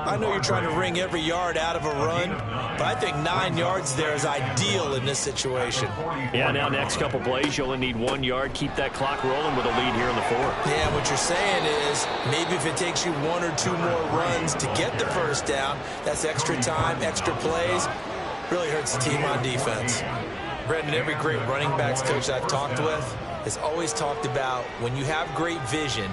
I know you're trying to wring every yard out of a run, but I think 9 yards there is ideal in this situation. Yeah, now next couple plays, you only need 1 yard. Keep that clock rolling with a lead here in the 4th. Yeah, what you're saying is maybe if it takes you 1 or 2 more runs to get the first down, that's extra time, extra plays. Really hurts the team on defense. Brendan, every great running backs coach I've talked with has always talked about when you have great vision,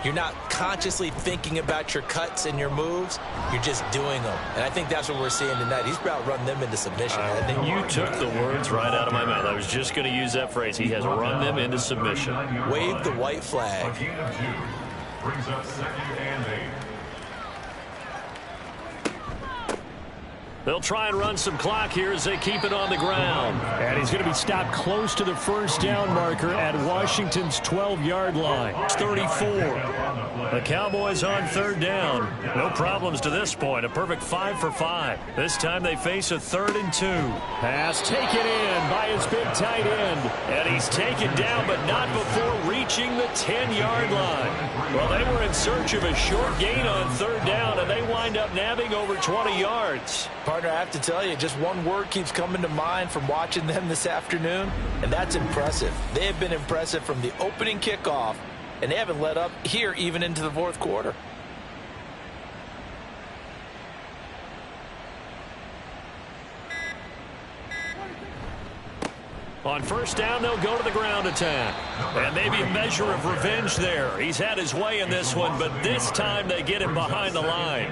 you're not consciously thinking about your cuts and your moves. You're just doing them. And I think that's what we're seeing tonight. He's about run them into submission. You took the words right out of my mouth. I was just going to use that phrase. He has run them into submission. Wave the white flag. A gain of 2 brings up 2nd and 8. They'll try and run some clock here as they keep it on the ground. And he's going to be stopped close to the first down marker at Washington's 12-yard line. It's 34. The Cowboys on 3rd down. No problems to this point. A perfect 5 for 5. This time they face a 3rd and 2. Pass taken in by his big tight end. And he's taken down, but not before reaching the 10-yard line. Well, they were in search of a short gain on 3rd down, and they wind up nabbing over 20 yards. Partner, I have to tell you, just one word keeps coming to mind from watching them this afternoon, and that's impressive. They have been impressive from the opening kickoff, and they haven't let up here even into the 4th quarter. On first down, they'll go to the ground attack. And maybe a measure of revenge there. He's had his way in this one, but this time they get him behind the line.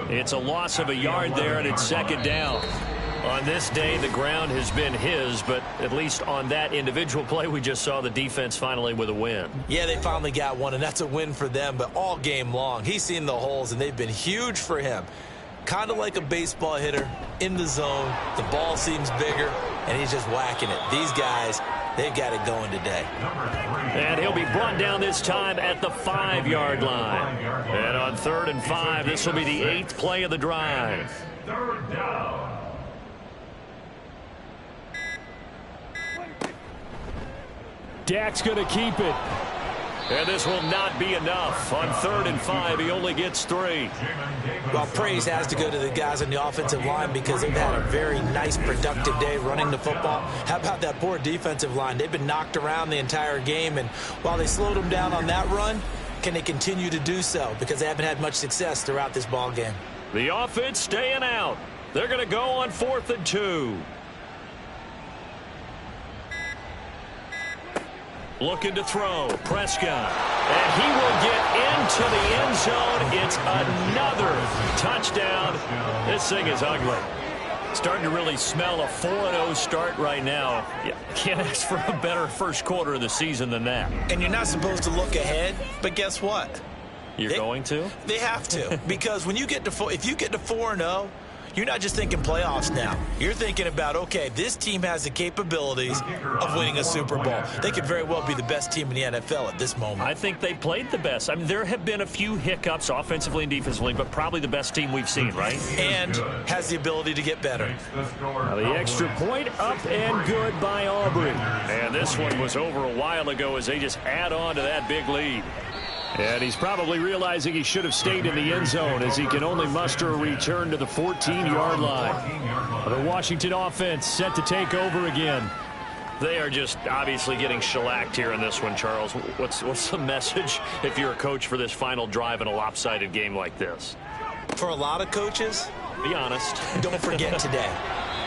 It's a loss of a yard there, and it's 2nd down. On this day, the ground has been his, but at least on that individual play, we just saw the defense finally with a win. Yeah, they finally got one, and that's a win for them, but all game long, he's seen the holes, and they've been huge for him. Kind of like a baseball hitter in the zone. The ball seems bigger, and he's just whacking it. These guys, they've got it going today. And he'll be brought down this time at the 5-yard line. And on 3rd and 5, this will be the 8th play of the drive. 3rd down. Dak's going to keep it. And this will not be enough. On 3rd and 5, he only gets 3. Well, praise has to go to the guys on the offensive line because they've had a very nice, productive day running the football. How about that poor defensive line? They've been knocked around the entire game, and while they slowed them down on that run, can they continue to do so? Because they haven't had much success throughout this ball game. The offense staying out. They're going to go on 4th and 2. Looking to throw. Prescott. And he will get into the end zone. It's another touchdown. This thing is ugly. Starting to really smell a 4-0 start right now. You can't ask for a better first quarter of the season than that. And you're not supposed to look ahead, but guess what? You're going to? They have to. Because when you get to if you get to 4-0, you're not just thinking playoffs now. You're thinking about, okay, this team has the capabilities of winning a Super Bowl. They could very well be the best team in the NFL at this moment. I think they played the best. I mean, there have been a few hiccups offensively and defensively, but probably the best team we've seen, right? And has the ability to get better. Now the extra point up and good by Aubrey. And this one was over a while ago as they just add on to that big lead. And he's probably realizing he should have stayed in the end zone as he can only muster a return to the 14-yard line. The Washington offense set to take over again. They are just obviously getting shellacked here in this one, Charles. What's the message if you're a coach for this final drive in a lopsided game like this? For a lot of coaches, be honest. Don't forget today.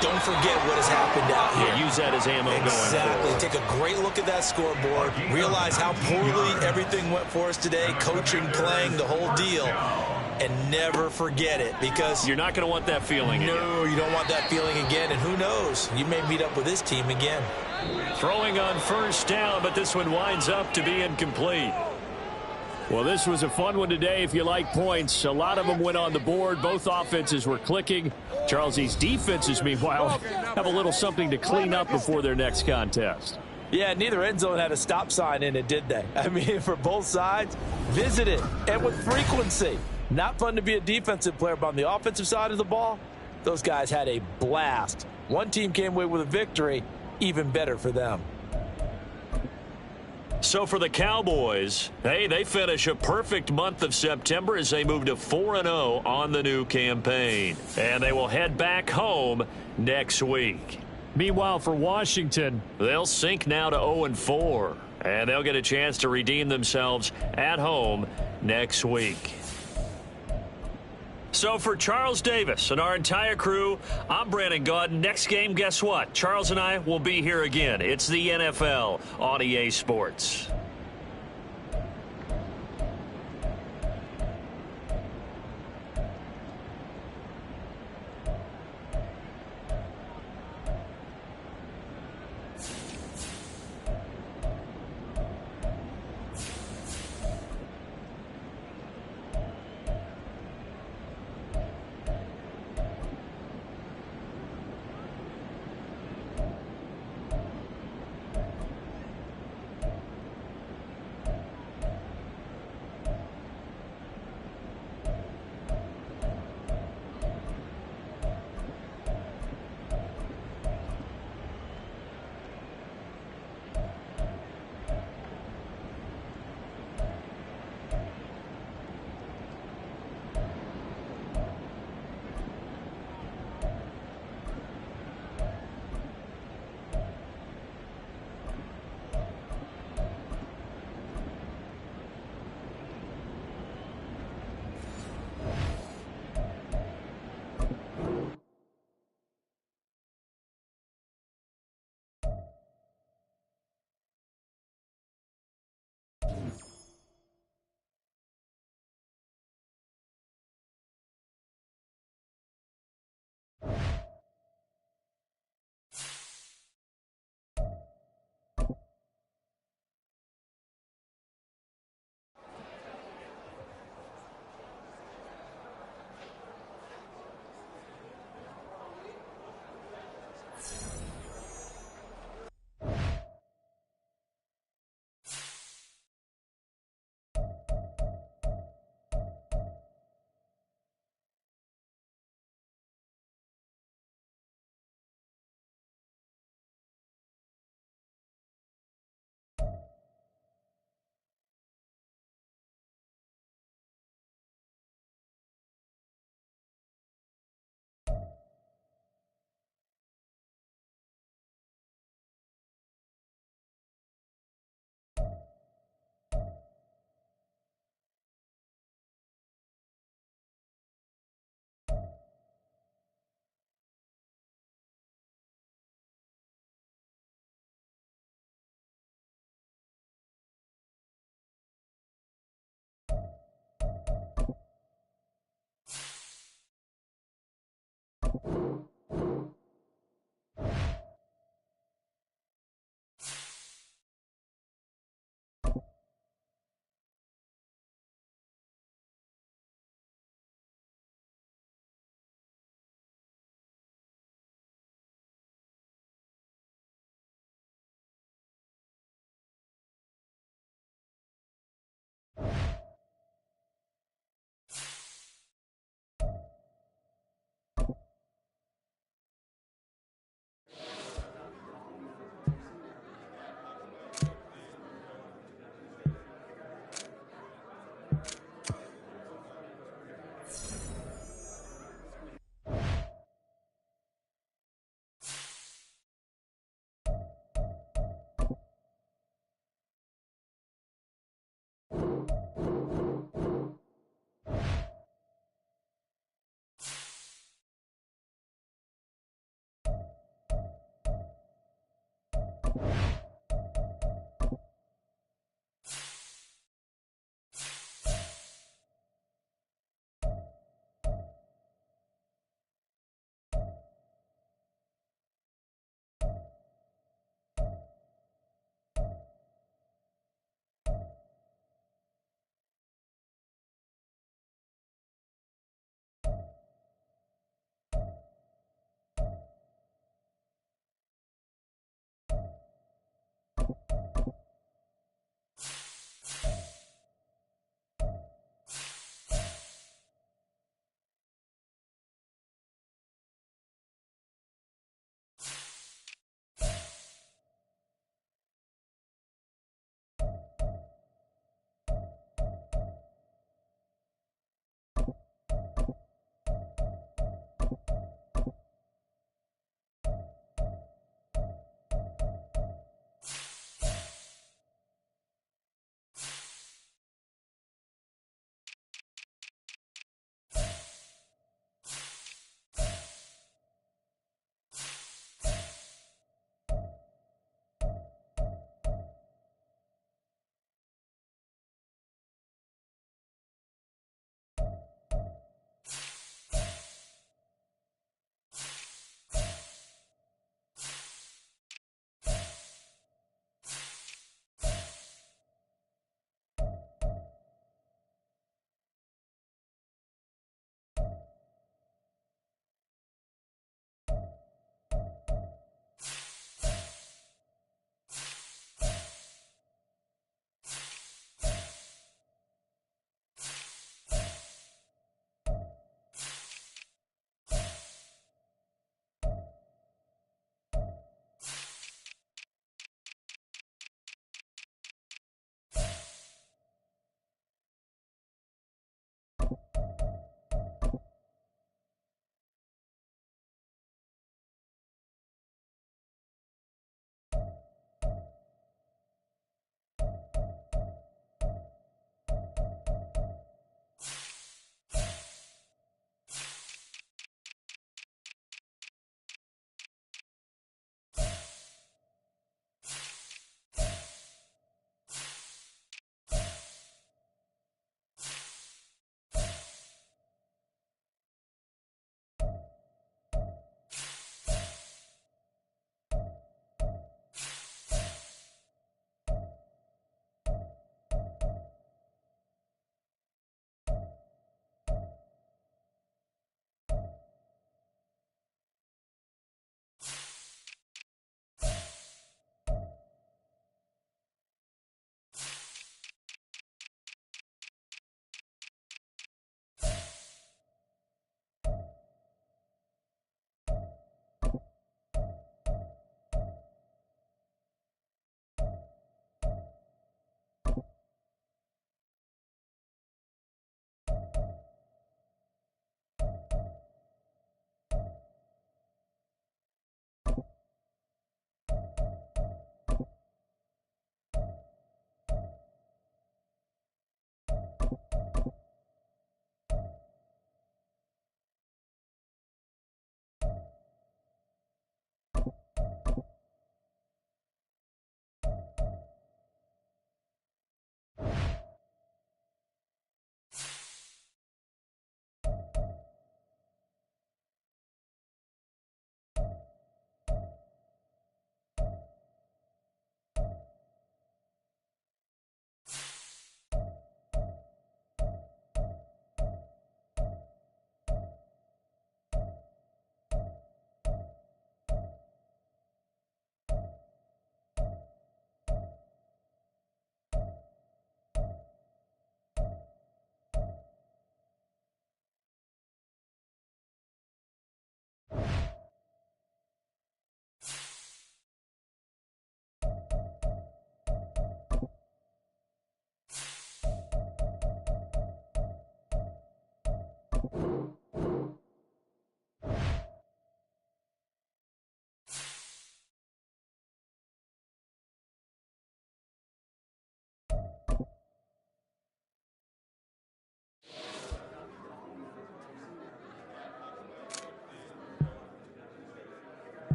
Don't forget what has happened out here. Yeah, use that as ammo going forward. Exactly. Take a great look at that scoreboard. Realize how poorly everything went for us today. Coaching, playing, the whole deal. And never forget it because... You're not going to want that feeling again. No, you don't want that feeling again. And who knows? You may meet up with this team again. Throwing on first down, but this one winds up to be incomplete. Well, this was a fun one today if you like points. A lot of them went on the board. Both offenses were clicking. Charles, these defenses, meanwhile, have a little something to clean up before their next contest. Yeah, neither end zone had a stop sign in it, did they? I mean, for both sides, visit it, and with frequency. Not fun to be a defensive player, but on the offensive side of the ball, those guys had a blast. One team came away with a victory, even better for them. So for the Cowboys, hey, they finish a perfect month of September as they move to 4-0 on the new campaign. And they will head back home next week. Meanwhile, for Washington, they'll sink now to 0-4. And they'll get a chance to redeem themselves at home next week. So for Charles Davis and our entire crew, I'm Brandon Gaudin. Next game, guess what? Charles and I will be here again. It's the NFL on EA Sports.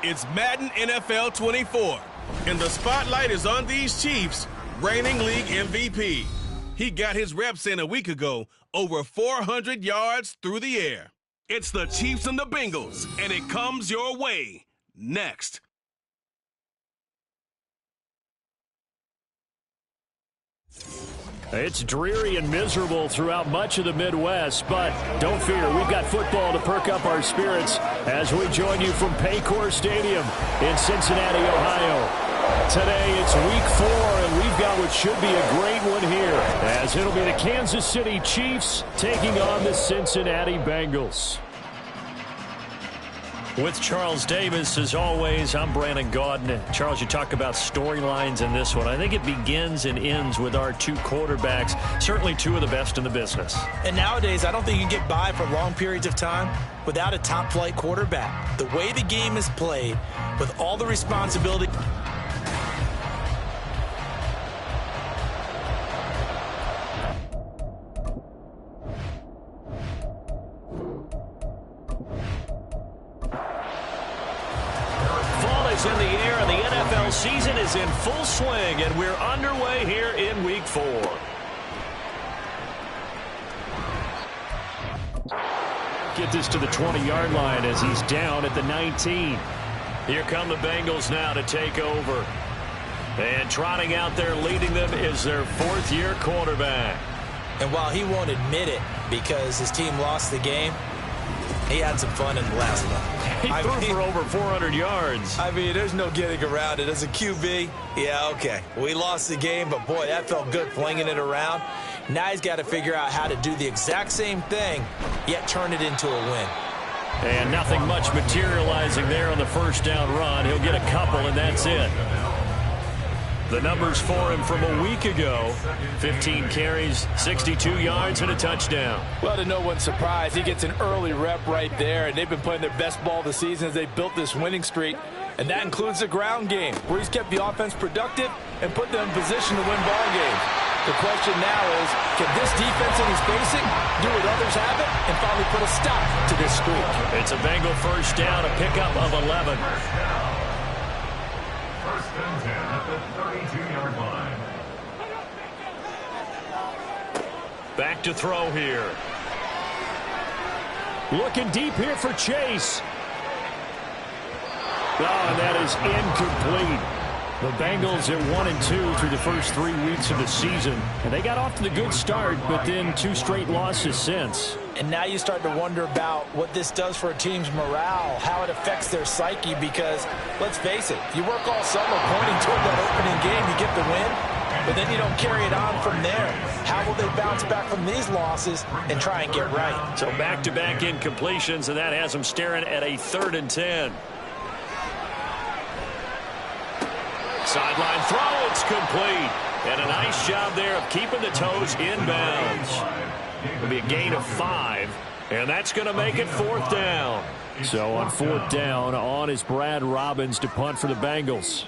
It's Madden NFL 24, and the spotlight is on these Chiefs, reigning league MVP. He got his reps in a week ago, over 400 yards through the air. It's the Chiefs and the Bengals, and it comes your way next. It's dreary and miserable throughout much of the Midwest, but don't fear, we've got football to perk up our spirits as we join you from Paycor Stadium in Cincinnati, Ohio. Today it's week 4, and we've got what should be a great one here, as it'll be the Kansas City Chiefs taking on the Cincinnati Bengals. With Charles Davis, as always, I'm Brandon Gaudin. Charles, you talk about storylines in this one. I think it begins and ends with our two quarterbacks, certainly two of the best in the business. And nowadays, I don't think you can get by for long periods of time without a top-flight quarterback. The way the game is played, with all the responsibility... in the air, and the NFL season is in full swing, and we're underway here in week 4. Get this to the 20-yard line as he's down at the 19. Here come the Bengals now to take over. And trotting out there leading them is their 4th-year quarterback. And while he won't admit it because his team lost the game, he had some fun in the last one. He threw for over 400 yards. I mean, there's no getting around it. As a QB, yeah, okay. We lost the game, but, boy, that felt good flinging it around. Now he's got to figure out how to do the exact same thing, yet turn it into a win. And nothing much materializing there on the first down run. He'll get a couple, and that's it. The numbers for him from a week ago: 15 carries, 62 yards, and a touchdown. Well, to no one's surprise, he gets an early rep right there, and they've been playing their best ball this season as they built this winning streak, and that includes the ground game, where he's kept the offense productive and put them in position to win ball games. The question now is, can this defense that he's facing do what others haven't and finally put a stop to this streak? It's a Bengal first down, a pickup of 11. First and 10 at the 32-yard line. Back to throw here. Looking deep here for Chase. Oh, and that is incomplete. The Bengals at 1-2 through the first 3 weeks of the season. And they got off to the good start, but then 2 straight losses since. And now you start to wonder about what this does for a team's morale, how it affects their psyche, because, let's face it, you work all summer pointing toward that opening game, you get the win, but then you don't carry it on from there. How will they bounce back from these losses and try and get right? So back-to-back incompletions, and that has them staring at a 3rd and 10. Sideline throw, it's complete. And a nice job there of keeping the toes inbounds. It'll be a gain of 5, and that's going to make it 4th down. So on 4th down, on is Brad Robbins to punt for the Bengals.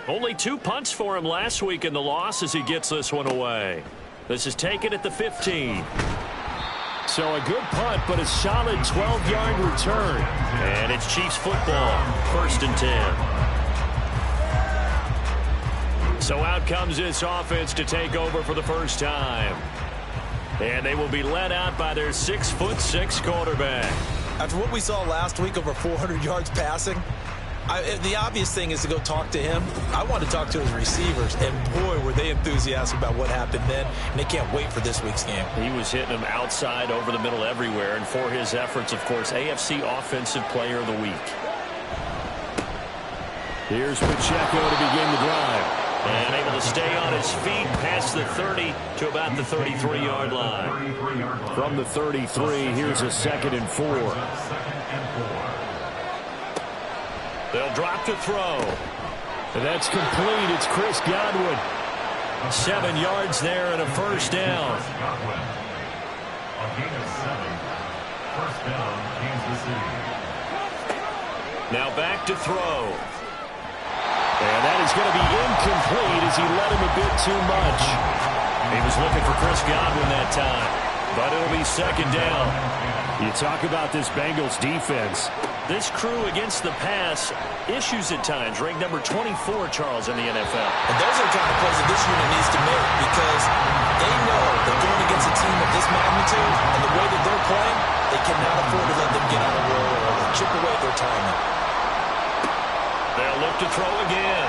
Only 2 punts for him last week in the loss as he gets this one away. This is taken at the 15. So a good punt, but a solid 12-yard return. And it's Chiefs football, 1st and 10. So out comes this offense to take over for the first time. And they will be led out by their 6'6" quarterback. After what we saw last week, over 400 yards passing, the obvious thing is to go talk to him. I want to talk to his receivers, and boy, were they enthusiastic about what happened then, and they can't wait for this week's game. He was hitting them outside, over the middle, everywhere, and for his efforts, of course, AFC Offensive Player of the Week. Here's Pacheco to begin the drive. And able to stay on his feet past the 30 to about the 33-yard line. From the 33, here's a 2nd and 4. They'll drop to throw. And that's complete. It's Chris Godwin. 7 yards there and a first down. First down, Kansas City. Now back to throw. And that is going to be incomplete as he led him a bit too much. He was looking for Chris Godwin that time, but it'll be 2nd down. You talk about this Bengals defense. This crew against the pass, issues at times, ranked number 24, Charles, in the NFL. And those are the kind of plays that this unit needs to make because they know that going against a team of this magnitude and the way that they're playing, they cannot afford to let them get on a roll or chip away at their timing. They'll look to throw again.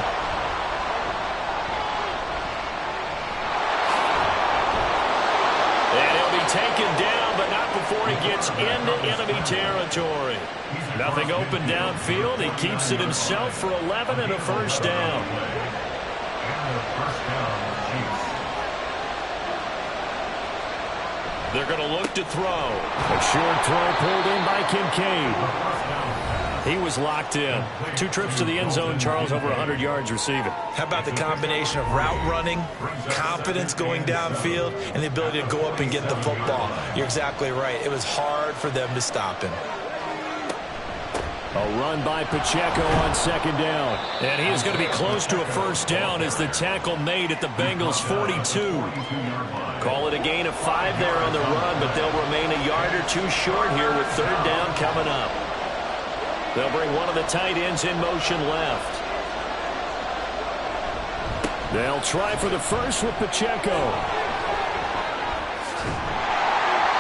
And he'll be taken down, but not before he gets into enemy territory. Nothing open downfield. He keeps it himself for 11 and a first down. They're going to look to throw. A short throw pulled in by Kincaid. He was locked in. 2 trips to the end zone, Charles, over 100 yards receiving. How about the combination of route running, confidence going downfield, and the ability to go up and get the football? You're exactly right. It was hard for them to stop him. A run by Pacheco on second down. And he is going to be close to a first down as the tackle made at the Bengals' 42. Call it a gain of 5 there on the run, but they'll remain a yard or 2 short here with third down coming up. They'll bring one of the tight ends in motion left. They'll try for the first with Pacheco.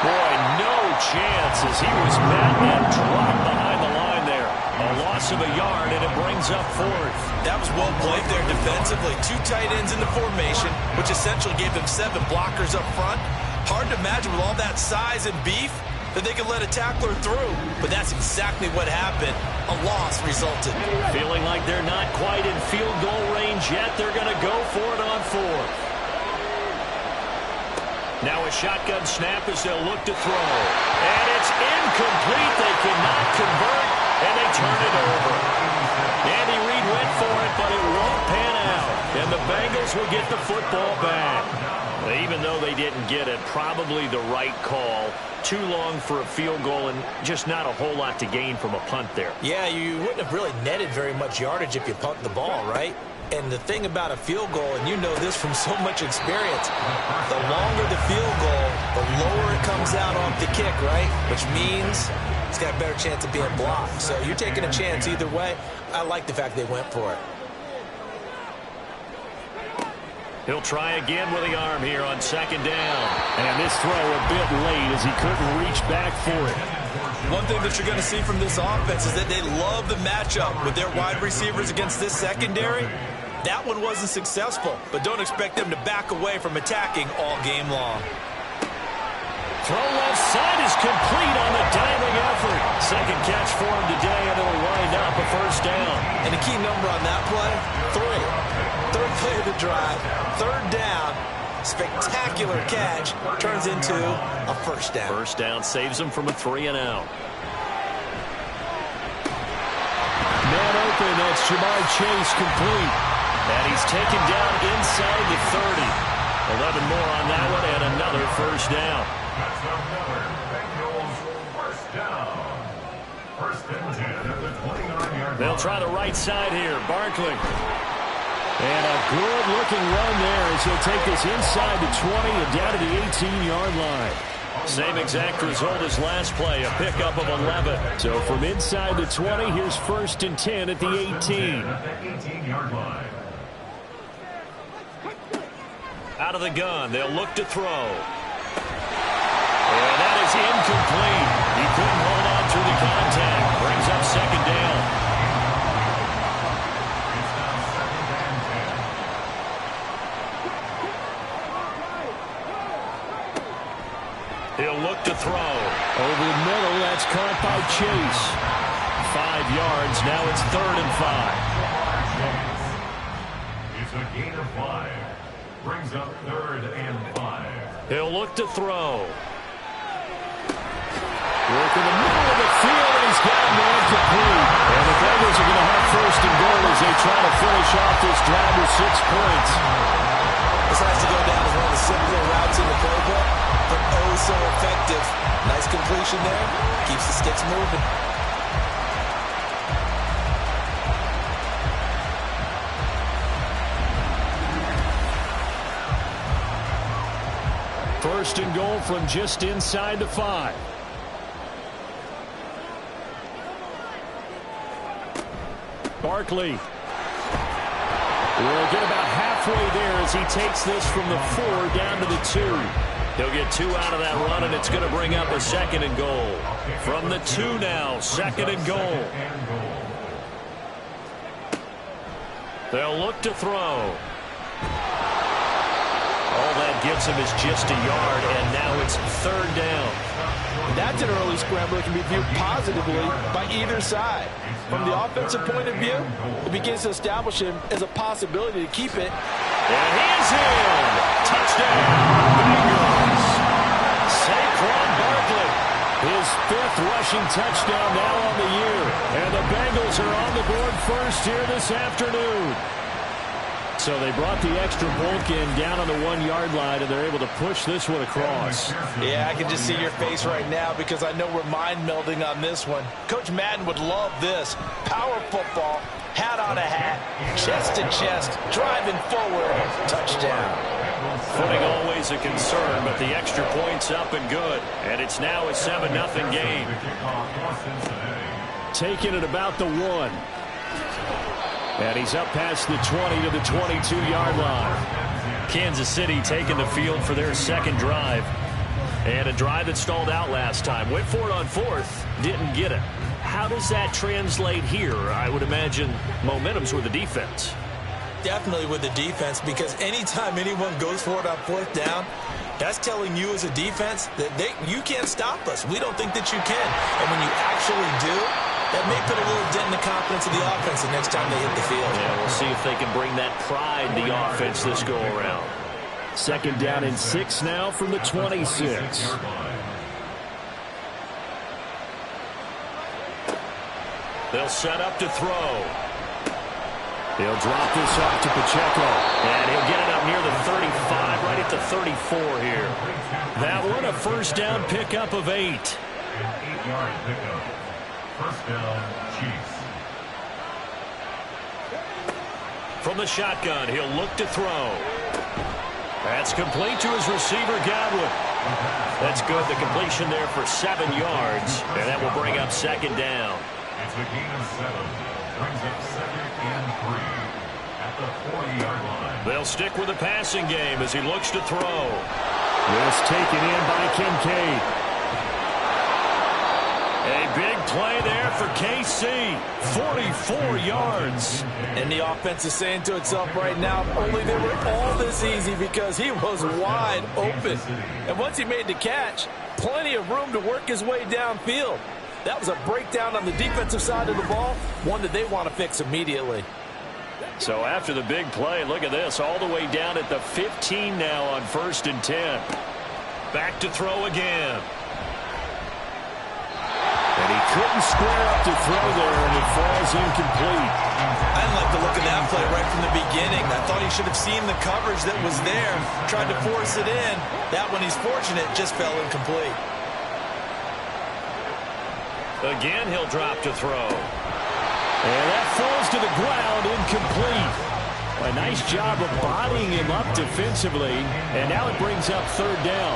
Boy, no chance as he was met and dropped behind the line there. A loss of a yard, and it brings up fourth. That was well played there defensively. 2 tight ends in the formation, which essentially gave them 7 blockers up front. Hard to imagine with all that size and beef that they could let a tackler through. But that's exactly what happened. A loss resulted. Feeling like they're not quite in field goal range yet. They're going to go for it on fourth. Now a shotgun snap as they'll look to throw. And it's incomplete. They cannot convert, and they turn it over. Andy Reid went for it, but it won't pan out. And the Bengals will get the football back. Even though they didn't get it, probably the right call. Too long for a field goal and just not a whole lot to gain from a punt there. Yeah, you wouldn't have really netted very much yardage if you punt the ball, right? And the thing about a field goal, and you know this from so much experience, the longer the field goal, the lower it comes out off the kick, right? Which means it's got a better chance of being blocked. So you're taking a chance either way. I like the fact they went for it. He'll try again with the arm here on second down. And this throw a bit late as he couldn't reach back for it. One thing that you're going to see from this offense is that they love the matchup with their wide receivers against this secondary. That one wasn't successful, but don't expect them to back away from attacking all game long. Throw left side is complete on the diving effort. Second catch for him today, and it'll wind up a first down. And the key number on that play, 3. Third play of the drive, third down, spectacular catch, turns into a first down. First down saves him from a 3-and-out. Man open, that's Jamar Chase complete. And he's taken down inside the 30. 11 more on that one, and another first down. That's another Bengals first down. First and 10 at the 29-yard line. They'll try the right side here. Barkley. And a good-looking run there as he'll take this inside the 20 and down to the 18-yard line. Same exact result as last play, a pickup of 11. So from inside the 20, here's first and 10 at the 18. At the 18-yard line. Out of the gun, they'll look to throw. And that is incomplete. He couldn't hold on through the contact. Brings up second down. He'll look to throw. Over the middle, that's caught by Chase. 5 yards, now it's 3rd and 5. It's a gain of 5. Brings up 3rd and 5. He'll look to throw. Work in the middle of the field, and he's got a man complete. And the Bengals are going to have first and goal as they try to finish off this drive with 6 points. This has to go down as one of the simpler routes in the playbook, but oh so effective. Nice completion there. Keeps the sticks moving. First and goal from just inside the 5. Barkley will get about halfway there as he takes this from the 4 down to the 2. He'll get 2 out of that run, and it's going to bring up a 2nd and goal. From the 2 now, 2nd and goal. They'll look to throw. All that gets him is just a yard, and now it's 3rd down. That's an early scramble that can be viewed positively by either side. From the offensive point of view, it begins to establish him as a possibility to keep it. And he's in. Touchdown, Bengals. Saquon Barkley. His 5th rushing touchdown now on the year. And the Bengals are on the board first here this afternoon. So they brought the extra bulk in down on the 1-yard line, and they're able to push this one across. Yeah, I can just see your face right now because I know we're mind melding on this one. Coach Madden would love this. Power football, hat on a hat, chest to chest, driving forward, touchdown. Footing always a concern, but the extra point's up and good. And it's now a 7-0 game. Taking it about the 1. And he's up past the 20 to the 22-yard line. Kansas City taking the field for their 2nd drive. And a drive that stalled out last time. Went for it on 4th, didn't get it. How does that translate here? I would imagine momentum's with the defense. Definitely with the defense, because anytime anyone goes for it on 4th down, that's telling you as a defense that you can't stop us. We don't think that you can. And when you actually do, that may put a little dent in the confidence of the offense the next time they hit the field. Yeah, we'll see if they can bring that pride to the offense this go-around. 2nd down and 6 now from the 26. They'll set up to throw. He'll drop this off to Pacheco. And he'll get it up near the 35, right at the 34 here. That one a 1st down pickup of 8. An 8-yard pickup. 1st down, Chiefs. From the shotgun, he'll look to throw. That's complete to his receiver, Godwin. That's good. The completion there for 7 yards. And that will bring up 2nd down. It's a gain of 7. Brings up 2nd and 3 at the 40-yard line. They'll stick with the passing game as he looks to throw. This taken in by Kincaid. A big play there for KC. 44 yards. And the offense is saying to itself right now, only they were all this easy because he was wide open. And once he made the catch, plenty of room to work his way downfield. That was a breakdown on the defensive side of the ball, one that they want to fix immediately. So after the big play, look at this, all the way down at the 15 now on 1st and 10. Back to throw again. And he couldn't square up to throw there, and it falls incomplete. I didn't like the look of that play right from the beginning. I thought he should have seen the coverage that was there, tried to force it in. That one, he's fortunate, just fell incomplete. Again, he'll drop to throw. And that falls to the ground, incomplete. A nice job of bodying him up defensively, and now it brings up 3rd down.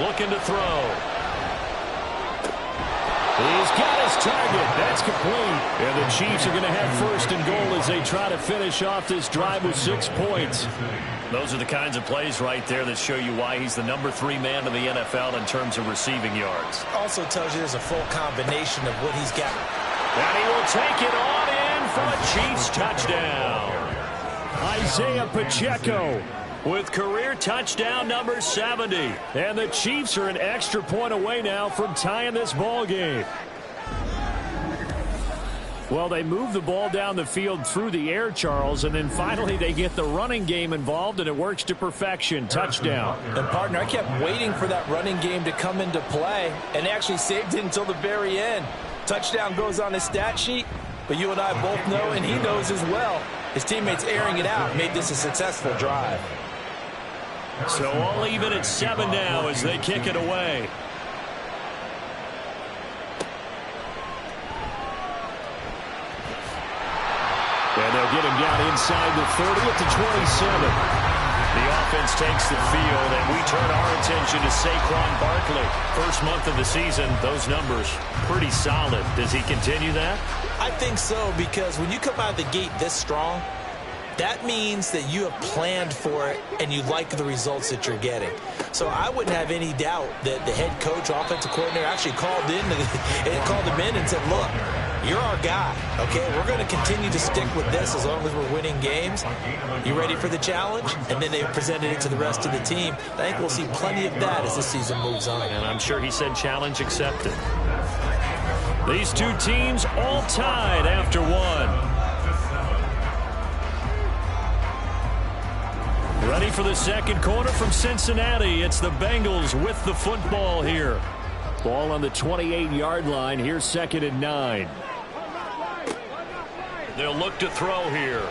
Looking to throw. He's got his target. That's complete. And the Chiefs are going to have 1st and goal as they try to finish off this drive with 6 points. Those are the kinds of plays right there that show you why he's the number 3 man in the NFL in terms of receiving yards. Also tells you there's a full combination of what he's got. And he will take it on in for a Chiefs touchdown. Isaiah Pacheco with career touchdown number 70. And the Chiefs are an extra point away now from tying this ball game. Well, they move the ball down the field through the air, Charles, and then finally they get the running game involved, and it works to perfection. Touchdown. And, partner, I kept waiting for that running game to come into play, and they actually saved it until the very end. Touchdown goes on his stat sheet, but you and I both know, and he knows as well, his teammates airing it out made this a successful drive. So all even at 7 now as they kick it away. And they'll get him down inside the 30 at the 27. The offense takes the field, and we turn our attention to Saquon Barkley. First month of the season, those numbers pretty solid. Does he continue that? I think so, because when you come out of the gate this strong, that means that you have planned for it and you like the results that you're getting. So I wouldn't have any doubt that the head coach, offensive coordinator, actually called him in and said, look, you're our guy, okay? We're going to continue to stick with this as long as we're winning games. You ready for the challenge? And then they presented it to the rest of the team. I think we'll see plenty of that as the season moves on. And I'm sure he said challenge accepted. These two teams all tied after one. Ready for the second quarter from Cincinnati. It's the Bengals with the football here. Ball on the 28-yard line. Here's 2nd and 9. They'll look to throw here.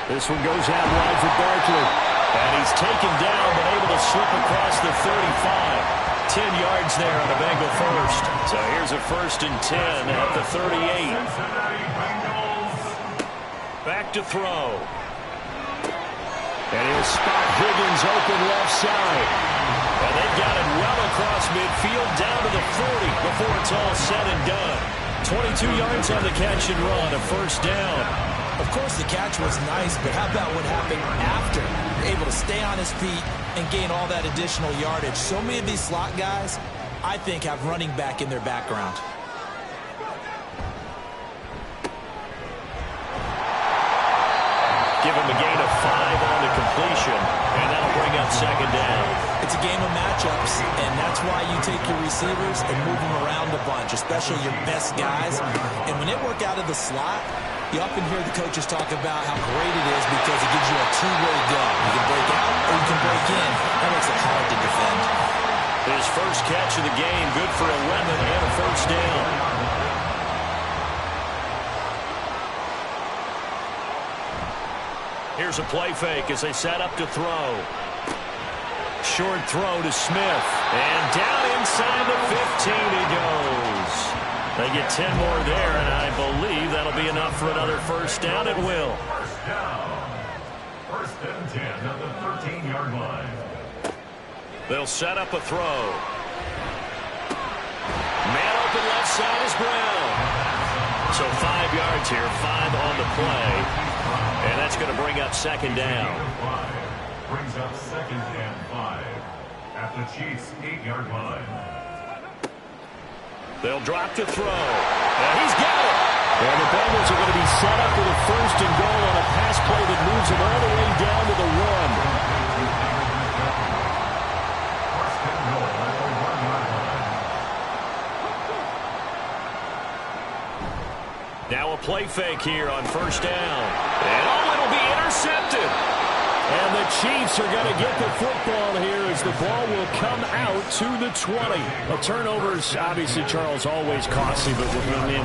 This one goes out wide for Barkley. And he's taken down but able to slip across the 35. 10 yards there on a Bengal first. So here's a 1st and 10 at the 38. Back to throw. And he'll spot Higgins open left side. And they've got it well across midfield down to the 40 before it's all said and done. 22 yards on the catch and run, a 1st down. Of course, the catch was nice, but how about what happened after? Able to stay on his feet and gain all that additional yardage. So many of these slot guys, I think, have running back in their background. Give him a gain of 5 on the completion, and that'll bring up 2nd down. It's a game of matchups, and that's why you take your receivers and move them around a bunch, especially your best guys. And when they work out of the slot, you often hear the coaches talk about how great it is because it gives you a two-way go. You can break out or you can break in. That makes it hard to defend. His first catch of the game, good for 11 and a 1st down. Here's a play fake as they set up to throw. Short throw to Smith. And down inside the 15 he goes. They get 10 more there, and I believe that'll be enough for another 1st down. It will. 1st down. 1st and 10 at the 13-yard line. They'll set up a throw. Man open left side is Brown. So 5 yards here, 5 on the play. And that's going to bring up 2nd down. Brings up 2nd and 5 at the Chiefs' 8-yard line. They'll drop to throw. And he's got it. And the Bengals are going to be set up with a 1st and goal on a pass play that moves them all the way down to the 1st and goal at the 1-yard line. Now a play fake here on 1st down. And it'll be intercepted. And the Chiefs are going to get the football here as the ball will come out to the 20. Well, turnovers, obviously, Charles, always costly, but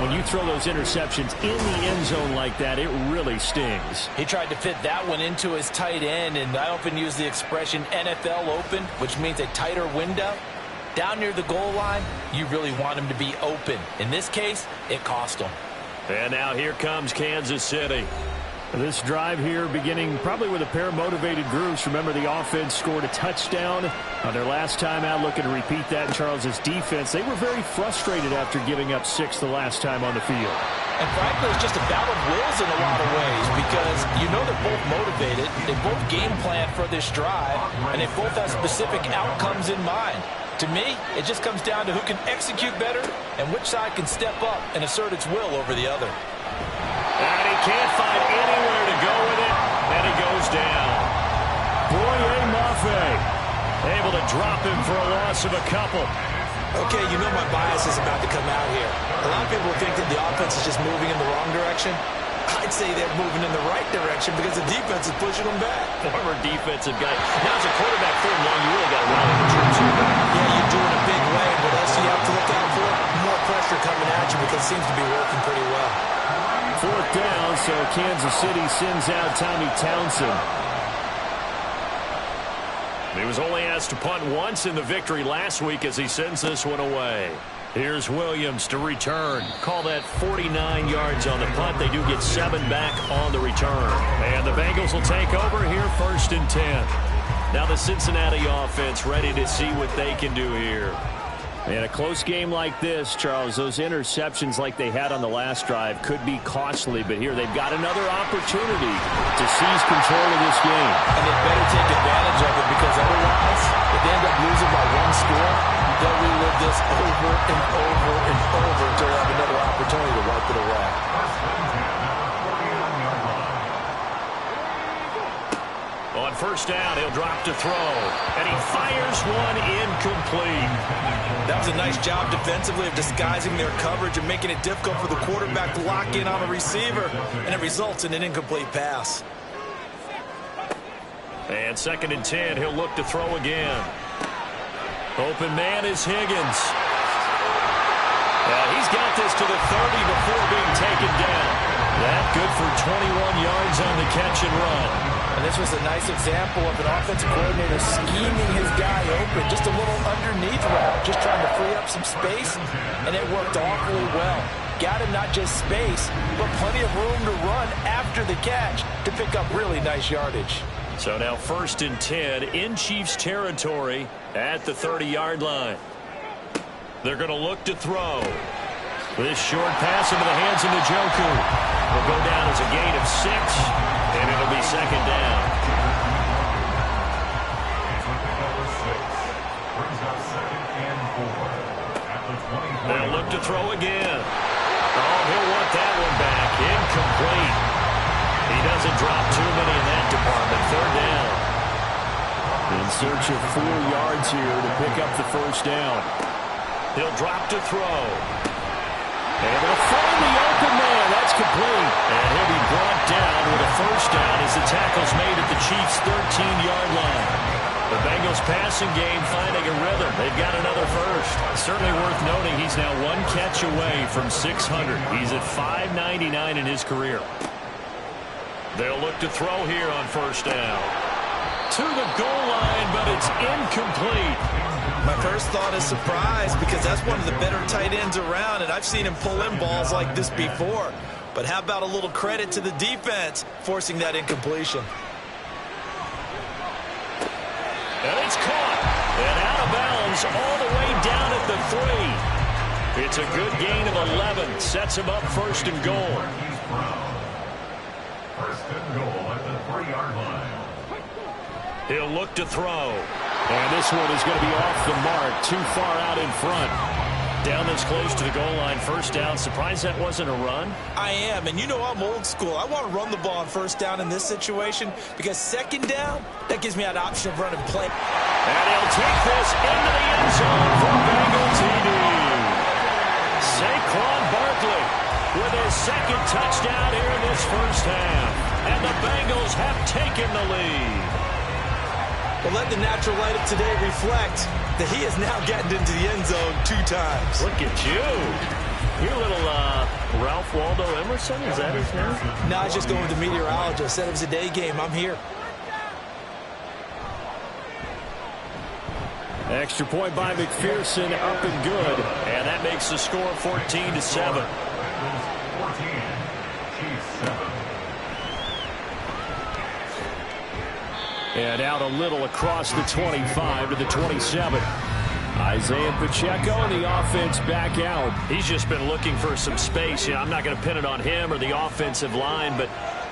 when you throw those interceptions in the end zone like that, it really stings. He tried to fit that one into his tight end, and I often use the expression NFL open, which means a tighter window. Down near the goal line, you really want him to be open. In this case, it cost him. And now here comes Kansas City. This drive here beginning probably with a pair of motivated groups. Remember, the offense scored a touchdown on their last time out, looking to repeat that in Charles's defense. They were very frustrated after giving up 6 the last time on the field. And frankly, it's just a battle of wills in a lot of ways because you know they're both motivated, they both game plan for this drive, and they both have specific outcomes in mind. To me, it just comes down to who can execute better and which side can step up and assert its will over the other. And he can't find anywhere to go with it, and he goes down. Boye Mafe able to drop him for a loss of a couple. Okay, you know my bias is about to come out here. A lot of people think that the offense is just moving in the wrong direction. I'd say they're moving in the right direction because the defense is pushing them back. Former defensive guy. Now as a quarterback 3rd and 1, you really got to rally the troops here. Yeah, you're doing a big way, but else you have to look out for more pressure coming at you because it seems to be working pretty well. 4th down, so Kansas City sends out Tommy Townsend. He was only asked to punt once in the victory last week as he sends this one away. Here's Williams to return. Call that 49 yards on the punt. They do get 7 back on the return. And the Bengals will take over here, 1st and 10. Now the Cincinnati offense ready to see what they can do here. In a close game like this, Charles, those interceptions like they had on the last drive could be costly, but here they've got another opportunity to seize control of this game. And they better take advantage of it, because otherwise, if they end up losing by 1 score, they'll relive this over and over and over until they have another opportunity to wipe it away. On 1st down, he'll drop to throw, and he fires one incomplete. That was a nice job defensively of disguising their coverage and making it difficult for the quarterback to lock in on a receiver, and it results in an incomplete pass. And 2nd and 10, he'll look to throw again. Open man is Higgins. He's got this to the 30 before being taken down. That good for 21 yards on the catch and run. And this was a nice example of an offensive coordinator scheming his guy open. Just a little underneath route, just trying to free up some space, and it worked awfully well. Got him not just space, but plenty of room to run after the catch to pick up really nice yardage. So now 1st and 10 in Chiefs territory at the 30-yard line. They're going to look to throw. This short pass into the hands of Njoku will go down as a gain of 6, and it'll be 2nd down. They'll look to throw again. Oh, he'll want that one back. Incomplete. He doesn't drop too many in that department. 3rd down. In search of 4 yards here to pick up the 1st down. He'll drop to throw. And they'll find the open man. That's complete. And he'll be brought down with a 1st down as the tackle's made at the Chiefs' 13-yard line. The Bengals passing game finding a rhythm. They've got another 1st. Certainly worth noting he's now 1 catch away from 600. He's at 599 in his career. They'll look to throw here on 1st down. To the goal line, but it's incomplete. My first thought is surprise, because that's one of the better tight ends around, and I've seen him pull in balls like this before. But how about a little credit to the defense forcing that incompletion? And it's caught. And out of bounds all the way down at the 3. It's a good gain of 11. Sets him up 1st and goal. 1st and goal at the 3-yard line. He'll look to throw. And this one is going to be off the mark. Too far out in front. Down this close to the goal line. 1st down. Surprised that wasn't a run? I am. And you know I'm old school. I want to run the ball on 1st down in this situation, because 2nd down, that gives me an option of running play. And he'll take this into the end zone for Bengal TD. Saquon Barkley with his 2nd touchdown here in this 1st half. And the Bengals have taken the lead. But let the natural light of today reflect that he is now getting into the end zone 2 times. Look at you. You're a little Ralph Waldo Emerson? Is that his name? No, I was just going with the meteorologist. Said it was a day game. I'm here. Extra point by McPherson, up and good. And that makes the score 14-7. 14, Chiefs 7. And out a little across the 25 to the 27. Isaiah Pacheco and the offense back out. He's just been looking for some space. You know, I'm not going to pin it on him or the offensive line, but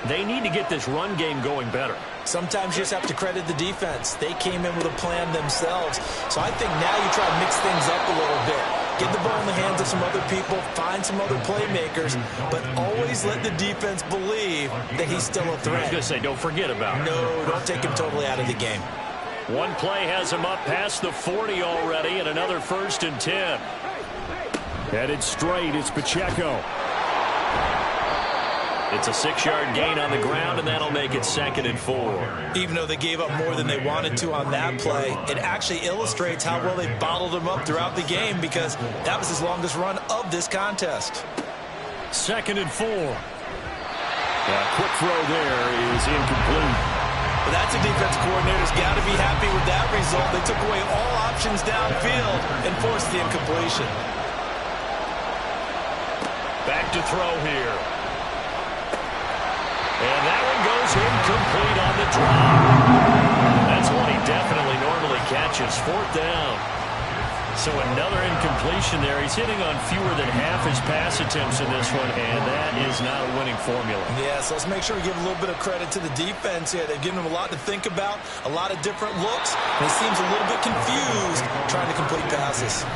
they need to get this run game going better. Sometimes you just have to credit the defense. They came in with a plan themselves. So I think now you try to mix things up a little bit. Get the ball in the hands of some other people, find some other playmakers, but always let the defense believe that he's still a threat. I was going to say, don't forget about him. No, don't take him totally out of the game. One play has him up past the 40 already, and another 1st and 10. Headed straight, it's Pacheco. It's a 6-yard gain on the ground, and that'll make it 2nd and 4. Even though they gave up more than they wanted to on that play, it actually illustrates how well they bottled them up throughout the game, because that was his longest run of this contest. 2nd and 4. Quick throw there is incomplete. Well, that's a defense coordinator's got to be happy with that result. They took away all options downfield and forced the incompletion. back to throw here. And that one goes incomplete on the drop. That's one he definitely normally catches. 4th down. So another incompletion there. He's hitting on fewer than half his pass attempts in this one, and that is not a winning formula. Yeah, so let's make sure we give a little bit of credit to the defense here. They've given him a lot to think about, a lot of different looks, and he seems a little bit confused trying to complete passes.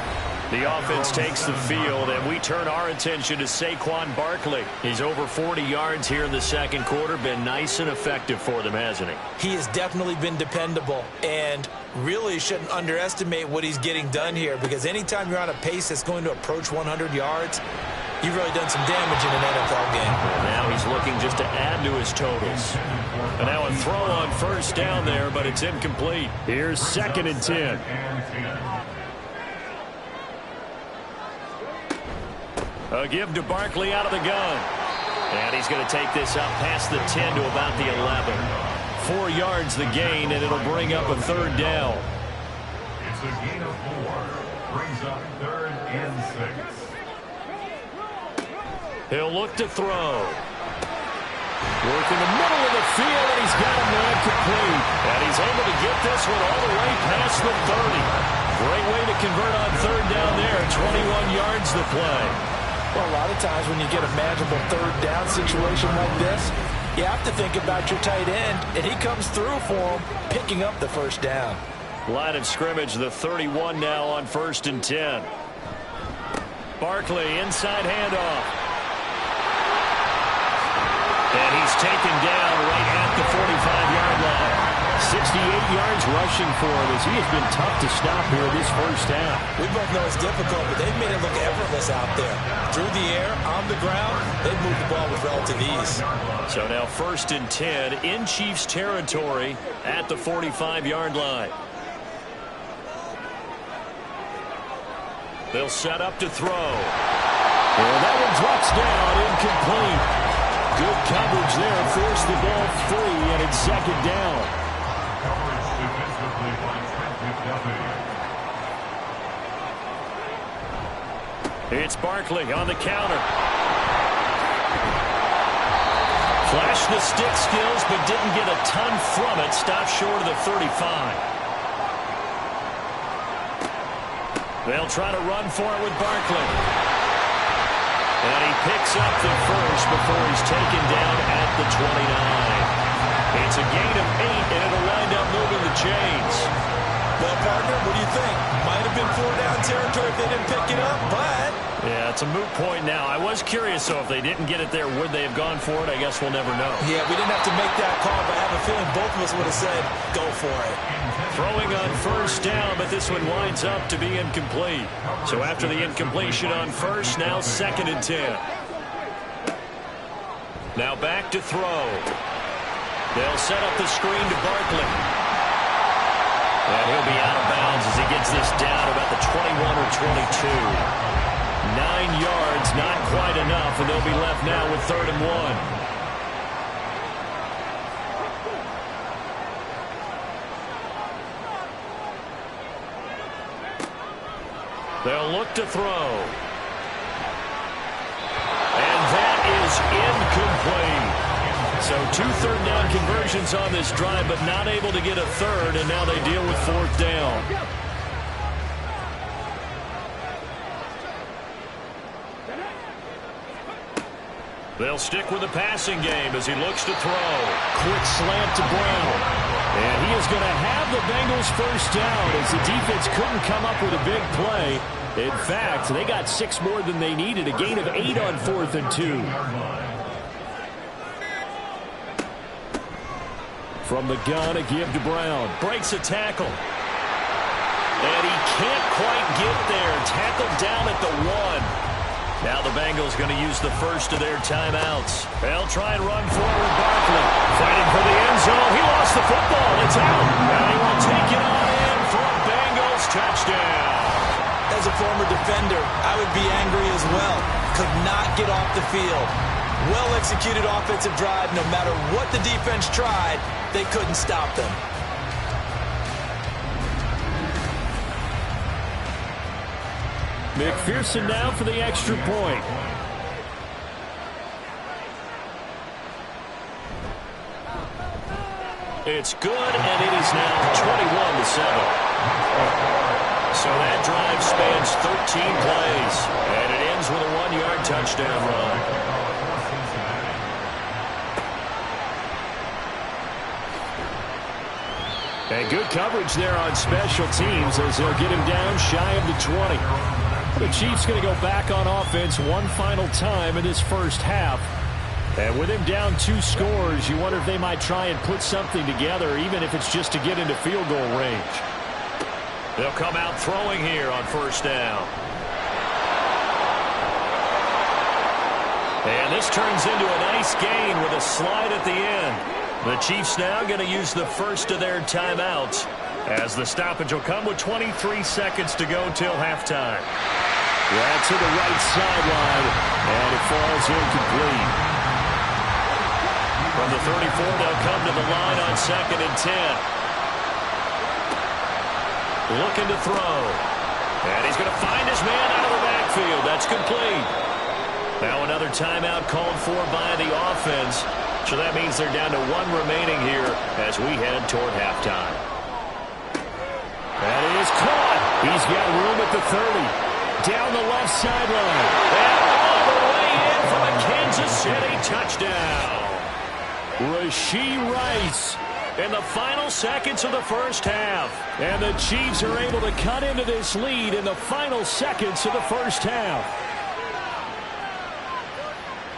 The offense takes the field, and we turn our attention to Saquon Barkley. He's over 40 yards here in the second quarter. Been nice and effective for them, hasn't he? He has definitely been dependable, and really shouldn't underestimate what he's getting done here, because anytime you're on a pace that's going to approach 100 yards, you've really done some damage in an NFL game. And now he's looking just to add to his totals. And now a throw on 1st down there, but it's incomplete. Here's 2nd and 10. A give to Barkley out of the gun. And he's going to take this up past the 10 to about the 11. 4 yards the gain, and it'll bring up a 3rd down. It's a gain of 4. Brings up 3rd and 6. He'll look to throw. Work in the middle of the field, and he's got a man complete. And he's able to get this one all the way past the 30. Great way to convert on 3rd down there. 21 yards to play. Well, a lot of times when you get a manageable 3rd down situation like this, you have to think about your tight end, and he comes through for him, picking up the 1st down. Line of scrimmage, the 31 now on 1st and 10. Barkley, inside handoff. And he's taken down right at the 45-yard line. 68 yards rushing for him as he has been tough to stop here this 1st half. We both know it's difficult, but they've made it look effortless out there. Through the air, on the ground, they've moved the ball with relative ease. So now 1st and 10 in Chiefs territory at the 45-yard line. They'll set up to throw. And that one drops down, incomplete. Good coverage there, forced the ball free, and it's 2nd down. Coverage defensively by Trent McDuffie. It's Barkley on the counter. Flashed the stick skills, but didn't get a ton from it. Stopped short of the 35. They'll try to run for it with Barkley. And he picks up the 1st before he's taken down at the 29. It's a gain of 8, and it'll wind up moving the chains. Well, partner, what do you think? Might have been 4-down territory if they didn't pick it up, but... Yeah, it's a moot point now. I was curious, so if they didn't get it there, would they have gone for it? I guess we'll never know. Yeah, we didn't have to make that call, but I have a feeling both of us would have said, go for it. Throwing on 1st down, but this one winds up to be incomplete. So after the incompletion on 1st, now 2nd and 10. Now back to throw. They'll set up the screen to Barkley. And he'll be out of bounds as he gets this down about the 21 or 22. 9 yards, not quite enough, and they'll be left now with 3rd and 1. They'll look to throw. And that is incomplete. So 2 3rd down conversions on this drive, but not able to get a 3rd, and now they deal with 4th down. They'll stick with the passing game as he looks to throw. Quick slant to Brown. And he is going to have the Bengals 1st down as the defense couldn't come up with a big play. In fact, they got 6 more than they needed, a gain of 8 on 4th and 2. From the gun, a give to Brown. Breaks a tackle. And he can't quite get there. Tackled down at the 1. Now the Bengals going to use the 1st of their timeouts. They'll try and run forward. Barkley fighting for the end zone. He lost the football. It's out. Now he will take it on in for a Bengals touchdown. As a former defender, I would be angry as well. Could not get off the field. Well-executed offensive drive. No matter what the defense tried, they couldn't stop them. McPherson now for the extra point. It's good, and it is now 21-7. So that drive spans 13 plays, and it ends with a 1-yard touchdown run. And good coverage there on special teams as they'll get him down shy of the 20. The Chiefs going to go back on offense one final time in this first half. And with him down 2 scores, you wonder if they might try and put something together, even if it's just to get into field goal range. They'll come out throwing here on first down. And this turns into a nice gain with a slide at the end. The Chiefs now going to use the first of their timeouts as the stoppage will come with 23 seconds to go till halftime. Yeah, to the right sideline, and it falls incomplete. From the 34, they'll come to the line on 2nd and 10. Looking to throw. And he's going to find his man out of the backfield. That's complete. Now another timeout called for by the offense. So that means they're down to 1 remaining here as we head toward halftime. That is caught. He's got room at the 30. Down the left sideline. And all the way in for a Kansas City touchdown. Rashee Rice in the final seconds of the first half. And the Chiefs are able to cut into this lead in the final seconds of the first half.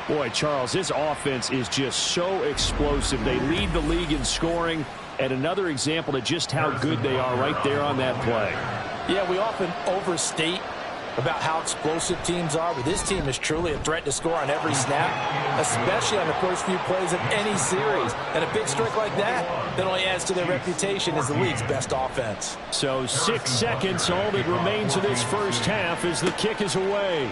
Boy, Charles, this offense is just so explosive. They lead the league in scoring, and another example of just how good they are right there on that play. Yeah, we often overstate about how explosive teams are, but this team is truly a threat to score on every snap, especially on the first few plays of any series. And a big streak like that only adds to their reputation as the league's best offense. So 6 seconds, all that remains of this first half as the kick is away.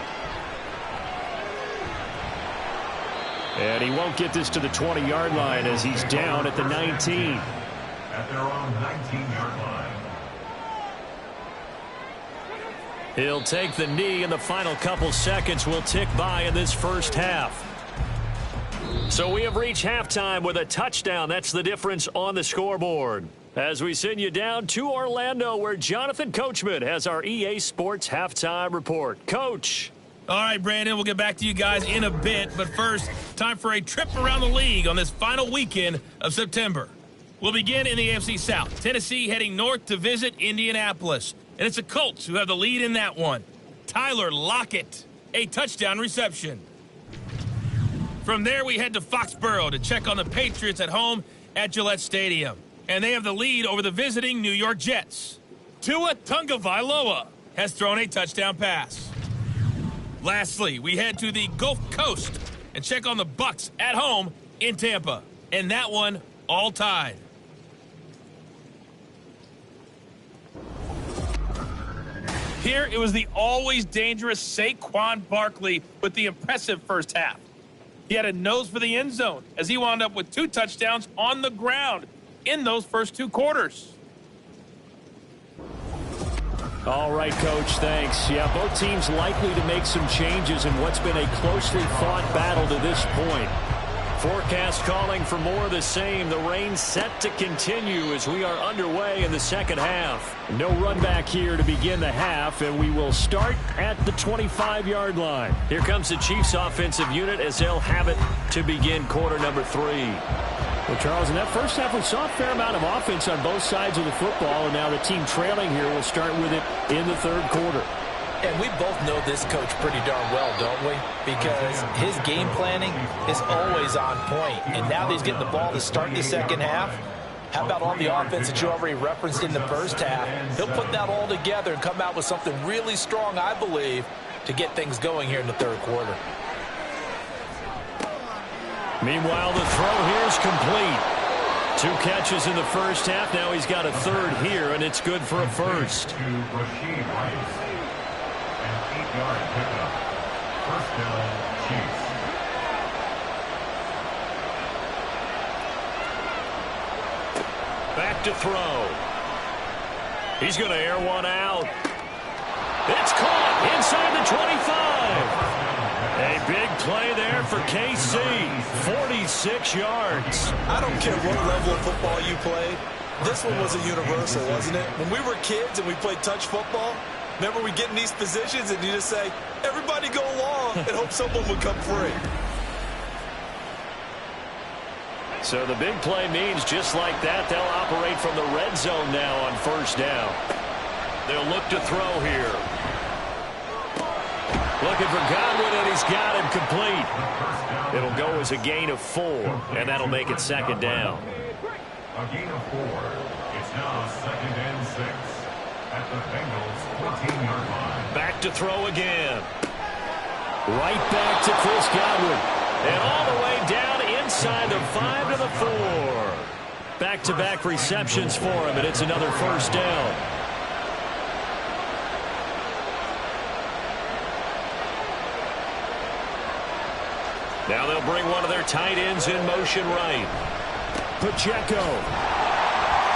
And he won't get this to the 20-yard line as he's down at the 19. At their own 19-yard line. He'll take the knee, and the final couple seconds will tick by in this first half. So we have reached halftime with a touchdown. That's the difference on the scoreboard. As we send you down to Orlando, where Jonathan Coachman has our EA Sports Halftime Report. Coach. All right, Brandon, we'll get back to you guys in a bit. But first, time for a trip around the league on this final weekend of September. We'll begin in the AFC South. Tennessee heading north to visit Indianapolis. And it's the Colts who have the lead in that one. Tyler Lockett, a touchdown reception. From there, we head to Foxborough to check on the Patriots at home at Gillette Stadium. And they have the lead over the visiting New York Jets. Tua Tagovailoa has thrown a touchdown pass. Lastly, we head to the Gulf Coast and check on the Bucs at home in Tampa. And that one all tied. Here, it was the always dangerous Saquon Barkley with the impressive first half. He had a nose for the end zone as he wound up with 2 touchdowns on the ground in those first 2 quarters. All right, Coach, thanks. Yeah, both teams likely to make some changes in what's been a closely fought battle to this point. Forecast calling for more of the same. The rain set to continue as we are underway in the second half. No run back here to begin the half, and we will start at the 25-yard line. Here comes the Chiefs offensive unit as they'll have it to begin quarter number 3. Well, Charles, in that first half, we saw a fair amount of offense on both sides of the football, and now the team trailing here will start with it in the third quarter. And we both know this coach pretty darn well, don't we? Because his game planning is always on point. And now that he's getting the ball to start the second half, how about all the offense that you already referenced in the first half? He'll put that all together and come out with something really strong, I believe, to get things going here in the third quarter. Meanwhile, the throw here is complete. 2 catches in the first half. Now he's got a third here, and it's good for a first. To Rashee Rice. An 8-yard pickup. First down, Chiefs. Back to throw. He's going to air one out. It's caught inside the 25. A big play there for KC. 46 yards. I don't care what level of football you played. This one was a universal, wasn't it? When we were kids and we played touch football, remember we get in these positions and you just say, everybody go along and hope someone would come free. So the big play means just like that, they'll operate from the red zone now on first down. They'll look to throw here. Looking for Godwin, and he's got him complete. It'll go as a gain of 4, and that'll make it second down. A gain of 4. It's now 2nd and 6 at the Bengals' 14-yard line. Back to throw again. Right back to Chris Godwin. And all the way down inside the 5 to the 4. Back-to-back receptions for him, and it's another first down. Now they'll bring one of their tight ends in motion right. Pacheco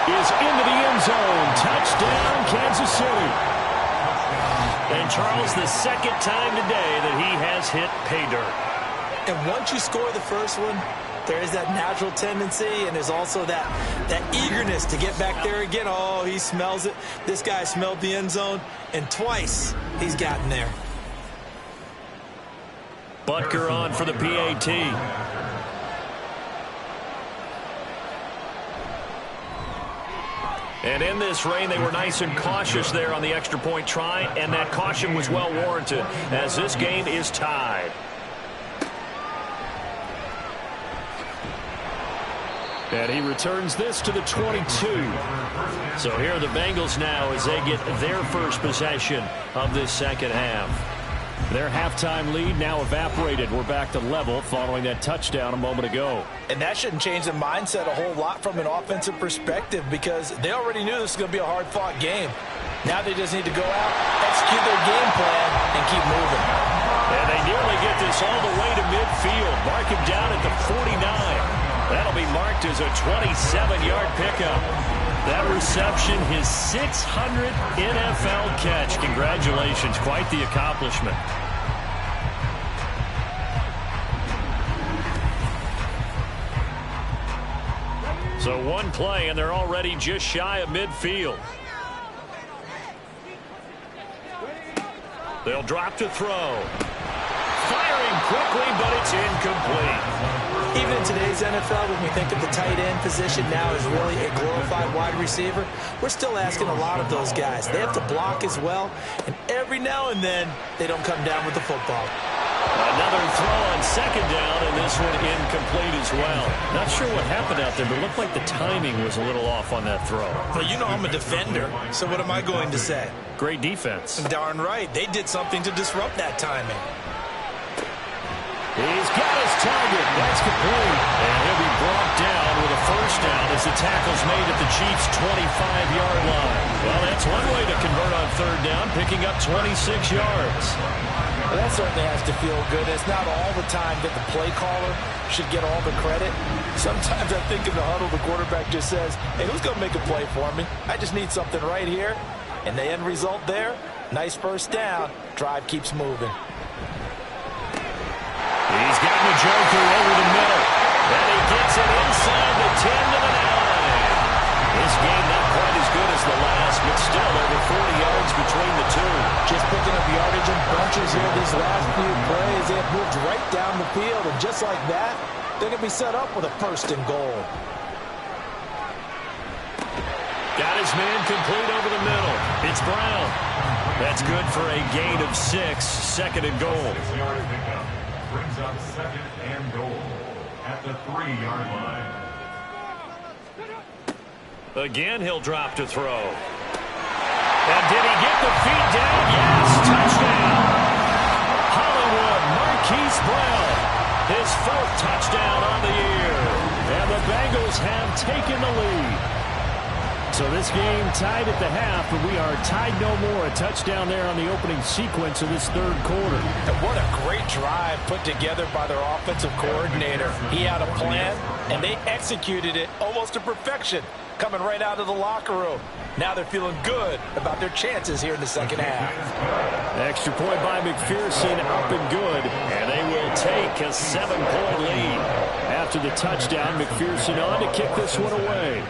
is into the end zone. Touchdown, Kansas City. And Charles, the second time today that he has hit pay dirt. And once you score the first one, there is that natural tendency, and there's also that eagerness to get back there again. Oh, he smells it. This guy smelled the end zone, and twice he's gotten there. Butker on for the PAT. And in this rain, they were nice and cautious there on the extra point try, and that caution was well warranted as this game is tied. And he returns this to the 22. So here are the Bengals now as they get their first possession of this second half. Their halftime lead now evaporated. We're back to level following that touchdown a moment ago. And that shouldn't change the mindset a whole lot from an offensive perspective because they already knew this was going to be a hard-fought game. Now they just need to go out, execute their game plan, and keep moving. And they nearly get this all the way to midfield. Mark him down at the 49. That'll be marked as a 27-yard pickup. That reception, his 600th NFL catch. Congratulations, quite the accomplishment. So one play, and they're already just shy of midfield. They'll drop to throw. Firing quickly, but it's incomplete. Even in today's NFL, when we think of the tight end position now as really a glorified wide receiver, we're still asking a lot of those guys. They have to block as well, and every now and then, they don't come down with the football. Another throw on second down, and this one incomplete as well. Not sure what happened out there, but it looked like the timing was a little off on that throw. Well, you know I'm a defender, so what am I going to say? Great defense. Darn right. They did something to disrupt that timing. He's got his target. That's complete. And he'll be brought down with a first down as the tackle's made at the Chiefs' 25-yard line. Well, that's one way to convert on third down, picking up 26 yards. Well, that certainly has to feel good. It's not all the time that the play caller should get all the credit. Sometimes I think in the huddle, the quarterback just says, hey, who's going to make a play for me? I just need something right here. And the end result there, nice first down. Drive keeps moving. He's got the joker over the middle. And he gets it inside the 10 to the 9. This game not quite as good as the last, but still over 40 yards between the two. Just picking up yardage in bunches here these last few plays. They have moved right down the field, and just like that, they're going to be set up with a first and goal. Got his man complete over the middle. It's Brown. That's good for a gain of 6, second and goal. 6-yard pickup brings up second and goal at the 3-yard line. Again, he'll drop to throw. And did he get the feet down? Yes, touchdown. Hollywood Marquise Brown, his 4th touchdown on the year. And the Bengals have taken the lead. So this game tied at the half, but we are tied no more. A touchdown there on the opening sequence of this third quarter. And what a great drive put together by their offensive coordinator. He had a plan, and they executed it almost to perfection, coming right out of the locker room. Now they're feeling good about their chances here in the second half. Extra point by McPherson, up and good. And they will take a 7-point lead. After the touchdown, McPherson on to kick this one away.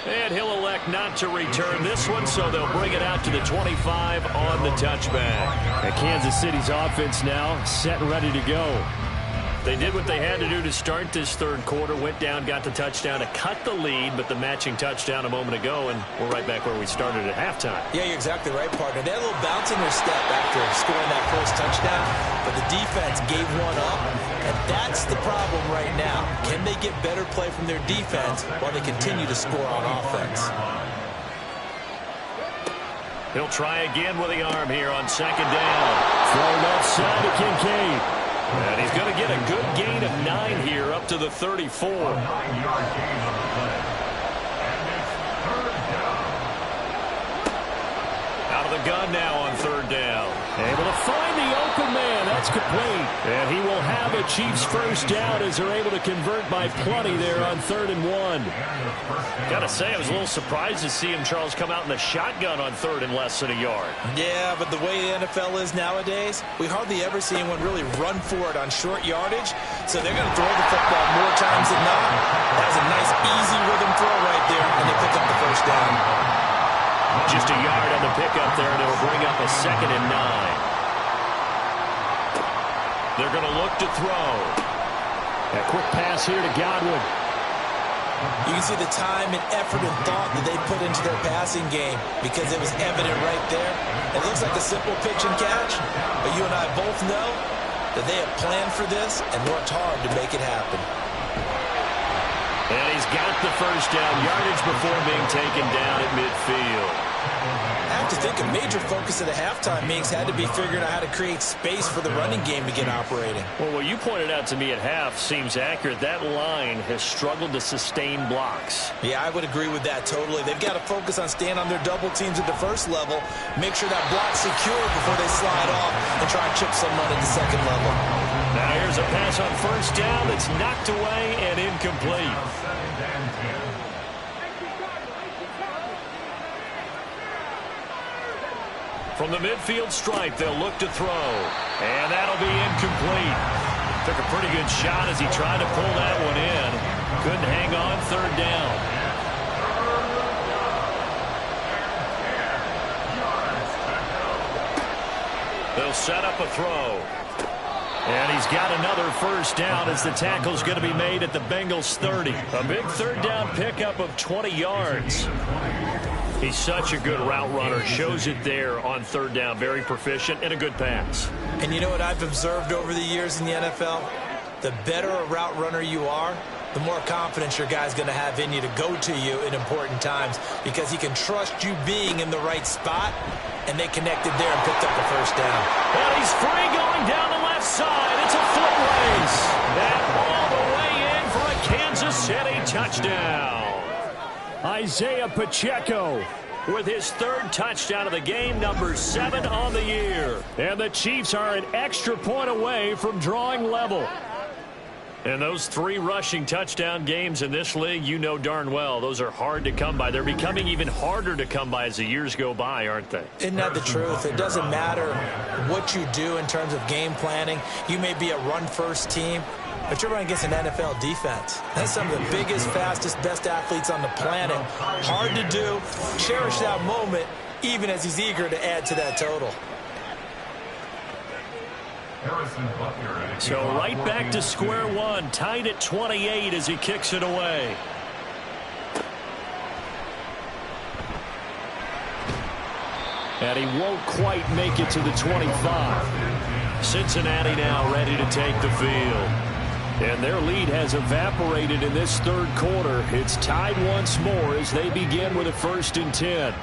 And he'll elect not to return this one, so they'll bring it out to the 25 on the touchback. And Kansas City's offense now set and ready to go. They did what they had to do to start this third quarter, went down, got the touchdown to cut the lead, but the matching touchdown a moment ago, and we're right back where we started at halftime. Yeah, you're exactly right, partner. They had a little bounce in their step after scoring that first touchdown, but the defense gave one up, and that's the problem right now. Can they get better play from their defense while they continue to score on offense? He'll try again with the arm here on second down. Thrown outside to Kincaid. And he's going to get a good gain of 9 here up to the 34. 9-yard gain on the play. And it's third down. Out of the gun now on third down. Able to find the open man. That's complete. And he will have a Chiefs first down as they're able to convert by plenty there on 3rd and 1. Got to say, I was a little surprised to see him, Charles, come out in the shotgun on 3rd and less than a yard. Yeah, but the way the NFL is nowadays, we hardly ever see anyone really run for it on short yardage, so they're going to throw the football more times than not. That was a nice, easy rhythm throw right there, and they pick up the first down. Just a yard on the pickup there, and it'll bring up a 2nd and 9. They're going to look to throw. A quick pass here to Godwin. You can see the time and effort and thought that they put into their passing game because it was evident right there. It looks like a simple pitch and catch, but you and I both know that they have planned for this and worked hard to make it happen. And he's got the first down, yardage before being taken down at midfield. I have to think a major focus of the halftime meetings had to be figuring out how to create space for the running game to get operating. Well, what you pointed out to me at half seems accurate. That line has struggled to sustain blocks. Yeah, I would agree with that totally. They've got to focus on staying on their double teams at the first level, make sure that block's secure before they slide off and try and chip someone at the second level. Now here's a pass on first down that's knocked away and incomplete. From the midfield stripe, they'll look to throw. And that'll be incomplete. Took a pretty good shot as he tried to pull that one in. Couldn't hang on, third down. They'll set up a throw. And he's got another first down as the tackle's going to be made at the Bengals 30. A big third down pickup of 20 yards. He's such a good route runner. Shows it there on third down. Very proficient and a good pass. And you know what I've observed over the years in the NFL? The better a route runner you are, the more confidence your guy's going to have in you to go to you in important times because he can trust you being in the right spot, and they connected there and picked up the first down. And he's free going down the left side. It's a foot race. And all the way in for a Kansas City touchdown. Isaiah Pacheco with his third touchdown of the game, number 7 on the year. And the Chiefs are an extra point away from drawing level. And those 3 rushing touchdown games in this league, you know darn well, those are hard to come by. They're becoming even harder to come by as the years go by, aren't they? Isn't that the truth? It doesn't matter what you do in terms of game planning. You may be a run-first team, but you're running against an NFL defense. That's some of the biggest, fastest, best athletes on the planet. Hard to do. Cherish that moment, even as he's eager to add to that total. So right back to square one, tied at 28 as he kicks it away. And he won't quite make it to the 25. Cincinnati now ready to take the field. And their lead has evaporated in this third quarter. It's tied once more as they begin with a 1st and 10.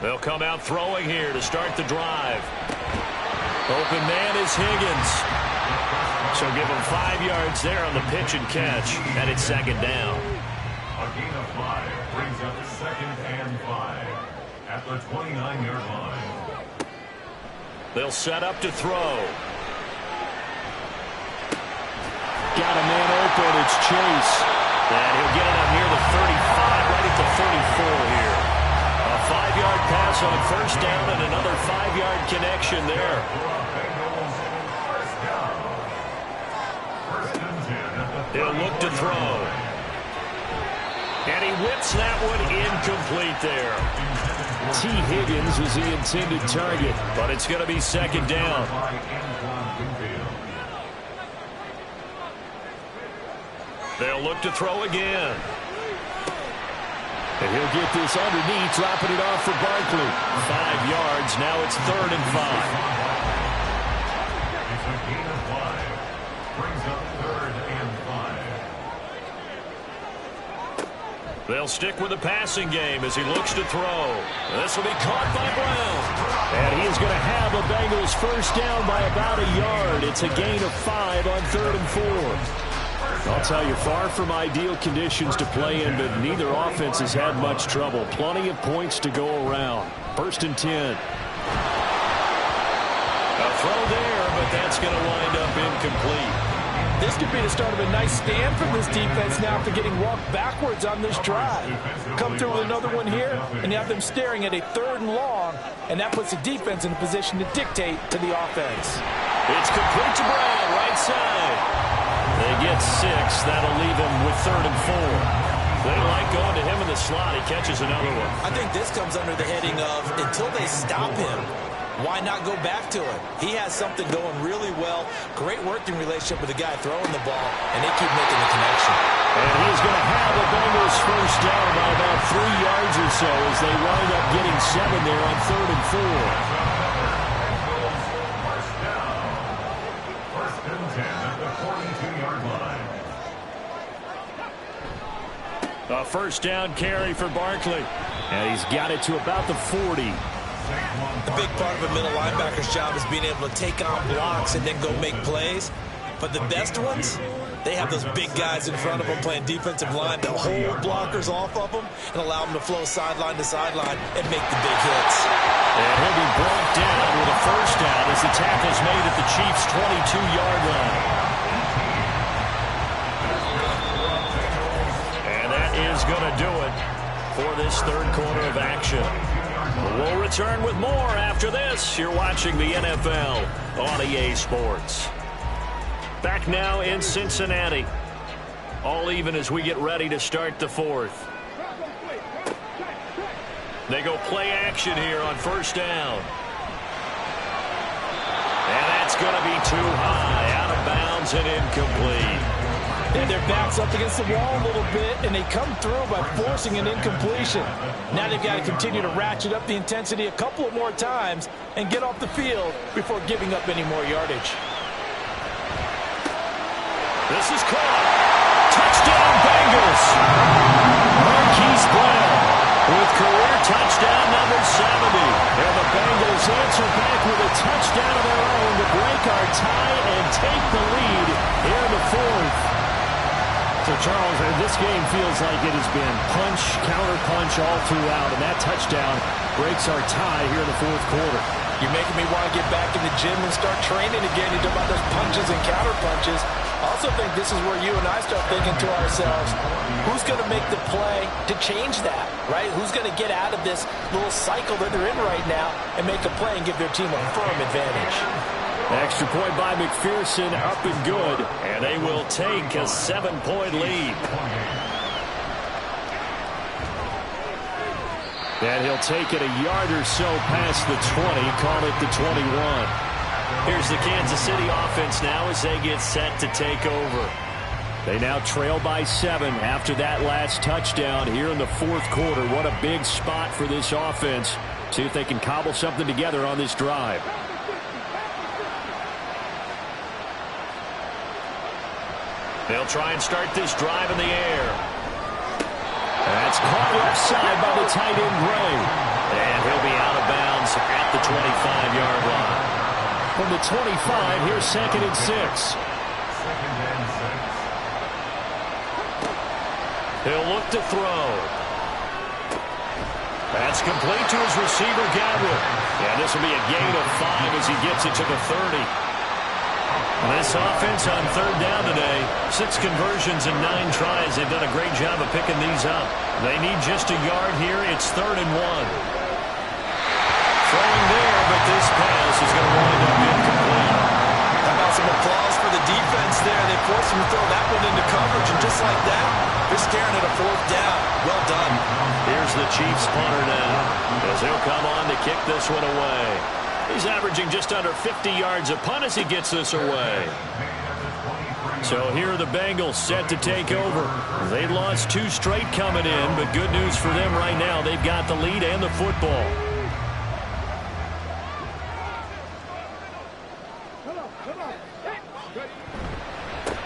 They'll come out throwing here to start the drive. Open man is Higgins. So give him 5 yards there on the pitch and catch, and it's second down. A gain of 5 brings up second and 5 at the 29-yard line. They'll set up to throw. Got a man open. It's Chase. And he'll get it up near the 35, right at the 34 here. A 5-yard pass on first down and another 5-yard connection there. He'll look to throw. And he whips that one incomplete there. T. Higgins was the intended target. But it's going to be second down. They'll look to throw again. And he'll get this underneath, dropping it off for Barkley. 5 yards. Now it's 3rd and 5. It's a gain of 5. Brings up 3rd and 5. They'll stick with the passing game as he looks to throw. This will be caught by Brown. And he is going to have a Bengals first down by about a yard. It's a gain of 5 on 3rd and 4. I'll tell you, far from ideal conditions to play in, but neither offense has had much trouble. Plenty of points to go around. 1st and 10. A throw there, but that's going to wind up incomplete. This could be the start of a nice stand from this defense now after getting walked backwards on this drive. Come through with another one here, and you have them staring at a 3rd and long, and that puts the defense in a position to dictate to the offense. It's complete to Brown, right side. They get 6. That'll leave him with 3rd and 4. They like going to him in the slot. He catches another one. I think this comes under the heading of until they stop him, why not go back to it? He has something going really well. Great working relationship with the guy throwing the ball, and they keep making the connection. And he's going to have a Bengals first down by about 3 yards or so as they wind up getting 7 there on 3rd and 4. A first down carry for Barkley. And he's got it to about the 40. The big part of a middle linebacker's job is being able to take on blocks and then go make plays. But the best ones, they have those big guys in front of them playing defensive line to hold blockers off of them and allow them to flow sideline to sideline and make the big hits. And he'll be brought down with a first down as the tackle's made at the Chiefs' 22-yard line. Is going to do it for this 3rd quarter of action. We'll return with more after this. You're watching the NFL on EA Sports. Back now in Cincinnati. All even as we get ready to start the 4th. They go play action here on first down. And that's going to be too high, out of bounds and incomplete. And their back's up against the wall a little bit, and they come through by forcing an incompletion. Now they've got to continue to ratchet up the intensity a couple of more times and get off the field before giving up any more yardage. This is caught. Touchdown, Bengals. Marquise Brown with career touchdown number 70. And the Bengals answer back with a touchdown of their own to break our tie and take the lead here in the 4th. So, Charles, this game feels like it has been punch, counter-punch all throughout, and that touchdown breaks our tie here in the 4th quarter. You're making me want to get back in the gym and start training again. You talk about those punches and counter-punches. I also think this is where you and I start thinking to ourselves, who's going to make the play to change that, right? Who's going to get out of this little cycle that they're in right now and make a play and give their team a firm advantage? Extra point by McPherson, up and good. And they will take a 7-point lead. And he'll take it a yard or so past the 20, call it the 21. Here's the Kansas City offense now as they get set to take over. They now trail by 7 after that last touchdown here in the 4th quarter. What a big spot for this offense. See if they can cobble something together on this drive. They'll try and start this drive in the air. That's caught left side by the tight end, Gray. And he'll be out of bounds at the 25-yard line. From the 25, here's 2nd and 6. 2nd and 6. He'll look to throw. That's complete to his receiver, Godwin. And this will be a gain of 5 as he gets it to the 30. This offense on 3rd down today, 6 conversions and 9 tries. They've done a great job of picking these up. They need just a yard here. It's 3rd and 1. Throwing there, but this pass is going to wind up incomplete. How about some applause for the defense there? They forced him to throw that one into coverage, and just like that, they're staring at a 4th down. Well done. Here's the Chiefs punter now, as he'll come on to kick this one away. He's averaging just under 50 yards a punt as he gets this away. So here are the Bengals set to take over. They lost 2 straight coming in, but good news for them right now. They've got the lead and the football.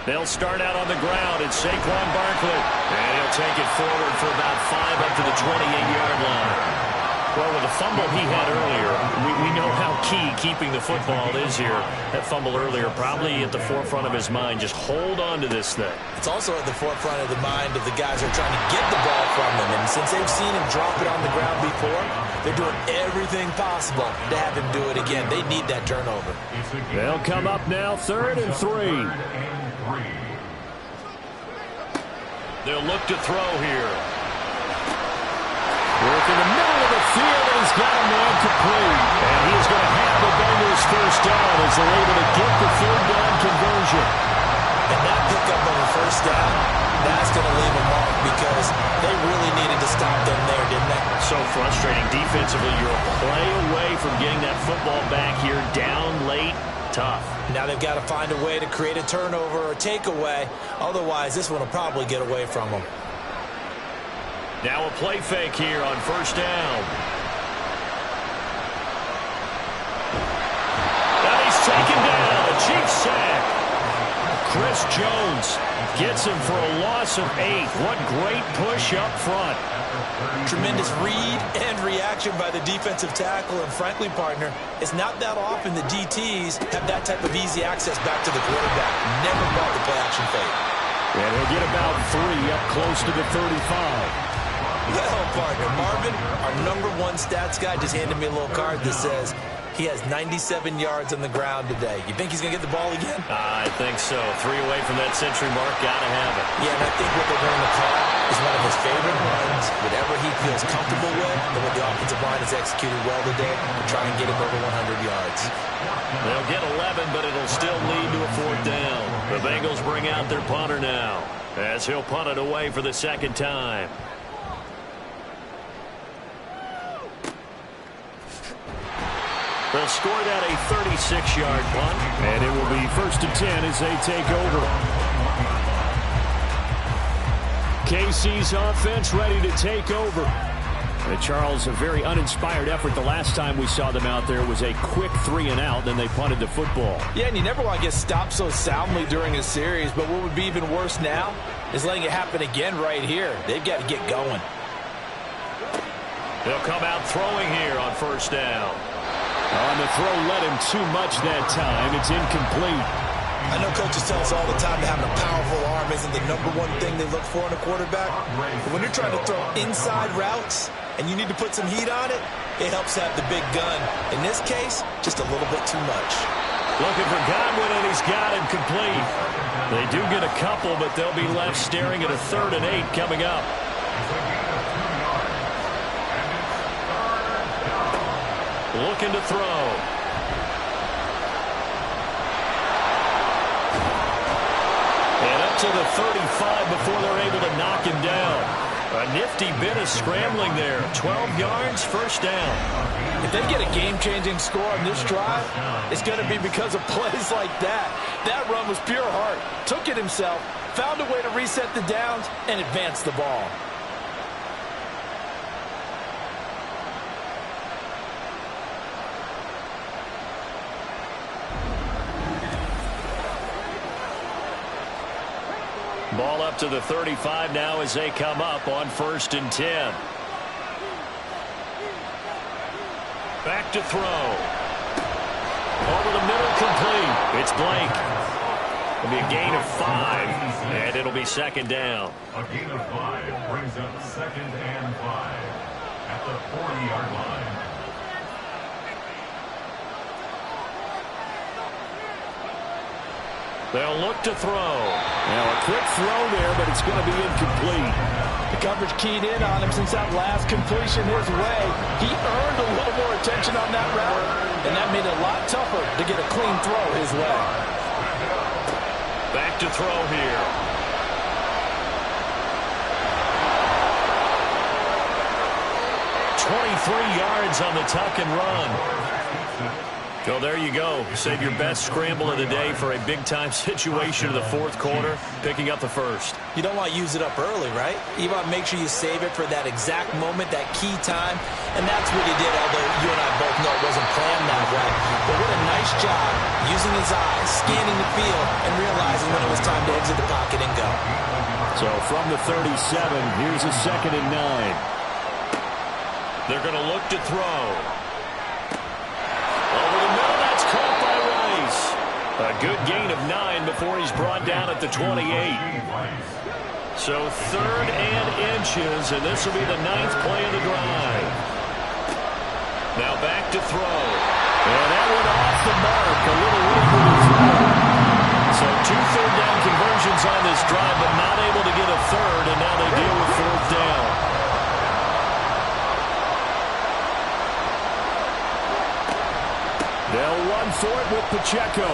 They'll start out on the ground. It's Saquon Barkley. And he'll take it forward for about 5 up to the 28-yard line. Well, with the fumble he had earlier, we know how key keeping the football is here. That fumble earlier probably at the forefront of his mind. Just hold on to this thing. It's also at the forefront of the mind of the guys who are trying to get the ball from him. And since they've seen him drop it on the ground before, they're doing everything possible to have him do it again. They need that turnover. They'll come up now 3rd and 3. They'll look to throw here. Work in the middle of the field, and he's got a man complete. And he's going to have the Bengals 1st down as they're able to get the 3rd down conversion. And that pickup on the 1st down, that's going to leave a mark because they really needed to stop them there, didn't they? So frustrating defensively. You're a play away from getting that football back here down late. Tough. Now they've got to find a way to create a turnover or takeaway. Otherwise, this one will probably get away from them. Now a play fake here on 1st down. And he's taken down. A Chiefs sack. Chris Jones gets him for a loss of 8. What great push up front. Tremendous read and reaction by the defensive tackle. And frankly, partner, it's not that often the DTs have that type of easy access back to the quarterback. Never brought the play action fake. And he'll get about 3 up close to the 35. Well, partner, Marvin, our #1 stats guy, just handed me a little card that says he has 97 yards on the ground today. You think he's going to get the ball again? I think so. 3 away from that century mark. Got to have it. Yeah, and I think what they're going to call is one of his favorite runs, whatever he feels comfortable with, and what the offensive line has executed well today to try and get him over 100 yards. They'll get 11, but it'll still lead to a 4th down. The Bengals bring out their punter now, as he'll punt it away for the 2nd time. They'll score that a 36-yard punt. And it will be 1st and 10 as they take over. KC's offense ready to take over. And Charles, a very uninspired effort. The last time we saw them out there was a quick 3 and out, then they punted the football. Yeah, and you never want to get stopped so soundly during a series, but what would be even worse now is letting it happen again right here. They've got to get going. They'll come out throwing here on 1st down. On the throw, led him too much that time. It's incomplete. I know coaches tell us all the time that having a powerful arm isn't the #1 thing they look for in a quarterback. But when you're trying to throw inside routes and you need to put some heat on it, it helps to have the big gun. In this case, just a little bit too much. Looking for Godwin, and he's got him complete. They do get a couple, but they'll be left staring at a 3rd and 8 coming up. Looking to throw. And up to the 35 before they're able to knock him down. A nifty bit of scrambling there. 12 yards, 1st down. If they get a game-changing score on this drive, it's going to be because of plays like that. That run was pure heart. Took it himself, found a way to reset the downs, and advance the ball. Ball up to the 35 now as they come up on 1st and 10. Back to throw. Over the middle, complete. It's Blake. It'll be a gain of 5, and it'll be second down. A gain of 5 brings up 2nd and 5 at the 40-yard line. They'll look to throw. Now a quick throw there, but it's going to be incomplete. The coverage keyed in on him since that last completion his way. He earned a little more attention on that route, and that made it a lot tougher to get a clean throw his way. Back to throw here. yards on the tuck and run. So there you go. Save your best scramble of the day for a big-time situation in the fourth quarter, picking up the first. You don't want to use it up early, right? You want to make sure you save it for that exact moment, that key time, and that's what he did, although you and I both know it wasn't planned that way. But what a nice job using his eyes, scanning the field, and realizing when it was time to exit the pocket and go. So from the 37, here's a 2nd and 9. They're going to look to throw. Over the middle, that's caught by Rice. A good gain of 9 before he's brought down at the 28. So 3rd and inches, and this will be the 9th play of the drive. Now back to throw. And that went off the mark. A little weaker to throw. So 2 third down conversions on this drive, but not able to get a third, and now they deal with 4th down. They'll run for it with Pacheco.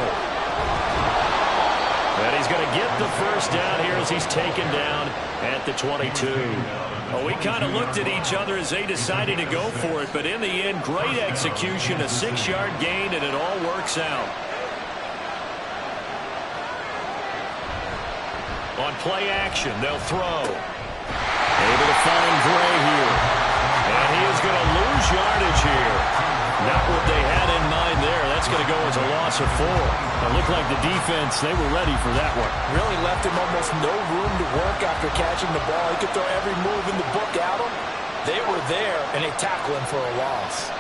And he's going to get the first down here as he's taken down at the 22. Well, we kind of looked at each other as they decided to go for it, but in the end, great execution, a 6-yard gain, and it all works out. On play action, they'll throw. Able to find Gray here. And he is going to lose yardage here. Not what they had in mind there. That's going to go as a loss of 4. It looked like the defense, they were ready for that one. Really left him almost no room to work after catching the ball. He could throw every move in the book at him. They were there, and they tackled him for a loss.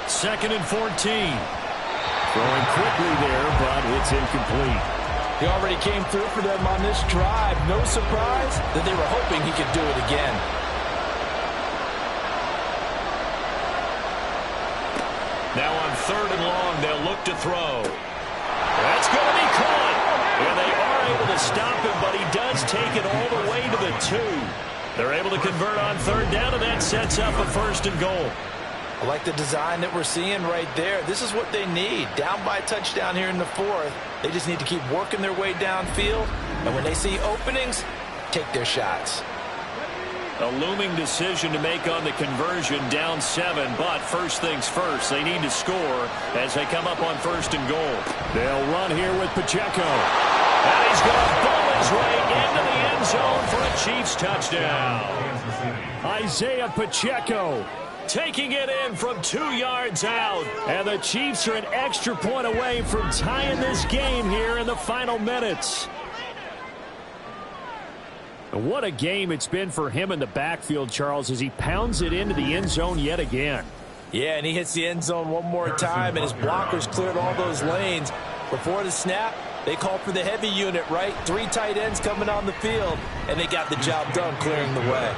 2nd and 14. Throwing quickly there, but it's incomplete. He already came through for them on this drive. No surprise that they were hoping he could do it again. Now on 3rd and long, they'll look to throw. That's going to be caught. And they are able to stop him, but he does take it all the way to the 2. They're able to convert on 3rd down, and that sets up a 1st and goal. I like the design that we're seeing right there. This is what they need. Down by a touchdown here in the 4th. They just need to keep working their way downfield. And when they see openings, take their shots. A looming decision to make on the conversion, down 7. But first things first, they need to score as they come up on 1st and goal. They'll run here with Pacheco. And he's going to bowl his way into the end zone for a Chiefs touchdown. Isaiah Pacheco taking it in from 2 yards out. And the Chiefs are an extra point away from tying this game here in the final minutes. What a game it's been for him in the backfield, Charles, as he pounds it into the end zone yet again. Yeah, and he hits the end zone one more time, and his blockers cleared all those lanes. Before the snap, they called for the heavy unit, right? 3 tight ends coming on the field, and they got the job done clearing the way.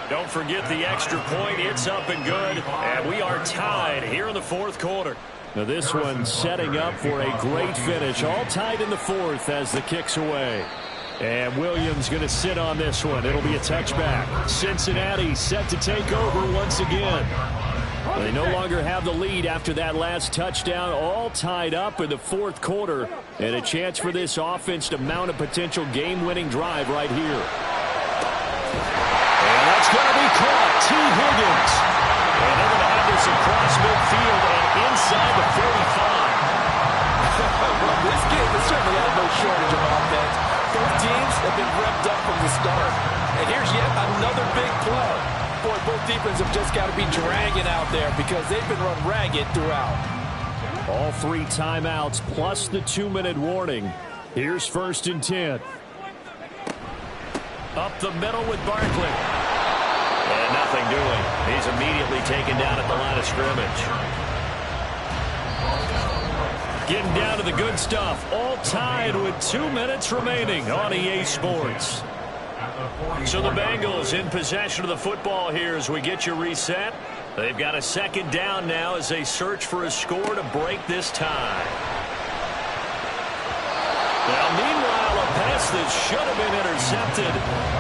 Don't forget the extra point. It's up and good, and we are tied here in the 4th quarter. Now this one setting up for a great finish. All tied in the 4th as the kick's away. And Williams going to sit on this one. It'll be a touchback. Cincinnati set to take over once again. They no longer have the lead after that last touchdown. All tied up in the 4th quarter. And a chance for this offense to mount a potential game-winning drive right here. And that's going to be caught. T. Higgins. And they're going to have this across midfield and inside the 45. Well, this game has certainly had no shortage of offense. Both teams have been revved up from the start. And here's yet another big play. Boy, both defenses have just got to be dragging out there because they've been run ragged throughout. All 3 timeouts plus the 2-minute warning. Here's 1st and 10. Up the middle with Barkley. And nothing doing. He's immediately taken down at the line of scrimmage. Getting down to the good stuff. All tied with 2 minutes remaining on EA Sports. So the Bengals in possession of the football here as we get you reset. They've got a second down now as they search for a score to break this tie. Now, meanwhile, a pass that should have been intercepted,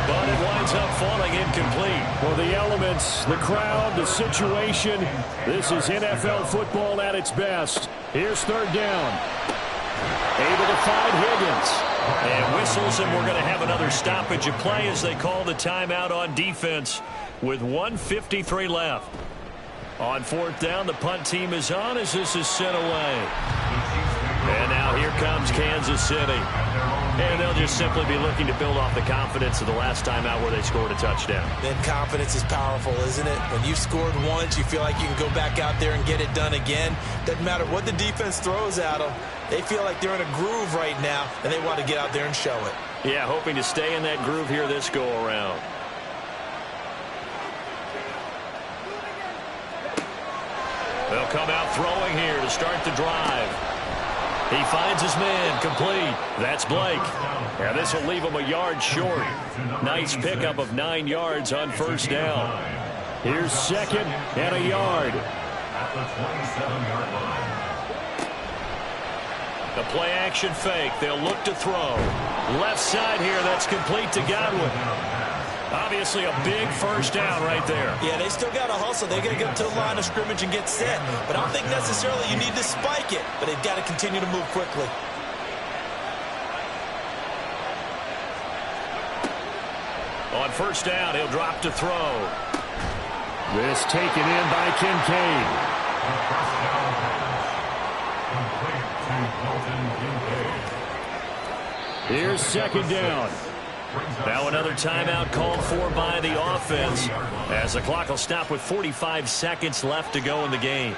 but it winds up falling incomplete. Well, the elements, the crowd, the situation, this is NFL football at its best. Here's third down. Able to find Higgins. And whistles, and we're going to have another stoppage of play as they call the timeout on defense with 1:53 left. On fourth down, the punt team is on as this is sent away. And now here comes Kansas City. And they'll just simply be looking to build off the confidence of the last time out where they scored a touchdown. Then confidence is powerful, isn't it? When you've scored once, you feel like you can go back out there and get it done again. Doesn't matter what the defense throws at them. They feel like they're in a groove right now, and they want to get out there and show it. Yeah, hoping to stay in that groove here this go-around. They'll come out throwing here to start the drive. He finds his man, complete. That's Blake. And this will leave him a yard short. Nice pickup of 9 yards on first down. Here's second and a yard. At the 27-yard line. The play action fake. They'll look to throw. Left side here, that's complete to Godwin. Obviously a big first down right there. Yeah, they still got to hustle. They got to get to the line of scrimmage and get set. But I don't think necessarily you need to spike it. But they've got to continue to move quickly. On first down, he'll drop to throw. This taken in by Kincaid. First down complete to Dalton Kincaid. Here's second down. Now another timeout called for by the offense as the clock will stop with 45 seconds left to go in the game.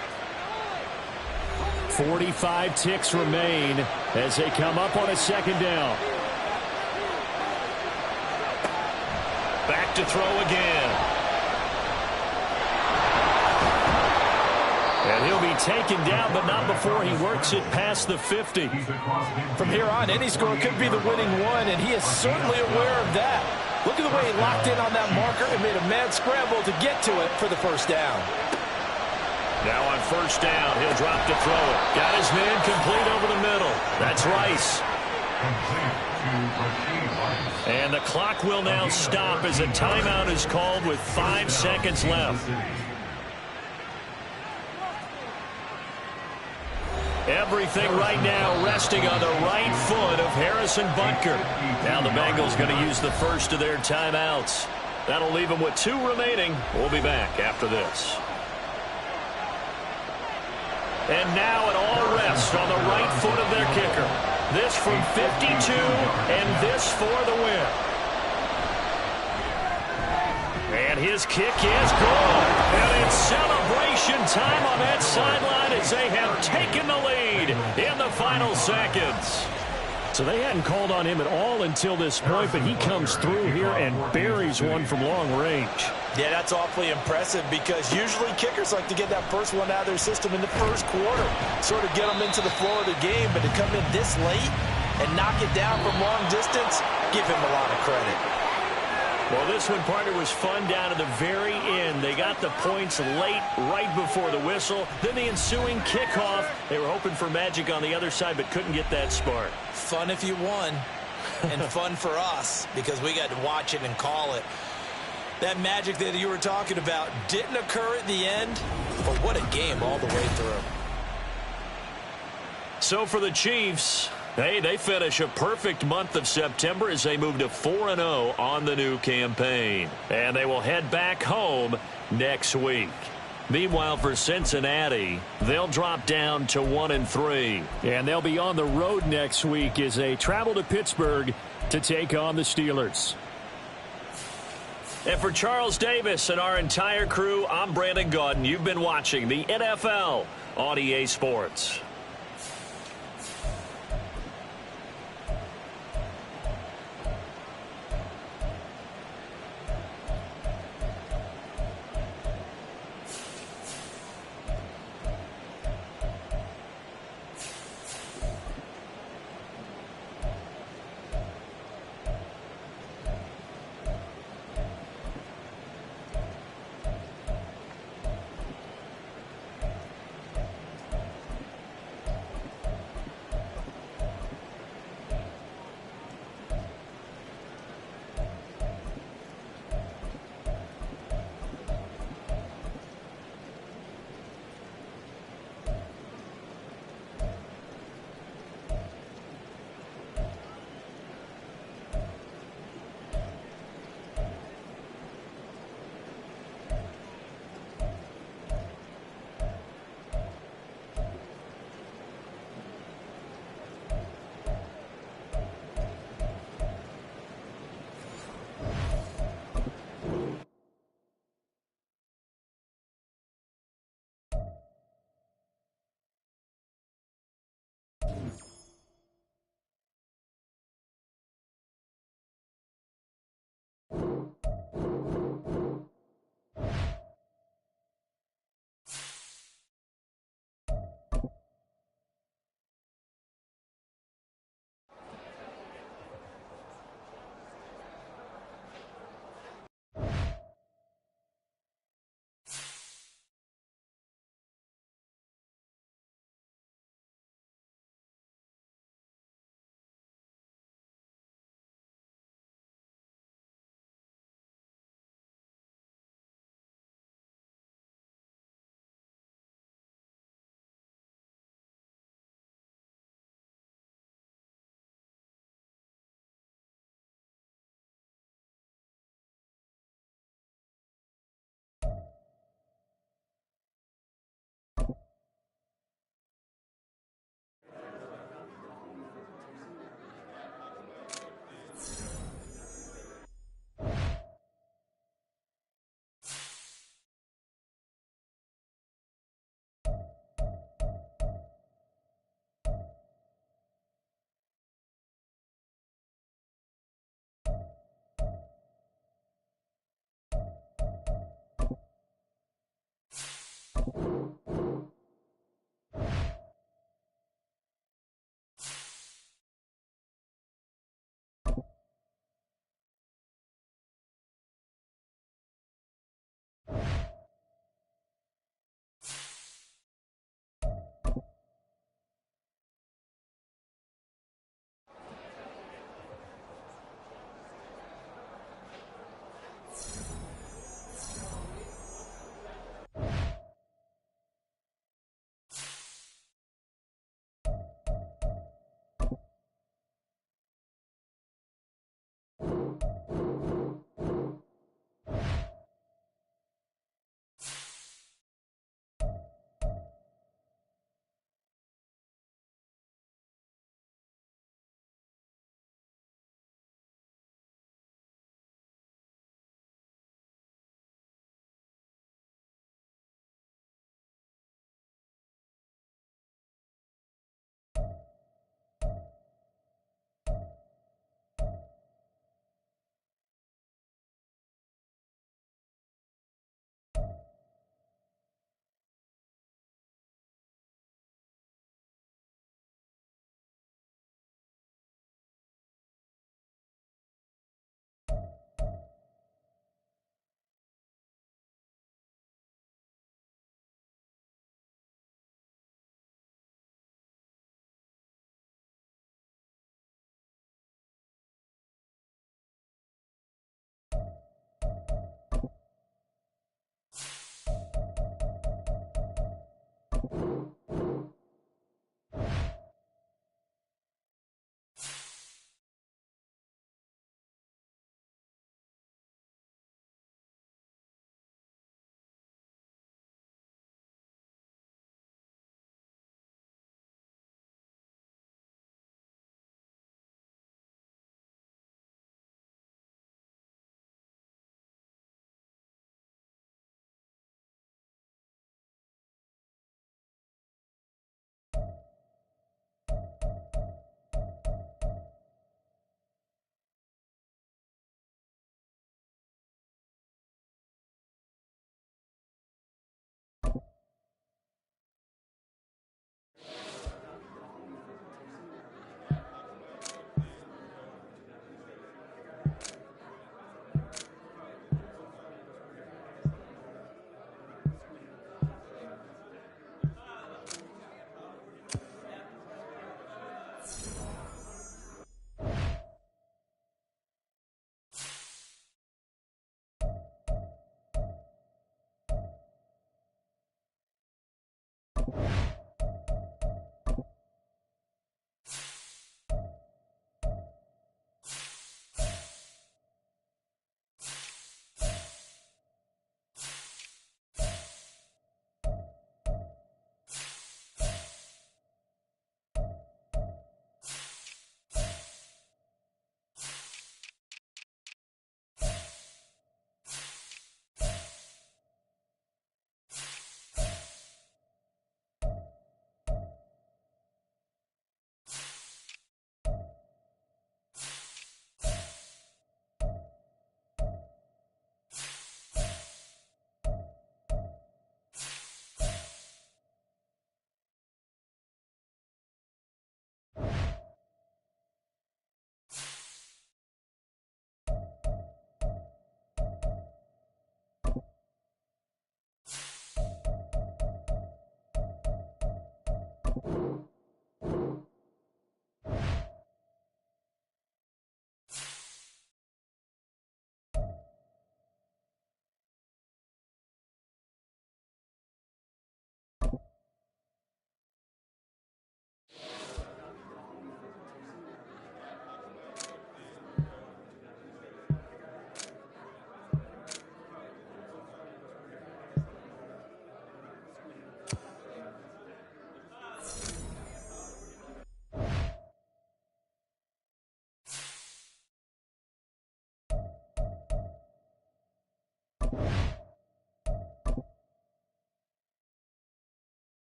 45 ticks remain as they come up on a second down. Back to throw again. And he'll be taken down, but not before he works it past the 50. From here on, any score could be the winning one, and he is certainly aware of that. Look at the way he locked in on that marker and made a mad scramble to get to it for the first down. Now on first down, he'll drop to throw it. Got his man complete over the middle. That's Rice. And the clock will now stop as a timeout is called with 5 seconds left. Everything right now resting on the right foot of Harrison Butker. Now the Bengals going to use the first of their timeouts. That'll leave them with 2 remaining. We'll be back after this. And now it all rests on the right foot of their kicker. This from 52 and this for the win. And his kick is good. And it's celebration time on that sideline as they have taken the lead in the final seconds. So they hadn't called on him at all until this point, but he comes through here and buries one from long range. Yeah, that's awfully impressive because usually kickers like to get that first one out of their system in the first quarter, sort of get them into the flow of the game, but to come in this late and knock it down from long distance, give him a lot of credit. Well, this one, partner, was fun down to the very end. They got the points late, right before the whistle. Then the ensuing kickoff. They were hoping for magic on the other side, but couldn't get that spark. Fun if you won, and fun for us because we got to watch it and call it. That magic that you were talking about didn't occur at the end, but what a game all the way through. So for the Chiefs, hey, they finish a perfect month of September as they move to 4-0 on the new campaign. And they will head back home next week. Meanwhile, for Cincinnati, they'll drop down to 1-3. And they'll be on the road next week as they travel to Pittsburgh to take on the Steelers. And for Charles Davis and our entire crew, I'm Brandon Gaudin. You've been watching the NFL on EA Sports.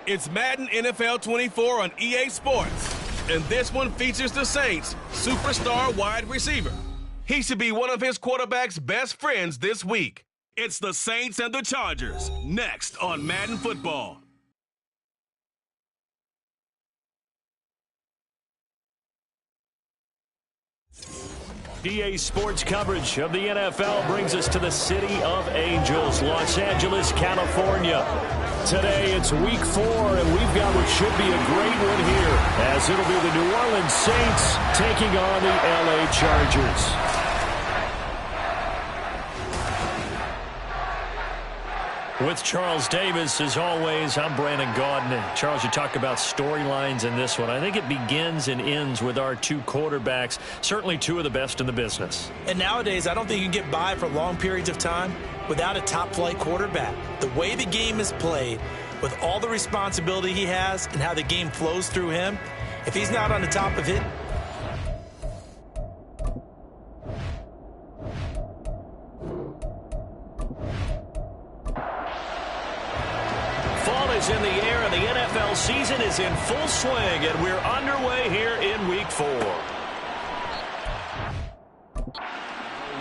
It's Madden NFL 24 on EA Sports. And this one features the Saints' superstar wide receiver. He should be one of his quarterback's best friends this week. It's the Saints and the Chargers, next on Madden Football. EA Sports coverage of the NFL brings us to the City of Angels, Los Angeles, California. Today it's week 4, and we've got what should be a great one here, as it'll be the New Orleans Saints taking on the LA Chargers. With Charles Davis, as always, I'm Brandon Gaudin. Charles, you talk about storylines in this one. I think it begins and ends with our two quarterbacks, certainly two of the best in the business. And nowadays, I don't think you can get by for long periods of time without a top-flight quarterback. The way the game is played, with all the responsibility he has and how the game flows through him, if he's not on the top of it, is in the air, and the NFL season is in full swing, and we're underway here in week 4.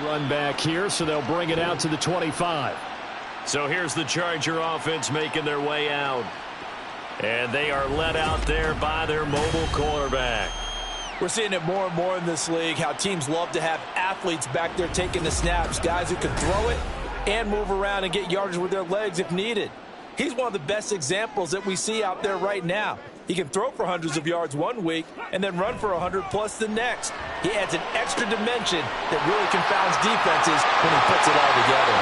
Run back here, so they'll bring it out to the 25. So here's the Charger offense making their way out. And they are led out there by their mobile quarterback. We're seeing it more and more in this league, how teams love to have athletes back there taking the snaps, guys who can throw it and move around and get yardage with their legs if needed. He's one of the best examples that we see out there right now. He can throw for hundreds of yards one week and then run for 100+ the next. He adds an extra dimension that really confounds defenses when he puts it all together.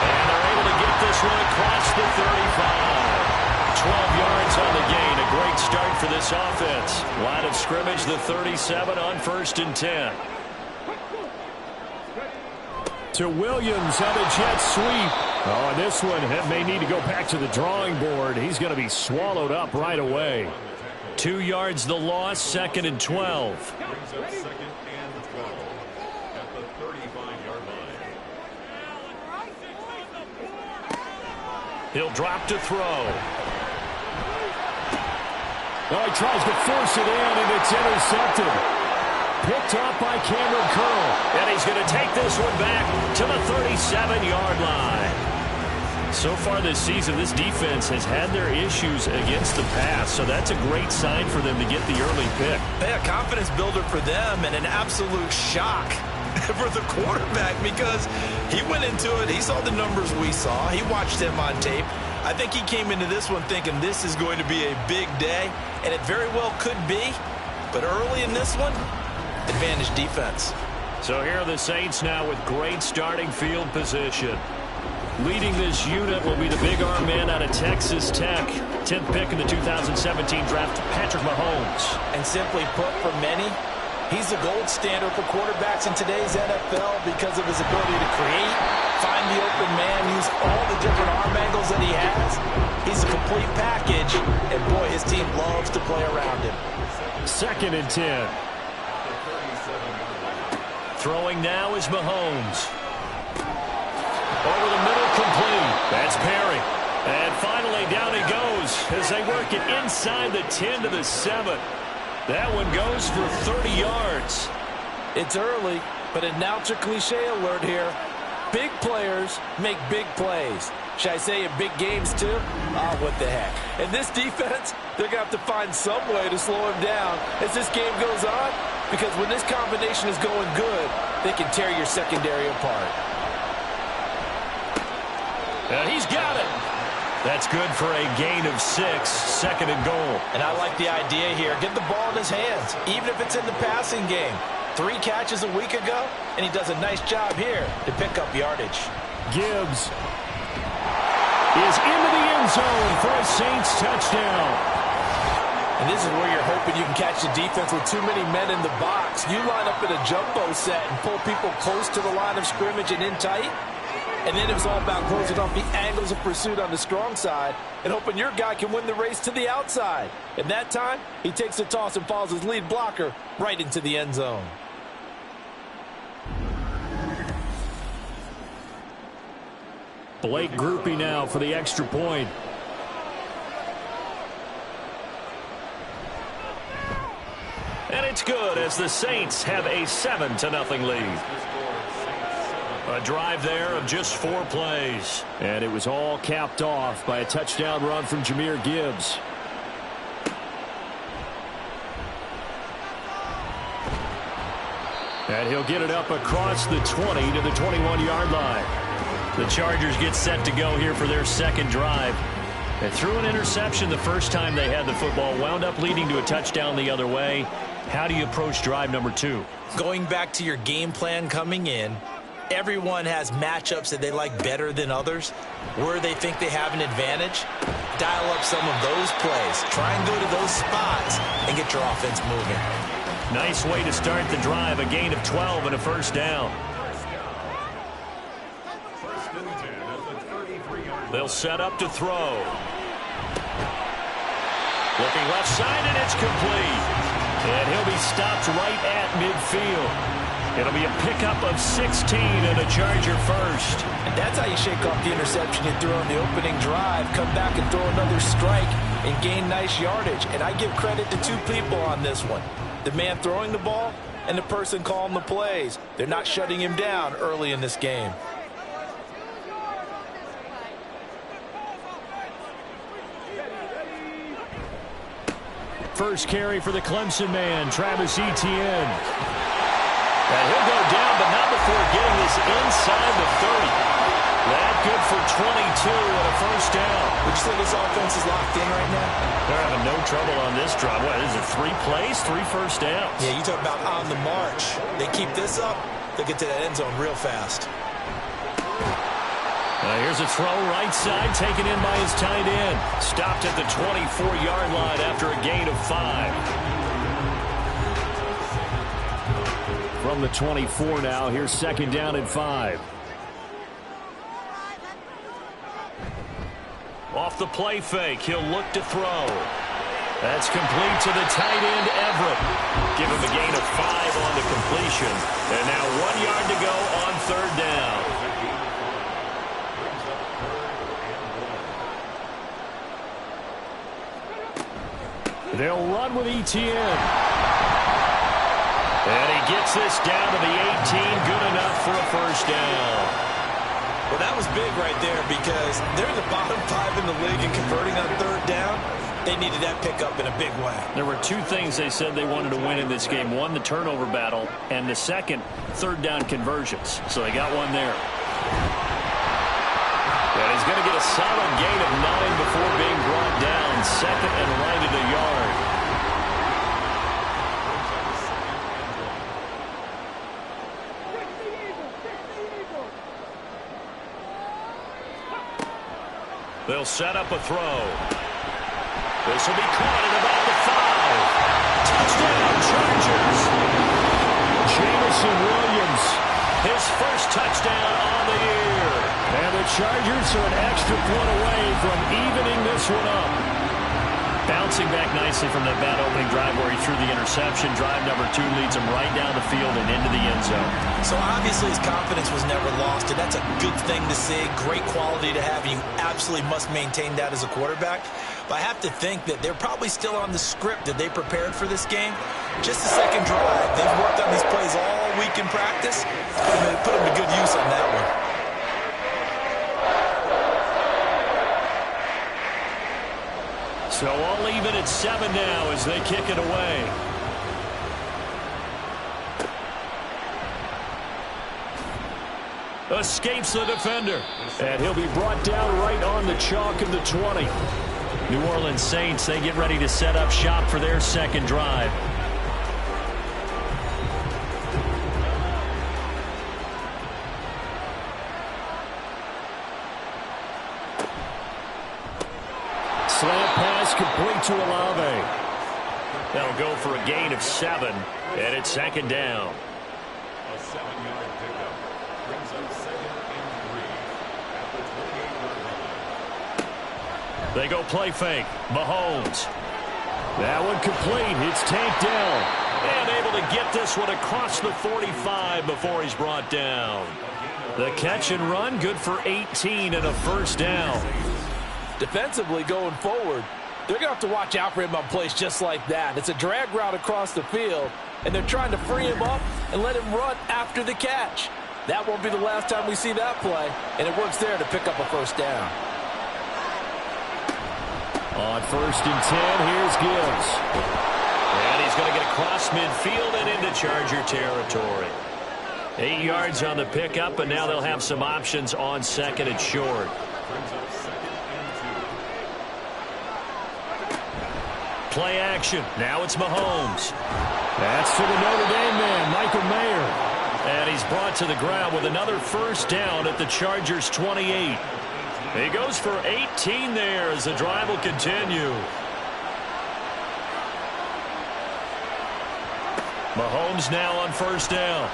And they're able to get this one across the 35. 12 yards on the gain. A great start for this offense. Line of scrimmage, the 37 on 1st and 10. To Williams on a jet sweep. Oh, this one may need to go back to the drawing board. He's going to be swallowed up right away. 2 yards the loss, 2nd and 12. He'll drop to throw. Oh, he tries to force it in, and it's intercepted. Picked off by Cameron Curl. And he's going to take this one back to the 37-yard line. So far this season, this defense has had their issues against the pass, so that's a great sign for them to get the early pick. A confidence builder for them and an absolute shock for the quarterback because he went into it. He saw the numbers we saw. He watched them on tape. I think he came into this one thinking this is going to be a big day, and it very well could be. But early in this one, advantage defense. So here are the Saints now with great starting field position. Leading this unit will be the big arm man out of Texas Tech. 10th pick in the 2017 draft, Patrick Mahomes. And simply put, for many, he's the gold standard for quarterbacks in today's NFL because of his ability to create, find the open man, use all the different arm angles that he has. He's a complete package, and boy, his team loves to play around him. 2nd and 10. Throwing now is Mahomes. Over the middle, complete. That's Perry. And finally, down he goes as they work it inside the 10 to the 7. That one goes for 30 yards. It's early, but announcer cliche alert here. Big players make big plays. Should I say in big games, too? Oh, what the heck. And this defense, they're going to have to find some way to slow him down as this game goes on, because when this combination is going good, they can tear your secondary apart. And he's got it. That's good for a gain of 6, 2nd and goal. And I like the idea here. Get the ball in his hands, even if it's in the passing game. 3 catches a week ago, and he does a nice job here to pick up yardage. Gibbs is into the end zone for a Saints touchdown. And this is where you're hoping you can catch the defense with too many men in the box. You line up in a jumbo set and pull people close to the line of scrimmage and in tight. And then it was all about closing off the angles of pursuit on the strong side and hoping your guy can win the race to the outside. And that time, he takes the toss and follows his lead blocker right into the end zone. Blake Groupie now for the extra point. good as the Saints have a 7-0 lead. A drive there of just 4 plays. And it was all capped off by a touchdown run from Jahmyr Gibbs. And he'll get it up across the 20 to the 21-yard line. The Chargers get set to go here for their second drive. They threw an interception the first time they had the football, wound up leading to a touchdown the other way. How do you approach drive number 2? Going back to your game plan coming in, everyone has matchups that they like better than others. Where they think they have an advantage, dial up some of those plays. Try and go to those spots and get your offense moving. Nice way to start the drive, a gain of 12 and a first down. They'll set up to throw. Looking left side, and it's complete. And he'll be stopped right at midfield. It'll be a pickup of 16 and a Charger first. And that's how you shake off the interception you threw on the opening drive. Come back and throw another strike and gain nice yardage. And I give credit to 2 people on this one. The man throwing the ball and the person calling the plays. They're not shutting him down early in this game. First carry for the Clemson man, Travis Etienne. And he'll go down, but not before getting this inside the 30. That good for 22 and a first down. Would you say this offense is locked in right now? They're having no trouble on this drive. What is it, 3 plays, 3 first downs? Yeah, you talk about on the march. They keep this up, they'll get to that end zone real fast. Here's a throw right side, taken in by his tight end. Stopped at the 24-yard line after a gain of 5. From the 24 now, here's second down and 5. Off the play fake, he'll look to throw. That's complete to the tight end, Everett. Give him a gain of 5 on the completion. And now 1 yard to go on third down. They'll run with Etienne. And he gets this down to the 18, good enough for a first down. Well, that was big right there because they're in the bottom 5 in the league and converting on third down. They needed that pickup in a big way. There were 2 things they said they wanted to win in this game. One, the turnover battle, and the second, third down conversions. So they got one there. And he's going to get a solid gain of 9 before being brought down. Second and right at a yard. They'll set up a throw. This will be caught at about the 5. Touchdown, Chargers. Jameson Williams. His first touchdown on the year. And the Chargers are an extra point away from evening this one up. Bouncing back nicely from that bad opening drive where he threw the interception. Drive number 2 leads him right down the field and into the end zone. So obviously his confidence was never lost, and that's a good thing to see. Great quality to have. You absolutely must maintain that as a quarterback. But I have to think that they're probably still on the script that they prepared for this game. Just the second drive. They've worked on these plays all week in practice. Put them to good use on that one. So all even at 7 now as they kick it away. Escapes the defender. And he'll be brought down right on the chalk of the 20. New Orleans Saints, they get ready to set up shop for their second drive. Slant pass complete to Olave. They'll go for a gain of 7, and it's second down. A 7-yard pickup brings up second and 3 at the 28-yard line. They go play fake. Mahomes. That one complete. It's tanked down. And able to get this one across the 45 before he's brought down. The catch and run, good for 18 and a first down. Defensively going forward, they're going to have to watch out for him on plays just like that. It's a drag route across the field, and they're trying to free him up and let him run after the catch. That won't be the last time we see that play, and it works there to pick up a first down. On 1st and 10, here's Gibbs. And he's going to get across midfield and into Charger territory. 8 yards on the pickup, and now they'll have some options on 2nd and short. Play action. Now it's Mahomes. That's to the Notre Dame man, Michael Mayer. And he's brought to the ground with another first down at the Chargers' 28. He goes for 18 there as the drive will continue. Mahomes now on first down.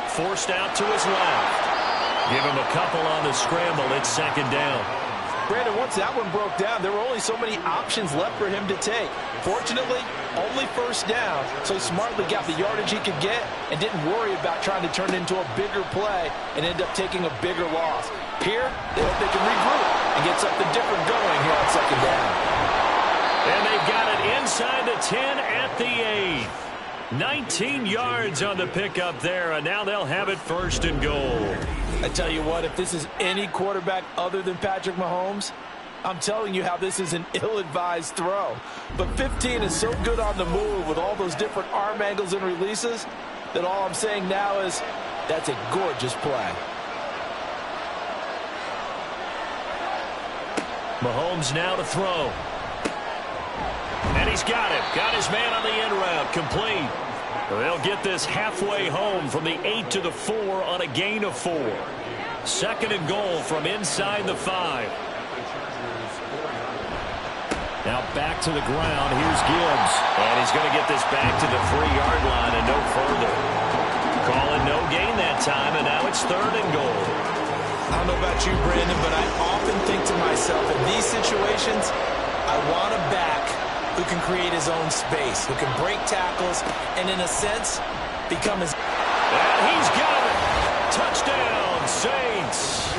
Forced out to his left. Give him a couple on the scramble. It's 2nd down. Brandon, once that one broke down, there were only so many options left for him to take. Fortunately, only first down, so he smartly got the yardage he could get and didn't worry about trying to turn it into a bigger play and end up taking a bigger loss. Here, they hope they can regroup and get something different going here on 2nd down. And they've got it inside the 10 at the 8. 19 yards on the pickup there, and now they'll have it 1st and goal. I tell you what, if this is any quarterback other than Patrick Mahomes, I'm telling you how this is an ill-advised throw. But 15 is so good on the move with all those different arm angles and releases that all I'm saying now is that's a gorgeous play. Mahomes now to throw. And he's got it. Got his man on the end route. Complete. They'll get this halfway home from the 8 to the 4 on a gain of 4. 2nd and goal from inside the 5. Now back to the ground. Here's Gibbs. And he's going to get this back to the 3-yard line and no further. Calling no gain that time, and now it's 3rd and goal. I don't know about you, Brandon, but I often think to myself, in these situations, I want a back who can create his own space, who can break tackles, and in a sense, become his... And he's got it! Touchdown, Saints!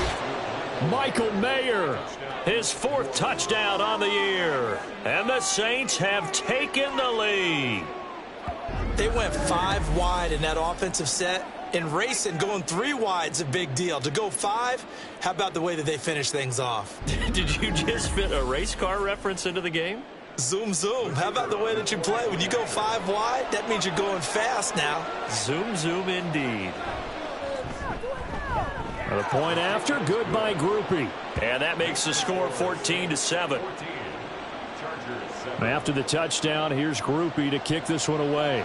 Michael Mayer. His 4th touchdown on the year. And the Saints have taken the lead. They went 5 wide in that offensive set, and racing going 3 wide's a big deal. To go 5, how about the way that they finish things off? Did you just fit a race car reference into the game? Zoom, zoom. How about the way that you play? When you go 5 wide, that means you're going fast now. Zoom, zoom indeed. The point after, good by Groupie. And that makes the score 14-7. After the touchdown, here's Groupie to kick this one away.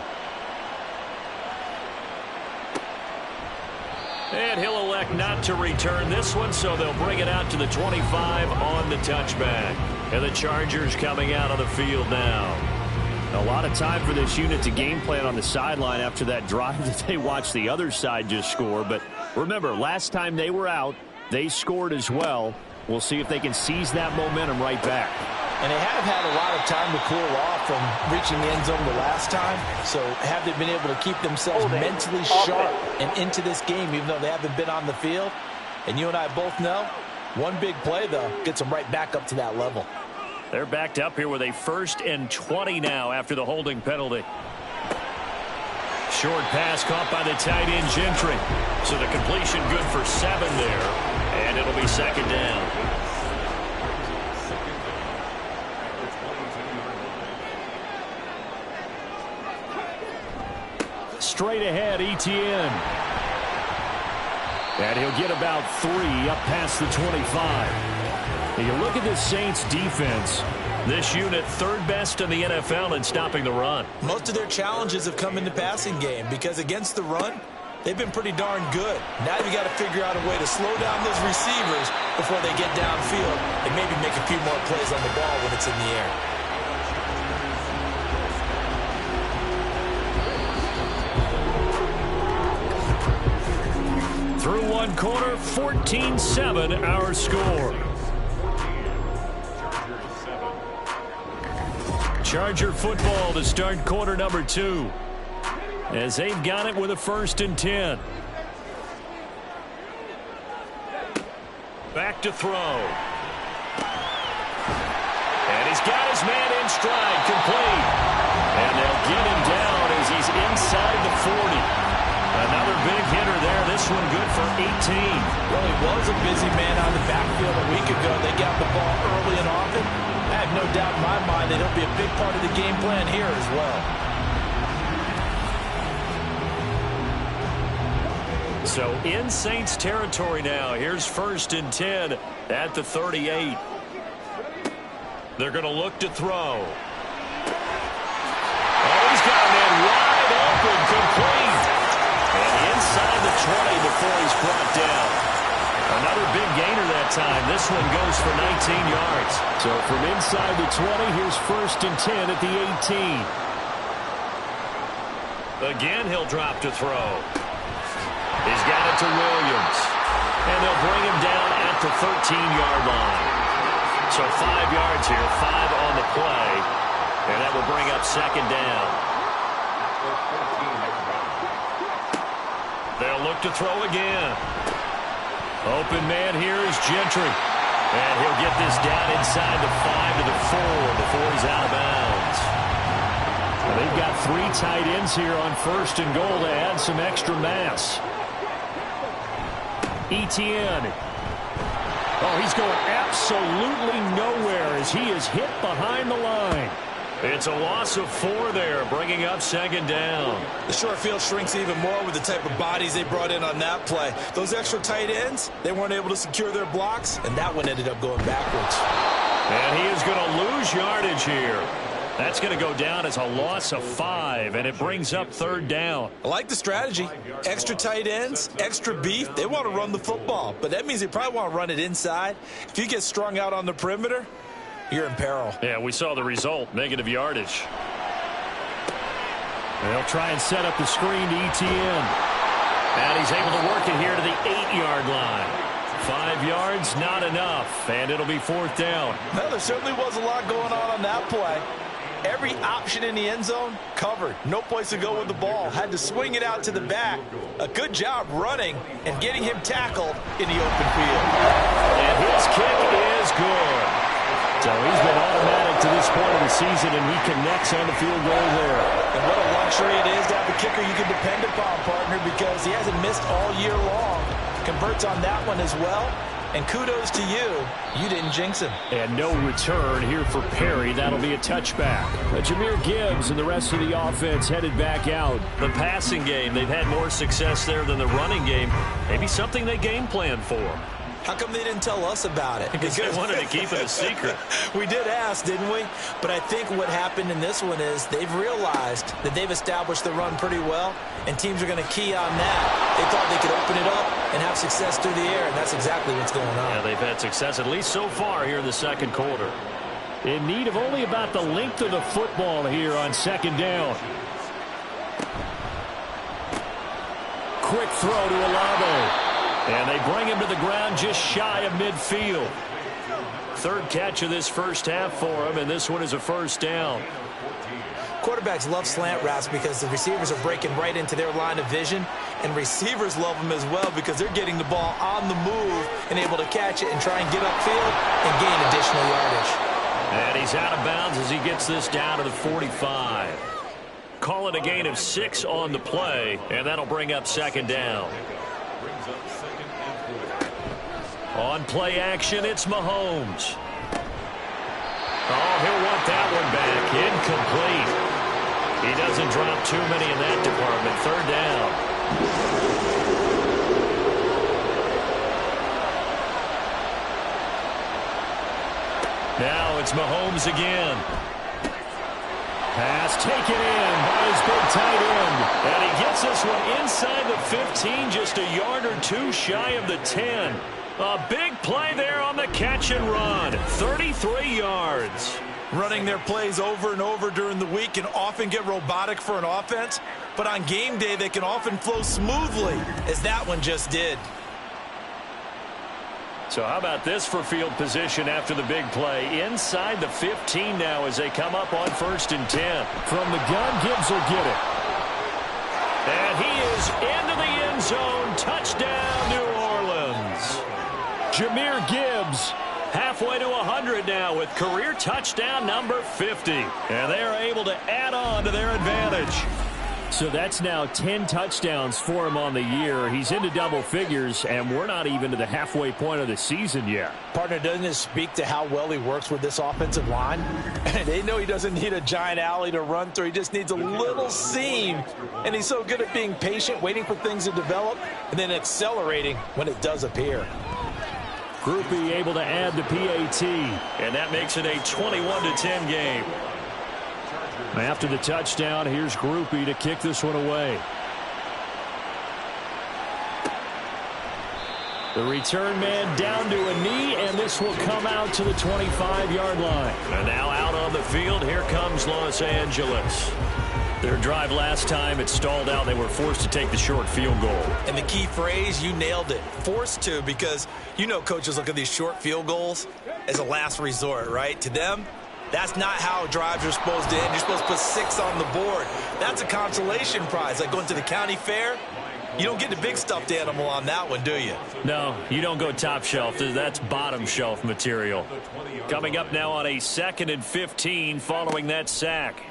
And he'll elect not to return this one, so they'll bring it out to the 25 on the touchback. And the Chargers coming out on the field now. A lot of time for this unit to game plan on the sideline after that drive that they watched the other side just score. But remember, last time they were out, they scored as well. We'll see if they can seize that momentum right back. And they have had a lot of time to cool off from reaching the end zone the last time. So have they been able to keep themselves mentally sharp and into this game, even though they haven't been on the field? And you and I both know, one big play, though, gets them right back up to that level. They're backed up here with a 1st and 20 now after the holding penalty. Short pass caught by the tight end Gentry. So the completion good for 7 there. And it'll be 2nd down. Straight ahead, Etienne. And he'll get about 3 up past the 25. You look at this Saints defense. This unit 3rd best in the NFL in stopping the run. Most of their challenges have come in the passing game because against the run, they've been pretty darn good. Now you got to figure out a way to slow down those receivers before they get downfield and maybe make a few more plays on the ball when it's in the air. Through 1 quarter, 14-7 our score. Charger football to start quarter number 2. As they've got it with a 1st and 10. Back to throw. And he's got his man in stride, complete. And they'll get him inside the 40. Another big hitter there. This one good for 18. Well, he was a busy man on the backfield a week ago. They got the ball early and often. I have no doubt in my mind that he'll be a big part of the game plan here as well. So in Saints territory now. Here's 1st and 10 at the 38. They're going to look to throw. Oh, he's got a man wide open, complete. And inside the 20 before he's brought down. Another big gainer that time. This one goes for 19 yards. So from inside the 20, here's 1st and 10 at the 18. Again, he'll drop to throw. He's got it to Williams. And they'll bring him down at the 13-yard line. So 5 yards here, 5 on the play. And that will bring up 2nd down. They'll look to throw again. Open man here is Gentry. And he'll get this down inside the 5 to the 4 before he's out of bounds. Well, they've got 3 tight ends here on 1st and goal to add some extra mass. Etienne. Oh, he's going absolutely nowhere as he is hit behind the line. It's a loss of 4 there, bringing up 2nd down. The short field shrinks even more with the type of bodies they brought in on that play. Those extra tight ends, they weren't able to secure their blocks, and that one ended up going backwards. And he is going to lose yardage here. That's going to go down as a loss of 5, and it brings up 3rd down. I like the strategy. Extra tight ends, extra beef. They want to run the football, but that means they probably want to run it inside. If you get strung out on the perimeter, you're in peril. Yeah, we saw the result, negative yardage. They'll try and set up the screen to Etienne. And he's able to work it here to the 8-yard line. 5 yards, not enough, and it'll be 4th down. Well, there certainly was a lot going on that play. Every option in the end zone covered. No place to go with the ball. Had to swing it out to the back. A good job running and getting him tackled in the open field. And his kick is good. So he's been automatic to this point of the season, and he connects on the field goal there. And what a luxury it is to have a kicker you can depend upon, partner, because he hasn't missed all year long. Converts on that one as well. And kudos to you. You didn't jinx him. And no return here for Perry. That'll be a touchback. Jahmyr Gibbs and the rest of the offense headed back out. The passing game, they've had more success there than the running game. Maybe something they game planned for. How come they didn't tell us about it? Because they wanted to keep it a secret. We did ask, didn't we? But I think what happened in this one is they've realized that they've established the run pretty well, and teams are going to key on that. They thought they could open it up and have success through the air, and that's exactly what's going on. Yeah, they've had success, at least so far, here in the 2nd quarter. In need of only about the length of the football here on 2nd down. Quick throw to Olave. And they bring him to the ground just shy of midfield. 3rd catch of this first half for him, and this one is a 1st down. Quarterbacks love slant routes because the receivers are breaking right into their line of vision, and receivers love them as well because they're getting the ball on the move and able to catch it and try and get upfield and gain additional yardage. And he's out of bounds as he gets this down to the 45. Call it a gain of 6 on the play, and that'll bring up 2nd down. On play action, it's Mahomes. Oh, he'll want that one back. Incomplete. He doesn't drop too many in that department. 3rd down. Now it's Mahomes again. Pass taken in by his big tight end. And he gets this one inside the 15, just a yard or 2 shy of the 10. A big play there on the catch and run. 33 yards. Running their plays over and over during the week can often get robotic for an offense, but on game day they can often flow smoothly, as that one just did. So how about this for field position after the big play? Inside the 15 now as they come up on 1st and 10. From the gun, Gibbs will get it. And he is into the end zone. Touchdown, New Orleans. Jahmyr Gibbs. Halfway to 100 now with career touchdown number 50. And they're able to add on to their advantage. So that's now 10 touchdowns for him on the year. He's into double figures, and we're not even to the halfway point of the season yet. Partner, doesn't it speak to how well he works with this offensive line? They know he doesn't need a giant alley to run through. He just needs a little seam. And he's so good at being patient, waiting for things to develop, and then accelerating when it does appear. Groupie able to add the PAT. And that makes it a 21-10 game. After the touchdown, here's Groupie to kick this one away. The return man down to a knee, and this will come out to the 25-yard line. And now out on the field, here comes Los Angeles. Their drive last time, it stalled out. They were forced to take the short field goal. And the key phrase, you nailed it. Forced to, because you know coaches look at these short field goals as a last resort, right? To them, that's not how drives are supposed to end. You're supposed to put 6 on the board. That's a consolation prize. Like going to the county fair, you don't get the big stuffed animal on that one, do you? No, you don't go top shelf. That's bottom shelf material. Coming up now on a 2nd and 15 following that sack.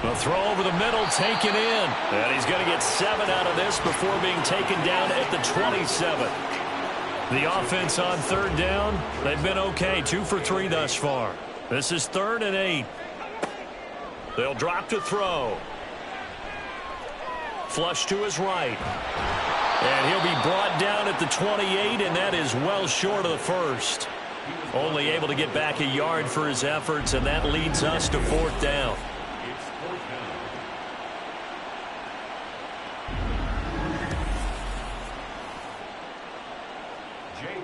A throw over the middle, taken in. And he's going to get 7 out of this before being taken down at the 27. The offense on 3rd down, they've been okay. 2 for 3 thus far. This is 3rd and 8. They'll drop to throw. Flush to his right. And he'll be brought down at the 28, and that is well short of the first. Only able to get back a yard for his efforts, and that leads us to 4th down.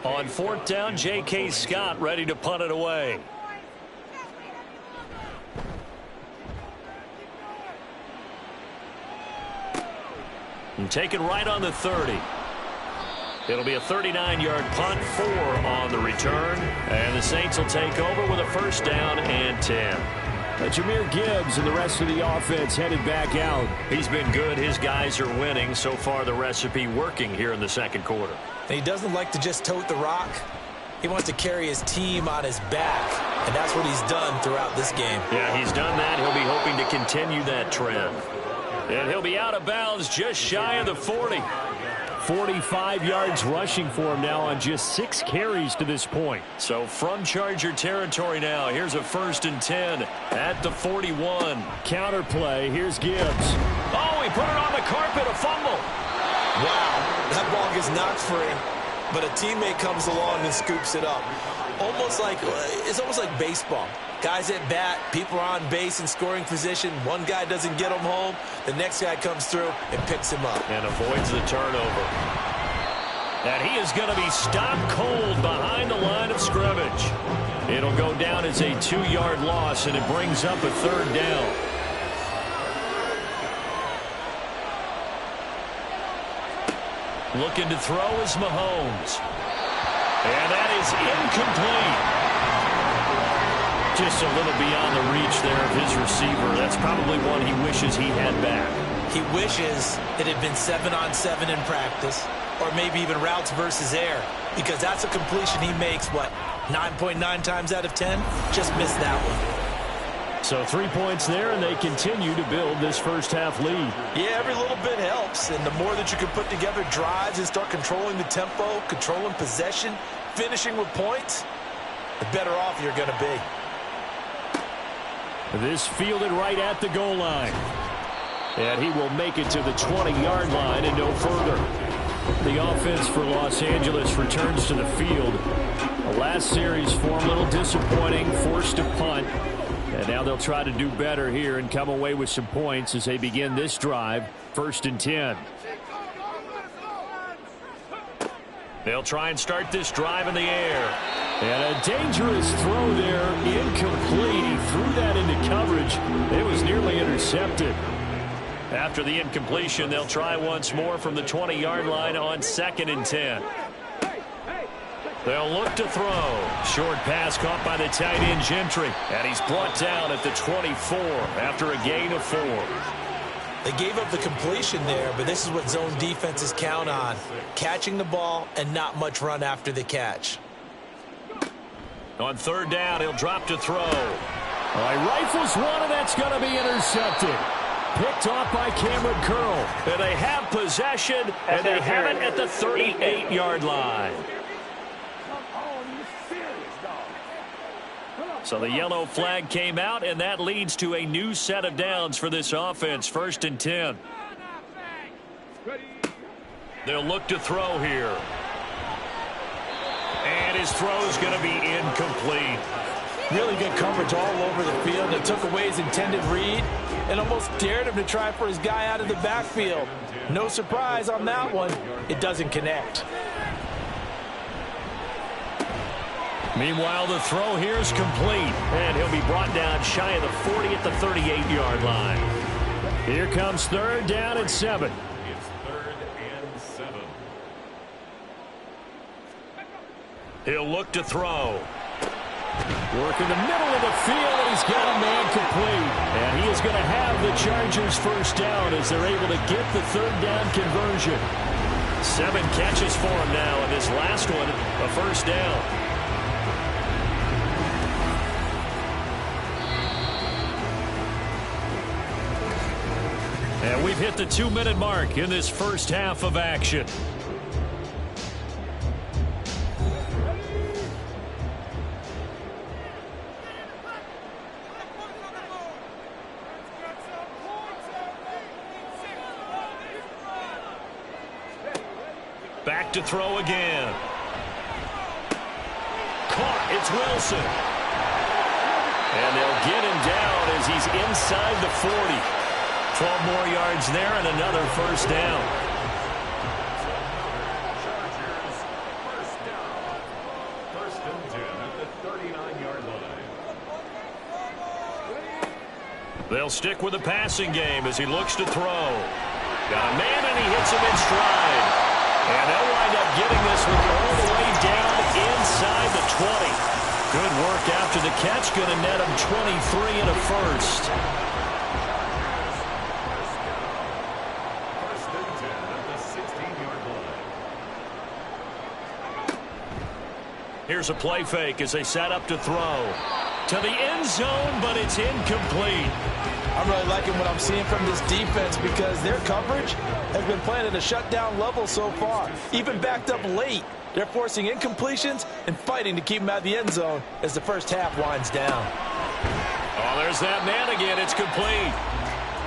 On 4th down, J.K. Scott ready to punt it away. And taken right on the 30. It'll be a 39-yard punt, 4 on the return. And the Saints will take over with a 1st down and 10. Jahmyr Gibbs and the rest of the offense headed back out. He's been good. His guys are winning. So far, the recipe working here in the 2nd quarter. And he doesn't like to just tote the rock. He wants to carry his team on his back. And that's what he's done throughout this game. Yeah, he's done that. He'll be hoping to continue that trend. And he'll be out of bounds just shy of the 40. 45 yards rushing for him now on just 6 carries to this point. So from Charger territory now, here's a 1st and 10 at the 41. Counter play, here's Gibbs. Oh, he put it on the carpet, a fumble. Wow, that ball gets knocked free, but a teammate comes along and scoops it up. It's almost like baseball. Guys at bat, people are on base in scoring position. One guy doesn't get him home. The next guy comes through and picks him up. And avoids the turnover. And he is going to be stopped cold behind the line of scrimmage. It'll go down as a 2-yard loss, and it brings up a 3rd down. Looking to throw is Mahomes. And that is incomplete. Just a little beyond the reach there of his receiver. That's probably one he wishes he had back. He wishes it had been 7-on-7 in practice, or maybe even routes versus air, because that's a completion he makes, 9.9 times out of 10? Just missed that one. So 3 points there, and they continue to build this first half lead. Yeah, every little bit helps, and the more that you can put together drives and start controlling the tempo, controlling possession, finishing with points, the better off you're going to be. This fielded right at the goal line. And he will make it to the 20-yard line and no further. The offense for Los Angeles returns to the field. The last series form a little disappointing, forced to punt. And now they'll try to do better here and come away with some points as they begin this drive, 1st and 10. They'll try and start this drive in the air. And a dangerous throw there, incomplete. He threw that into coverage. It was nearly intercepted. After the incompletion, they'll try once more from the 20-yard line on 2nd and 10. They'll look to throw. Short pass caught by the tight end Gentry. And he's brought down at the 24 after a gain of 4. They gave up the completion there, but this is what zone defenses count on. Catching the ball and not much run after the catch. On 3rd down, he'll drop to throw. He rifles one, and that's going to be intercepted. Picked off by Cameron Curl. And they have possession, and they have it at the 38-yard line. So the yellow flag came out, and that leads to a new set of downs for this offense. 1st and 10. They'll look to throw here. And his throw is going to be incomplete. Really good coverage all over the field. It took away his intended read and almost dared him to try for his guy out of the backfield. No surprise on that one. It doesn't connect. Meanwhile, the throw here is complete. And he'll be brought down shy of the 40 at the 38-yard line. Here comes 3rd down and 7. It's 3rd and 7. He'll look to throw. Work in the middle of the field, and he's got a man complete. And he is going to have the Chargers 1st down as they're able to get the 3rd down conversion. 7 catches for him now, and this last one, a 1st down. And we've hit the 2-minute mark in this first half of action. Back to throw again. Caught. It's Wilson. And they'll get him down as he's inside the 40. 12 more yards there and another 1st down. Chargers 1st down. 1st and 10 at the 39-yard line. They'll stick with the passing game as he looks to throw. Got a man and he hits him in stride. And they'll wind up getting this one all the way down inside the 20. Good work after the catch. Going to net him 23 and a 1st. Here's a play fake as they set up to throw. To the end zone, but it's incomplete. I'm really liking what I'm seeing from this defense because their coverage has been playing at a shutdown level so far. Even backed up late, they're forcing incompletions and fighting to keep them out of the end zone as the first half winds down. Oh, there's that man again. It's complete.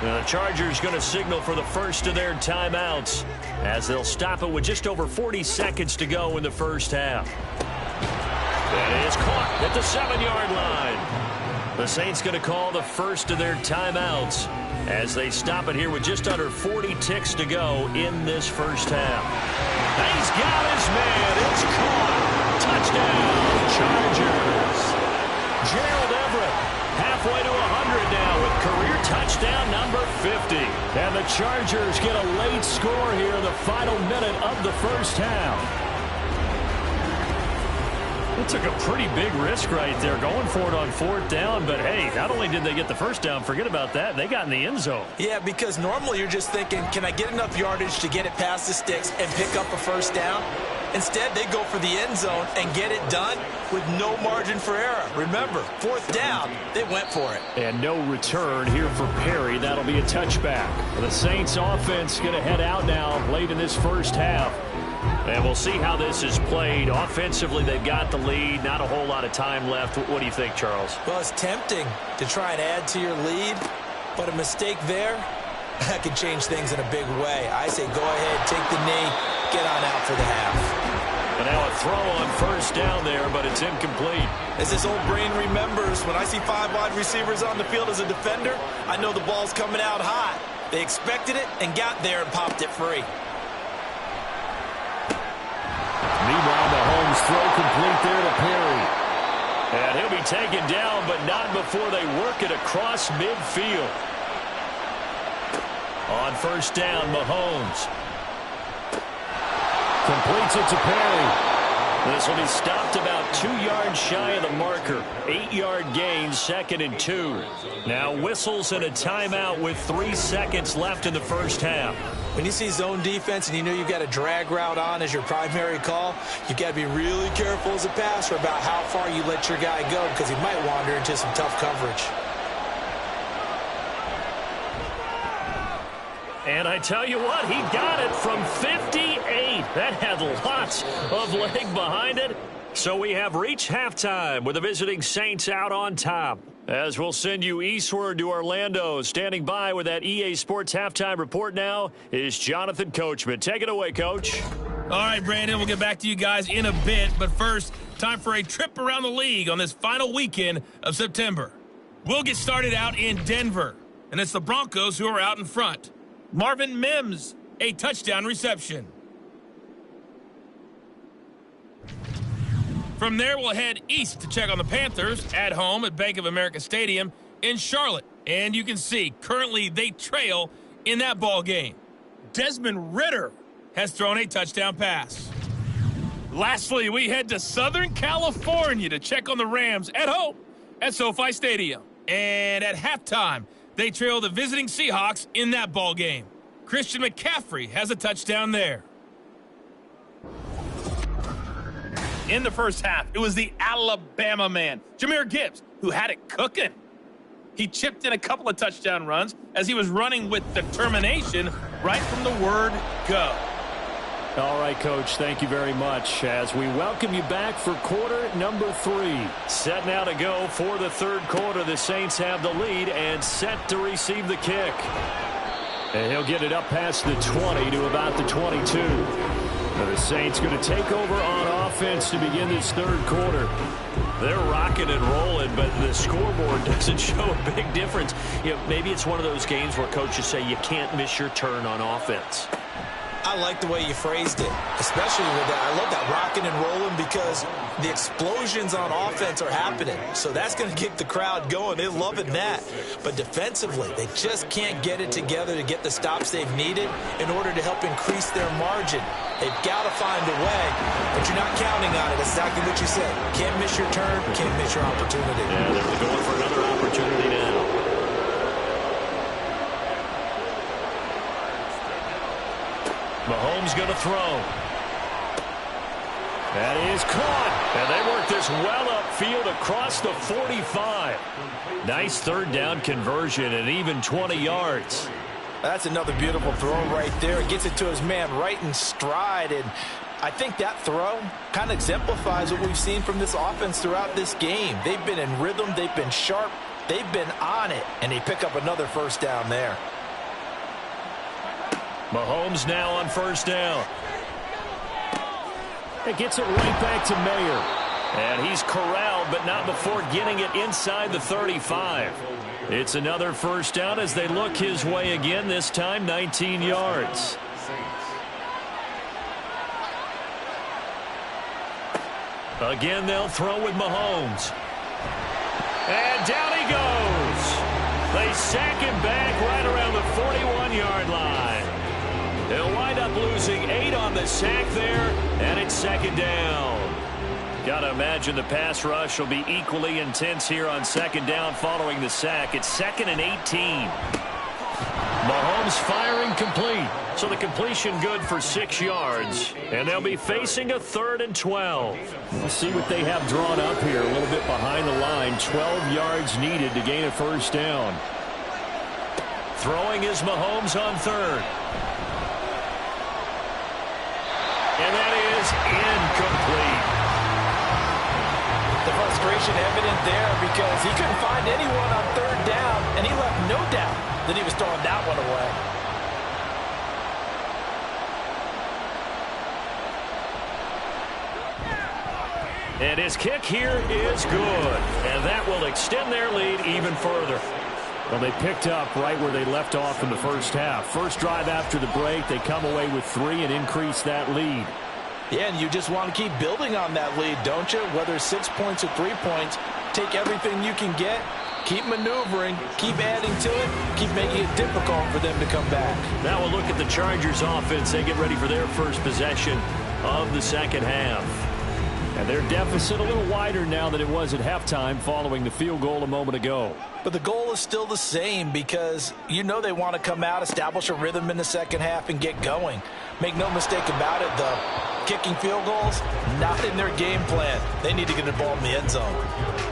Now the Chargers going to signal for the first of their timeouts as they'll stop it with just over 40 seconds to go in the first half. That is caught at the 7-yard line. The Saints going to call the first of their timeouts as they stop it here with just under 40 ticks to go in this first half. He's got his man. It's caught. Touchdown, Chargers. Gerald Everett halfway to 100 now with career touchdown number 50. And the Chargers get a late score here in the final minute of the first half. They took a pretty big risk right there going for it on 4th down, but hey, not only did they get the first down, forget about that, they got in the end zone. Yeah, because normally you're just thinking, can I get enough yardage to get it past the sticks and pick up a first down? Instead, they go for the end zone and get it done with no margin for error. Remember, 4th down, they went for it. And no return here for Perry. That'll be a touchback. The Saints offense going to head out now late in this first half. And we'll see how this is played. Offensively, they've got the lead. Not a whole lot of time left. What do you think, Charles? Well, it's tempting to try and add to your lead, but a mistake there, that could change things in a big way. I say go ahead, take the knee, get on out for the half. And now a throw on 1st down there, but it's incomplete. As this old brain remembers, when I see 5 wide receivers on the field as a defender, I know the ball's coming out hot. They expected it and got there and popped it free. Meanwhile, Mahomes throw complete there to Perry. And he'll be taken down, but not before they work it across midfield. On 1st down, Mahomes. Completes it to Perry. This will be stopped about 2 yards shy of the marker. 8-yard gain, 2nd and 2. Now whistles and a timeout with 3 seconds left in the first half. When you see zone defense and you know you've got a drag route on as your primary call, you've got to be really careful as a passer about how far you let your guy go because he might wander into some tough coverage. And I tell you what, he got it from 58. That had lots of leg behind it. So we have reached halftime with the visiting Saints out on top. As we'll send you eastward to Orlando. Standing by with that EA Sports halftime report now is Jonathan Coachman. Take it away, Coach. All right, Brandon, we'll get back to you guys in a bit. But first, time for a trip around the league on this final weekend of September. We'll get started out in Denver. And it's the Broncos who are out in front. Marvin Mims, a touchdown reception. From there, we'll head east to check on the Panthers at home at Bank of America Stadium in Charlotte. And you can see, currently they trail in that ball game. Desmond Ridder has thrown a touchdown pass. Lastly, we head to Southern California to check on the Rams at home at SoFi Stadium. And at halftime, they trail the visiting Seahawks in that ball game. Christian McCaffrey has a touchdown there. In the first half, it was the Alabama man, Jahmyr Gibbs, who had it cooking. He chipped in a couple of touchdown runs as he was running with determination right from the word go. All right, Coach, thank you very much as we welcome you back for quarter number 3. Set now to go for the third quarter. The Saints have the lead and set to receive the kick. And he'll get it up past the 20 to about the 22. Now the Saints going to take over on offense to begin this third quarter. They're rocking and rolling, but the scoreboard doesn't show a big difference. You know, maybe it's one of those games where coaches say you can't miss your turn on offense. I like the way you phrased it, especially with that. I love that rocking and rolling because the explosions on offense are happening. So that's going to get the crowd going. They're loving that. But defensively, they just can't get it together to get the stops they've needed in order to help increase their margin. They've got to find a way, but you're not counting on it. It's exactly what you said. Can't miss your turn, can't miss your opportunity. Yeah, they're going for another opportunity now. Mahomes going to throw. That is caught. And they work this well upfield across the 45. Nice third down conversion and even 20 yards. That's another beautiful throw right there. It gets it to his man right in stride. And I think that throw kind of exemplifies what we've seen from this offense throughout this game. They've been in rhythm. They've been sharp. They've been on it. And they pick up another first down there. Mahomes now on first down. It gets it right back to Mayer. And he's corralled, but not before getting it inside the 35. It's another first down as they look his way again, this time 19 yards. Again, they'll throw with Mahomes. And down he goes. They sack him back right around the 41-yard line. They'll wind up losing 8 on the sack there, and it's second down. Got to imagine the pass rush will be equally intense here on second down following the sack. It's 2nd and 18. Mahomes firing complete. So the completion good for 6 yards. And they'll be facing a 3rd and 12. We'll see what they have drawn up here. A little bit behind the line. 12 yards needed to gain a first down. Throwing is Mahomes on 3rd. And that is incomplete. The frustration evident there because he couldn't find anyone on 3rd down, and he left no doubt that he was throwing that one away. And his kick here is good. And that will extend their lead even further. Well, they picked up right where they left off in the first half. First drive after the break, they come away with 3 and increase that lead. Yeah, and you just want to keep building on that lead, don't you? Whether 6 points or 3 points, take everything you can get, keep maneuvering, keep adding to it, keep making it difficult for them to come back. Now we'll look at the Chargers offense. They get ready for their first possession of the second half. And their deficit a little wider now than it was at halftime following the field goal a moment ago. But the goal is still the same because you know they want to come out, establish a rhythm in the second half, and get going. Make no mistake about it, the kicking field goals, not in their game plan. They need to get the ball in the end zone.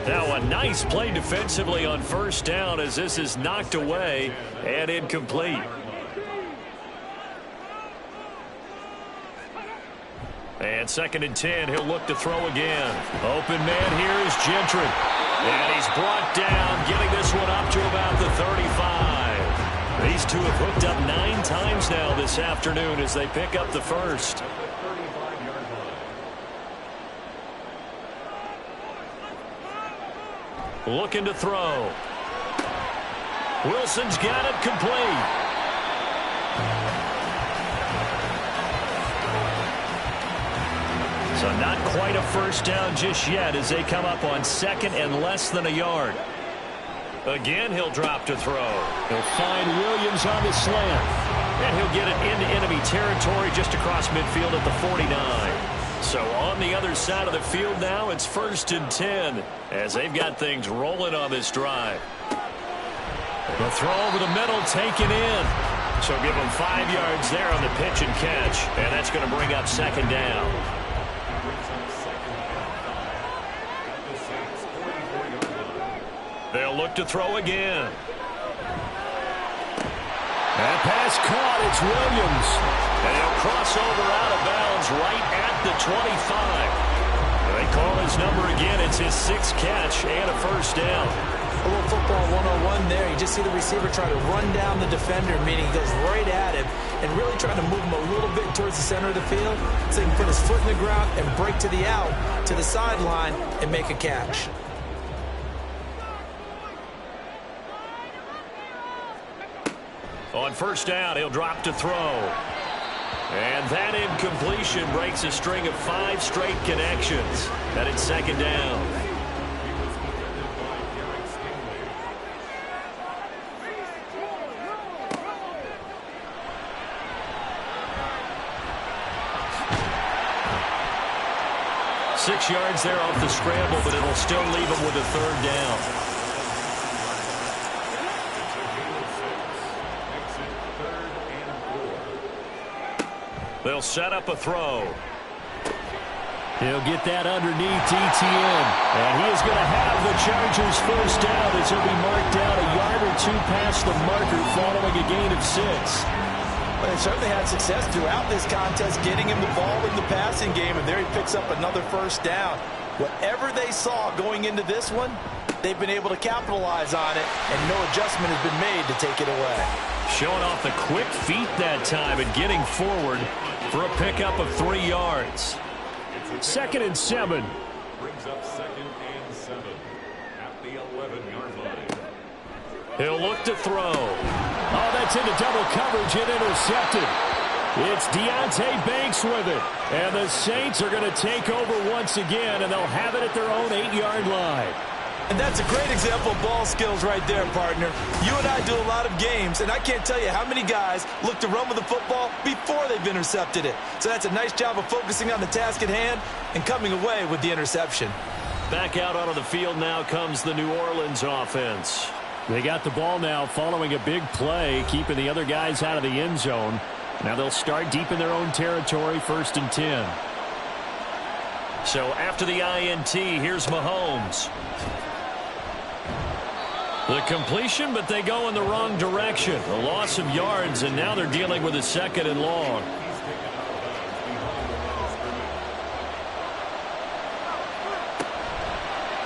Now a nice play defensively on first down as this is knocked away and incomplete. And 2nd and 10, he'll look to throw again. Open man here is Gentry. And he's brought down, getting this one up to about the 35. These two have hooked up 9 times now this afternoon as they pick up the first. Looking to throw. Wilson's got it complete. So not quite a first down just yet as they come up on 2nd and less than a yard. Again, he'll drop to throw. He'll find Williams on the slant. And he'll get it into enemy territory just across midfield at the 49. So on the other side of the field now, it's 1st and 10 as they've got things rolling on this drive. The throw over the middle taken in. So give them 5 yards there on the pitch and catch. And that's going to bring up 2nd down. They'll look to throw again. That pass caught. It's Williams. And he'll cross over out of bounds right at the 25. They call his number again. It's his 6th catch and a first down. A little football 101 there. You just see the receiver try to run down the defender, meaning he goes right at him and really trying to move him a little bit towards the center of the field so he can put his foot in the ground and break to the out, to the sideline, and make a catch. On first down, he'll drop to throw. And that incompletion breaks a string of 5 straight connections. And it's 2nd down. Six yards there off the scramble, but it'll still leave him with a 3rd down. They'll set up a throw. He'll get that underneath ETN. And he is going to have the Chargers first down as he'll be marked down a yard or 2 past the marker following a gain of 6. Well, they certainly had success throughout this contest getting him the ball in the passing game, and there he picks up another first down. Whatever they saw going into this one, they've been able to capitalize on it, and no adjustment has been made to take it away. Showing off the quick feet that time and getting forward for a pickup of 3 yards. 2nd and 7. Brings up 2nd and 7 at the 11-yard line. He'll look to throw. Oh, that's into double coverage and intercepted. It's Deontay Banks with it. And the Saints are going to take over once again, and they'll have it at their own 8-yard line. And that's a great example of ball skills right there, partner. You and I do a lot of games, and I can't tell you how many guys look to run with the football before they've intercepted it. So that's a nice job of focusing on the task at hand and coming away with the interception. Back out onto the field now comes the New Orleans offense. They got the ball now following a big play, keeping the other guys out of the end zone. Now they'll start deep in their own territory, 1st and 10. So after the INT, here's Mahomes. The completion, but they go in the wrong direction. A loss of yards, and now they're dealing with a 2nd and long.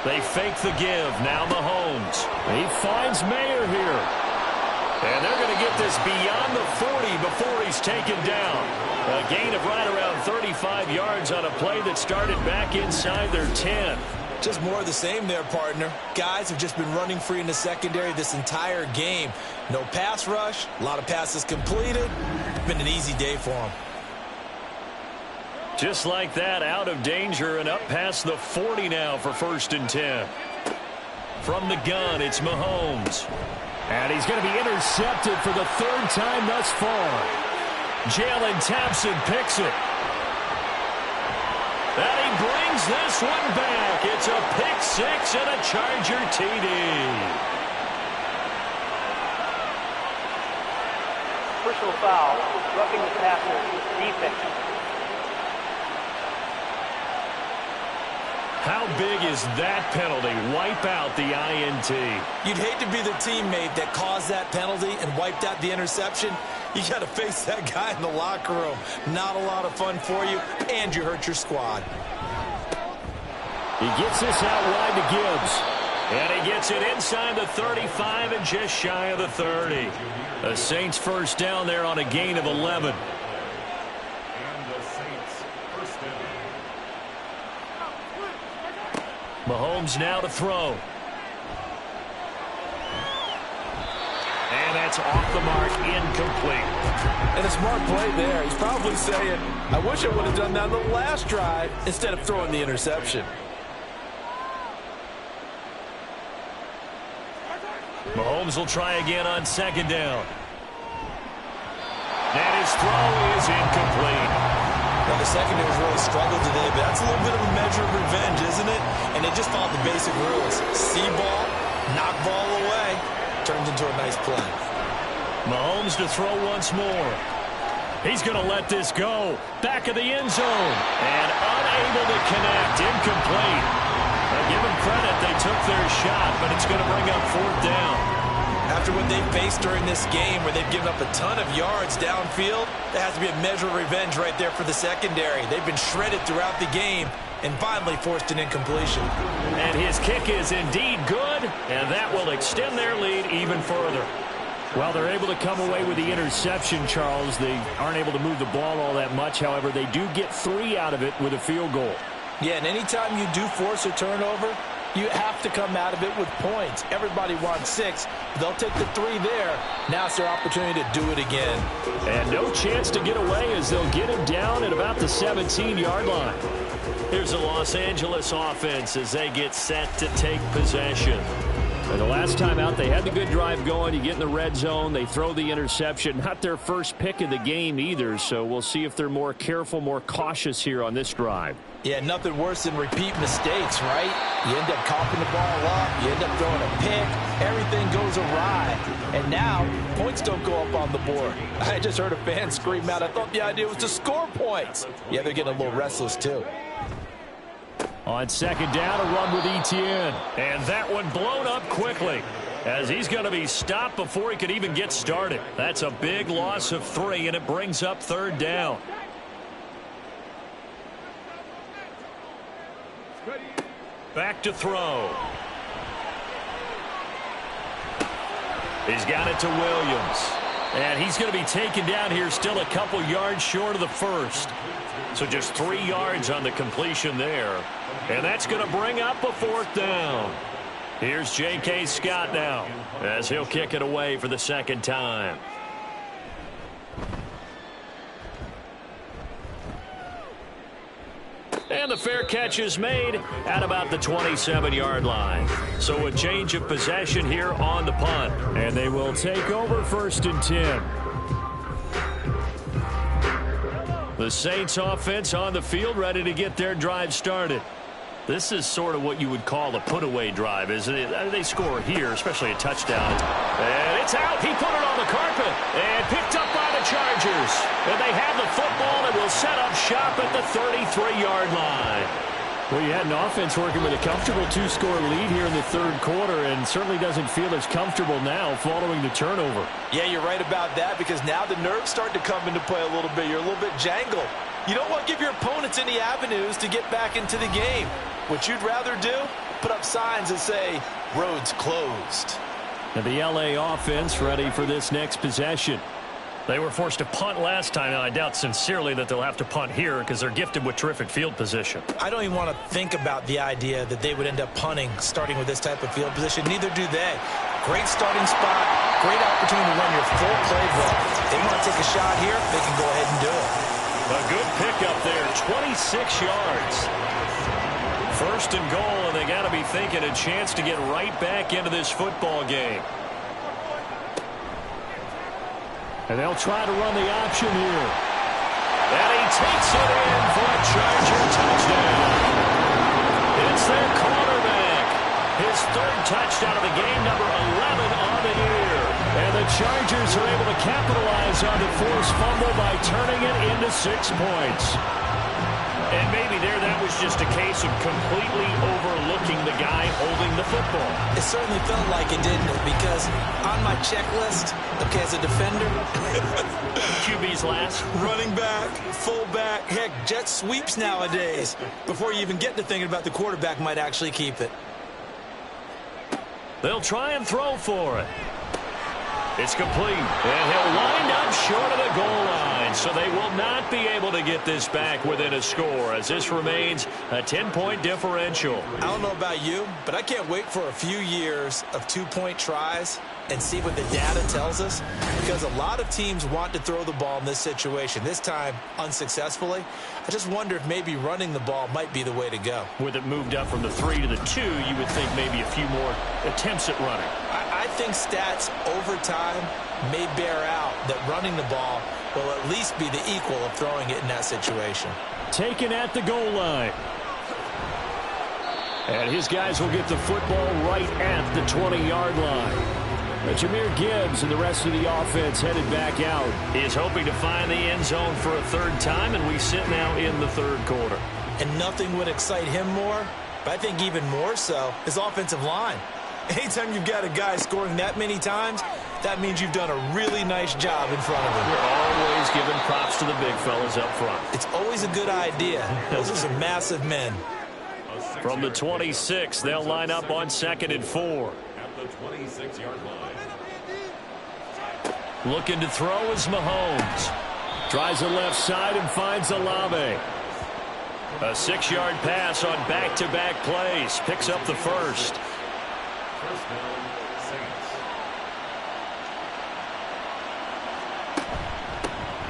They fake the give. Now Mahomes. He finds Mayer here. And they're going to get this beyond the 40 before he's taken down. A gain of right around 35 yards on a play that started back inside their 10. Just more of the same there, partner. Guys have just been running free in the secondary this entire game. No pass rush, a lot of passes completed. It's been an easy day for them. Just like that, out of danger and up past the 40 now for 1st and 10. From the gun, it's Mahomes. And he's going to be intercepted for the 3rd time thus far. Jalen Thompson picks it. That he brings this one back. It's a pick six and a Charger TD. Personal foul, roughing the passer, defense. How big is that penalty? Wipe out the INT. You'd hate to be the teammate that caused that penalty and wiped out the interception. You got to face that guy in the locker room. Not a lot of fun for you, and you hurt your squad. He gets this out wide to Gibbs. And he gets it inside the 35 and just shy of the 30. The Saints first down there on a gain of 11. Mahomes now to throw. And that's off the mark, incomplete. And a smart play there. He's probably saying, I wish I would have done that on the last drive instead of throwing the interception. Mahomes will try again on second down. And his throw is incomplete. Well, the secondary's really struggled today, but that's a little bit of a measure of revenge, isn't it? And they just followed the basic rules. See ball, knock ball away, turns into a nice play. Mahomes to throw once more. He's going to let this go. Back of the end zone. And unable to connect. Incomplete. Now give them credit. They took their shot, but it's going to bring up fourth down. After what they faced during this game where they've given up a ton of yards downfield, there has to be a measure of revenge right there for the secondary. They've been shredded throughout the game and finally forced an incompletion. And his kick is indeed good, and that will extend their lead even further. Well, they're able to come away with the interception, Charles. They aren't able to move the ball all that much. However, they do get 3 out of it with a field goal. Yeah, and anytime you do force a turnover, you have to come out of it with points. Everybody wants 6. They'll take the 3 there. Now it's their opportunity to do it again. And no chance to get away as they'll get him down at about the 17-yard line. Here's the Los Angeles offense as they get set to take possession. And the last time out, they had the good drive going. You get in the red zone. They throw the interception. Not their first pick of the game either, so we'll see if they're more careful, more cautious here on this drive. Yeah, nothing worse than repeat mistakes, right? You end up coughing the ball up. You end up throwing a pick. Everything goes awry. And now, points don't go up on the board. I just heard a fan scream out, I thought the idea was to score points. Yeah, they're getting a little restless, too. On second down, a run with Etienne. And that one blown up quickly as he's going to be stopped before he could even get started. That's a big loss of 3, and it brings up third down. Back to throw. He's got it to Williams. And he's going to be taken down here still a couple yards short of the first. So just 3 yards on the completion there. And that's going to bring up a fourth down. Here's J.K. Scott now as he'll kick it away for the second time. And the fair catch is made at about the 27-yard line. So a change of possession here on the punt. And they will take over 1st and 10. The Saints offense on the field ready to get their drive started. This is sort of what you would call a put-away drive, isn't it? They score here, especially a touchdown. And it's out. He put it on the carpet and picked up by the Chargers. And they have the football and will set up shop at the 33-yard line. Well, you had an offense working with a comfortable 2-score lead here in the third quarter and certainly doesn't feel as comfortable now following the turnover. Yeah, you're right about that because now the nerves start to come into play a little bit. You're a little bit jangled. You don't want to give your opponents any avenues to get back into the game. What you'd rather do, put up signs that say, roads closed. And the L.A. offense ready for this next possession. They were forced to punt last time, and I doubt sincerely that they'll have to punt here because they're gifted with terrific field position. I don't even want to think about the idea that they would end up punting starting with this type of field position. Neither do they. Great starting spot, great opportunity to run your full playbook. If they want to take a shot here, they can go ahead and do it. A good pickup there, 26 yards. 1st and goal, and they got to be thinking a chance to get right back into this football game. And they'll try to run the option here. And he takes it in for a Charger touchdown. his third touchdown of the game, number 11 on the year. And the Chargers are able to capitalize on the forced fumble by turning it into 6 points. And maybe that was just a case of completely overlooking the guy holding the football. It certainly felt like it, didn't it? Because on my checklist, okay, as a defender, QB's last. running back, fullback, heck, jet sweeps nowadays. Before you even get to thinking about the quarterback might actually keep it. They'll try and throw for it. It's complete, and he'll wind up short of the goal line, so they will not be able to get this back within a score as this remains a 10-point differential. I don't know about you, but I can't wait for a few years of 2-point tries and see what the data tells us, because a lot of teams want to throw the ball in this situation, this time unsuccessfully. I just wonder if maybe running the ball might be the way to go. With it moved up from the 3 to the 2, you would think maybe a few more attempts at running. I think stats over time may bear out that running the ball will at least be the equal of throwing it in that situation. Taken at the goal line. And his guys will get the football right at the 20-yard line. Jahmyr Gibbs and the rest of the offense headed back out. He is hoping to find the end zone for a third time, and we sit now in the third quarter. And nothing would excite him more, but I think even more so, his offensive line. Anytime you've got a guy scoring that many times, that means you've done a really nice job in front of him. You're always giving props to the big fellas up front. It's always a good idea. Those are some massive men. From the 26, they'll line up on 2nd and 4. At the 26-yard line. Looking to throw is Mahomes. Tries the left side and finds Olave. A 6-yard pass on back-to-back plays. Picks up the first. First down, Saints.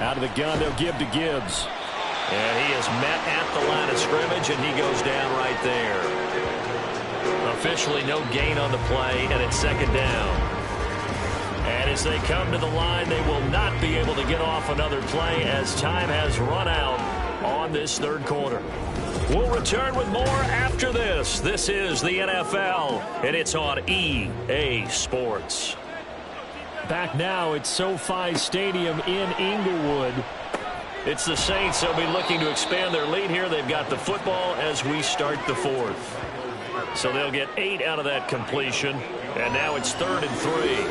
Out of the gun, they'll give to Gibbs. And he is met at the line of scrimmage, and he goes down right there. Officially no gain on the play, and it's 2nd down. And as they come to the line, they will not be able to get off another play as time has run out on this third quarter. We'll return with more after this. This is the NFL, and it's on EA Sports. Back now at SoFi Stadium in Inglewood. It's the Saints. They'll be looking to expand their lead here. They've got the football as we start the 4th. So they'll get 8 out of that completion, and now it's 3rd and 3.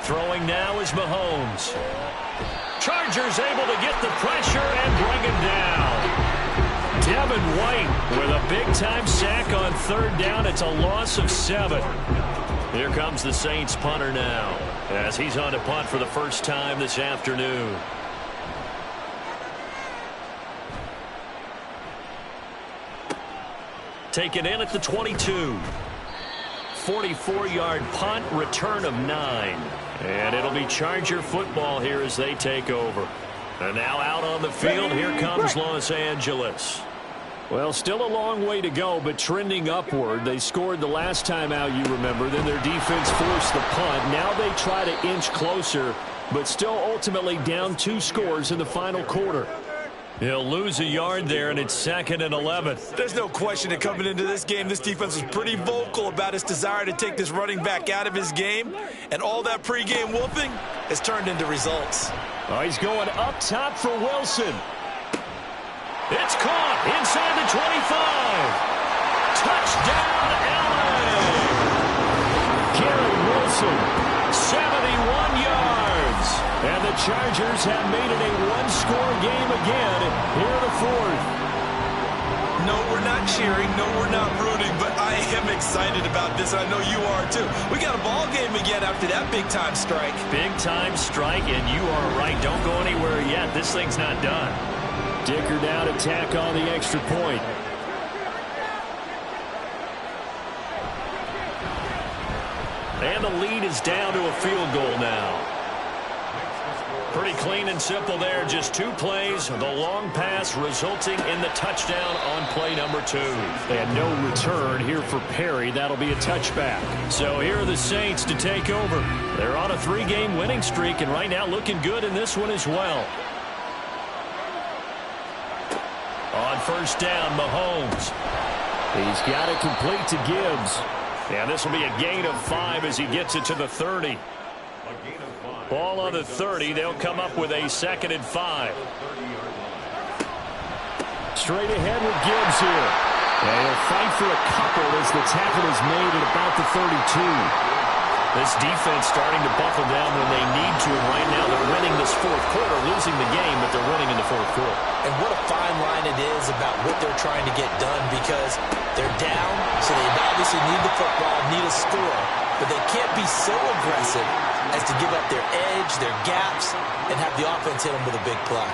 Throwing now is Mahomes. Chargers able to get the pressure and bring him down. Devin White with a big-time sack on 3rd down. It's a loss of 7. Here comes the Saints punter now as he's on to punt for the first time this afternoon. Taken in at the 22. 44-yard punt, return of 9. And it'll be Charger football here as they take over. And now out on the field, here comes Los Angeles. Well, still a long way to go, but trending upward. They scored the last time out, you remember. Then their defense forced the punt. Now they try to inch closer, but still ultimately down 2 scores in the final quarter. He'll lose a yard there, and it's 2nd and 11. There's no question that coming into this game, this defense was pretty vocal about its desire to take this running back out of his game. And all that pregame whooping has turned into results. Oh, he's going up top for Wilson. It's caught inside the 25. Touchdown, LA. Garrett Wilson, 71 yards. And the Chargers have made it a 1-score game again here in the 4th. No, we're not cheering. No, we're not rooting. But I am excited about this. I know you are, too. We got a ball game again after that big-time strike. Big-time strike, and you are right. Don't go anywhere yet. This thing's not done. Dicker down to tack on the extra point. And the lead is down to a field goal now. Pretty clean and simple there. Just 2 plays. The long pass resulting in the touchdown on play number 2. And no return here for Perry. That'll be a touchback. So here are the Saints to take over. They're on a 3-game winning streak, and right now looking good in this one as well. On first down, Mahomes. He's got it complete to Gibbs. And this will be a gain of 5 as he gets it to the 30. Ball on the 30. They'll come up with a 2nd and 5. Straight ahead with Gibbs here. And he'll fight for a couple as the tackle is made at about the 32. This defense starting to buckle down when they need to. And right now they're winning this fourth quarter, losing the game, but they're winning in the fourth quarter. And what a fine line it is about what they're trying to get done, because they're down, so they obviously need the football, need a score, but they can't be so aggressive as to give up their edge, their gaps, and have the offense hit them with a big play.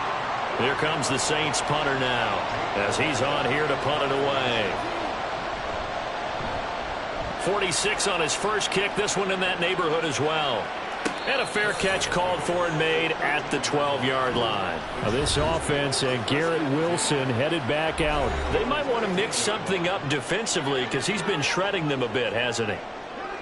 Here comes the Saints punter now as he's on here to punt it away. 46 on his first kick. This one in that neighborhood as well. And a fair catch called for and made at the 12-yard line. Now this offense and Garrett Wilson headed back out. They might want to mix something up defensively because he's been shredding them a bit, hasn't he?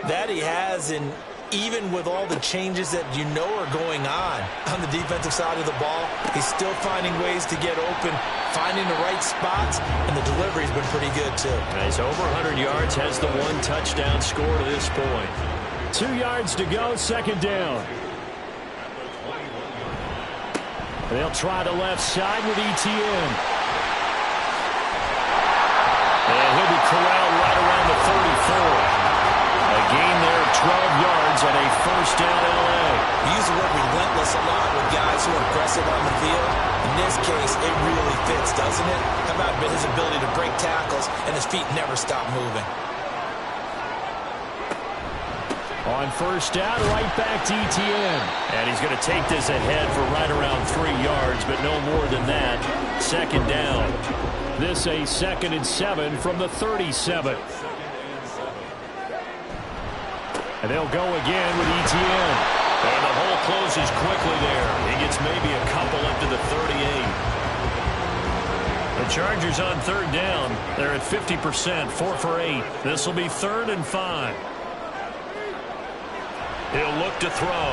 That he has, and even with all the changes that you know are going on the defensive side of the ball, he's still finding ways to get open, finding the right spots, and the delivery's been pretty good too. He's over 100 yards, has the 1 touchdown score to this point. 2 yards to go, 2nd down. They'll try the left side with ETN. And he'll be corralled right around the 34. A gain there of 12 yards and a first down L.A. We use the word relentless a lot with guys who are aggressive on the field. In this case, it really fits, doesn't it? How about his ability to break tackles and his feet never stop moving? On first down, right back to ETN. And he's going to take this ahead for right around 3 yards, but no more than that. 2nd down. This a 2nd and 7 from the 37. And they'll go again with ETN. And the hole closes quickly there. He gets maybe a couple up to the 38. The Chargers on 3rd down. They're at 50%, 4 for 8. This will be 3rd and 5. He'll look to throw.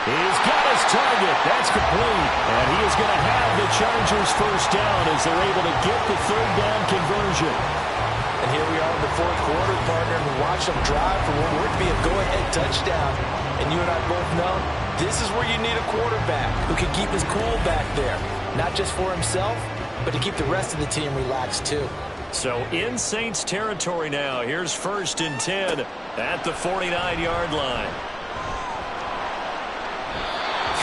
He's got his target. That's complete. And he is going to have the Chargers first down as they're able to get the 3rd down conversion. And here we are in the fourth quarter, partner, and we watch them drive for what would be a go-ahead touchdown. And you and I both know this is where you need a quarterback who can keep his cool back there. Not just for himself, but to keep the rest of the team relaxed too. So in Saints territory now. Here's 1st and 10 at the 49-yard line.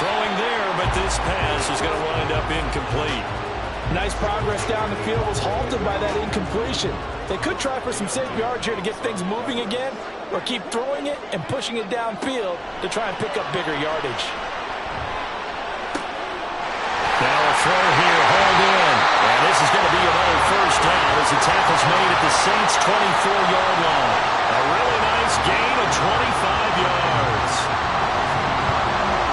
Throwing there, but this pass is going to wind up incomplete. Nice progress down the field was halted by that incompletion. They could try for some safe yards here to get things moving again, or keep throwing it and pushing it downfield to try and pick up bigger yardage. Now a throw here, hauled in. And this is going to be another first down as the tackle's made at the Saints' 24-yard line. A really nice gain of 25 yards.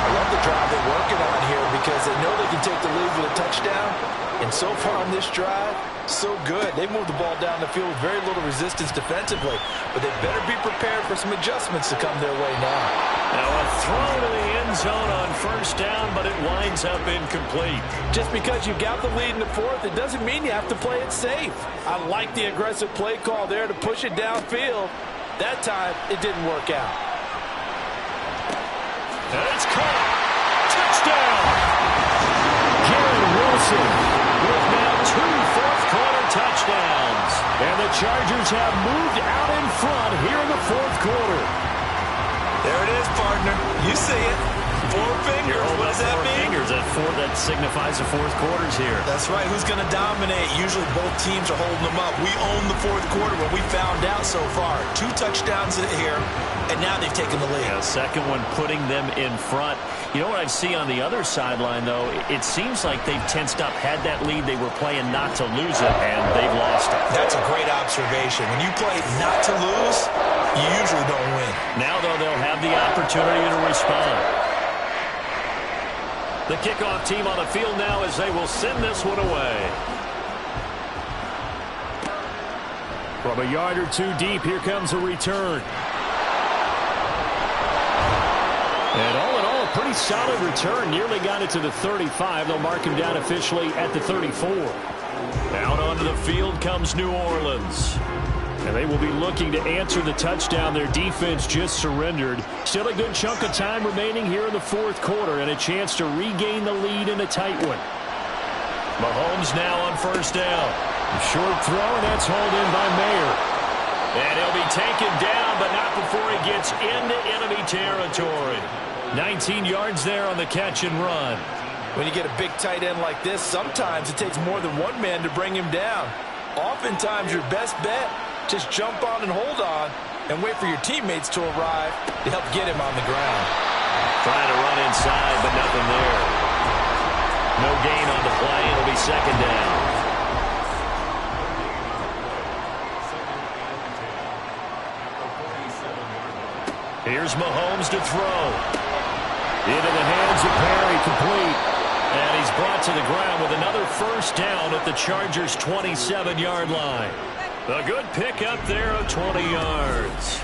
I love the drive they're working on here because they know they can take the lead with a touchdown. And so far on this drive, so good. They moved the ball down the field with very little resistance defensively, but they better be prepared for some adjustments to come their way now. Now a throw to the end zone on first down, but it winds up incomplete. Just because you got the lead in the fourth, it doesn't mean you have to play it safe. I like the aggressive play call there to push it downfield. That time, it didn't work out. And it's caught. Touchdown! Garrett Wilson with now 2 fourth-quarter touchdowns. And the Chargers have moved out in front here in the fourth quarter. There it is, partner. You see it. 4 fingers. What does that mean? Fingers. That signifies the fourth quarters here. That's right. Who's going to dominate? Usually both teams are holding them up. We own the fourth quarter, what we found out so far. 2 touchdowns here, and now they've taken the lead. Yeah, second one putting them in front. You know what I see on the other sideline, though? It seems like they've tensed up, had that lead. They were playing not to lose it, and they've lost it. That's a great observation. When you play not to lose, you usually don't win. Now, though, they'll have the opportunity to respond. The kickoff team on the field now as they will send this one away. From a yard or 2 deep, here comes a return. And all in all, pretty solid return. Nearly got it to the 35. They'll mark him down officially at the 34. Out onto the field comes New Orleans. And they will be looking to answer the touchdown their defense just surrendered. Still a good chunk of time remaining here in the fourth quarter and a chance to regain the lead in a tight one. Mahomes now on first down. Short throw, and that's hauled in by Mayer. And he'll be taken down, but not before he gets into enemy territory. 19 yards there on the catch and run. When you get a big tight end like this, sometimes it takes more than one man to bring him down. Oftentimes, your best bet, just jump on and hold on and wait for your teammates to arrive to help get him on the ground. Trying to run inside, but nothing there. No gain on the play. It'll be second down. Here's Mahomes to throw. Into the hands of Perry, complete. And he's brought to the ground with another first down at the Chargers' 27-yard line. A good pickup there of 20 yards.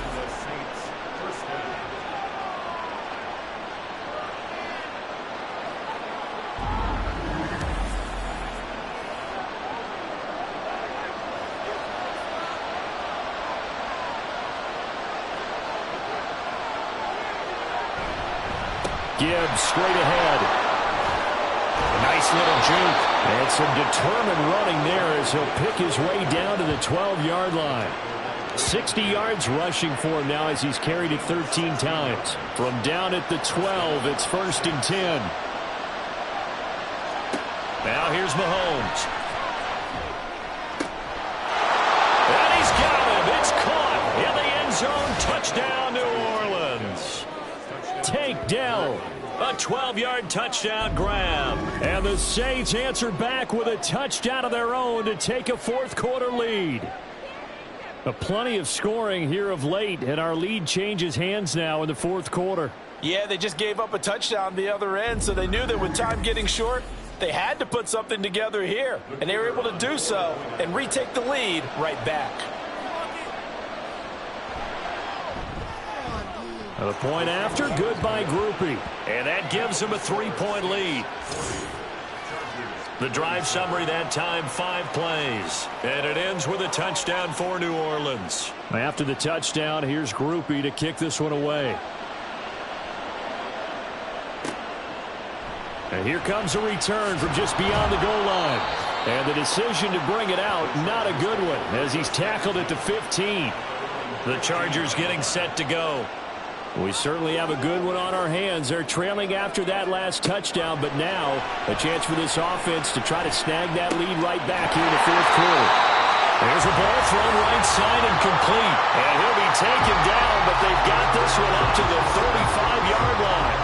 Gibbs straight ahead. A nice little juke. And some determined running there as he'll pick his way down to the 12-yard line. 60 yards rushing for him now as he's carried it 13 times. From down at the 12, it's 1st and 10. Now here's Mahomes. And he's got him. It's caught in the end zone. Touchdown, New Orleans. Tank Dell. A 12-yard touchdown grab. And the Saints answer back with a touchdown of their own to take a fourth quarter lead. Plenty of scoring here of late, and our lead changes hands now in the fourth quarter. Yeah, they just gave up a touchdown the other end, so they knew that with time getting short, they had to put something together here. And they were able to do so and retake the lead right back. The point after, good by Groupie. And that gives them a 3-point lead. The drive summary that time, 5 plays. And it ends with a touchdown for New Orleans. After the touchdown, here's Groupie to kick this one away. And here comes a return from just beyond the goal line. And the decision to bring it out, not a good one, as he's tackled at the 15. The Chargers getting set to go. We certainly have a good one on our hands. They're trailing after that last touchdown, but now a chance for this offense to try to snag that lead right back here in the fourth quarter. There's a ball thrown right side and complete. And he'll be taken down, but they've got this one up to the 35-yard line.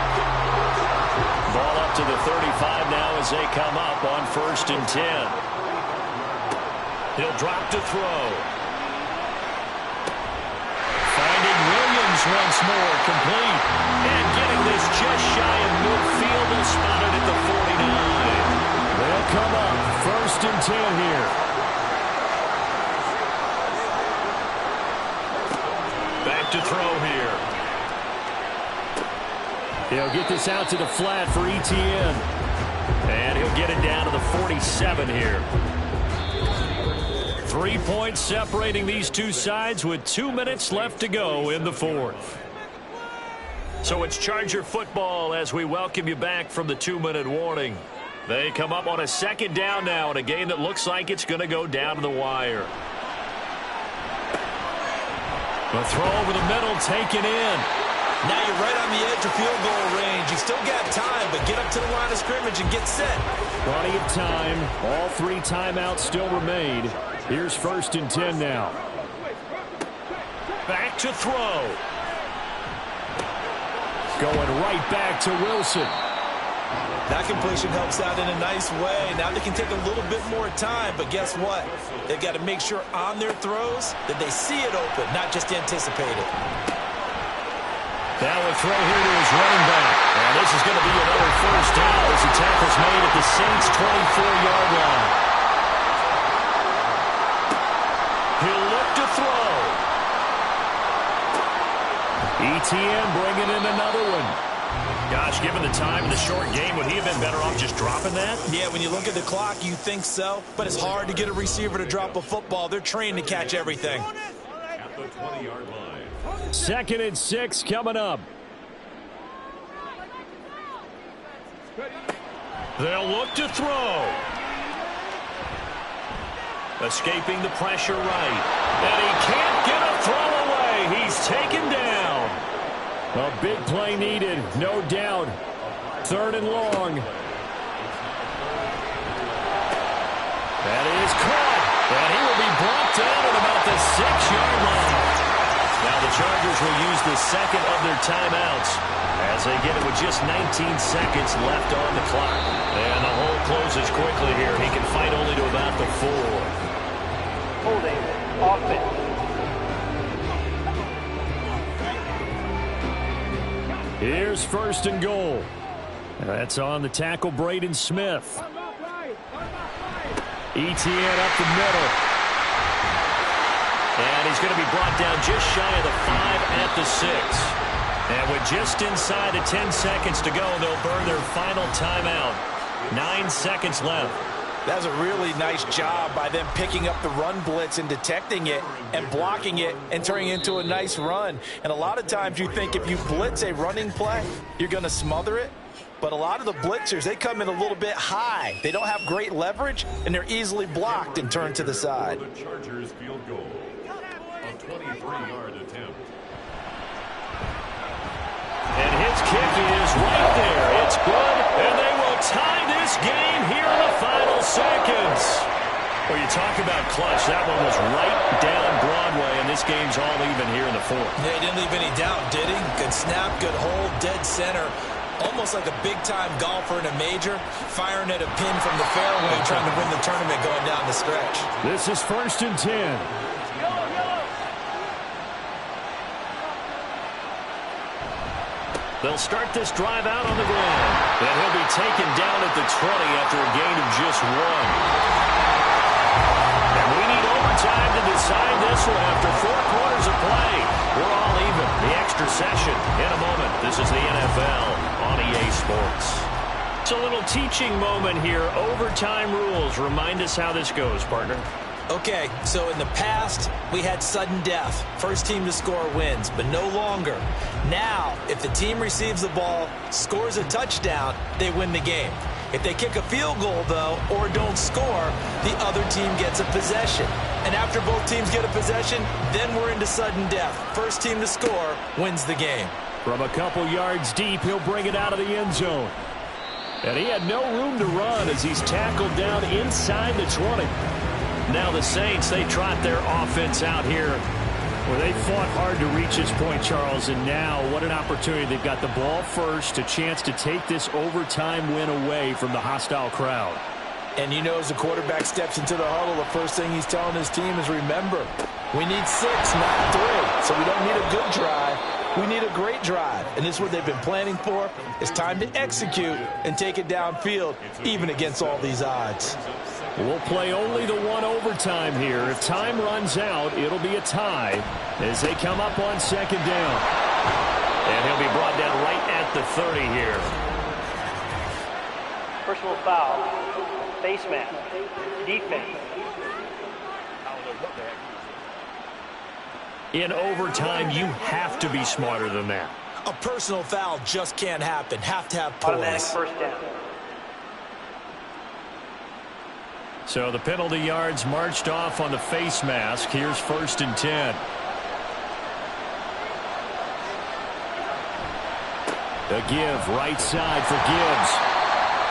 Ball up to the 35 now as they come up on 1st and 10. He'll drop to throw. Finding Williams once more, complete. And getting this just shy of midfield, they'll spot it at the 49. They'll come up 1st and 10 here. Back to throw here. He'll get this out to the flat for ETN. And he'll get it down to the 47 here. 3 points separating these two sides with 2 minutes left to go in the fourth. So it's Charger football as we welcome you back from the 2-minute warning. They come up on a 2nd down now in a game that looks like it's going to go down to the wire. The throw over the middle taken in. Now you're right on the edge of field goal range. You still got time, but get up to the line of scrimmage and get set. Plenty of time. All 3 timeouts still remain. Here's 1st and 10 now. Back to throw. Going right back to Wilson. That completion helps out in a nice way. Now they can take a little bit more time, but guess what? They've got to make sure on their throws that they see it open, not just anticipate it. Now a throw here to his running back. And this is going to be another first down as the tackle's made at the Saints' 24-yard line. He'll look to throw. ETN bringing in another one. Got Josh, given the time and the short game, would he have been better off just dropping that? Yeah, when you look at the clock, you think so. But it's hard to get a receiver to drop a football. They're trained to catch everything. At the 20-yard line. 2nd and 6 coming up. They'll look to throw. Escaping the pressure right. And he can't get a throw away. He's taken down. A big play needed, no doubt. 3rd and long. That is caught. And he will be brought down at about the 6-yard line. Now the Chargers will use the second of their timeouts as they get it with just 19 seconds left on the clock. And the hole closes quickly here. He can fight only to about the 4. Holding. Offense. Here's 1st and goal. That's on the tackle, Braden Smith. Etienne up the middle. And he's going to be brought down just shy of the 5 at the 6. And with just inside of 10 seconds to go, they'll burn their final timeout. 9 seconds left. That's a really nice job by them picking up the run blitz and detecting it and blocking it and turning it into a nice run. And a lot of times you think if you blitz a running play, you're going to smother it. But a lot of the blitzers, they come in a little bit high. They don't have great leverage, and they're easily blocked and turned to the side. The Chargers field goal. A 23-yard attempt. And his kick is right there. It's good, and they will tie this game here in the final seconds. Well, you talk about clutch. That one was right down Broadway, and this game's all even here in the 4th. Yeah, he didn't leave any doubt, did he? Good snap, good hold, dead center. Almost like a big-time golfer in a major, firing at a pin from the fairway, trying to win the tournament going down the stretch. This is 1st and 10. They'll start this drive out on the ground. And he'll be taken down at the 20 after a gain of just 1. And we need overtime to decide this one after 4 quarters of play. We're all even. The extra session in a moment. This is the NFL on EA Sports. It's a little teaching moment here. Overtime rules. Remind us how this goes, partner. Okay, so in the past, we had sudden death. First team to score wins, but no longer. Now, if the team receives the ball, scores a touchdown, they win the game. If they kick a field goal, though, or don't score, the other team gets a possession. And after both teams get a possession, then we're into sudden death. First team to score wins the game. From a couple yards deep, he'll bring it out of the end zone. And he had no room to run as he's tackled down inside the 20. Now the Saints, they trot their offense out here. Well, they fought hard to reach this point, Charles, and now what an opportunity. They've got the ball first, a chance to take this overtime win away from the hostile crowd. And you know, as the quarterback steps into the huddle, the first thing he's telling his team is, remember, we need 6, not 3. So we don't need a good drive. We need a great drive. And this is what they've been planning for. It's time to execute and take it downfield, even against all these odds. We'll play only the 1 overtime here. If time runs out, it'll be a tie as they come up on 2nd down. And he'll be brought down right at the 30 here. Personal foul. Face mask. Defense. In overtime, you have to be smarter than that. A personal foul just can't happen. Have to have Automatic poise. first down. So the penalty yards marched off on the face mask. Here's 1st and 10. The give right side for Gibbs.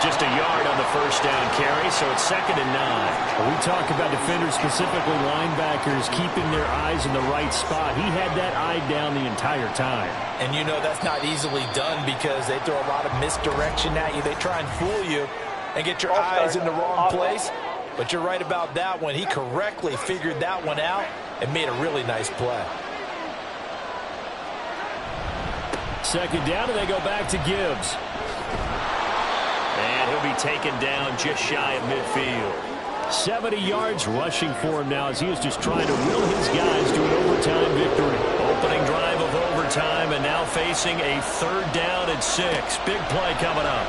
Just a yard on the first down carry, so it's 2nd and 9. We talk about defenders, specifically linebackers, keeping their eyes in the right spot. He had that eye down the entire time. And you know that's not easily done because they throw a lot of misdirection at you. They try and fool you and get your eyes in the wrong place. But you're right about that one. He correctly figured that one out and made a really nice play. 2nd down, and they go back to Gibbs. And he'll be taken down just shy of midfield. 70 yards rushing for him now as he is just trying to will his guys to an overtime victory. Opening drive of overtime. overtime and now facing a 3rd down and 6. Big play coming up.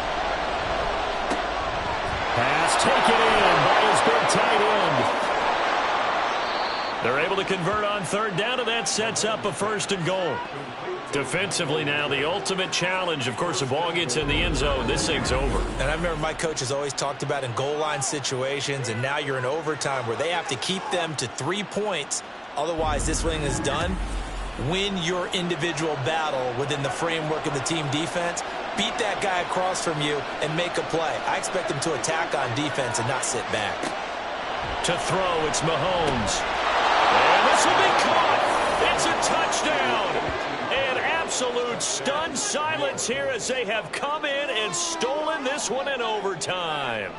Pass taken in by his big tight end. They're able to convert on 3rd down, and that sets up a 1st and goal. Defensively now, the ultimate challenge. Of course, the ball gets in the end zone, this thing's over. And I remember my coach has always talked about in goal line situations, and now you're in overtime where they have to keep them to 3 points. Otherwise, this thing is done. Win your individual battle within the framework of the team defense. Beat that guy across from you and make a play. I expect them to attack on defense and not sit back. To throw, it's Mahomes. And this will be caught. It's a touchdown. And absolute stunned silence here as they have come in and stolen this one in overtime.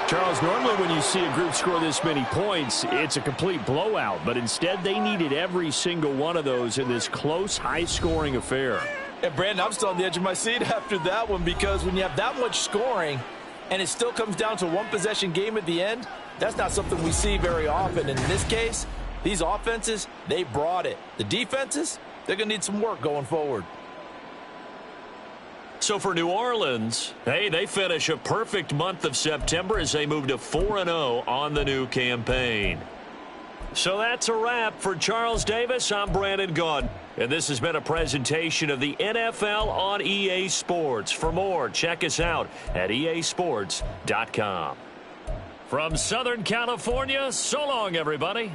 Charles, normally when you see a group score this many points, it's a complete blowout. But instead, they needed every single one of those in this close, high-scoring affair. And, Brandon, I'm still on the edge of my seat after that one because when you have that much scoring and it still comes down to a one-possession game at the end, that's not something we see very often. And in this case, these offenses, they brought it. The defenses, they're going to need some work going forward. So for New Orleans, hey, they finish a perfect month of September as they move to 4-0 on the new campaign. So that's a wrap for Charles Davis. I'm Brandon Gaudin, and this has been a presentation of the NFL on EA Sports. For more, check us out at easports.com. From Southern California, so long, everybody.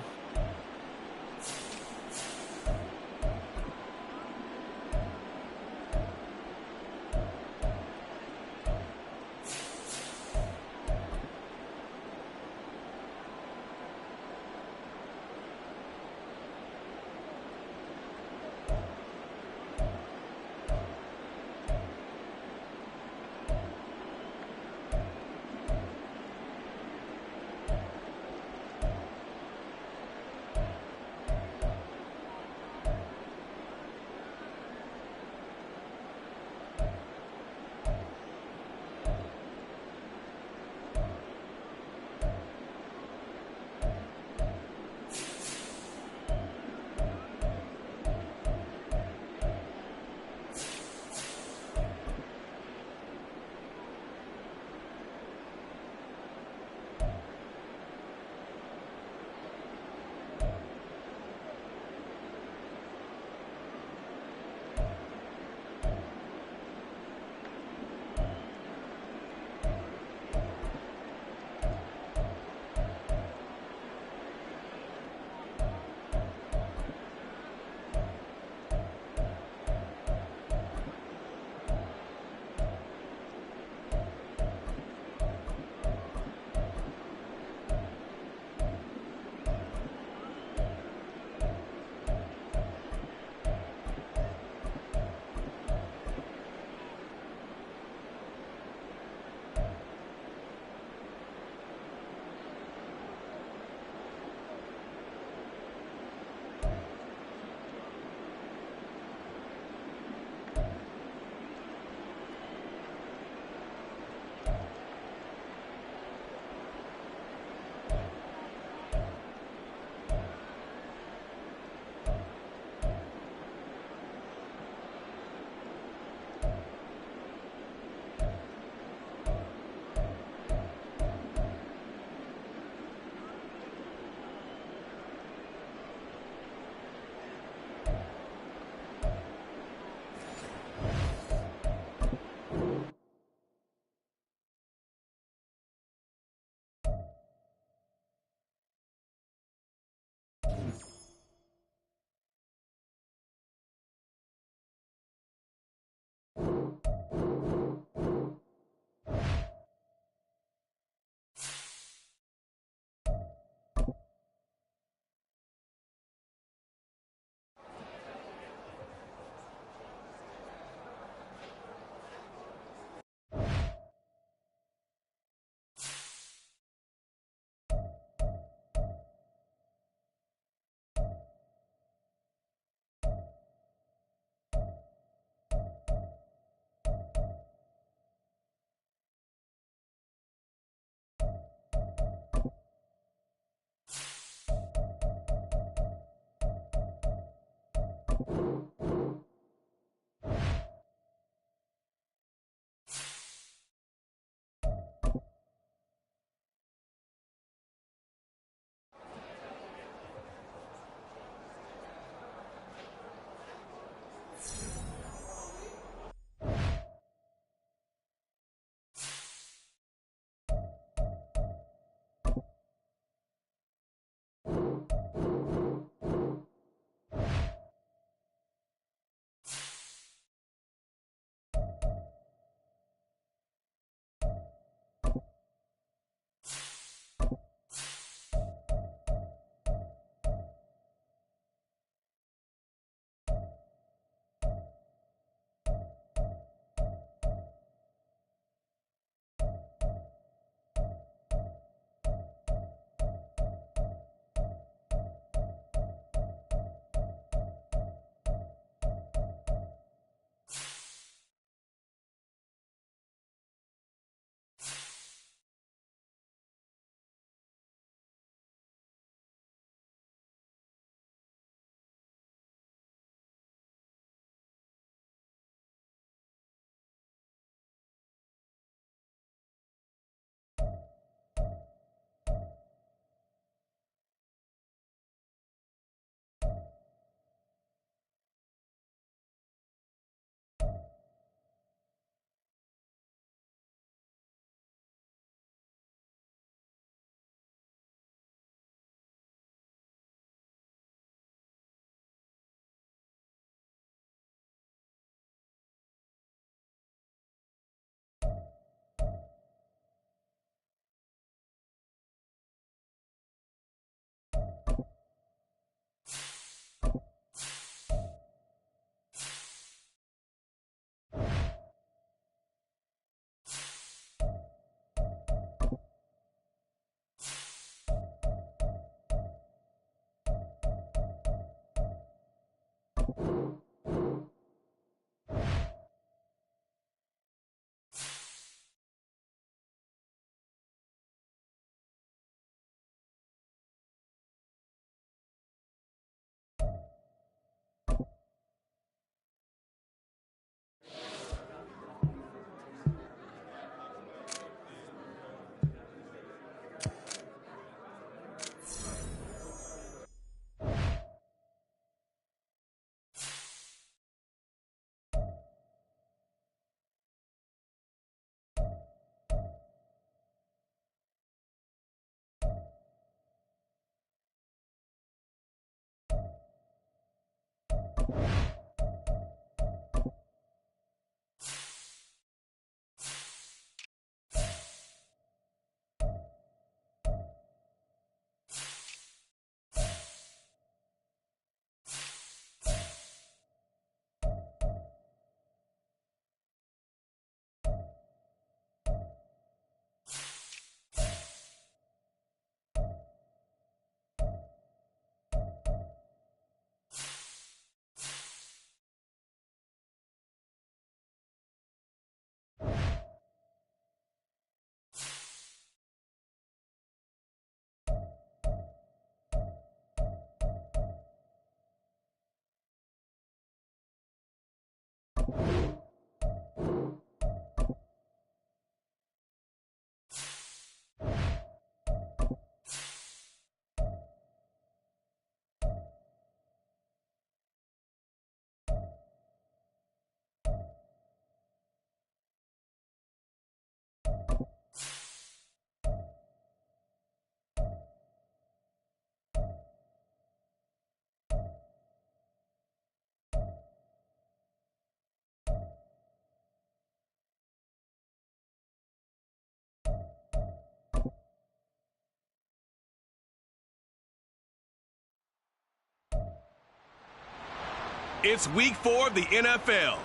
It's week 4 of the NFL,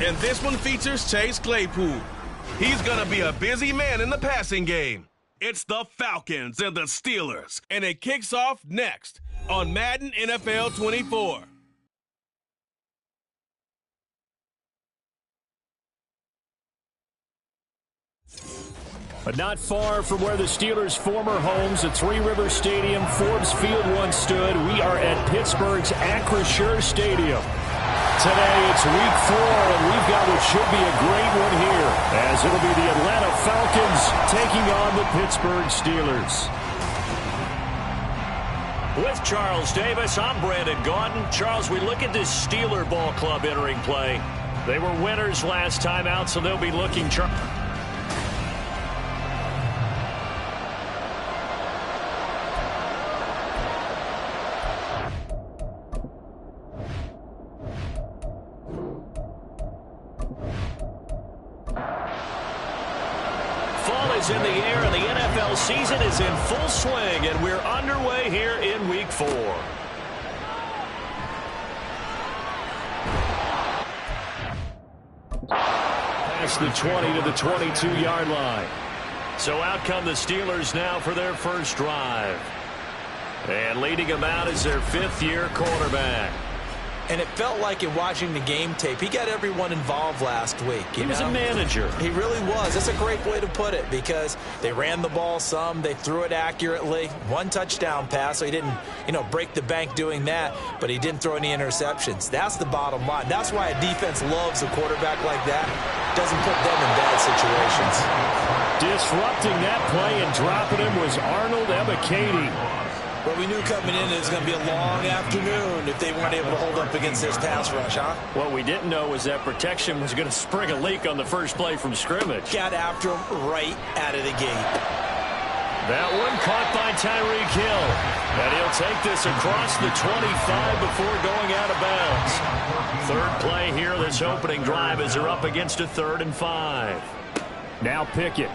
and this one features Chase Claypool. He's going to be a busy man in the passing game. It's the Falcons and the Steelers, and it kicks off next on Madden NFL 24. But not far from where the Steelers' former homes at Three River Stadium, Forbes Field once stood, we are at Pittsburgh's Acrisure Stadium. Today it's week 4, and we've got what should be a great one here, as it'll be the Atlanta Falcons taking on the Pittsburgh Steelers. With Charles Davis, I'm Brandon Gaudin. Charles, we look at this Steeler ball club entering play. They were winners last time out, so they'll be looking... Fall is in the air, and the NFL season is in full swing, and we're underway here in Week 4. Past the 20 to the 22-yard line. So out come the Steelers now for their first drive. And leading them out is their fifth-year quarterback. And it felt like in watching the game tape, he got everyone involved last week. He was a manager. He really was. That's a great way to put it, because they ran the ball some, they threw it accurately. One touchdown pass, so he didn't, break the bank doing that, but he didn't throw any interceptions. That's the bottom line. That's why a defense loves a quarterback like that. Doesn't put them in bad situations. Disrupting that play and dropping him was Arnold Ebiketie. Well, we knew coming in it was going to be a long afternoon if they weren't able to hold up against this pass rush, huh? What we didn't know was that protection was going to spring a leak on the first play from scrimmage. Got after him right out of the gate. That one caught by Tyreek Hill. And he'll take this across the 25 before going out of bounds. Third play here, this opening drive, as they're up against a 3rd and 5. Now Pickett.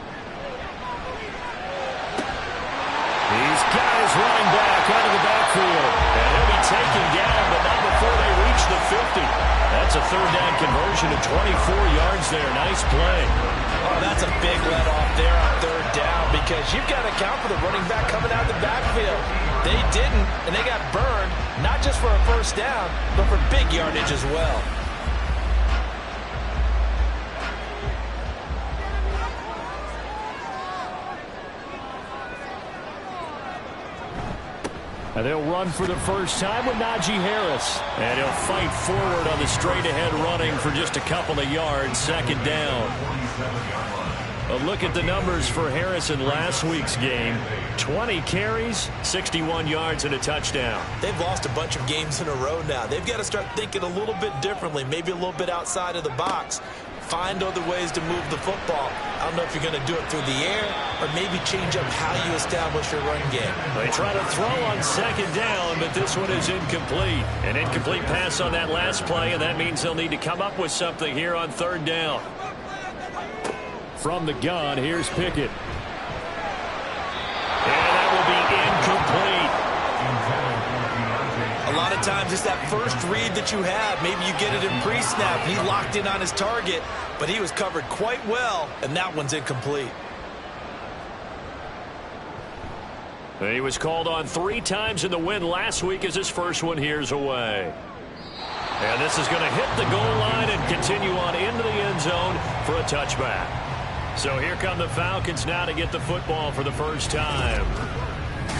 He's got his running back out of the backfield. And he'll be taken down, but not before they reach the 50. That's a 3rd down conversion to 24 yards there. Nice play. Oh, that's a big let-off there on 3rd down, because you've got to account for the running back coming out of the backfield. They didn't, and they got burned, not just for a first down, but for big yardage as well. And they'll run for the first time with Najee Harris. And he'll fight forward on the straight-ahead running for just a couple of yards. 2nd down. A look at the numbers for Harris in last week's game. 20 carries, 61 yards, and a touchdown. They've lost a bunch of games in a row now. They've got to start thinking a little bit differently, maybe a little bit outside of the box. Find other ways to move the football. I don't know if you're going to do it through the air or maybe change up how you establish your run game. They try to throw on 2nd down, but this one is incomplete. An incomplete pass on that last play, and that means they'll need to come up with something here on 3rd down. From the gun, here's Pickett. And that will be incomplete. A lot of times it's that first read that you have. Maybe you get it in pre-snap. He locked in on his target, but he was covered quite well, and that one's incomplete. He was called on 3 times in the win last week as his first one here's away. And this is going to hit the goal line and continue on into the end zone for a touchback. So here come the Falcons now to get the football for the first time.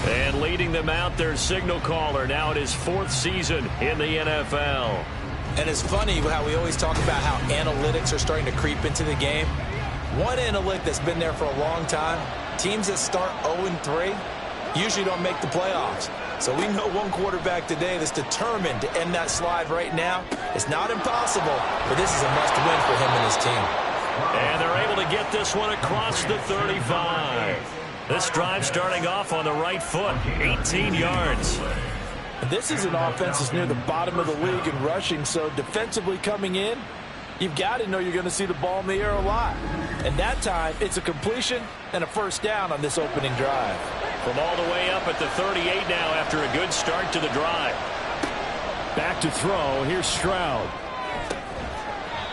And leading them out, their signal caller. Now it is 4th season in the NFL. And it's funny how we always talk about how analytics are starting to creep into the game. One analytic that's been there for a long time, teams that start 0-3 usually don't make the playoffs. So we know one quarterback today that's determined to end that slide right now. It's not impossible, but this is a must-win for him and his team. And they're able to get this one across the 35. This drive starting off on the right foot, 18 yards. This is an offense that's near the bottom of the league in rushing, so defensively coming in, you've got to know you're going to see the ball in the air a lot. And that time, it's a completion and a first down on this opening drive. From all the way up at the 38 now after a good start to the drive. Back to throw. Here's Stroud.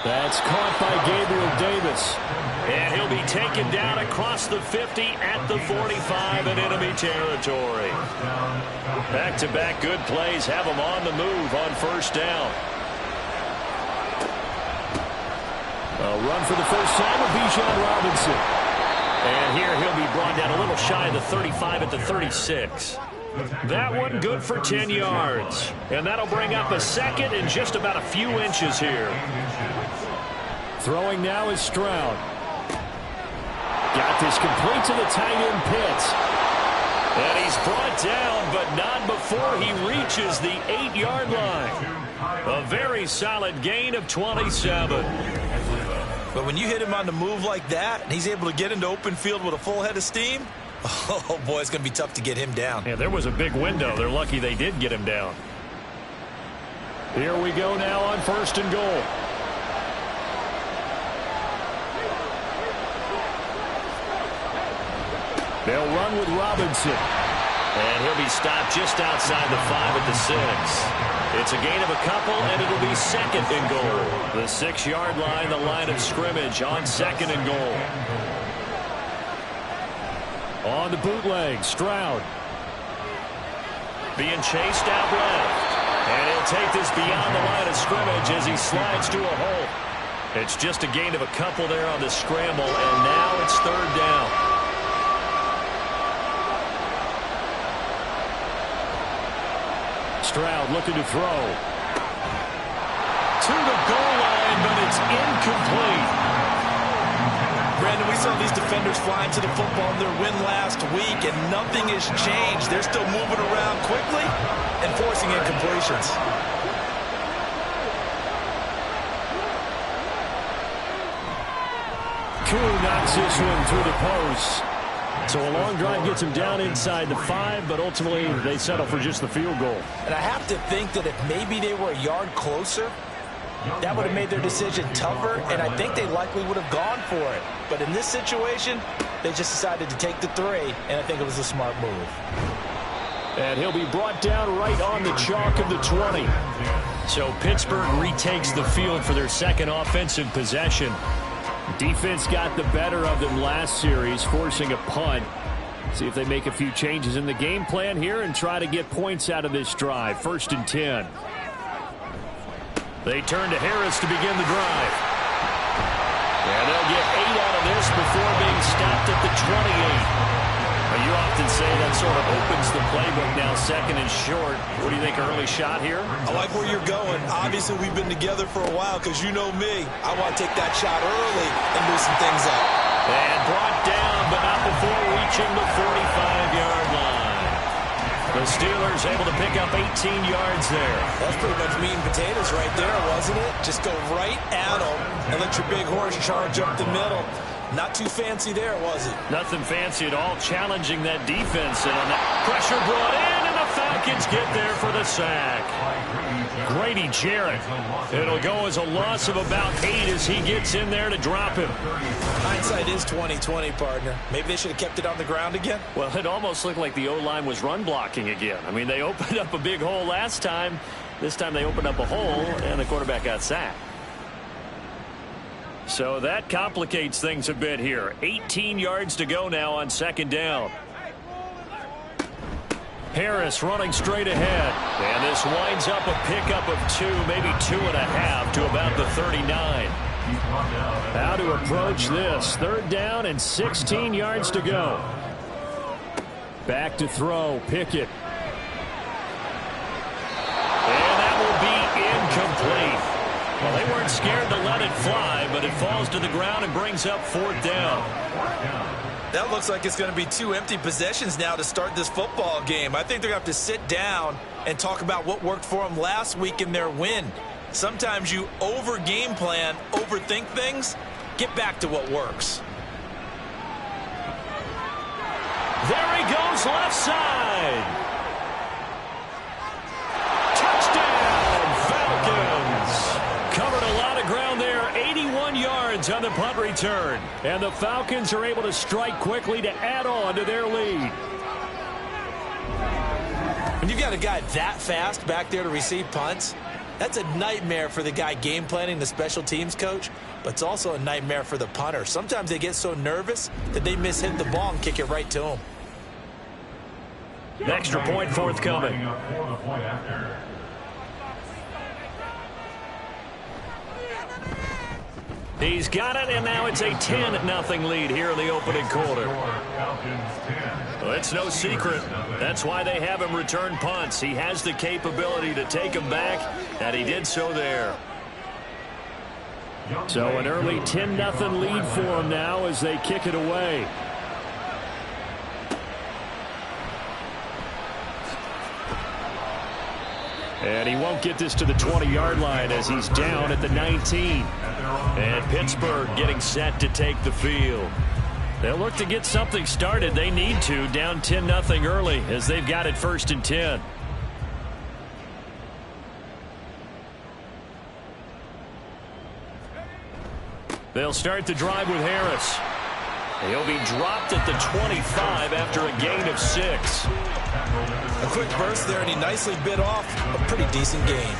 That's caught by Gabriel Davis. And he'll be taken down across the 50 at the 45 in enemy territory. Back-to-back good plays have him on the move on first down. A run for the first time with Bijan Robinson. And here he'll be brought down a little shy of the 35 at the 36. That one good for 10 yards. And that'll bring up a second and just about a few inches here. Throwing now is Stroud. Got this complete to the tight end Pitts. And he's brought down, but not before he reaches the 8-yard line. A very solid gain of 27. But when you hit him on the move like that, and he's able to get into open field with a full head of steam, oh, boy, it's going to be tough to get him down. Yeah, there was a big window. They're lucky they did get him down. Here we go now on 1st and goal. They'll run with Robinson. And he'll be stopped just outside the 5 at the 6. It's a gain of a couple, and it'll be 2nd and goal. The 6-yard line, the line of scrimmage on 2nd and goal. On the bootleg, Stroud. Being chased out left. And he'll take this beyond the line of scrimmage as he slides to a hole. It's just a gain of a couple there on the scramble, and now it's 3rd down. Stroud looking to throw. To the goal line, but it's incomplete. Brandon, we saw these defenders flying to the football in their win last week, and nothing has changed. They're still moving around quickly and forcing incompletions. Koo knocks this one through the post. So a long drive gets him down inside the 5, but ultimately they settle for just the field goal. And I have to think that if maybe they were a yard closer, that would have made their decision tougher, and I think they likely would have gone for it. But in this situation, they just decided to take the 3, and I think it was a smart move. And he'll be brought down right on the chalk of the 20. So Pittsburgh retakes the field for their 2nd offensive possession. Defense got the better of them last series, forcing a punt. See if they make a few changes in the game plan here and try to get points out of this drive. 1st and 10. They turn to Harris to begin the drive. And they'll get 8 out of this before being stopped at the 28. Well, you often say that sort of opens the playbook now, 2nd and short. What do you think, early shot here? I like where you're going. Obviously, we've been together for a while because you know me. I want to take that shot early and loosen things up. And brought down, but not before reaching the 45-yard line. The Steelers able to pick up 18 yards there. That's pretty much meat and potatoes right there, wasn't it? Just go right at them and let your big horse charge up the middle. Not too fancy there, was it? Nothing fancy at all, challenging that defense. And on that pressure brought in, and the Falcons get there for the sack. Grady Jarrett. It'll go as a loss of about 8 as he gets in there to drop him. Hindsight is 20/20, partner. Maybe they should have kept it on the ground again. Well, it almost looked like the O-line was run blocking again. I mean, they opened up a big hole last time. This time they opened up a hole, and the quarterback got sacked. So that complicates things a bit here. 18 yards to go now on 2nd down. Harris running straight ahead. And this winds up a pickup of 2, maybe 2.5 to about the 39. How to approach this. 3rd down and 16 yards to go. Back to throw. Pickett. And that will be incomplete. Well, they weren't scared to let it fly, but it falls to the ground and brings up 4th down. That looks like it's going to be 2 empty possessions now to start this football game. I think they're going to have to sit down and talk about what worked for them last week in their win. Sometimes you over-game plan, overthink things. Get back to what works. There he goes, left side. Touchdown, Falcons. Covered a lot of ground there, 81 yards on the punt return. And the Falcons are able to strike quickly to add on to their lead. When you've got a guy that fast back there to receive punts, that's a nightmare for the guy game planning, the special teams coach, but it's also a nightmare for the punter. Sometimes they get so nervous that they mishit the ball and kick it right to him. An extra point forthcoming. He's got it, and now it's a 10-0 lead here in the opening quarter. Well, it's no secret. That's why they have him return punts. He has the capability to take them back, and he did so there. So an early 10-0 lead for them now as they kick it away. And he won't get this to the 20-yard line as he's down at the 19. And Pittsburgh getting set to take the field. They'll look to get something started. They need to, down 10-0 early as they've got it 1st and 10. They'll start the drive with Harris. He'll be dropped at the 25 after a gain of 6. A quick burst there, and he nicely bit off a pretty decent gain.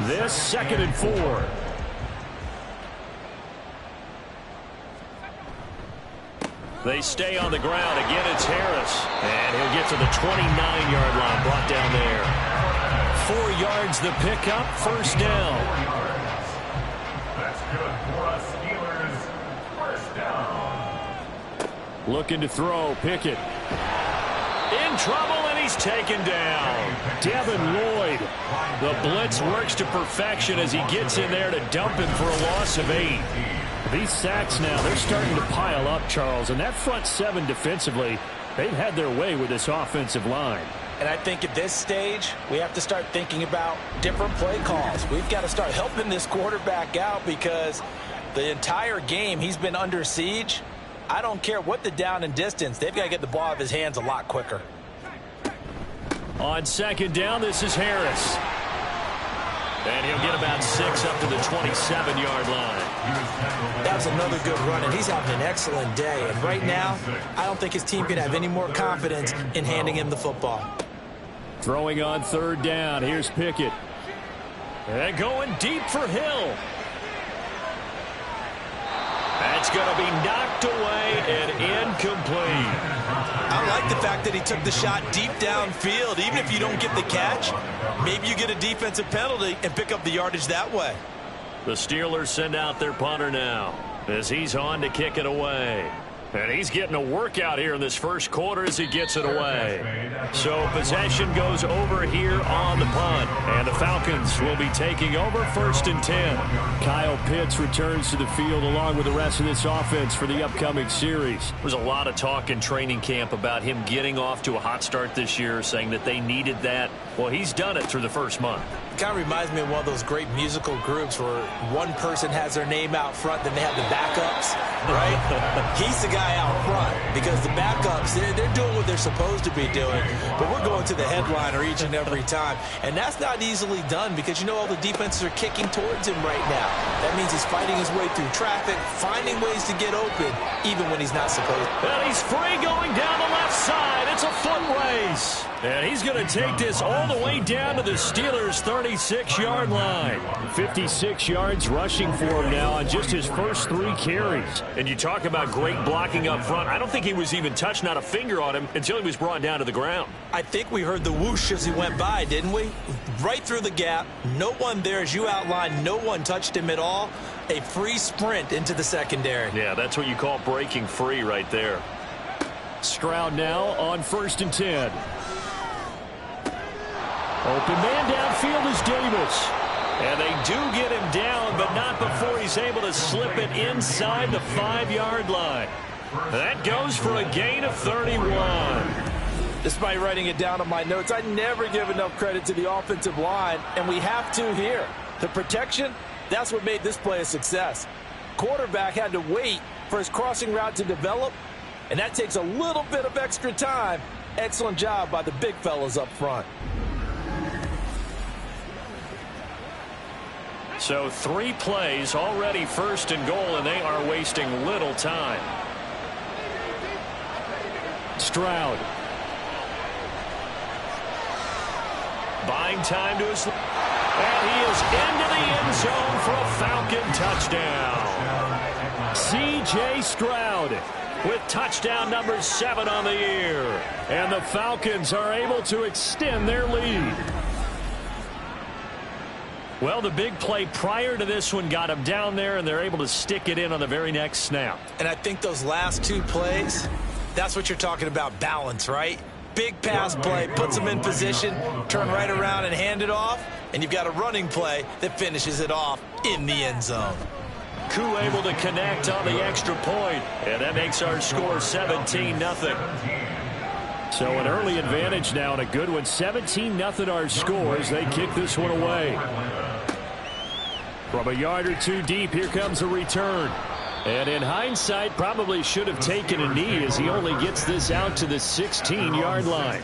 This 2nd and 4. They stay on the ground. Again, it's Harris. And he'll get to the 29-yard line, brought down there. 4 yards the pickup, 1st down. That's good for us Steelers. 1st down. Looking to throw, Pickett. In trouble, and he's taken down. Devin Lloyd. The blitz works to perfection as he gets in there to dump him for a loss of 8. These sacks now, they're starting to pile up, Charles. And that front 7 defensively, they've had their way with this offensive line. And I think at this stage, we have to start thinking about different play calls. We've got to start helping this quarterback out because the entire game he's been under siege. I don't care what the down and distance. They've got to get the ball out of his hands a lot quicker. On 2nd down, this is Harris. And he'll get about 6 up to the 27-yard line. That was another good run, and he's having an excellent day. And right now, I don't think his team can have any more confidence in handing him the football. Throwing on 3rd down, here's Pickett. And going deep for Hill. That's going to be knocked away and incomplete. I like the fact that he took the shot deep downfield. Even if you don't get the catch, maybe you get a defensive penalty and pick up the yardage that way. The Steelers send out their punter now as he's on to kick it away. And he's getting a workout here in this 1st quarter as he gets it away. So possession goes over here on the punt. And the Falcons will be taking over 1st and 10. Kyle Pitts returns to the field along with the rest of this offense for the upcoming series. There's a lot of talk in training camp about him getting off to a hot start this year, saying that they needed that. Well, he's done it through the 1st month. It kind of reminds me of one of those great musical groups where one person has their name out front, then they have the backups, right? He's the guy out front because the backups, they're doing what they're supposed to be doing, but we're going to the headliner each and every time. And that's not easily done because, you know, all the defenses are kicking towards him right now. That means he's fighting his way through traffic, finding ways to get open, even when he's not supposed to. And he's free going down the left side. It's a foot race. And he's going to take this all the way down to the Steelers' 36-yard line. 56 yards rushing for him now on just his first 3 carries. And you talk about great blocking up front. I don't think he was even touched, not a finger on him, until he was brought down to the ground. I think we heard the whoosh as he went by, didn't we? Right through the gap. No one there, as you outlined. No one touched him at all. A free sprint into the secondary. Yeah, that's what you call breaking free right there. Stroud now on 1st and 10. Open man downfield is Davis. And they do get him down, but not before he's able to slip it inside the 5-yard line. That goes for a gain of 31. Despite writing it down on my notes, I never give enough credit to the offensive line, and we have to here. The protection, that's what made this play a success. Quarterback had to wait for his crossing route to develop, and that takes a little bit of extra time. Excellent job by the big fellas up front. So 3 plays already 1st and goal, and they are wasting little time. Stroud. Buying time to his... And he is into the end zone for a Falcon touchdown. C.J. Stroud with touchdown number 7 on the year. And the Falcons are able to extend their lead. Well, the big play prior to this one got them down there, and they're able to stick it in on the very next snap. And I think those last 2 plays, that's what you're talking about, balance, right? Big pass play, puts them in position, turn right around and hand it off, and you've got a running play that finishes it off in the end zone. Koo able to connect on the extra point, and that makes our score 17-0. So an early advantage now, and a good one. 17-0 our score as they kick this one away. From a yard or 2 deep, here comes a return. And in hindsight, probably should have taken a knee as he only gets this out to the 16-yard line.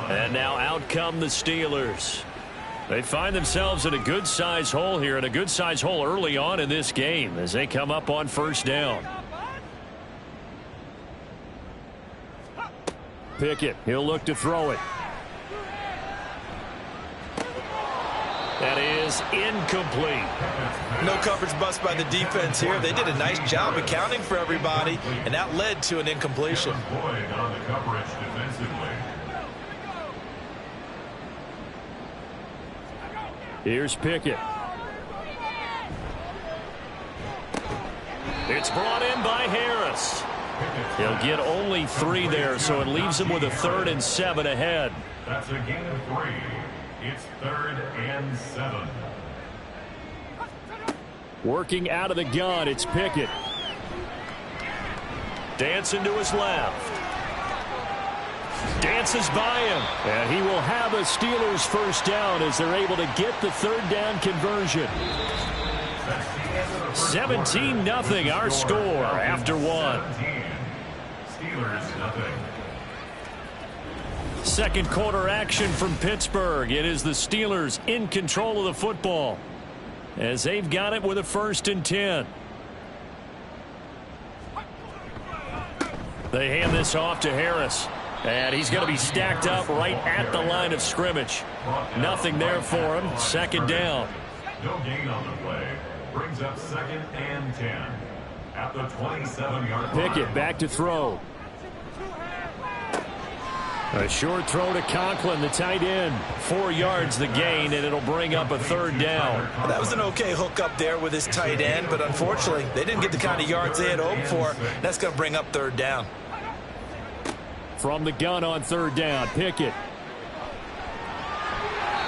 And now out come the Steelers. They find themselves in a good-sized hole here, and a good-sized hole early on in this game as they come up on first down. Pickett, he'll look to throw it. That is incomplete. No coverage bust by the defense here. They did a nice job accounting for everybody, and that led to an incompletion. Here's Pickett. It's brought in by Harris. He'll get only 3 there, so it leaves him with a 3rd and 7 ahead. That's a gain of 3. It's 3rd and 7. Working out of the gun, it's Pickett. Dancing to his left. Dances by him. And he will have a Steelers first down as they're able to get the 3rd down conversion. 17-0 our score after 1. Steelers nothing. Second quarter action from Pittsburgh. It is the Steelers in control of the football as they've got it with a 1st and 10. They hand this off to Harris. And he's going to be stacked up right at the line of scrimmage. Nothing there for him. 2nd down. No gain on the play. Brings up 2nd and 10. At the 27-yard line. Pickett back to throw. A short throw to Conklin, the tight end. 4 yards the gain, and it'll bring up a 3rd down. That was an okay hook up there with his tight end, but unfortunately, they didn't get the kind of yards they had hoped for. That's going to bring up 3rd down. From the gun on 3rd down, Pickett.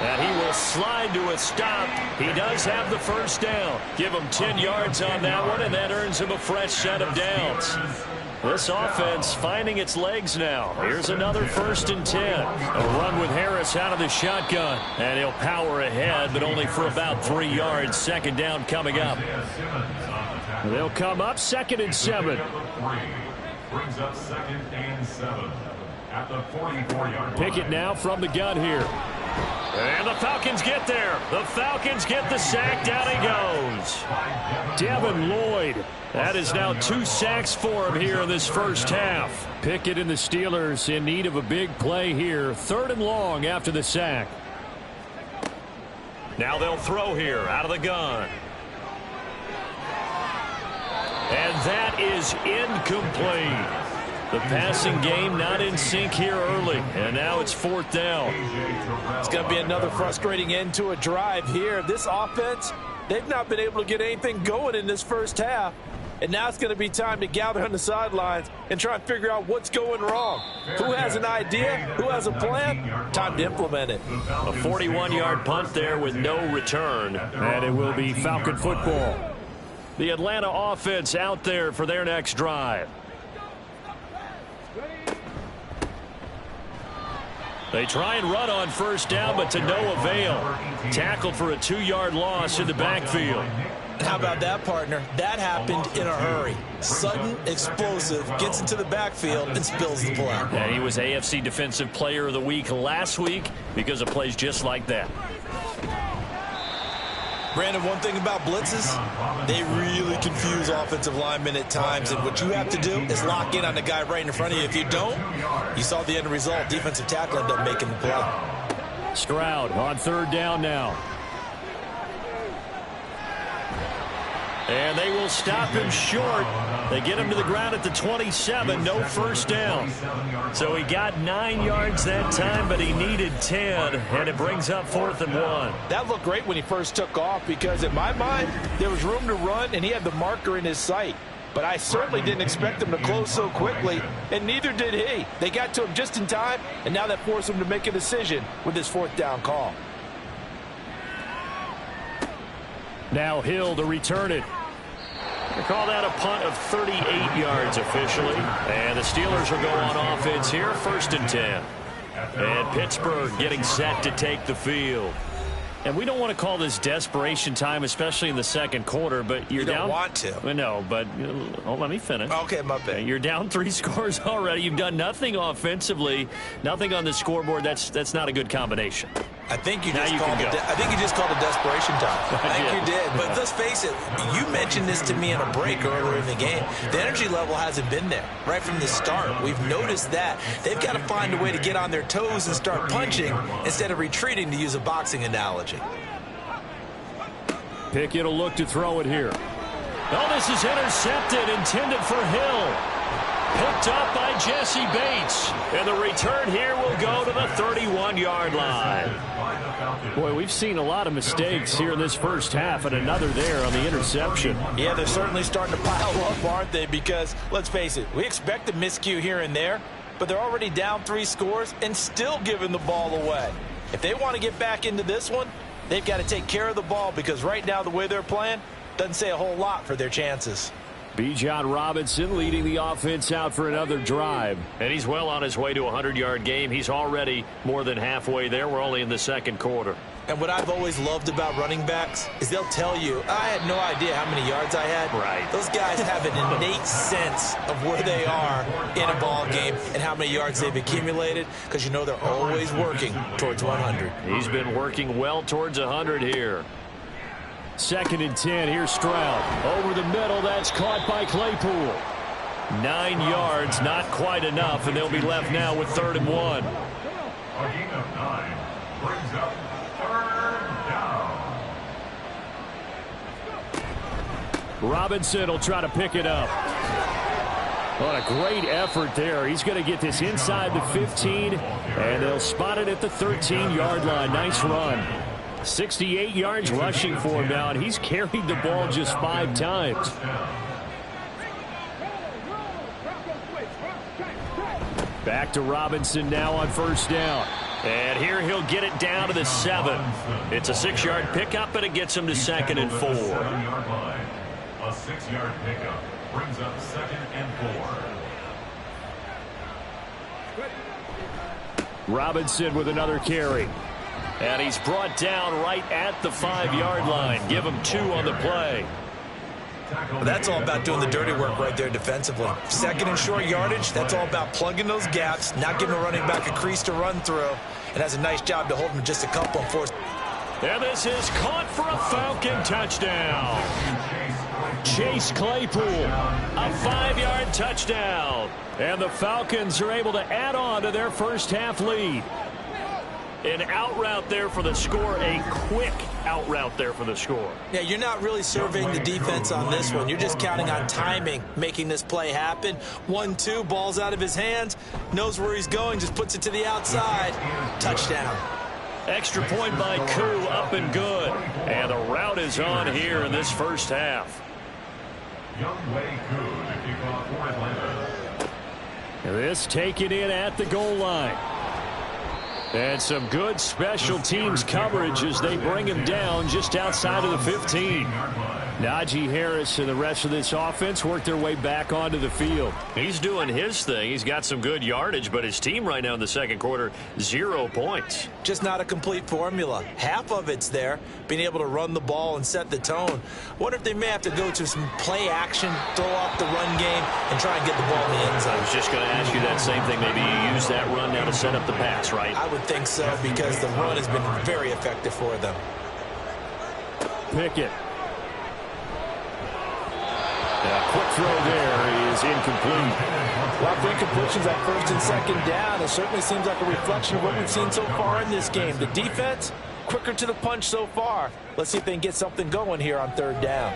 And he will slide to a stop. He does have the first down. Give him 10 yards on that one, and that earns him a fresh set of downs. This offense finding its legs now. Here's another 1st and 10. A run with Harris out of the shotgun. And he'll power ahead, but only for about 3 yards. 2nd down coming up. They'll come up 2nd and 7. Brings up 2nd and 7 at the 44-yard line. Pickett now from the gun here. And the Falcons get there. The Falcons get the sack. Down he goes. Devin Lloyd. That is now 2 sacks for him here in this first half. Pickett and the Steelers in need of a big play here. 3rd and long after the sack. Now they'll throw here out of the gun. And that is incomplete. The passing game not in sync here early. And now it's 4th down. It's going to be another frustrating end to a drive here. This offense, they've not been able to get anything going in this first half. And now it's going to be time to gather on the sidelines and try and figure out what's going wrong. Who has an idea? Who has a plan? Time to implement it. A 41-yard punt there with no return. And it will be Falcon football. The Atlanta offense out there for their next drive. They try and run on first down, but to no avail. Tackled for a 2-yard loss in the backfield. How about that, partner? That happened in a hurry. Sudden, explosive, gets into the backfield and spills the play. And he was AFC Defensive Player of the Week last week because of plays just like that. Brandon, one thing about blitzes, they really confuse offensive linemen at times, and what you have to do is lock in on the guy right in front of you. If you don't, you saw the end result. Defensive tackle ended up making the play. Stroud on 3rd down now. And they will stop him short. They get him to the ground at the 27. No first down. So he got 9 yards that time, but he needed 10. And it brings up 4th and 1. That looked great when he first took off because, in my mind, there was room to run, and he had the marker in his sight. But I certainly didn't expect him to close so quickly, and neither did he. They got to him just in time, and now that forced him to make a decision with his 4th down call. Now Hill to return it. They call that a punt of 38 yards officially. And the Steelers will go on offense here, 1st and 10. And Pittsburgh getting set to take the field. And we don't want to call this desperation time, especially in the second quarter, but you're down. You don't want to. No, but let me finish. Okay, my bad. You're down 3 scores already. You've done nothing offensively, nothing on the scoreboard. That's not a good combination. I think you just called it. I think you just called it desperation time. I think you did. But let's face it. You mentioned this to me in a break earlier in the game. The energy level hasn't been there right from the start. We've noticed that they've got to find a way to get on their toes and start punching instead of retreating, to use a boxing analogy. Pickett will look to throw it here. Oh, this is intercepted, intended for Hill. Picked up by Jesse Bates. And the return here will go to the 31-yard line. Boy, we've seen a lot of mistakes here in this first half, and another there on the interception. Yeah, they're certainly starting to pile up, aren't they? Because, let's face it, we expect a miscue here and there, but they're already down 3 scores and still giving the ball away. If they want to get back into this one, they've got to take care of the ball, because right now the way they're playing doesn't say a whole lot for their chances. Bijan Robinson leading the offense out for another drive. And he's well on his way to a 100-yard game. He's already more than halfway there. We're only in the second quarter. And what I've always loved about running backs is they'll tell you, I had no idea how many yards I had. Right. Those guys have an innate sense of where they are in a ball game and how many yards they've accumulated, because you know they're always working towards 100. He's been working well towards 100 here. 2nd and 10. Here's Stroud. Over the middle. That's caught by Claypool. 9 yards. Not quite enough. And they'll be left now with 3rd and 1. A gain of 9 brings up 3rd down. Robinson will try to pick it up. What a great effort there. He's going to get this inside the 15. And they'll spot it at the 13-yard line. Nice run. 68 yards rushing for him now, and he's carried the ball just 5 times. Back to Robinson now on 1st down. And here he'll get it down to the 7. It's a 6-yard pickup, and it gets him to 2nd and 4. 7-yard line. A 6-yard pickup brings up 2nd and 4. Robinson with another carry. And he's brought down right at the 5-yard line. Give him 2 on the play. Well, that's all about doing the dirty work right there defensively. 2nd and short yardage, that's all about plugging those gaps, not giving a running back a crease to run through, and has a nice job to hold him just a couple on 4th. And this is caught for a Falcon touchdown. Chase Claypool, a 5-yard touchdown. And the Falcons are able to add on to their first half lead. An out route there for the score, a quick out route there for the score. Yeah, you're not really surveying the defense on this one. You're just counting on timing, making this play happen. 1-2, ball's out of his hands, knows where he's going, just puts it to the outside. Touchdown. Extra point by Koo, up and good. And the route is on here in this first half. Young Wei Koo to kick off for Atlanta. This taken in at the goal line. And some good special teams coverage as they bring him down just outside of the 15. Najee Harris and the rest of this offense work their way back onto the field. He's doing his thing. He's got some good yardage, but his team right now in the second quarter, 0 points. Just not a complete formula. Half of it's there, being able to run the ball and set the tone. Wonder if they may have to go to some play action, throw off the run game, and try and get the ball in the end zone. I was just going to ask you that same thing. Maybe you use that run now to set up the pass, right? I would think so, because the run has been very effective for them. Pickett. A quick throw there is incomplete. Well, for incompletions at 1st and 2nd down, it certainly seems like a reflection of what we've seen so far in this game. The defense, quicker to the punch so far. Let's see if they can get something going here on 3rd down.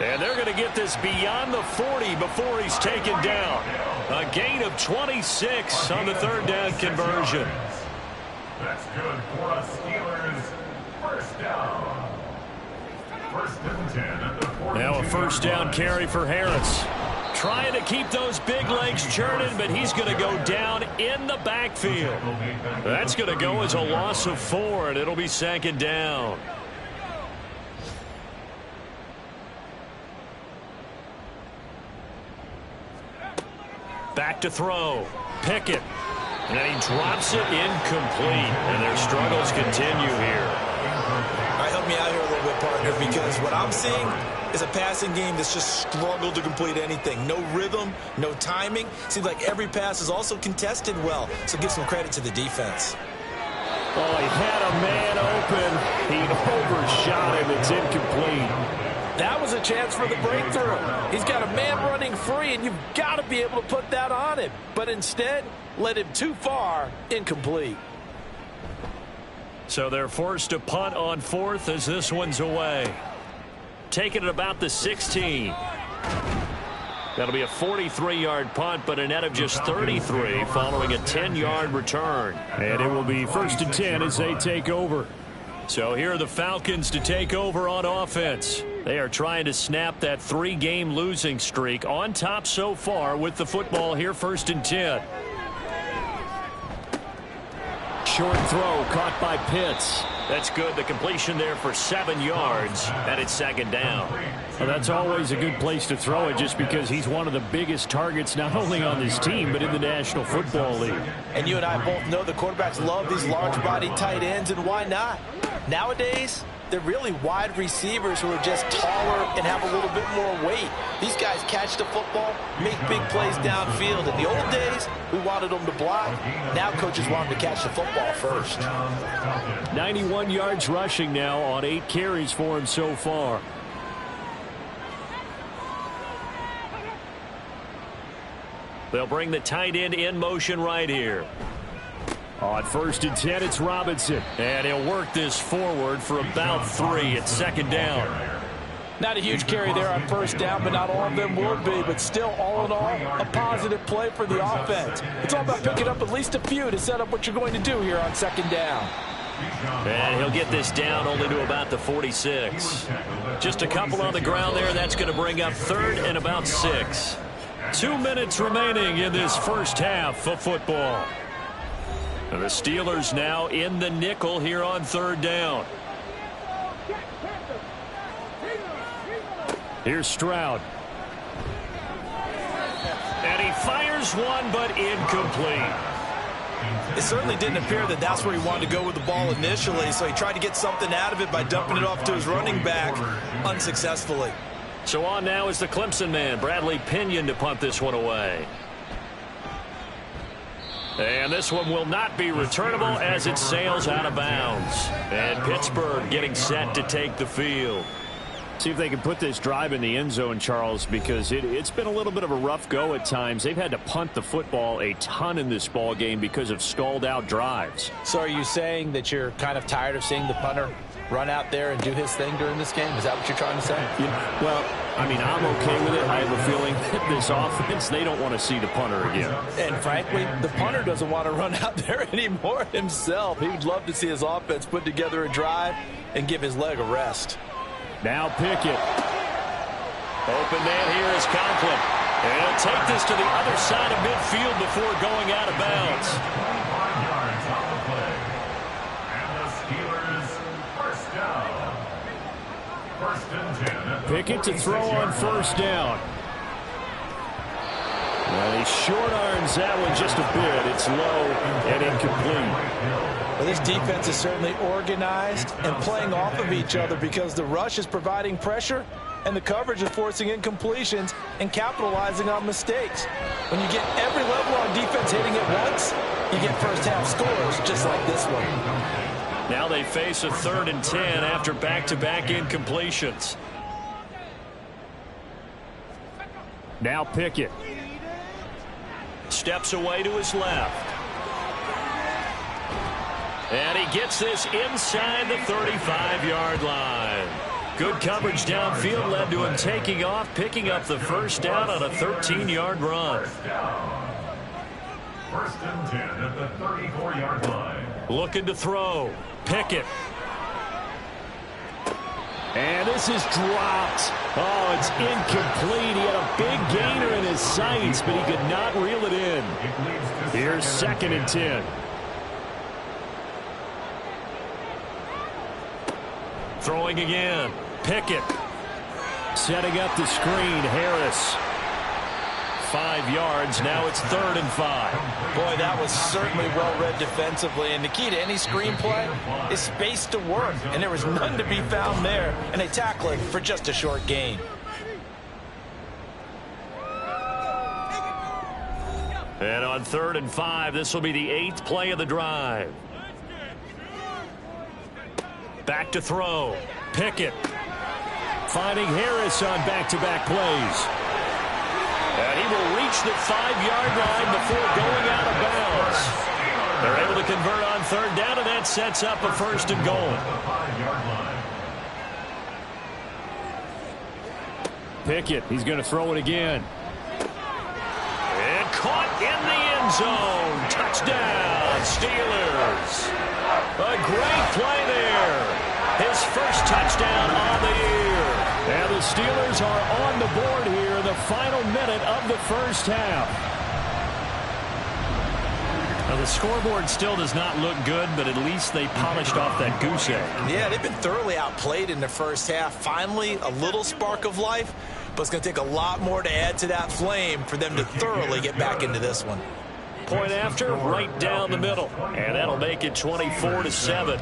And they're going to get this beyond the 40 before he's taken down. A gain of 26 on the third down conversion. That's good for a Steelers first down. First and 10 at the 42. Now a first down carry for Harris. Trying to keep those big legs churning, but he's going to go down in the backfield. That's going to go as a loss of 4, and it'll be second down. Back to throw. Pickett. And he drops it incomplete. And their struggles continue here. All right, help me out here a little bit, partner, because what I'm seeing is a passing game that's just struggled to complete anything. No rhythm, no timing. Seems like every pass is also contested well. So give some credit to the defense. Oh, he had a man open. He overshot him. It's incomplete. That was a chance for the breakthrough. He's got a man running free, and you've got to be able to put that on him. But instead, led him too far, incomplete. So they're forced to punt on 4th as this one's away. Taking it about the 16. That'll be a 43-yard punt, but a net of just 33 following a 10-yard return. And it will be first and 10 as they take over. So here are the Falcons to take over on offense. They are trying to snap that 3-game losing streak. On top so far with the football here, first and 10. Short throw caught by Pitts. That's good. The completion there for 7 yards, and it's second down. Well, that's always a good place to throw it just because he's one of the biggest targets not only on this team but in the National Football League. And you and I both know the quarterbacks love these large-bodied tight ends, and why not? Nowadays, they're really wide receivers who are just taller and have a little bit more weight. These guys catch the football, make big plays downfield. In the old days, we wanted them to block. Now coaches want them to catch the football first. 91 yards rushing now on 8 carries for him so far. They'll bring the tight end in motion right here. On first and 10, it's Robinson. And he'll work this forward for about 3. It's second down. Not a huge carry there on first down, but not all of them will be. But still, all in all, a positive play for the offense. It's all about picking up at least a few to set up what you're going to do here on second down. And he'll get this down only to about the 46. Just a couple on the ground there. That's going to bring up third and about 6. 2 minutes remaining in this first half of football. And the Steelers now in the nickel here on third down. Here's Stroud. And he fires one, but incomplete. It certainly didn't appear that that's where he wanted to go with the ball initially, so he tried to get something out of it by dumping it off to his running back unsuccessfully. So on now is the Clemson man, Bradley Pinion, to punt this one away. And this one will not be returnable as it sails out of bounds. And Pittsburgh getting set to take the field. See if they can put this drive in the end zone, Charles, because it's been a little bit of a rough go at times. They've had to punt the football a ton in this ball game because of stalled-out drives. So are you saying that you're kind of tired of seeing the punter run out there and do his thing during this game? Is that what you're trying to say? Yeah, well, I mean, I'm okay with it. I have a feeling that this offense, they don't want to see the punter again. And frankly, the punter doesn't want to run out there anymore himself. He would love to see his offense put together a drive and give his leg a rest. Now Pickett. Open man here is Conklin. And he'll take this to the other side of midfield before going out of bounds. 25 yards on the play. And the Steelers first down. First and 10 at the Pickett to throw on first down. Well, he short arms that one just a bit. It's low and incomplete. Well, this defense is certainly organized and playing off of each other because the rush is providing pressure and the coverage is forcing incompletions and capitalizing on mistakes. When you get every level on defense hitting it once, you get first half scores just like this one. Now they face a 3rd and 10 after back-to-back incompletions. Now Pickett. Steps away to his left. And he gets this inside the 35-yard line. Good coverage downfield led to him taking off, picking up the first down on a 13-yard run. First and 10 at the 34-yard line. Looking to throw. Pickett. And this is dropped. Oh, it's incomplete. He had a big gainer in his sights, but he could not reel it in. Here's 2nd and 10. Throwing again. Pickett. Setting up the screen, Harris. 5 yards. Now it's 3rd and 5. Boy, that was certainly well read defensively. And the key to any screenplay is space to work. And there was none to be found there. And they tackle it for just a short gain. And on 3rd and 5, this will be the 8th play of the drive. Back to throw. Pickett. Finding Harris on back-to-back plays. And he will reach the 5-yard line before going out of bounds. They're able to convert on 3rd down, and that sets up a 1st and goal. Pickett, he's going to throw it again. And caught in the end zone. Touchdown, Steelers. A great play there. His first touchdown on the year. And the Steelers are on the board here in the final minute of the first half. Now the scoreboard still does not look good, but at least they polished off that goose egg. Yeah, they've been thoroughly outplayed in the first half. Finally, a little spark of life, but it's going to take a lot more to add to that flame for them to thoroughly get back into this one. Point after, right down the middle. And that'll make it 24-7.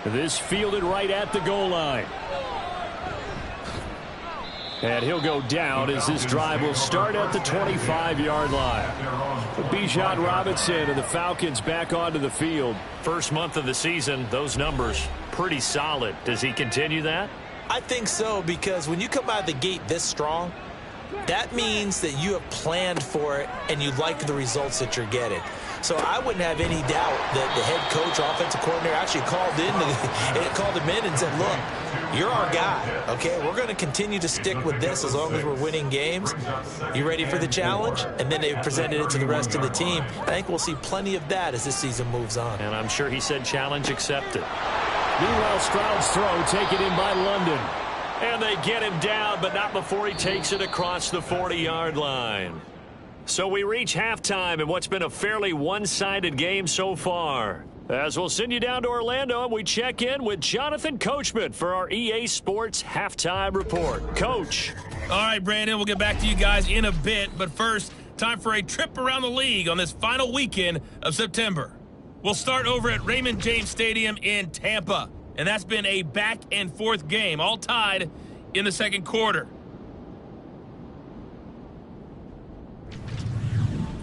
This fielded right at the goal line. And he'll go down as this drive will start at the 25-yard line. Bijan Robinson and the Falcons back onto the field. First month of the season, those numbers pretty solid. Does he continue that? I think so, because when you come out of the gate this strong, that means that you have planned for it and you like the results that you're getting. So I wouldn't have any doubt that the head coach, offensive coordinator, actually called him in and said, look, you're our guy, okay? We're going to continue to stick with this as long as we're winning games. You ready for the challenge? And then they presented it to the rest of the team. I think we'll see plenty of that as this season moves on. And I'm sure he said challenge accepted. Meanwhile, Stroud's throw taken in by London. And they get him down, but not before he takes it across the 40-yard line. So we reach halftime in what's been a fairly one-sided game so far. As we'll send you down to Orlando, and we check in with Jonathan Coachman for our EA Sports Halftime Report. Coach. All right, Brandon, we'll get back to you guys in a bit. But first, time for a trip around the league on this final weekend of September. We'll start over at Raymond James Stadium in Tampa. And that's been a back-and-forth game, all tied in the second quarter.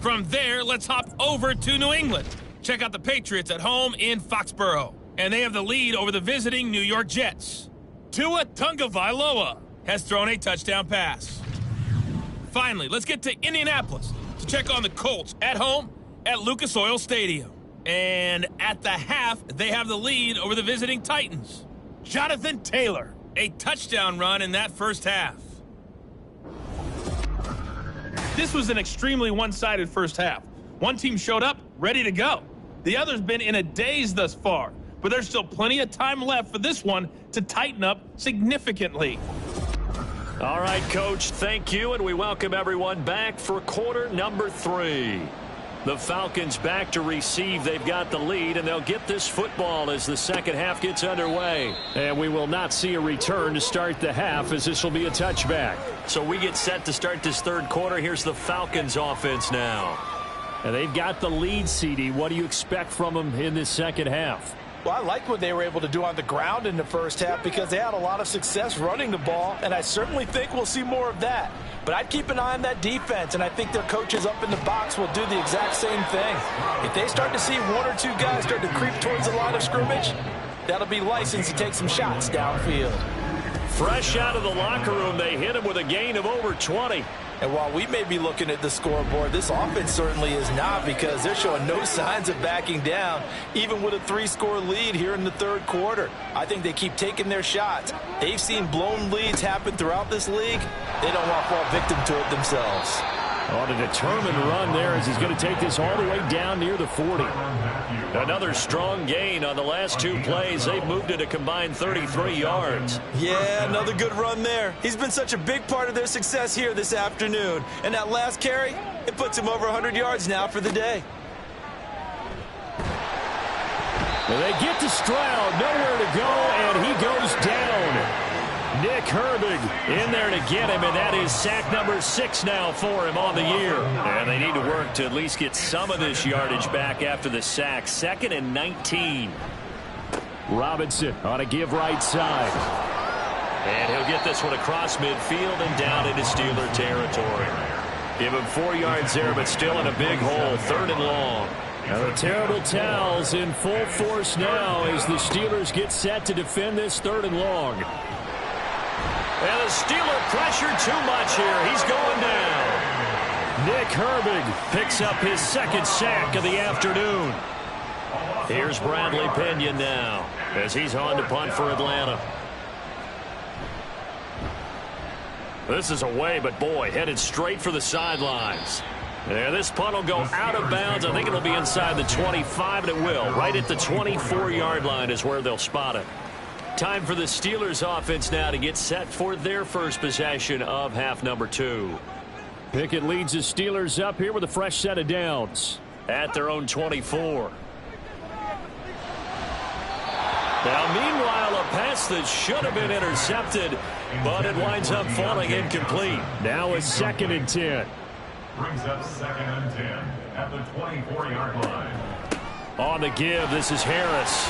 From there, let's hop over to New England. Check out the Patriots at home in Foxborough. And they have the lead over the visiting New York Jets. Tua Tagovailoa has thrown a touchdown pass. Finally, let's get to Indianapolis to check on the Colts at home at Lucas Oil Stadium. And at the half, they have the lead over the visiting Titans. Jonathan Taylor, a touchdown run in that first half. This was an extremely one-sided first half. One team showed up, ready to go. The other's been in a daze thus far, but there's still plenty of time left for this one to tighten up significantly. All right, Coach, thank you, and we welcome everyone back for quarter number 3. The Falcons back to receive. They've got the lead, and they'll get this football as the second half gets underway. And we will not see a return to start the half, as this will be a touchback. So we get set to start this third quarter. Here's the Falcons offense now. And they've got the lead, CD. What do you expect from them in this second half? Well, I like what they were able to do on the ground in the first half because they had a lot of success running the ball, and I certainly think we'll see more of that. But I'd keep an eye on that defense, and I think their coaches up in the box will do the exact same thing. If they start to see one or two guys start to creep towards the line of scrimmage, that'll be license to take some shots downfield. Fresh out of the locker room, they hit him with a gain of over 20. And while we may be looking at the scoreboard, this offense certainly is not, because they're showing no signs of backing down, even with a 3-score lead here in the third quarter. I think they keep taking their shots. They've seen blown leads happen throughout this league. They don't want to fall victim to it themselves. On a determined run there as he's going to take this all the way down near the 40. Another strong gain on the last 2 plays. They've moved it a combined 33 yards. Yeah, another good run there. He's been such a big part of their success here this afternoon. And that last carry, it puts him over 100 yards now for the day. Well, they get to Stroud, nowhere to go, and he goes down. Nick Herbig in there to get him, and that is sack number 6 now for him on the year. And they need to work to at least get some of this yardage back after the sack. 2nd and 19. Robinson on a give right side. And he'll get this one across midfield and down into Steeler territory. Give him 4 yards there, but still in a big hole. 3rd and long. Now the terrible towels in full force now as the Steelers get set to defend this 3rd and long. And the Steeler pressure too much here. He's going down. Nick Herbig picks up his 2nd sack of the afternoon. Here's Bradley Pinion now as he's on to punt for Atlanta. This is away, but boy, headed straight for the sidelines. Yeah, this punt will go out of bounds. I think it'll be inside the 25, and it will. Right at the 24-yard line is where they'll spot it. Time for the Steelers offense now to get set for their first possession of half number 2. Pickett leads the Steelers up here with a fresh set of downs. At their own 24. Now, meanwhile, a pass that should have been intercepted, but it winds up falling incomplete. Now it's 2nd and 10. Brings up 2nd and 10 at the 24-yard line. On the give, this is Harris.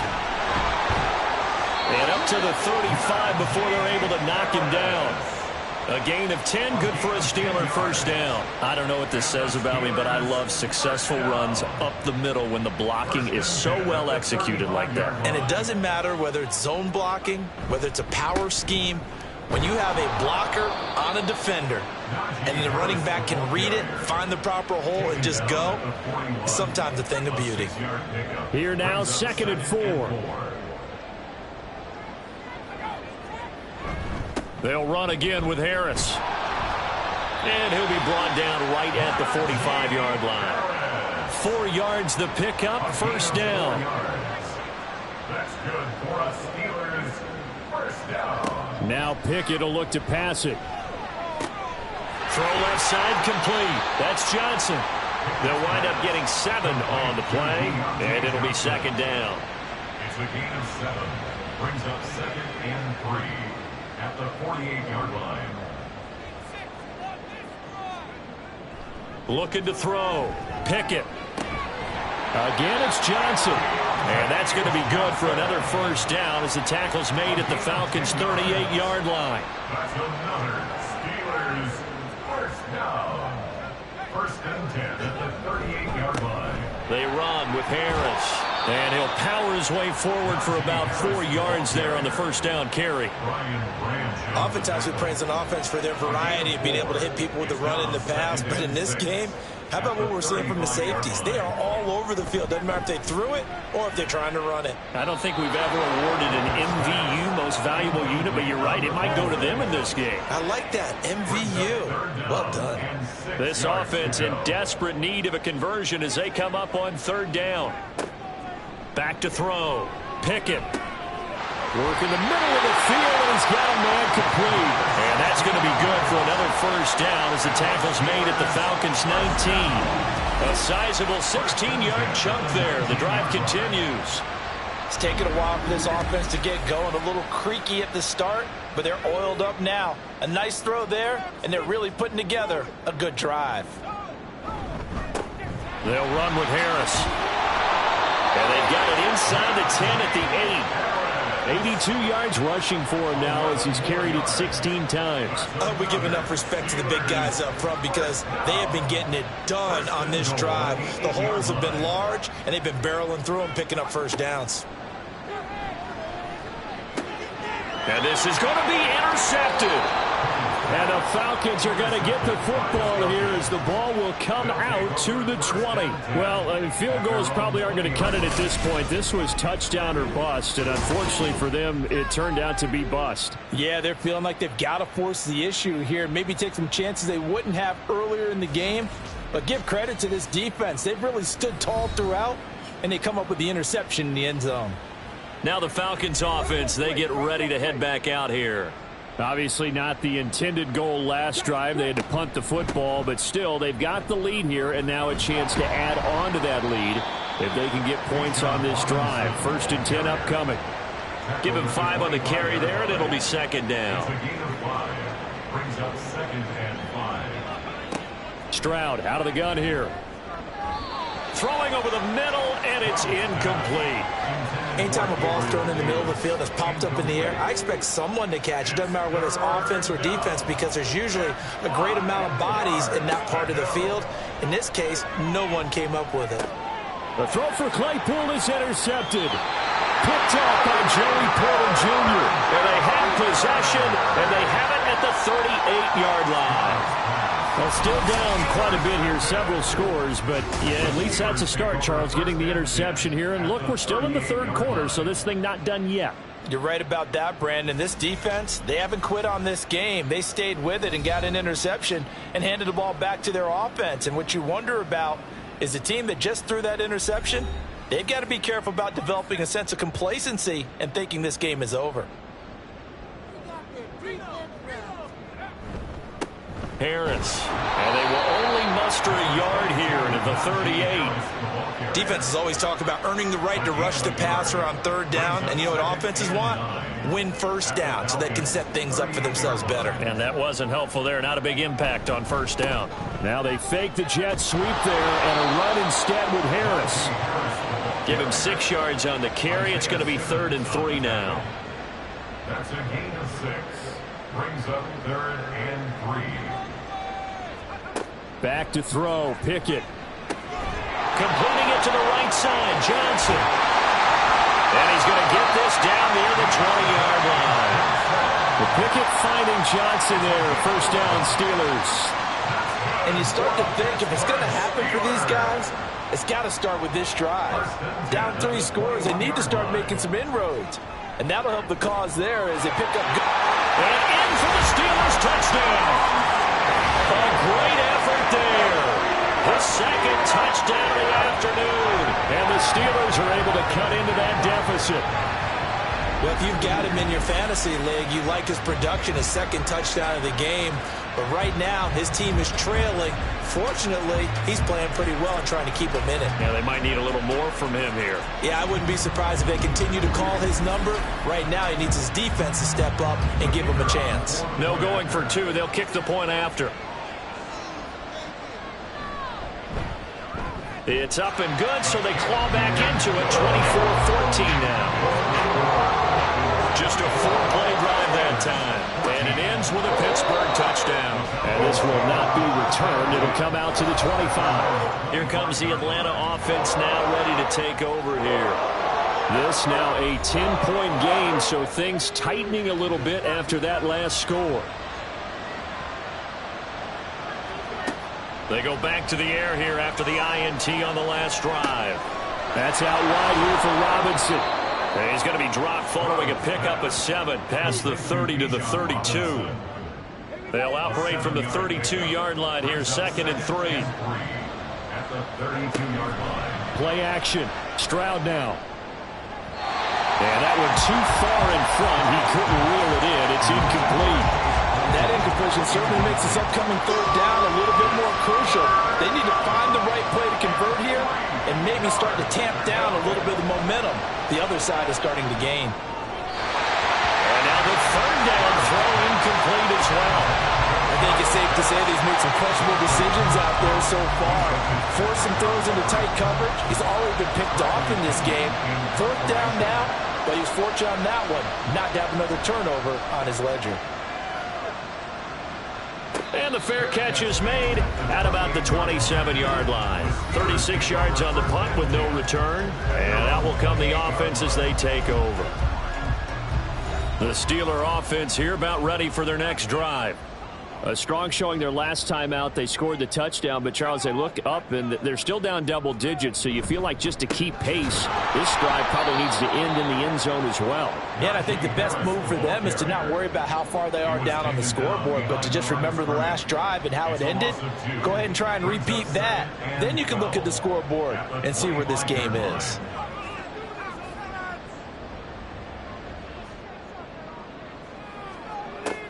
And up to the 35 before they're able to knock him down. A gain of 10, good for a Steeler first down. I don't know what this says about me, but I love successful runs up the middle when the blocking is so well executed like that. And it doesn't matter whether it's zone blocking, whether it's a power scheme. When you have a blocker on a defender and the running back can read it, find the proper hole, and just go, sometimes a thing of beauty. Here now, 2nd and 4. They'll run again with Harris. And he'll be brought down right at the 45-yard line. 4 yards the pickup, first down. That's good for a Steelers first down. Now Pickett will look to pass it. Throw left side complete. That's Johnson. They'll wind up getting 7 on the play, and it'll be 2nd down. It's a gain of 7. Brings up 2nd and 3. At the 48-yard line. Looking to throw. Pickett. Again, it's Johnson. And that's going to be good for another first down as the tackle's made at the Falcons' 38-yard line. That's another Steelers first down. 1st and 10 at the 38-yard line. They run with Harris. And he'll power his way forward for about 4 yards there on the first down carry. Oftentimes we praise an offense for their variety of being able to hit people with the run and the pass. But in this game, how about what we're seeing from the safeties? They are all over the field. Doesn't matter if they threw it or if they're trying to run it. I don't think we've ever awarded an MVU, most valuable unit, but you're right, it might go to them in this game. I like that, MVU. Well done. This offense in desperate need of a conversion as they come up on 3rd down. Back to throw. Pickett. Work in the middle of the field, and he's got a man complete. And that's going to be good for another first down as the tackle's made at the Falcons' 19. A sizable 16-yard chunk there. The drive continues. It's taken a while for this offense to get going. A little creaky at the start, but they're oiled up now. A nice throw there, and they're really putting together a good drive. They'll run with Harris. And they've got it inside the 10 at the 8. 82 yards rushing for him now as he's carried it 16 times. I hope we give enough respect to the big guys up front because they have been getting it done on this drive. The holes have been large, and they've been barreling through them, picking up first downs. And this is going to be intercepted. And the Falcons are going to get the football here as the ball will come out to the 20. Well, field goals probably aren't going to cut it at this point. This was touchdown or bust, and unfortunately for them, it turned out to be bust. Yeah, they're feeling like they've got to force the issue here, maybe take some chances they wouldn't have earlier in the game. But give credit to this defense. They've really stood tall throughout, and they come up with the interception in the end zone. Now the Falcons offense, they get ready to head back out here. Obviously not the intended goal last drive. They had to punt the football, but still they've got the lead here, and now a chance to add on to that lead if they can get points on this drive. 1st and 10 upcoming. Give him 5 on the carry there, and it'll be 2nd down. Brings up 2nd and 5. Stroud out of the gun here. Throwing over the middle, and it's incomplete. Anytime a ball's thrown in the middle of the field that's popped up in the air, I expect someone to catch. It doesn't matter whether it's offense or defense, because there's usually a great amount of bodies in that part of the field. In this case, no one came up with it. The throw for Claypool is intercepted. Picked off by Joey Porter Jr. And they have possession, and they have it at the 38-yard line. Well, still down quite a bit here, several scores, but yeah, at least that's a start, Charles, getting the interception here. And look, we're still in the 3rd quarter, so this thing not done yet. You're right about that, Brandon. This defense, they haven't quit on this game. They stayed with it and got an interception and handed the ball back to their offense. And what you wonder about is the team that just threw that interception, they've got to be careful about developing a sense of complacency and thinking this game is over. Harris, and they will only muster a yard here into the 38. Defenses always talk about earning the right to rush the passer on 3rd down, and you know what offenses want? Win 1st down so they can set things up for themselves better. And that wasn't helpful there. Not a big impact on 1st down. Now they fake the jet sweep there and a run instead with Harris. Give him 6 yards on the carry. It's going to be 3rd and 3 now. That's a gain of 6. Brings up 3rd and 3. Back to throw. Pickett. Completing it to the right side. Johnson. And he's going to get this down near the 20-yard line. The Pickett finding Johnson there. 1st down, Steelers. And you start to think if it's going to happen for these guys, it's got to start with this drive. Down 3 scores, they need to start making some inroads. And that'll help the cause there as they pick up. And in for the Steelers touchdown. A great effort there. His 2nd touchdown of the afternoon. And the Steelers are able to cut into that deficit. Well, if you've got him in your fantasy league, you like his production, his 2nd touchdown of the game. But right now, his team is trailing. Fortunately, he's playing pretty well and trying to keep him in it. Yeah, they might need a little more from him here. Yeah, I wouldn't be surprised if they continue to call his number. Right now, he needs his defense to step up and give him a chance. No going for 2. They'll kick the point after. It's up and good, so they claw back into it. 24-14 now. Just a 4-play drive that time. And it ends with a Pittsburgh touchdown. And this will not be returned. It'll come out to the 25. Here comes the Atlanta offense now ready to take over here. This now a 10-point game, so things tightening a little bit after that last score. They go back to the air here after the INT on the last drive. That's out wide here for Robinson. And he's going to be dropped following a pickup of 7 past the 30 to the 32. They'll operate from the 32-yard line here, 2nd and 3. At the 32-yard line. Play action. Stroud now. And that one too far in front. He couldn't reel it in. It's incomplete. That incompletion certainly makes this upcoming 3rd down a little bit more crucial. They need to find the right play to convert here and maybe start to tamp down a little bit of momentum. The other side is starting to gain. And now the 3rd down throw incomplete as well. I think it's safe to say he's made some questionable decisions out there so far. Forced some throws into tight coverage. He's already been picked off in this game. 4th down now, but he was fortunate on that one not to have another turnover on his ledger. And the fair catch is made at about the 27-yard line. 36 yards on the punt with no return. And out will come the offense as they take over. The Steeler offense here about ready for their next drive. A strong showing their last time out. They scored the touchdown, but Charles, they look up and they're still down double digits, so you feel like just to keep pace, this drive probably needs to end in the end zone as well. Yeah, and I think the best move for them is to not worry about how far they are down on the scoreboard, but to just remember the last drive and how it ended. Go ahead and try and repeat that. Then you can look at the scoreboard and see where this game is.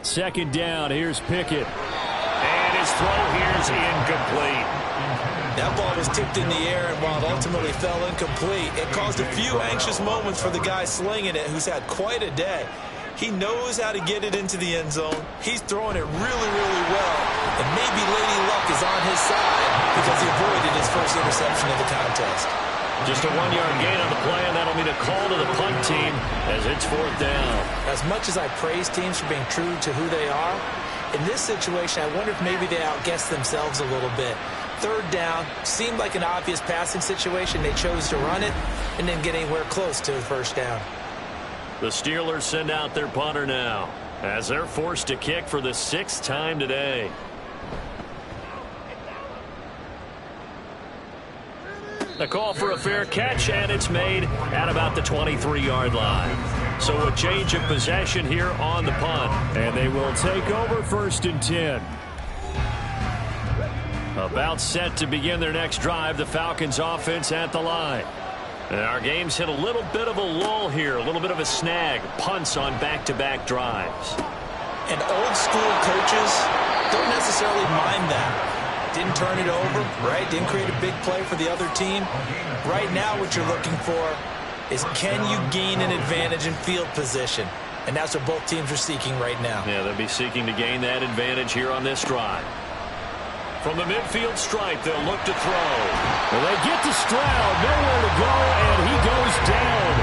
Second down, here's Pickett. And his throw here's incomplete. That ball was tipped in the air, and while it ultimately fell incomplete, it caused a few anxious moments for the guy slinging it, who's had quite a day. He knows how to get it into the end zone. He's throwing it really, really well. And maybe Lady Luck is on his side because he avoided his first interception of the contest. Just a 1-yard gain on the play, and that'll mean a call to the punt team as it's fourth down. As much as I praise teams for being true to who they are, in this situation, I wonder if maybe they outguessed themselves a little bit. Third down seemed like an obvious passing situation. They chose to run it and didn't get anywhere close to the first down. The Steelers send out their punter now as they're forced to kick for the 6th time today. A call for a fair catch, and it's made at about the 23-yard line. So a change of possession here on the punt. And they will take over 1st and 10. About set to begin their next drive, the Falcons offense at the line. And our game's hit a little bit of a lull here, a little bit of a snag. Punts on back-to-back drives. And old school coaches don't necessarily mind that. Didn't turn it over, right? Didn't create a big play for the other team. Right now what you're looking for is, can you gain an advantage in field position? And that's what both teams are seeking right now. Yeah, they'll be seeking to gain that advantage here on this drive. From the midfield stripe, they'll look to throw. Well, they get to Stroud, nowhere to go, and he goes down.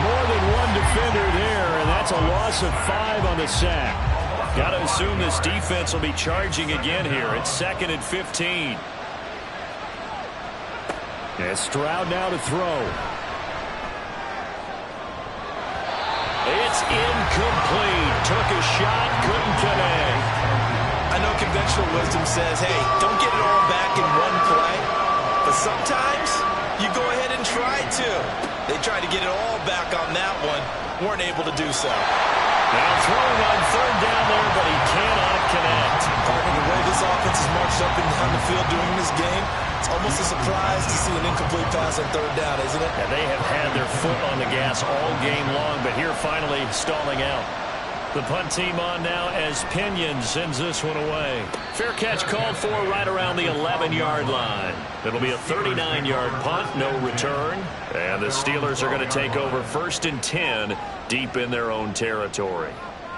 More than one defender there, and that's a loss of 5 on the sack. Got to assume this defense will be charging again here. It's 2nd and 15. And Stroud now to throw. It's incomplete. Took a shot, couldn't connect. I know conventional wisdom says, hey, don't get it all back in one play. But sometimes you go ahead and try to. They tried to get it all back on that one. Weren't able to do so. Now throwing on 3rd down there, but he cannot connect. Partner, the way this offense is marched up and down the field during this game, it's almost a surprise to see an incomplete pass on 3rd down, isn't it? Yeah, they have had their foot on the gas all game long, but here finally stalling out. The punt team on now as Pinion sends this one away. Fair catch called for right around the 11-yard line. It'll be a 39-yard punt, no return. And the Steelers are going to take over 1st and 10 deep in their own territory.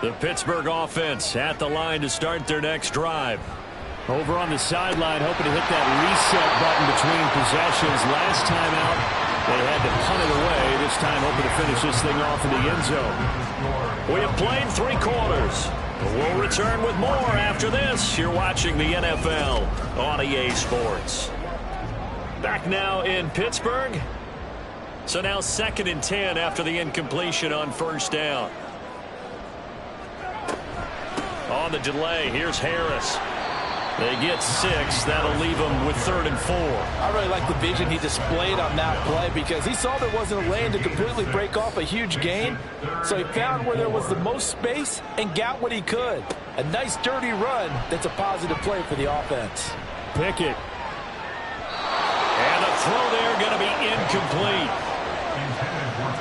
The Pittsburgh offense at the line to start their next drive. Over on the sideline, hoping to hit that reset button between possessions. Last time out, they had to punt it away. This time, hoping to finish this thing off in the end zone. We have played 3 quarters. We'll return with more after this. You're watching the NFL on EA Sports. Back now in Pittsburgh. So now 2nd and 10 after the incompletion on 1st down. On the delay, here's Harris. They get 6. That'll leave them with 3rd and 4. I really like the vision he displayed on that play because he saw there wasn't a lane to completely break off a huge gain. So he found where there was the most space and got what he could. A nice dirty run that's a positive play for the offense. Pickett. And the throw there going to be incomplete.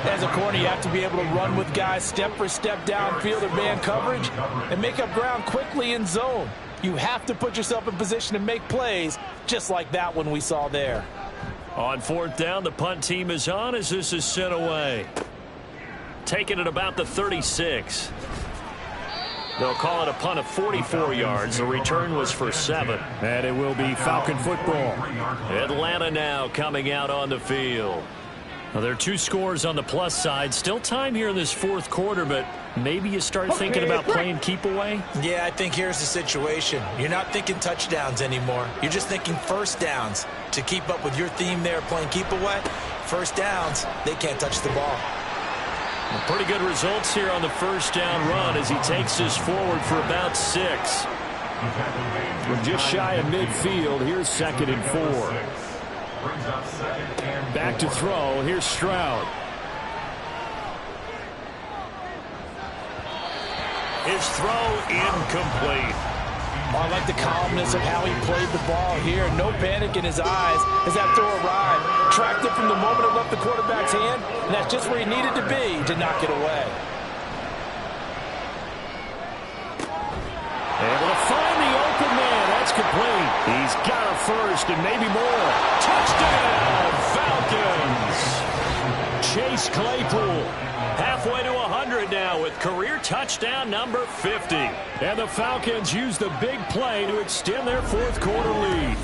As a corner, you have to be able to run with guys step for step downfield or man coverage and make up ground quickly in zone. You have to put yourself in position to make plays just like that one we saw there. On 4th down, the punt team is on as this is sent away. Taking it about the 36. They'll call it a punt of 44 yards. The return was for 7. And it will be Falcon football. Atlanta now coming out on the field. Well, there are 2 scores on the plus side. Still time here in this 4th quarter, but maybe you start thinking about playing keep away? Yeah, I think here's the situation. You're not thinking touchdowns anymore. You're just thinking 1st downs. To keep up with your theme there, playing keep away, 1st downs, they can't touch the ball. Pretty good results here on the 1st down run as he takes this forward for about 6. From just shy of midfield, here's 2nd and 4. Back to throw. Here's Stroud. His throw incomplete. I like the calmness of how he played the ball here. No panic in his eyes as that throw arrived. Tracked it from the moment it left the quarterback's hand, and that's just where he needed to be to knock it away. Able to find the open man. That's complete. He's got a first and maybe more. Touchdown, Falcons. Chase Claypool. Halfway to 100 now with career touchdown number 50. And the Falcons use the big play to extend their 4th quarter lead.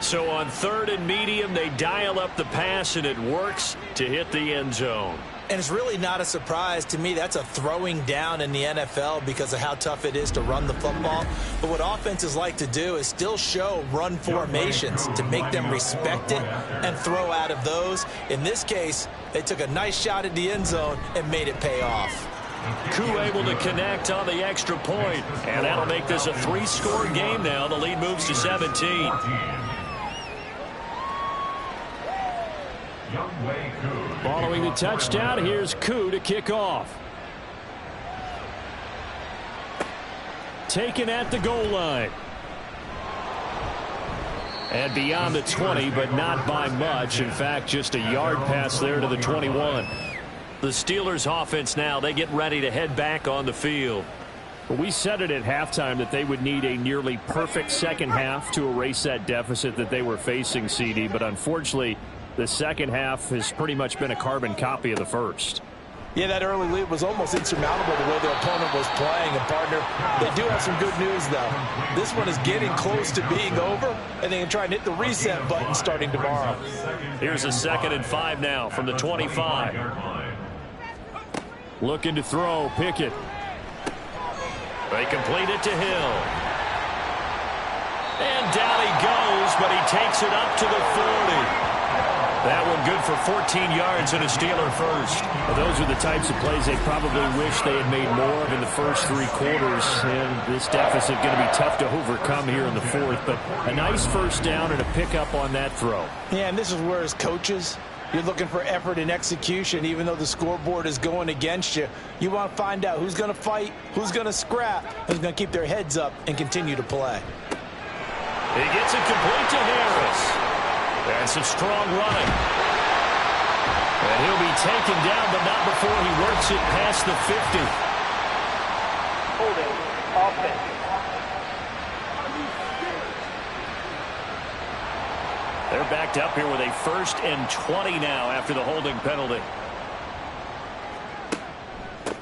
So on 3rd and medium, they dial up the pass, and it works to hit the end zone. And it's really not a surprise to me. That's a throwing down in the NFL because of how tough it is to run the football. But what offenses like to do is still show run formations to make them respect it and throw out of those. In this case, they took a nice shot at the end zone and made it pay off. Koo able to connect on the extra point, and that'll make this a 3-score game now. The lead moves to 17. Following the touchdown, here's Koo to kick off. Taken at the goal line. And beyond the 20, but not by much. In fact, just a yard pass there to the 21. The Steelers offense now, they get ready to head back on the field. We said it at halftime that they would need a nearly perfect second half to erase that deficit that they were facing, CD. But unfortunately, the second half has pretty much been a carbon copy of the first. Yeah, that early lead was almost insurmountable the way their opponent was playing. And, partner, they do have some good news, though. This one is getting close to being over, and they can try and hit the reset button starting tomorrow. Here's a 2nd and 5 now from the 25. Looking to throw. Pickett. They complete it to Hill. And down he goes, but he takes it up to the 40. That one good for 14 yards and a Steeler first. Well, those are the types of plays they probably wish they had made more of in the first 3 quarters. And this deficit going to be tough to overcome here in the 4th. But a nice first down and a pickup on that throw. Yeah, and this is where as coaches, you're looking for effort and execution. Even though the scoreboard is going against you, you want to find out who's going to fight, who's going to scrap, who's going to keep their heads up and continue to play. He gets it complete to Harris. And some strong running. And he'll be taken down, but not before he works it past the 50. Holding offense. They're backed up here with a 1st and 20 now after the holding penalty.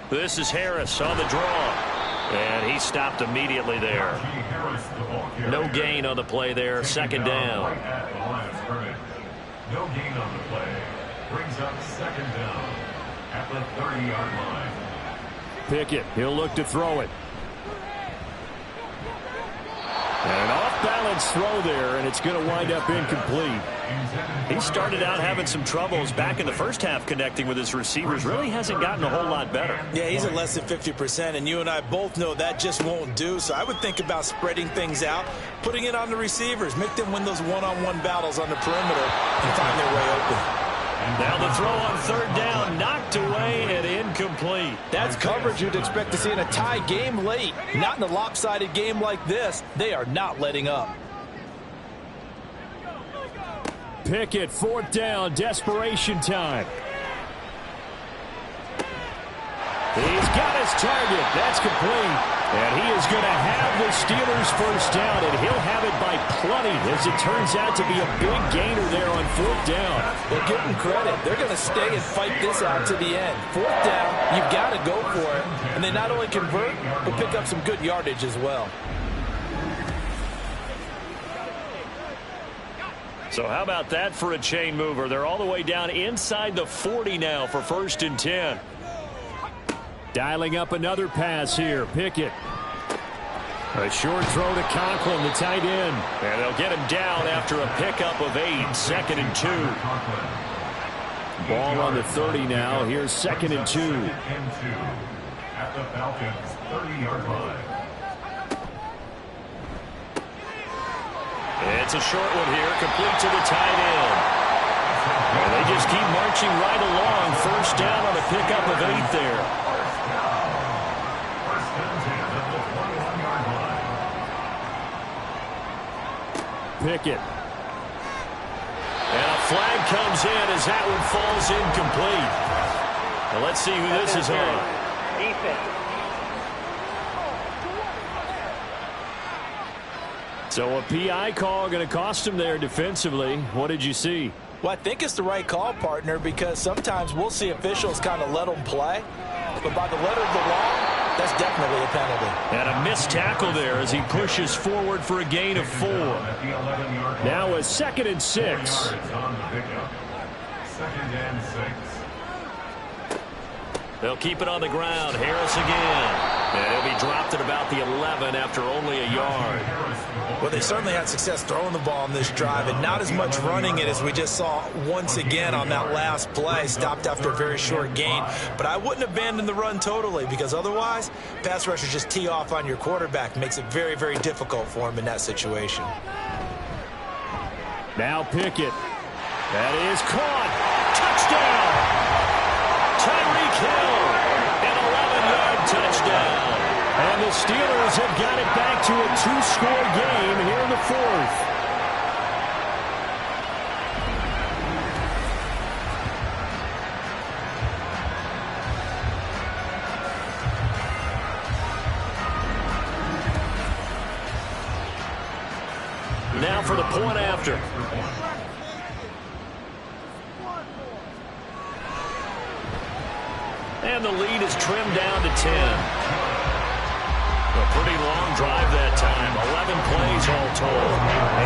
This is Harris on the draw. And he stopped immediately there. No gain on the play there. 2nd down. No gain on the play. Brings up 2nd down at the 30-yard line. Pickett, he'll look to throw it. And an off-balance throw there, and it's going to wind up incomplete. He started out having some troubles back in the first half connecting with his receivers. Really hasn't gotten a whole lot better. Yeah, he's at less than 50%, and you and I both know that just won't do. So I would think about spreading things out, putting it on the receivers, make them win those one-on-one battles on the perimeter and find their way open. Now the throw on 3rd down, knocked away and incomplete. That's coverage you'd expect to see in a tie game late. Not in a lopsided game like this. They are not letting up. Pickett, 4th down, desperation time. He's got his target. That's complete. And he is going to have the Steelers first down, and he'll have it by plenty as it turns out to be a big gainer there on 4th down. Well, give them credit. They're going to stay and fight this out to the end. 4th down, you've got to go for it. And they not only convert, but pick up some good yardage as well. So how about that for a chain mover? They're all the way down inside the 40 now for 1st and 10. Dialing up another pass here. Pickett. A short throw to Conklin, the tight end. And they'll get him down after a pickup of 8. 2nd and 2. Ball on the 30 now. Here's 2nd and 2. At the Falcons' 30-yard line. It's a short one here, complete to the tight end. And they just keep marching right along. First down on a pickup of 8 there. Pickett. And a flag comes in as that one falls incomplete. Now let's see who this is on. Defense. So a PI call going to cost him there defensively. What did you see? Well, I think it's the right call, partner, because sometimes we'll see officials kind of let them play. But by the letter of the law, that's definitely a penalty. And a missed tackle there as he pushes forward for a gain of 4. Now a 2nd and 6. 2nd and 6. They'll keep it on the ground. Harris again. And he'll be dropped at about the 11 after only a yard. Well, they certainly had success throwing the ball on this drive, and not as much running it as we just saw once again on that last play. Stopped after a very short gain. But I wouldn't abandon the run totally, because otherwise, pass rushers just tee off on your quarterback. Makes it very, very difficult for him in that situation. Now Pickett. That is caught. Touchdown! Tyreek Hill. An 11-yard touchdown. And the Steelers have got it back to a 2-score game here in the 4th. Now for the point after. And the lead is trimmed down to 10. A pretty long drive that time. 11 plays all told.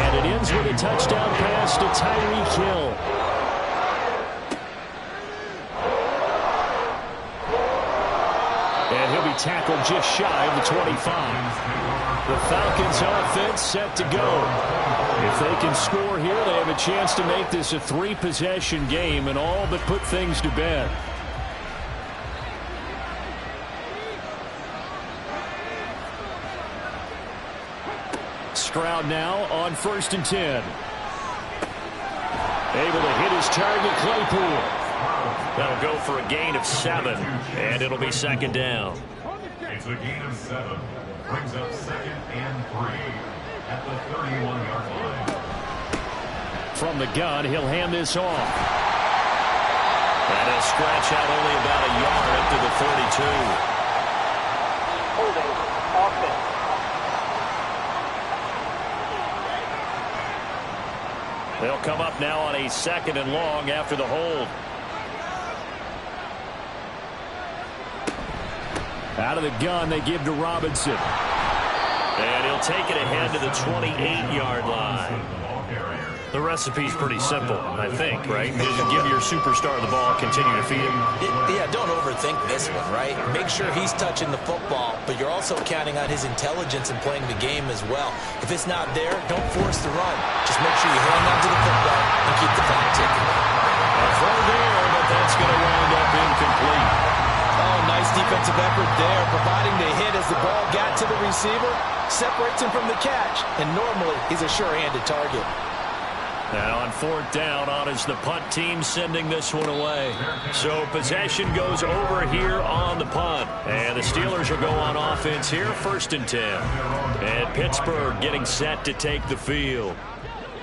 And it ends with a touchdown pass to Tyreek Hill. And he'll be tackled just shy of the 25. The Falcons' offense set to go. If they can score here, they have a chance to make this a 3-possession game and all but put things to bed. Stroud now on 1st and 10. Able to hit his target, Claypool. That'll go for a gain of 7, and it'll be 2nd down. It's a gain of 7. Brings up 2nd and 3 at the 31-yard line. From the gun, he'll hand this off. And he'll stretch out only about a yard up to the 42. Holding. Offense. They'll come up now on a 2nd and long after the hold. Out of the gun, they give to Robinson. And he'll take it ahead to the 28-yard line. The recipe's pretty simple, I think, right? Just give your superstar the ball, continue to feed him. Yeah, don't overthink this one, right? Make sure he's touching the football, but you're also counting on his intelligence in playing the game as well. If it's not there, don't force the run. Just make sure you hang on to the football and keep the clock ticking. A throw there, but that's going to wind up incomplete. Oh, nice defensive effort there, providing the hit as the ball got to the receiver, separates him from the catch, and normally he's a sure-handed target. Now on 4th down, on is the punt team sending this one away. So possession goes over here on the punt. And the Steelers will go on offense here, 1st and 10. And Pittsburgh getting set to take the field.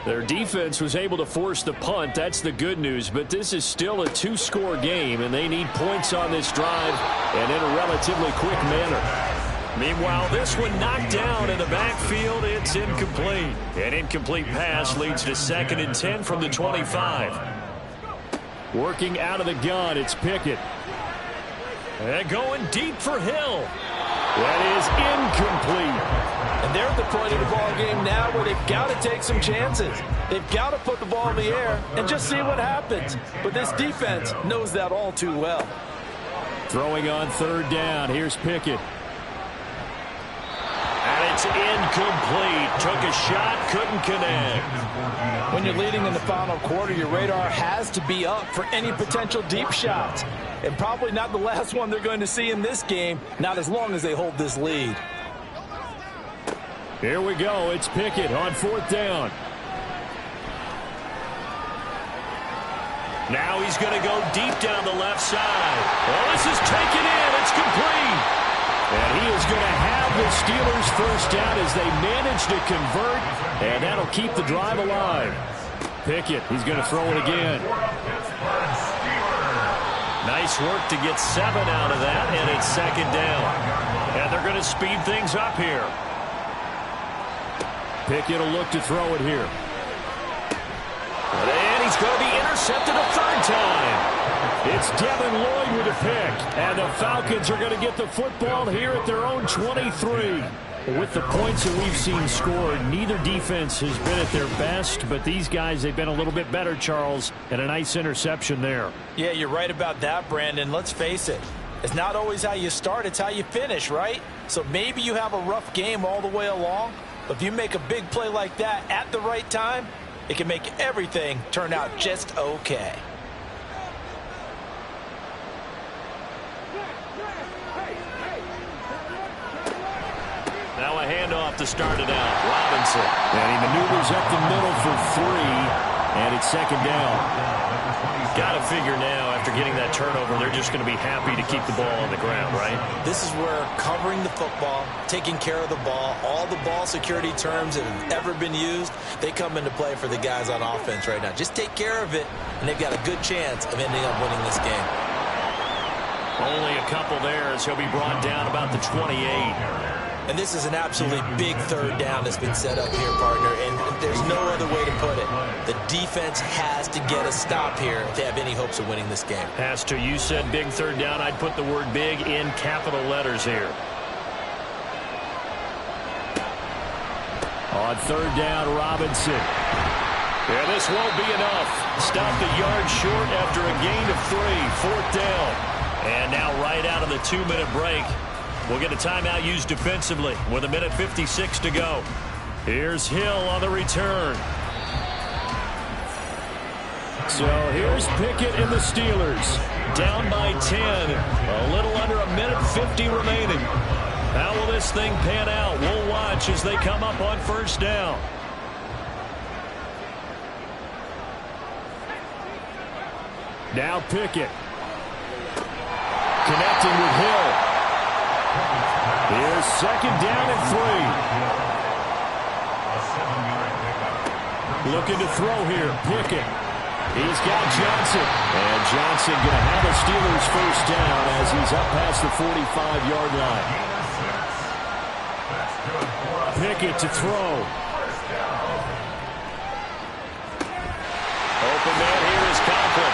Their defense was able to force the punt. That's the good news. But this is still a 2-score game, and they need points on this drive and in a relatively quick manner. Meanwhile, this one knocked down in the backfield. It's incomplete. An incomplete pass leads to 2nd and 10 from the 25. Working out of the gun, it's Pickett. And going deep for Hill. That is incomplete. And they're at the point of the ball game now where they've got to take some chances. They've got to put the ball in the air and just see what happens. But this defense knows that all too well. Throwing on 3rd down. Here's Pickett. And it's incomplete. Took a shot, couldn't connect. When you're leading in the final quarter, your radar has to be up for any potential deep shots. And probably not the last one they're going to see in this game, not as long as they hold this lead. Here we go. It's Pickett on 4th down. Now he's going to go deep down the left side. Well, this is taken in. It's complete. And he is going to have the Steelers first down as they manage to convert, and that'll keep the drive alive. Pickett, he's going to throw it again. Nice work to get 7 out of that, and it's 2nd down. And they're going to speed things up here. Pickett will look to throw it here. And he's going to be intercepted a 3rd time. It's Devin Lloyd with a pick, and the Falcons are going to get the football here at their own 23. With the points that we've seen scored, neither defense has been at their best, but these guys, they've been a little bit better, Charles, and a nice interception there. Yeah, you're right about that, Brandon. Let's face it. It's not always how you start, it's how you finish, right? So maybe you have a rough game all the way along, but if you make a big play like that at the right time, it can make everything turn out just okay. Now a handoff to start it out. Robinson. And he maneuvers up the middle for 3, and it's 2nd down. Got to figure now, after getting that turnover, they're just going to be happy to keep the ball on the ground, right? This is where covering the football, taking care of the ball, all the ball security terms that have ever been used, they come into play for the guys on offense right now. Just take care of it, and they've got a good chance of ending up winning this game. Only a couple there as he'll be brought down about the 28. And this is an absolutely big 3rd down that's been set up here, partner, and there's no other way to put it. The defense has to get a stop here if they have any hopes of winning this game. Has to. You said big 3rd down. I'd put the word big in capital letters here. On 3rd down, Robinson. Yeah, this won't be enough. Stopped a yard short after a gain of 3. 4th down. And now right out of the 2-minute break, we'll get a timeout used defensively with 1:56 to go. Here's Hill on the return. So here's Pickett and the Steelers. Down by 10. A little under 1:50 remaining. How will this thing pan out? We'll watch as they come up on 1st down. Now Pickett. Connecting with Hill. Here's 2nd down and 3. Looking to throw here. Pickett. He's got Johnson. And Johnson going to have a Steelers first down as he's up past the 45-yard line. Pickett to throw. Open man here is Conklin.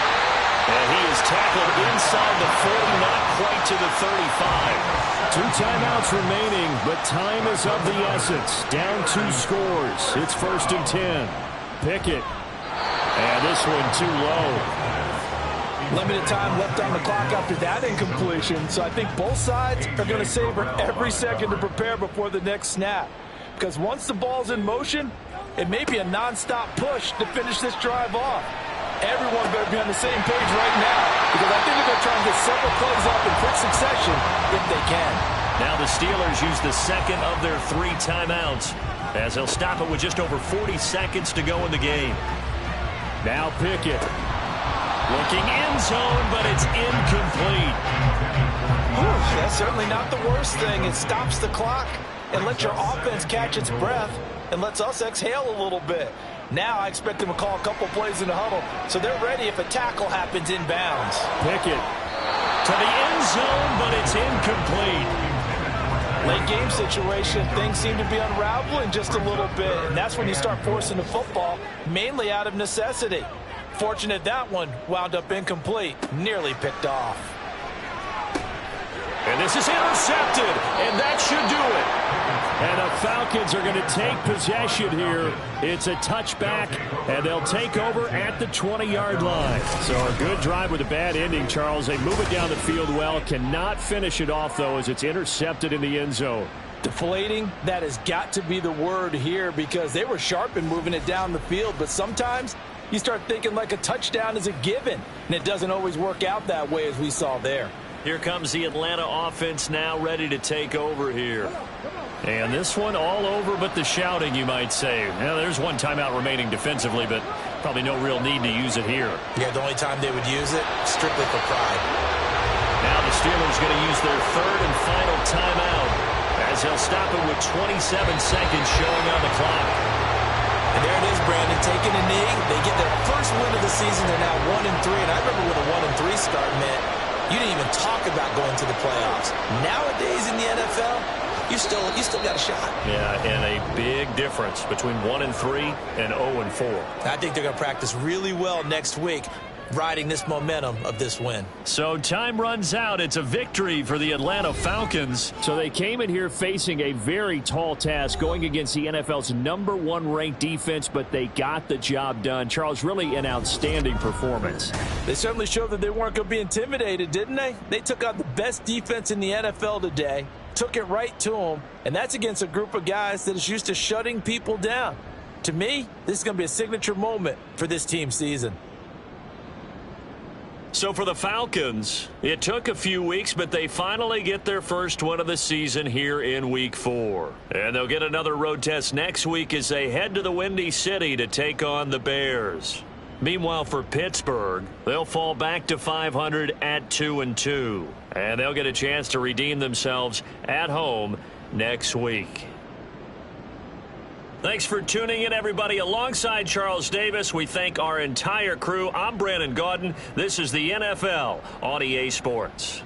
And he is tackled inside the 40, not quite to the 35. 2 timeouts remaining, but time is of the essence. Down 2 scores. It's 1st and 10. Pickett. And this one too low. Limited time left on the clock after that incompletion, so I think both sides are going to savor every second to prepare before the next snap. Because once the ball's in motion, it may be a non-stop push to finish this drive off. Everyone better be on the same page right now, because I think they're going to try and get several plays off in quick succession if they can. Now the Steelers use the 2nd of their 3 timeouts as they'll stop it with just over 40 seconds to go in the game. Now Pickett. Looking end zone, but it's incomplete. That's certainly not the worst thing. It stops the clock and lets your offense catch its breath and lets us exhale a little bit. Now I expect them to call a couple plays in the huddle, so they're ready if a tackle happens inbounds. Pickett. To the end zone, but it's incomplete. Late game situation, things seem to be unraveling just a little bit, and that's when you start forcing the football, mainly out of necessity. Fortunate that one wound up incomplete, nearly picked off. And this is intercepted, and that should do it. And the Falcons are going to take possession here. It's a touchback, and they'll take over at the 20-yard line. So a good drive with a bad ending, Charles. They move it down the field well. Cannot finish it off, though, as it's intercepted in the end zone. Deflating, that has got to be the word here, because they were sharp in moving it down the field, but sometimes you start thinking like a touchdown is a given, and it doesn't always work out that way as we saw there. Here comes the Atlanta offense now ready to take over here. And this one all over but the shouting, you might say. Now, there's one timeout remaining defensively, but probably no real need to use it here. Yeah, the only time they would use it, strictly for pride. Now the Steelers going to use their third and final timeout as they'll stop it with 27 seconds showing on the clock. And there it is, Brandon, taking a knee. They get their first win of the season. They're now 1-3. And I remember when a 1-3 start meant you didn't even talk about going to the playoffs. Nowadays in the NFL, you still got a shot. Yeah, and a big difference between 1-3 and 0-4. I think they're going to practice really well next week, riding this momentum of this win. So time runs out. It's a victory for the Atlanta Falcons. So they came in here facing a very tall task, going against the NFL's #1 ranked defense, but they got the job done. Charles, really an outstanding performance. They certainly showed that they weren't going to be intimidated, didn't they? They took out the best defense in the NFL today, took it right to them, and that's against a group of guys that is used to shutting people down. To me, this is going to be a signature moment for this team season. So for the Falcons, it took a few weeks, but they finally get their first win of the season here in Week 4. And they'll get another road test next week as they head to the Windy City to take on the Bears. Meanwhile, for Pittsburgh, they'll fall back to 500 at 2-2. And they'll get a chance to redeem themselves at home next week. Thanks for tuning in, everybody. Alongside Charles Davis, we thank our entire crew. I'm Brandon Gaudin. This is the NFL on EA Sports.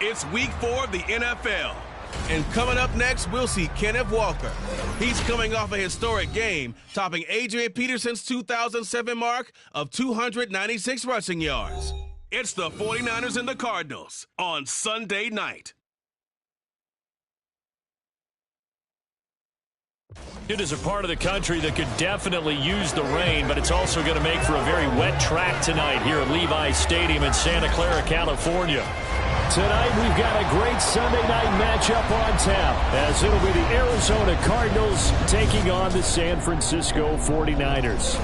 It's week 4 of the NFL. And coming up next, we'll see Kenneth Walker. He's coming off a historic game, topping Adrian Peterson's 2007 mark of 296 rushing yards. It's the 49ers and the Cardinals on Sunday night. It is a part of the country that could definitely use the rain, but it's also going to make for a very wet track tonight here at Levi's Stadium in Santa Clara, California. Tonight we've got a great Sunday night matchup on tap, as it'll be the Arizona Cardinals taking on the San Francisco 49ers.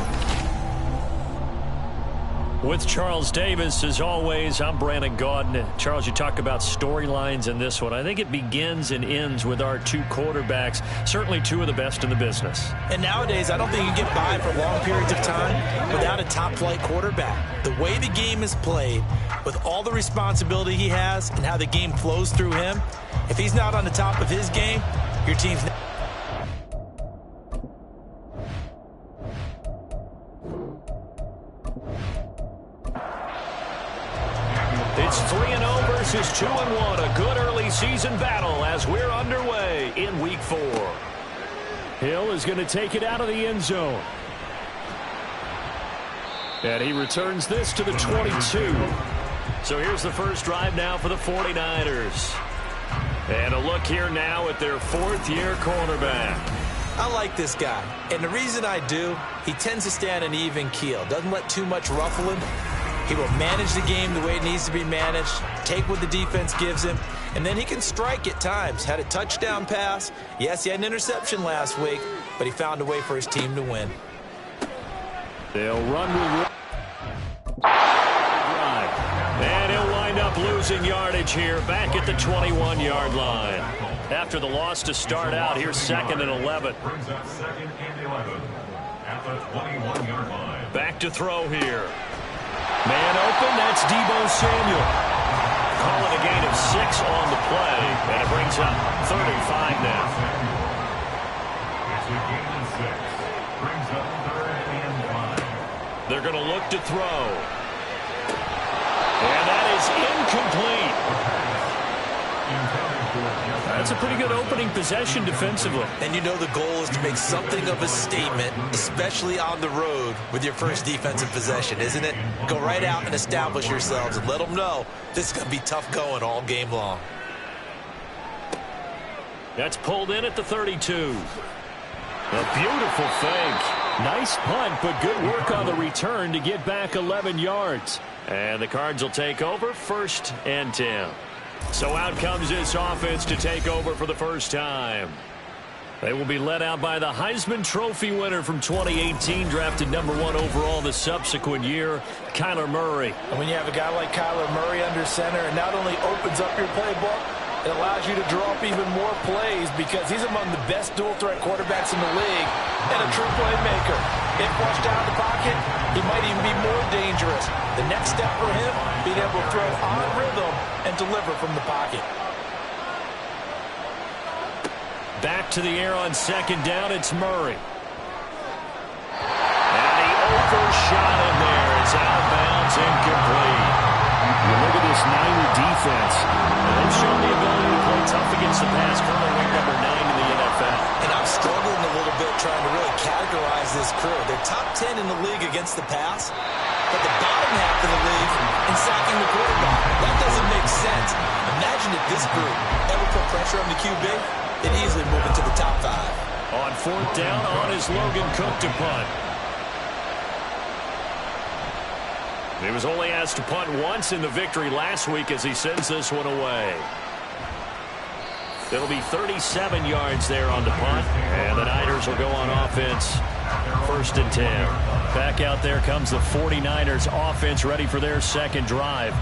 With Charles Davis, as always, I'm Brandon Gaudin. Charles, you talk about storylines in this one. I think it begins and ends with our two quarterbacks, certainly two of the best in the business. And nowadays, I don't think you can get by for long periods of time without a top-flight quarterback. The way the game is played, with all the responsibility he has and how the game flows through him, if he's not on the top of his game, your team's not. It's 3-0 versus 2-1. A good early season battle as we're underway in week 4. Hill is going to take it out of the end zone. And he returns this to the 22. So here's the first drive now for the 49ers. And a look here now at their fourth-year cornerback. I like this guy. And the reason I do, he tends to stay on an even keel. Doesn't let too much ruffle him. He will manage the game the way it needs to be managed, take what the defense gives him, and then he can strike at times. Had a touchdown pass. Yes, he had an interception last week, but he found a way for his team to win. They'll run with and he'll wind up losing yardage here back at the 21-yard line. After the loss to start out, here's 2nd and 11. Brings up 2nd and 11 at the 21-yard line. Back to throw here. Man open, that's Deebo Samuel. Call it a gain of 6 on the play, and it brings up 35 now. It's a gain of 6. Brings up 3rd and 5. They're going to look to throw. And that is incomplete. That's a pretty good opening possession defensively. And you know the goal is to make something of a statement, especially on the road with your first defensive possession, isn't it? Go right out and establish yourselves and let them know this is going to be tough going all game long. That's pulled in at the 32. A beautiful fake. Nice punt, but good work on the return to get back 11 yards. And the Cards will take over 1st and 10. So out comes this offense to take over for the first time. They will be led out by the Heisman Trophy winner from 2018, drafted #1 overall the subsequent year, Kyler Murray. And when you have a guy like Kyler Murray under center, it not only opens up your playbook, it allows you to draw up even more plays because he's among the best dual-threat quarterbacks in the league and a true playmaker. If flushed out of the pocket, he might even be more dangerous. The next step for him, being able to throw on rhythm and deliver from the pocket. Back to the air on 2nd down, it's Murray. And he overshot him there. It's out of bounds, incomplete. You look at this Niner defense. They've shown the ability to play tough against the pass, currently ranked #9 in the NFL. And I'm struggling a little bit trying to really categorize this crew. They're top 10 in the league against the pass, but the bottom half of the league in sacking the quarterback. That doesn't make sense. Imagine if this group ever put pressure on the QB, they'd easily move into the top 5. On 4th down, on is Logan Cook to punt. He was only asked to punt once in the victory last week as he sends this one away. It'll be 37 yards there on the punt, and the Niners will go on offense. 1st and 10. Back out there comes the 49ers offense ready for their second drive.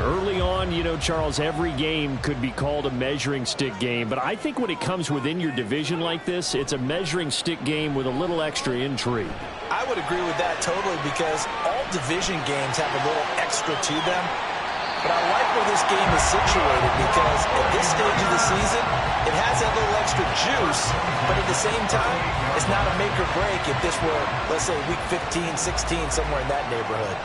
Early on, you know, Charles, every game could be called a measuring stick game, but I think when it comes within your division like this, it's a measuring stick game with a little extra intrigue. I would agree with that totally because all division games have a little extra to them. But I like where this game is situated because at this stage of the season, it has that little extra juice, but at the same time, it's not a make or break if this were, let's say, week 15, 16, somewhere in that neighborhood.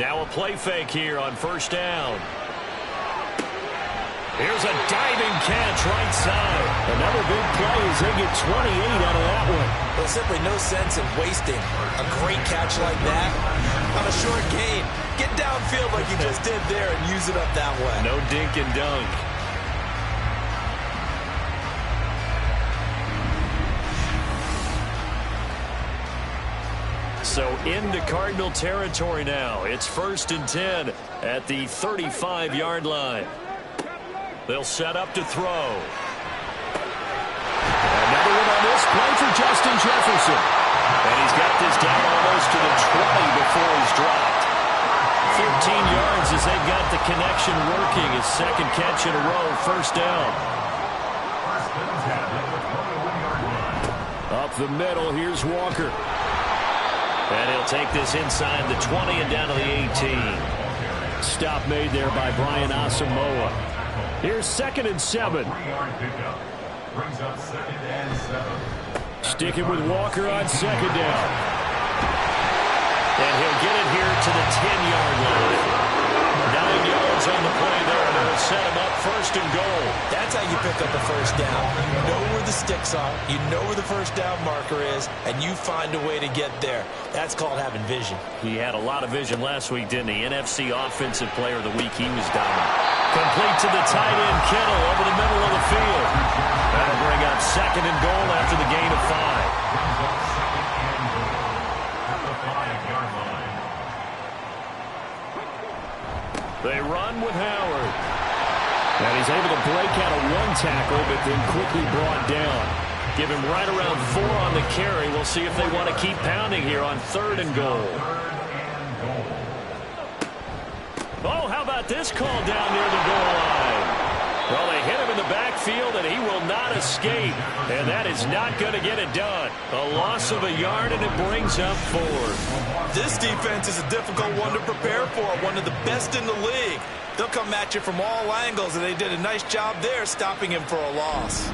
Now a play fake here on 1st down. Here's a diving catch right side. Another big play as they get 28 out of that one. There's simply no sense in wasting a great catch like that on a short gain. Get downfield like you just did there and use it up that way. No dink and dunk. So into Cardinal territory now. It's 1st and 10 at the 35-yard line. They'll set up to throw. Another one on this play for Justin Jefferson. And he's got this down almost to the 20 before he's dropped. 13 yards as they've got the connection working. His second catch in a row, 1st down. Up the middle, here's Walker. And he'll take this inside the 20 and down to the 18. Stop made there by Brian Asamoah. Here's 2nd and 7. Sticking with Walker on 2nd down. And he'll get it here to the 10-yard line. 9 yards on the play there, and it'll set him up 1st and goal. That's how you pick up a 1st down. You know where the sticks are, you know where the 1st down marker is, and you find a way to get there. That's called having vision. He had a lot of vision last week, didn't he? NFC Offensive Player of the Week, he was dominant. Complete to the tight end, Kittle, over the middle of the field. That'll bring up 2nd and goal after the gain of 5. They run with Howard. And he's able to break out of one tackle, but then quickly brought down. Give him right around 4 on the carry. We'll see if they want to keep pounding here on 3rd and goal. Oh, how about this call down near the goal line? Well, they hit him in the backfield, and he will not escape. And that is not going to get it done. A loss of a yard, and it brings up 4. This defense is a difficult one to prepare for, one of the best in the league. They'll come at you from all angles, and they did a nice job there stopping him for a loss.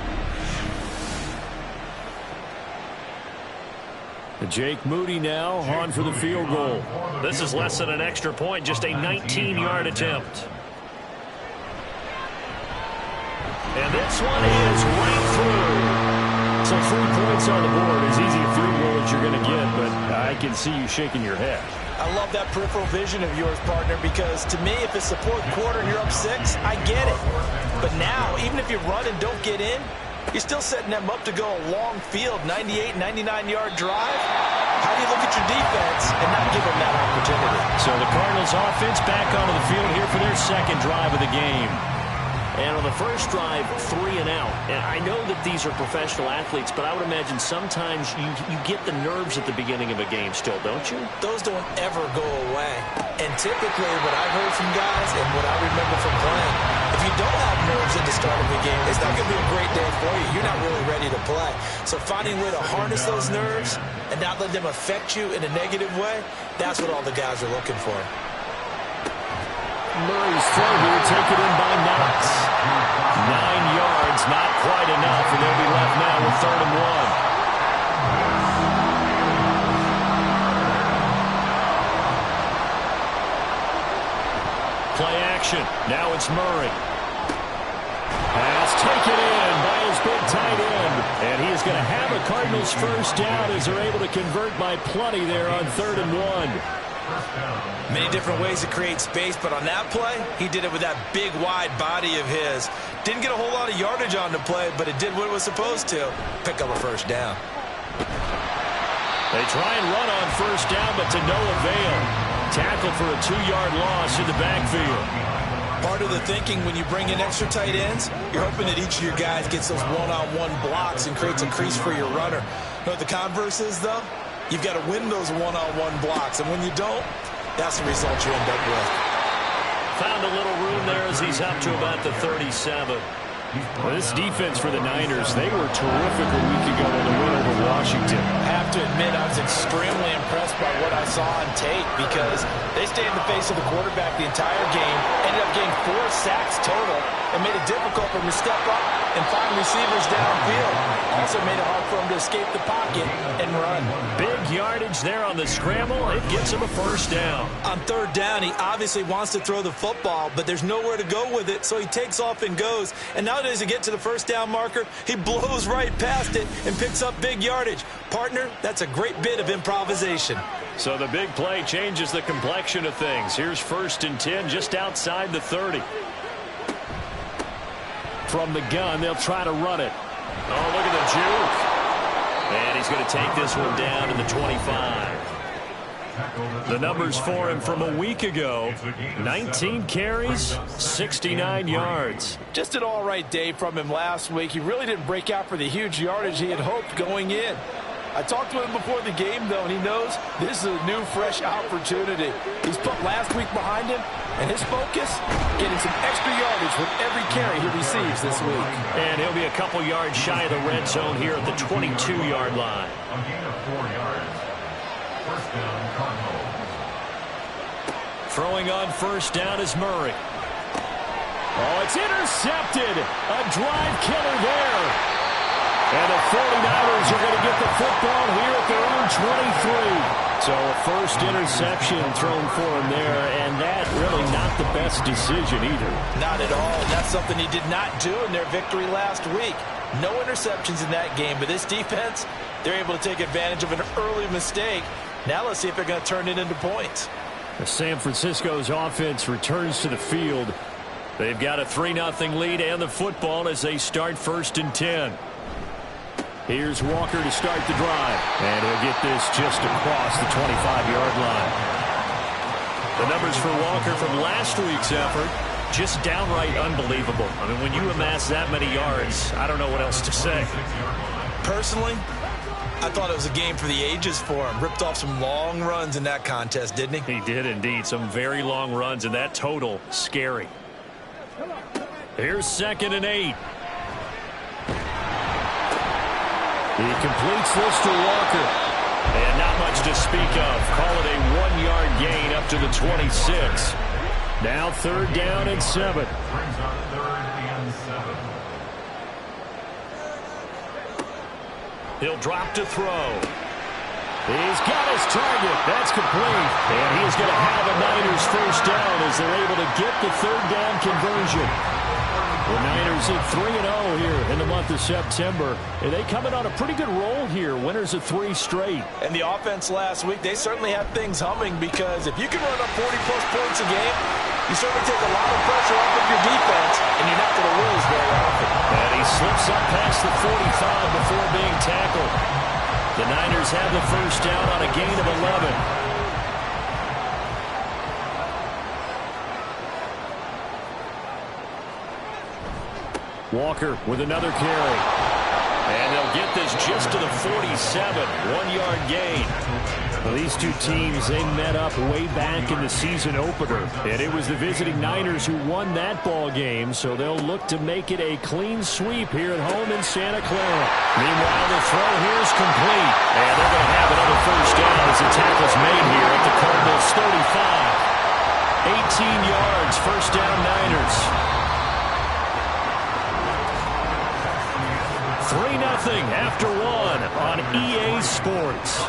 Jake Moody now on for the field goal. This is less than an extra point, just a 19-yard attempt. And this one is right through. So 3 points on the board, as easy a field goal as you're going to get, but I can see you shaking your head. I love that peripheral vision of yours, partner, because to me, if it's the 4th quarter and you're up 6, I get it. But now, even if you run and don't get in, you're still setting them up to go a long field, 98, 99-yard drive. How do you look at your defense and not give them that opportunity? So the Cardinals offense back onto the field here for their 2nd drive of the game. And on the first drive, 3 and out. And I know that these are professional athletes, but I would imagine sometimes you get the nerves at the beginning of a game still, don't you? Those don't ever go away. And typically what I've heard from guys and what I remember from playing, if you don't have nerves at the start of a game, it's not going to be a great day for you. You're not really ready to play. So finding a way to harness those nerves and not let them affect you in a negative way, that's what all the guys are looking for. Murray's throw here, taken in by Knox. 9 yards, not quite enough, and they'll be left now with 3rd and 1. Play action. Now it's Murray. Pass taken in by his big tight end. And he is going to have a Cardinals 1st down as they're able to convert by plenty there on 3rd and 1. Many different ways to create space, but on that play, he did it with that big, wide body of his. Didn't get a whole lot of yardage on the play, but it did what it was supposed to. Pick up a 1st down. They try and run on first down, but to no avail. Tackle for a 2-yard loss in the backfield. Part of the thinking when you bring in extra tight ends, you're hoping that each of your guys gets those one-on-one blocks and creates a crease for your runner. You know what the converse is, though? You've got to win those one-on-one blocks, and when you don't, that's the result you end up with. Found a little room there as he's up to about the 37. Well, this defense for the Niners, they were terrific a week ago in the win over Washington. I have to admit, I was extremely impressed by what I saw on tape because they stayed in the face of the quarterback the entire game, ended up getting 4 sacks total, and made it difficult for him to step up and find receivers downfield. Also made it hard for him to escape the pocket and run. Big yardage there on the scramble. It gets him a first down. On third down, he obviously wants to throw the football, but there's nowhere to go with it, so he takes off and goes. And nowadays, to get to the first down marker, he blows right past it and picks up big yardage. Partner, that's a great bit of improvisation. So the big play changes the complexion of things. Here's 1st and 10 just outside the 30. From the gun, they'll try to run it. Oh, look at the juke. And he's going to take this one down to the 25. The numbers for him from a week ago: 19 carries, 69 yards. Just an all-right day from him last week. He really didn't break out for the huge yardage he had hoped going in. I talked to him before the game, though, and he knows this is a new, fresh opportunity. He's put last week behind him, and his focus, getting some extra yardage with every carry he receives this week. And he'll be a couple yards shy of the red zone here at the 22-yard line. A gain of 4 yards. First down, Cardinals. Throwing on first down is Murray. Oh, it's intercepted. A drive killer there. And the 49ers are going to get the football here at their own 23. So a first interception thrown for him there, and that really not the best decision either. Not at all. That's something he did not do in their victory last week. No interceptions in that game, but this defense, they're able to take advantage of an early mistake. Now let's see if they're going to turn it into points. San Francisco's offense returns to the field. They've got a 3-0 lead and the football as they start 1st and 10. Here's Walker to start the drive. And he'll get this just across the 25-yard line. The numbers for Walker from last week's effort, just downright unbelievable. I mean, when you amass that many yards, I don't know what else to say. Personally, I thought it was a game for the ages for him. Ripped off some long runs in that contest, didn't he? He did indeed. Some very long runs, and that total, scary. Here's 2nd and 8. He completes this to Walker. And not much to speak of. Call it a 1-yard gain up to the 26. Now 3rd down and 7. Brings up 3rd and 7. He'll drop to throw. He's got his target. That's complete. And he's going to have a Niners first down as they're able to get the 3rd down conversion. The Niners at 3-0 here in the month of September. And they come in on a pretty good roll here. Winners of 3 straight. And the offense last week, they certainly have things humming because if you can run up 40-plus points a game, you certainly take a lot of pressure off of your defense, and you're not going to lose very often. And he slips up past the 45 before being tackled. The Niners have the first down on a gain of 11. Walker with another carry. And they'll get this just to the 47. 1-yard gain. Well, these two teams, they met up way back in the season opener. And it was the visiting Niners who won that ball game, so they'll look to make it a clean sweep here at home in Santa Clara. Meanwhile, the throw here is complete. And they're going to have another first down as the tackle's made here at the Cardinals' 35. 18 yards, first down Niners. 3-0 after 1 on EA Sports.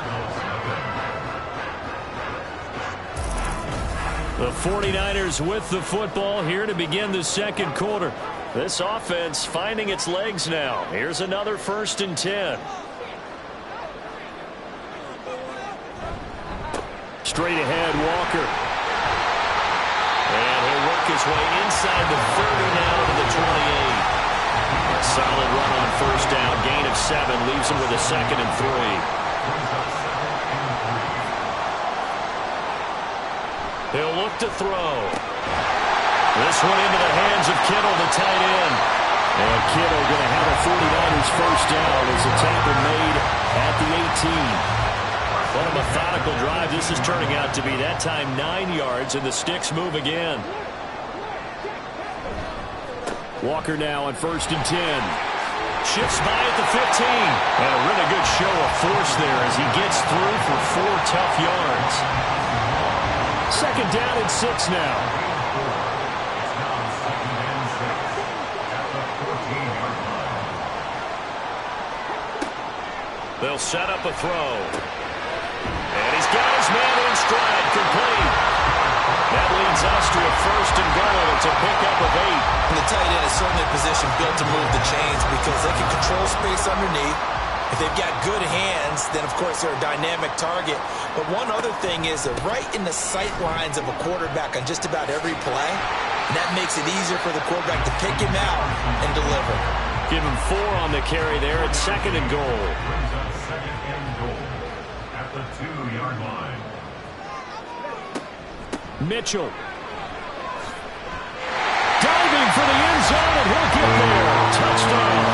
The 49ers with the football here to begin the 2nd quarter. This offense finding its legs now. Here's another 1st and 10. Straight ahead, Walker. And he'll work his way inside the 30 now to the 28. A solid run on first down. Gain of 7 leaves him with a 2nd and 3. He'll look to throw. This one into the hands of Kittle, the tight end. And Kittle going to have a 49ers first down as the tackle made at the 18. What a methodical drive this is turning out to be. That time 9 yards, and the sticks move again. Walker now on 1st and 10. Shifts by at the 15. And a really good show of force there as he gets through for 4 tough yards. 2nd down and 6 now. They'll set up a throw. And he's got his man in stride, complete. That leads us to a 1st and goal. It's a pickup of 8. And the tight end is certainly a position built to move the chains because they can control space underneath. If they've got good hands, then of course they're a dynamic target. But one other thing is they're right in the sight lines of a quarterback on just about every play. And that makes it easier for the quarterback to pick him out and deliver. Give him 4 on the carry there at 2nd and goal. The 2-yard line. Mitchell. Diving for the end zone, and he'll get there. Touchdown.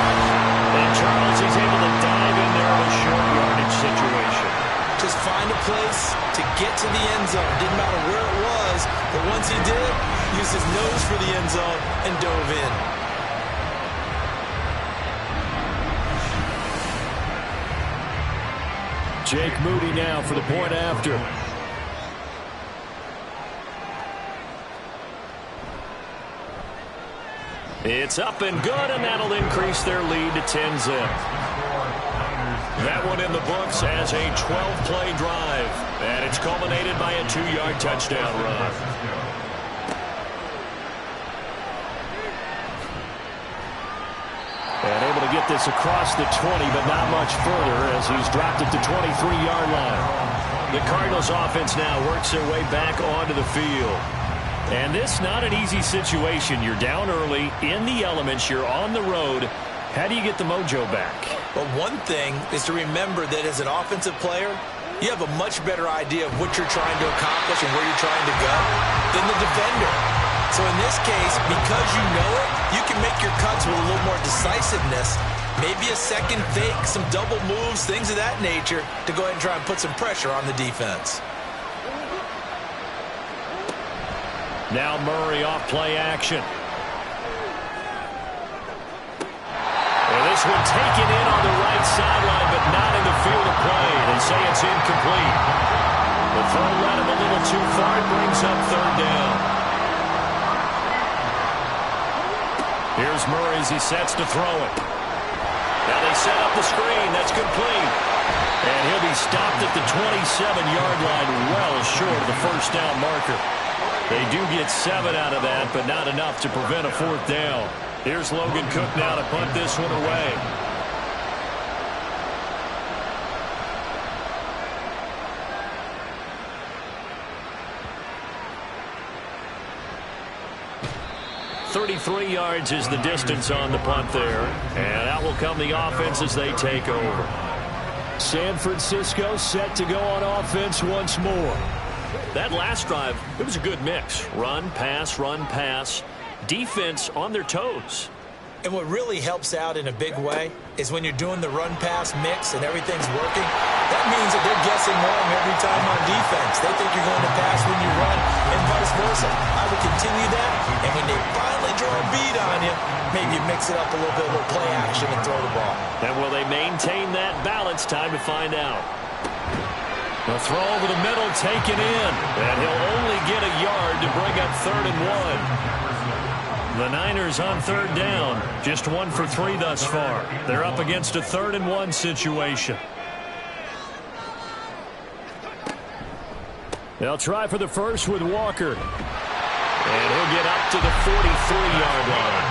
And Charles, he's able to dive in there in a short yardage situation. Just find a place to get to the end zone. Didn't matter where it was, but once he did, used his nose for the end zone and dove in. Jake Moody now for the point after. It's up and good, and that'll increase their lead to 10-zip. That one in the books as a 12-play drive, and it's culminated by a 2-yard touchdown run. And able to get this across the 20, but not much further as he's dropped it to 23-yard line. The Cardinals offense now works their way back onto the field. And this not an easy situation. You're down early, in the elements, you're on the road. How do you get the mojo back? Well, one thing is to remember that as an offensive player, you have a much better idea of what you're trying to accomplish and where you're trying to go than the defender. So in this case, because you know it, you can make your cuts with a little more decisiveness. Maybe a second fake, some double moves, things of that nature to go ahead and try and put some pressure on the defense. Now Murray off play action. And this one taken in on the right sideline, but not in the field of play. They say it's incomplete. The throw led him a little too far. It brings up 3rd down. Here's Murray as he sets to throw it. Now they set up the screen. That's complete. And he'll be stopped at the 27-yard line, well short of the 1st down marker. They do get 7 out of that, but not enough to prevent a 4th down. Here's Logan Cook now to punt this one away. .33 yards is the distance on the punt there. And out will come the offense as they take over. San Francisco set to go on offense once more. That last drive, it was a good mix. Run, pass, defense on their toes. And what really helps out in a big way is when you're doing the run-pass mix and everything's working, that means that they're guessing wrong every time on defense. They think you're going to pass when you run and vice versa. I would continue that, and when they finally draw a beat on you, maybe you mix it up a little bit, a little play action and throw the ball. And will they maintain that balance? Time to find out. The throw over the middle taken in, and he'll only get a yard to bring up 3rd and 1. The Niners on 3rd down, just 1 for 3 thus far. They're up against a 3rd and 1 situation. They'll try for the first with Walker. And he'll get up to the 43-yard line.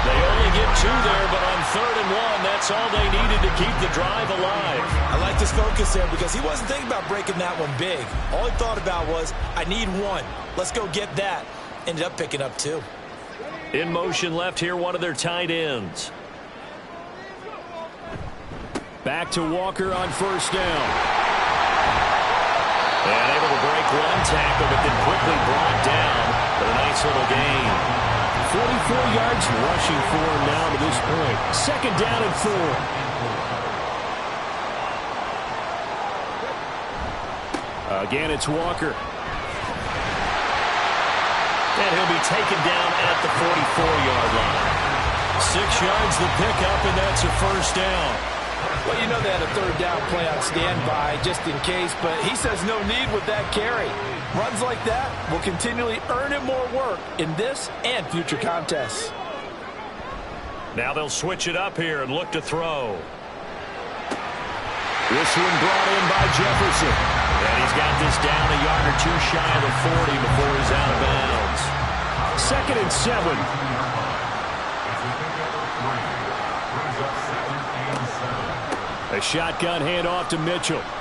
They only get 2 there, but on 3rd and 1, that's all they needed to keep the drive alive. I like this focus there because he wasn't thinking about breaking that one big. All he thought about was, I need 1. Let's go get that. Ended up picking up 2. In motion left here, one of their tight ends. Back to Walker on 1st down. And able to break 1 one tackle, but then quickly brought down for a nice little gain. 44 yards rushing for him now to this point. Second down and 4. Again, it's Walker. And he'll be taken down at the 44-yard line. 6 yards the pickup, and that's a first down. Well, you know they had a third down play on standby just in case, but he says no need with that carry. Runs like that will continually earn him more work in this and future contests. Now they'll switch it up here and look to throw. This one brought in by Jefferson. And he's got this down a yard or two shy of the 40 before he's out of bounds. 2nd and 7. A shotgun handoff to Mitchell. Oh,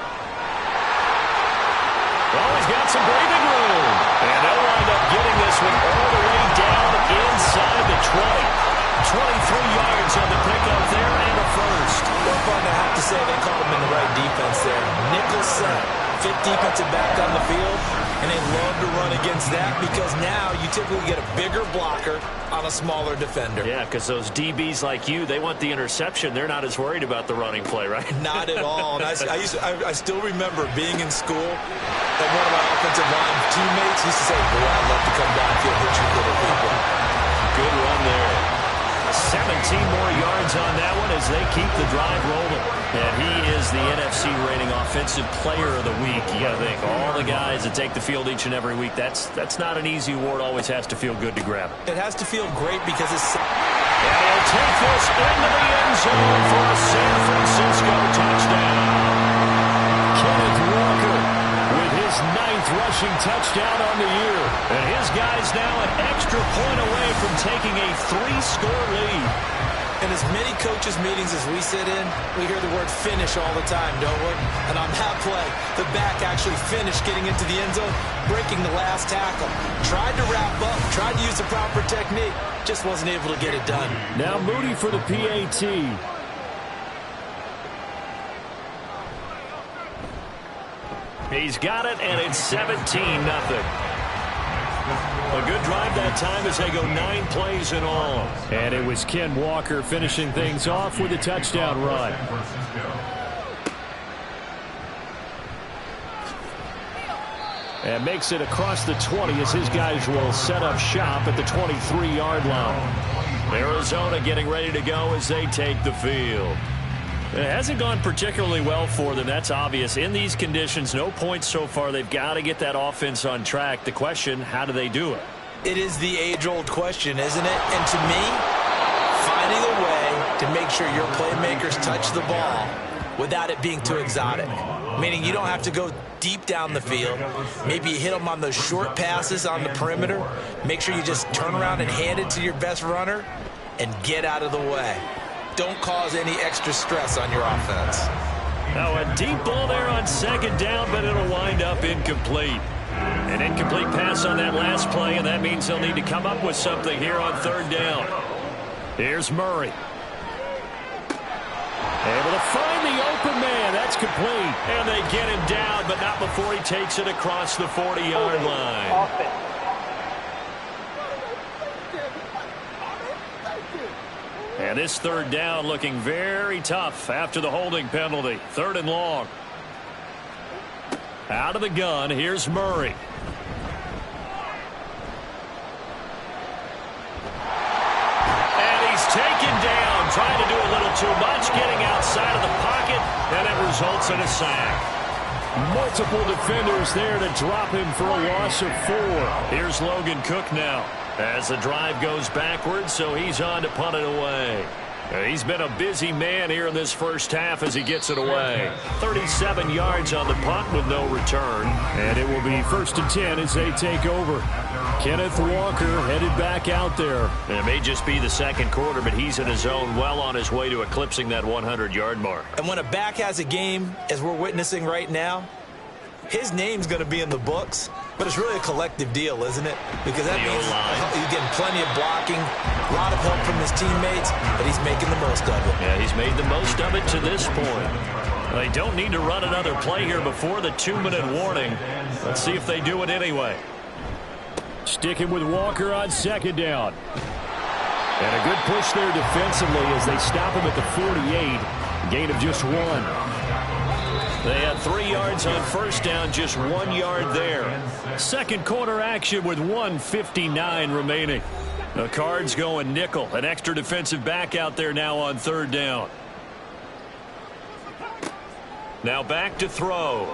he's got some breathing room. And they'll wind up getting this one all the way down inside the 20. 23 yards on the pickup there and a first. Well, fun to have to say they called him in the right defense there. Nickel set. 5th defensive back on the field, and they love to run against that because now you typically get a bigger blocker on a smaller defender. Yeah, because those DBs like you, they want the interception. They're not as worried about the running play, right? Not at all. And I still remember being in school, and one of my offensive line teammates used to say, boy, I'd love to come downfield and hit you little people. Good run there. 17 more yards on that one as they keep the drive rolling. And he is the NFC reigning offensive player of the week. You got to think, all the guys that take the field each and every week, that's not an easy award. Always has to feel good to grab. It has to feel great because it's... And he'll take this into the end zone for a San Francisco touchdown. Kenneth Walker with his 9th rushing touchdown on the year. And his guy's now an extra point away from taking a 3-score lead. In as many coaches' meetings as we sit in, we hear the word finish all the time, don't we? And on that play, the back actually finished getting into the end zone, breaking the last tackle. Tried to wrap up, tried to use the proper technique, just wasn't able to get it done. Now Moody for the PAT. He's got it, and it's 17-0. A good drive that time as they go 9 plays in all. And it was Ken Walker finishing things off with a touchdown run. And makes it across the 20 as his guys will set up shop at the 23-yard line. Arizona getting ready to go as they take the field. It hasn't gone particularly well for them, that's obvious. In these conditions, no points so far. They've got to get that offense on track. The question, how do they do it? It is the age-old question, isn't it? And to me, finding a way to make sure your playmakers touch the ball without it being too exotic. Meaning you don't have to go deep down the field. Maybe you hit them on those short passes on the perimeter. Make sure you just turn around and hand it to your best runner and get out of the way. Don't cause any extra stress on your offense. Now a deep ball there on 2nd down, but it'll wind up incomplete. An incomplete pass on that last play, and that means they'll need to come up with something here on 3rd down. Here's Murray. Able to find the open man. That's complete. And they get him down, but not before he takes it across the 40-yard line. And this 3rd down looking very tough after the holding penalty. 3rd and long. Out of the gun, here's Murray. And he's taken down, trying to do a little too much, getting outside of the pocket, and it results in a sack. Multiple defenders there to drop him for a loss of 4. Here's Logan Cook now as the drive goes backwards, so he's on to punt it away. He's been a busy man here in this first half as he gets it away. 37 yards on the punt with no return. And it will be 1st and 10 as they take over. Kenneth Walker headed back out there. And it may just be the 2nd quarter, but he's in his zone, well on his way to eclipsing that 100-yard mark. And when a back has a game, as we're witnessing right now, his name's going to be in the books, but it's really a collective deal, isn't it? Because that means he's getting plenty of blocking, a lot of help from his teammates, but he's making the most of it. Yeah, he's made the most of it to this point. They don't need to run another play here before the 2-minute warning. Let's see if they do it anyway. Sticking with Walker on second down. And a good push there defensively as they stop him at the 48. Gain of just 1. They had 3 yards on first down, just 1 yard there. Second quarter action with 1:59 remaining. The Cards going nickel. An extra defensive back out there now on third down. Now back to throw.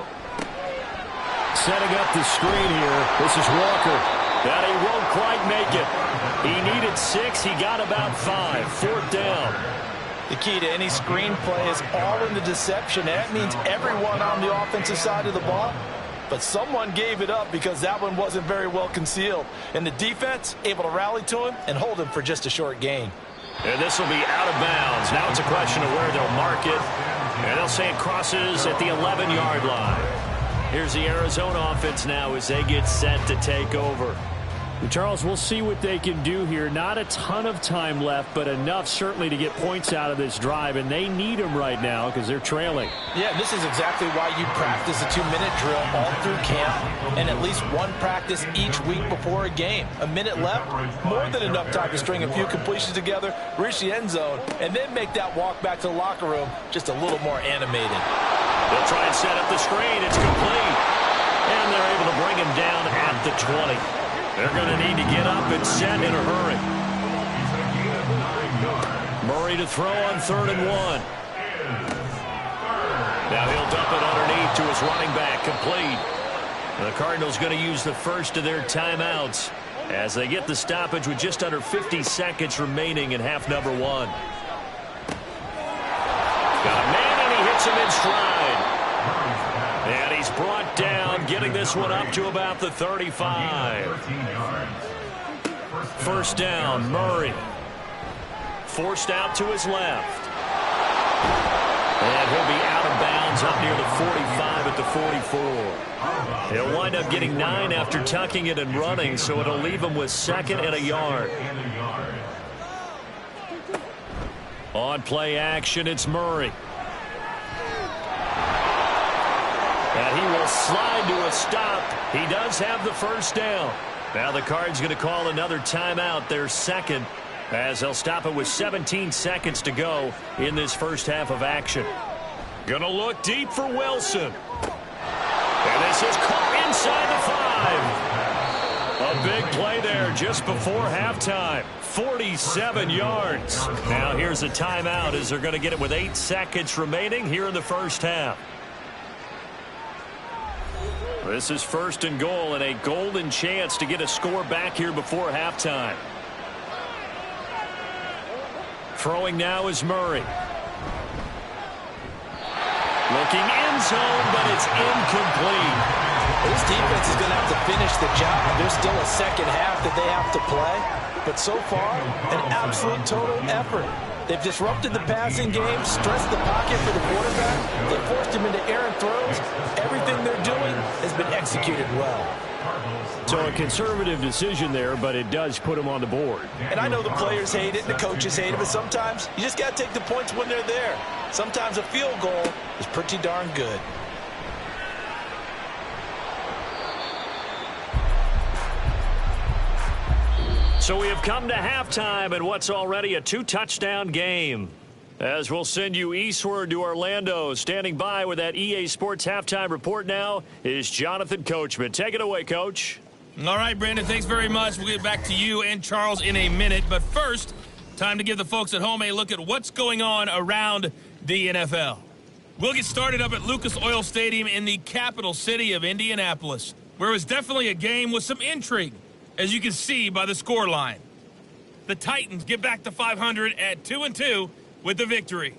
Setting up the screen here. This is Walker. That he won't quite make it. He needed 6. He got about 5. Fourth down. The key to any screen play is all in the deception. That means everyone on the offensive side of the ball. But someone gave it up because that one wasn't very well concealed. And the defense able to rally to him and hold him for just a short gain. And this will be out of bounds. Now it's a question of where they'll mark it. And they'll say it crosses at the 11-yard line. Here's the Arizona offense now as they get set to take over. Charles, we'll see what they can do here. Not a ton of time left, but enough certainly to get points out of this drive, and they need them right now because they're trailing. Yeah, this is exactly why you practice a 2-minute drill all through camp and at least one practice each week before a game. A minute left, more than enough time to string a few completions together, reach the end zone, and then make that walk back to the locker room just a little more animated. They'll try and set up the screen. It's complete. And they're able to bring him down at the 20. They're going to need to get up and set in a hurry. Murray to throw on 3rd and 1. Now he'll dump it underneath to his running back, complete. The Cardinals going to use the first of their timeouts as they get the stoppage with just under 50 seconds remaining in half number 1. Got a man, and he hits him in stride. And he's brought down, getting this one up to about the 35. First down, Murray. Forced out to his left. And he'll be out of bounds up near the 45 at the 44. He'll wind up getting 9 after tucking it and running, so it'll leave him with 2nd and a yard. On play action, it's Murray. And he will slide to a stop. He does have the first down. Now the Cards going to call another timeout, their second, as they'll stop it with 17 seconds to go in this first half of action. Going to look deep for Wilson. And this is caught inside the 5. A big play there just before halftime. 47 yards. Now here's a timeout as they're going to get it with 8 seconds remaining here in the first half. This is 1st and goal and a golden chance to get a score back here before halftime. Throwing now is Murray. Looking end zone, but it's incomplete. This defense is going to have to finish the job. There's still a second half that they have to play. But so far, an absolute total effort. They've disrupted the passing game, stressed the pocket for the quarterback. They forced him into errant throws. Everything they're doing has been executed well. So a conservative decision there, but it does put him on the board. And I know the players hate it and the coaches hate it, but sometimes you just got to take the points when they're there. Sometimes a field goal is pretty darn good. So we have come to halftime in what's already a 2-touchdown game. As we'll send you eastward to Orlando. Standing by with that EA Sports halftime report now is Jonathan Coachman. Take it away, Coach. All right, Brandon, thanks very much. We'll get back to you and Charles in a minute. But first, time to give the folks at home a look at what's going on around the NFL. We'll get started up at Lucas Oil Stadium in the capital city of Indianapolis, where it was definitely a game with some intrigue, as you can see by the scoreline. The Titans get back to 500 at 2-2 with the victory.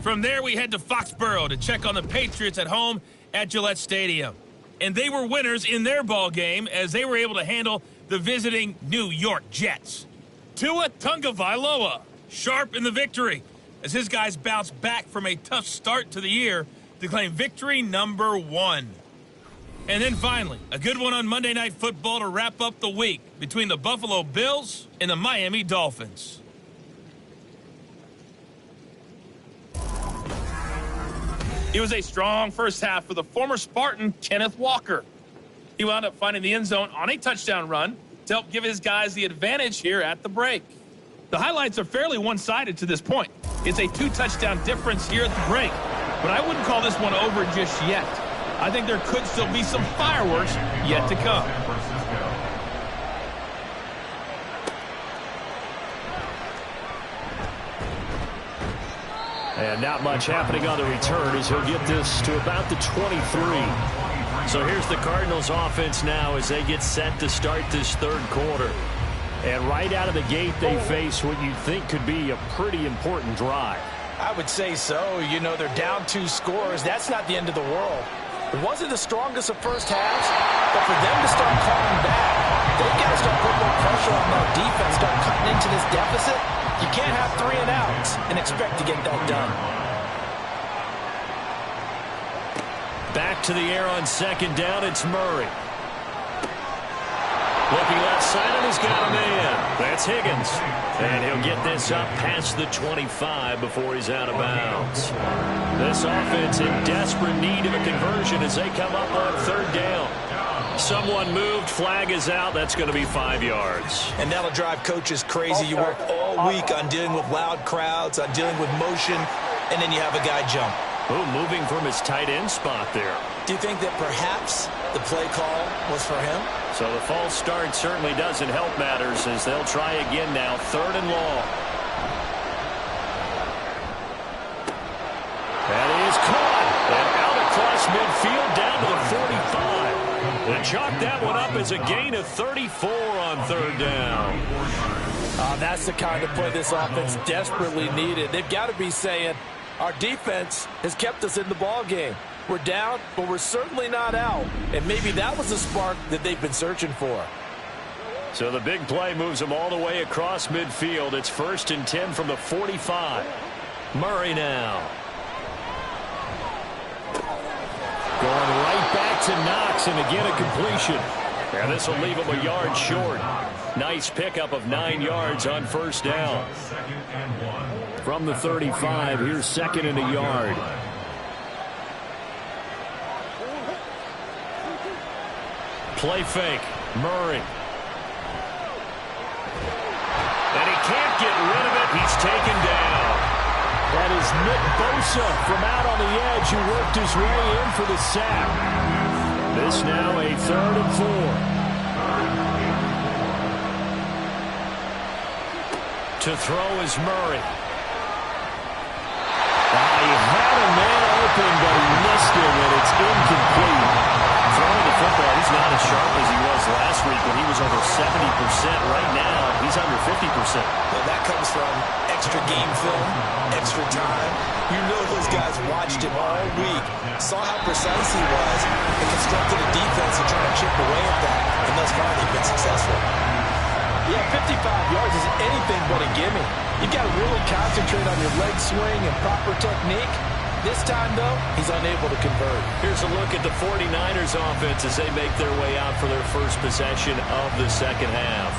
From there, we head to Foxborough to check on the Patriots at home at Gillette Stadium. And they were winners in their ball game as they were able to handle the visiting New York Jets. Tua Tagovailoa sharp in the victory as his guys bounced back from a tough start to the year to claim victory number 1. And then finally, a good one on Monday Night Football to wrap up the week between the Buffalo Bills and the Miami Dolphins. It was a strong first half for the former Spartan, Kenneth Walker. He wound up finding the end zone on a touchdown run to help give his guys the advantage here at the break. The highlights are fairly one-sided to this point. It's a 2-touchdown difference here at the break, but I wouldn't call this one over just yet. I think there could still be some fireworks yet to come. And not much happening on the return as he'll get this to about the 23. So here's the Cardinals offense now as they get set to start this third quarter. And right out of the gate, they face what you think could be a pretty important drive. I would say so. You know, they're down 2 scores. That's not the end of the world. It wasn't the strongest of first halves, but for them to start calling back, they've got to start putting more pressure on that defense, start cutting into this deficit. You can't have 3 and outs and expect to get that done. Back to the air on second down, it's Murray. Looking left side, and he's got a man. That's Higgins. And he'll get this up past the 25 before he's out of bounds. This offense in desperate need of a conversion as they come up on third down. Someone moved, flag is out. That's going to be 5 yards. And that'll drive coaches crazy. You work all week on dealing with loud crowds, on dealing with motion, and then you have a guy jump. Oh, moving from his tight end spot there. Do you think that perhaps the play call was for him? So the false start certainly doesn't help matters as they'll try again now, third and long. That is caught. And out across midfield down to the 45. They chalk that one up as a gain of 34 on third down. That's the kind of play this offense desperately needed. They've got to be saying, our defense has kept us in the ball game. We're down, but we're certainly not out. And maybe that was the spark that they've been searching for. So the big play moves them all the way across midfield. It's 1st and 10 from the 45. Murray now. Going right back to Knox, and again a completion. And this will leave him a yard short. Nice pickup of 9 yards on first down. From the 35, here's 2nd and a yard. Play fake. Murray. And he can't get rid of it. He's taken down. That is Nick Bosa from out on the edge who worked his way in for the sack. This now a 3rd and 4. To throw is Murray. He had a man open, but he missed him, and it's incomplete. Throwing the football, he's not as sharp as he was last week when he was over 70%. Right now, he's under 50%. Well, that comes from extra game film, extra time. You know those guys watched him all week, saw how precise he was, and constructed a defense to try to chip away at that, and thus far they've been successful. Yeah, 55 yards is anything but a gimme. You've got to really concentrate on your leg swing and proper technique. This time, though, he's unable to convert. Here's a look at the 49ers offense as they make their way out for their first possession of the second half.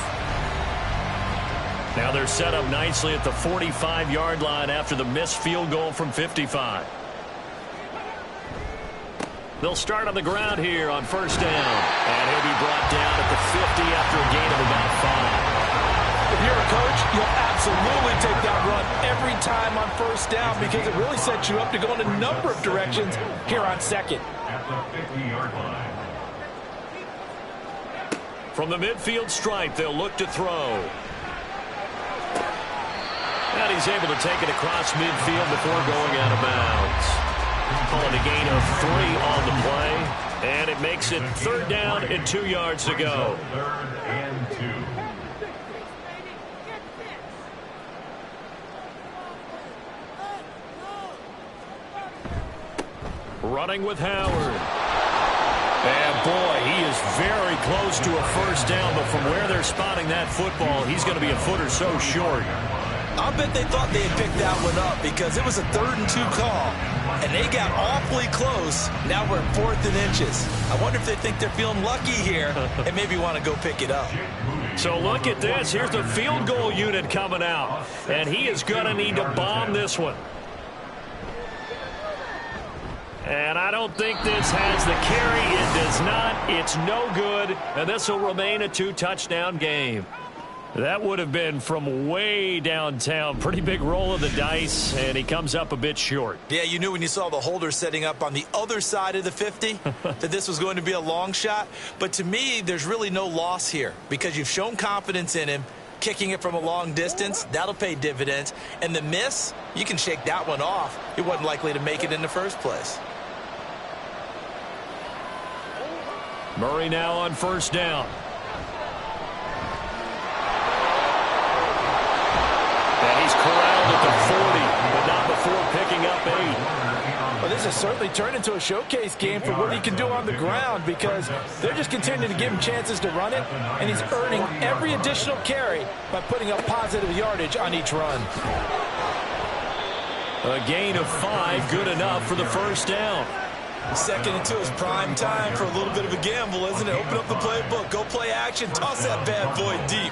Now they're set up nicely at the 45-yard line after the missed field goal from 55. They'll start on the ground here on first down. And he'll be brought down at the 50 after a gain of about 5. If you're a coach, you'll absolutely take that run every time on first down because it really sets you up to go in a number of directions here on second. At the 50-yard line. From the midfield stripe, they'll look to throw. And he's able to take it across midfield before going out of bounds. Calling a gain of 3 on the play. And it makes it 3rd down and 2 yards to go. 3rd and 2. Running with Howard. And boy, he is very close to a first down, but from where they're spotting that football, he's going to be a foot or so short. I bet they thought they had picked that one up because it was a 3rd and 2 call, and they got awfully close. Now we're 4th and inches. I wonder if they think they're feeling lucky here and maybe want to go pick it up. So look at this. Here's the field goal unit coming out, and he is going to need to bomb this one. And I don't think this has the carry. It does not. It's no good. And this will remain a 2-touchdown game. That would have been from way downtown. Pretty big roll of the dice, and he comes up a bit short. Yeah, you knew when you saw the holder setting up on the other side of the 50 that this was going to be a long shot. But to me, there's really no loss here because you've shown confidence in him. Kicking it from a long distance, that'll pay dividends. And the miss, you can shake that one off. He wasn't likely to make it in the first place. Murray now on first down. And he's corralled at the 40, but not before picking up 8. Well, this has certainly turned into a showcase game for what he can do on the ground because they're just continuing to give him chances to run it, and he's earning every additional carry by putting up positive yardage on each run. A gain of 5, good enough for the first down. 2nd and 2 is prime time for a little bit of a gamble, isn't it? Open up the playbook, go play action, toss that bad boy deep.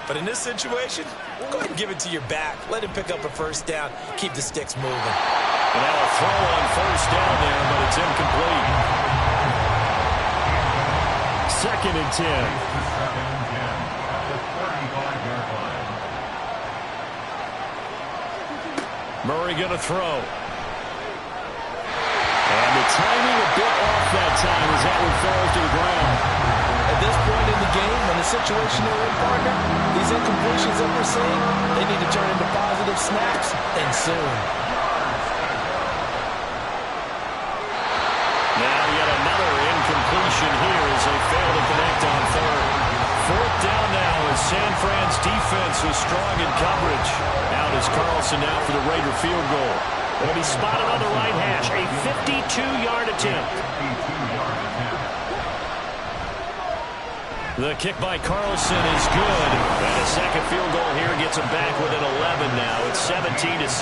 But in this situation, go ahead and give it to your back. Let him pick up a first down. Keep the sticks moving. And now a throw on first down there, but it's incomplete. 2nd and 10. Murray going to throw. And the timing a bit off that time as that one falls to the ground. At this point in the game, in the situation they're in, partner, these incompletions that we're seeing, they need to turn into positive snaps, and soon. Now yet another incompletion here as they fail to connect on 3rd. 4th down now as San Fran's defense is strong in coverage. Out is Carlson now for the Raider field goal. But he's spotted on the right hash, a 52-yard attempt. The kick by Carlson is good. And a second field goal here gets him back within 11 now. It's 17-6.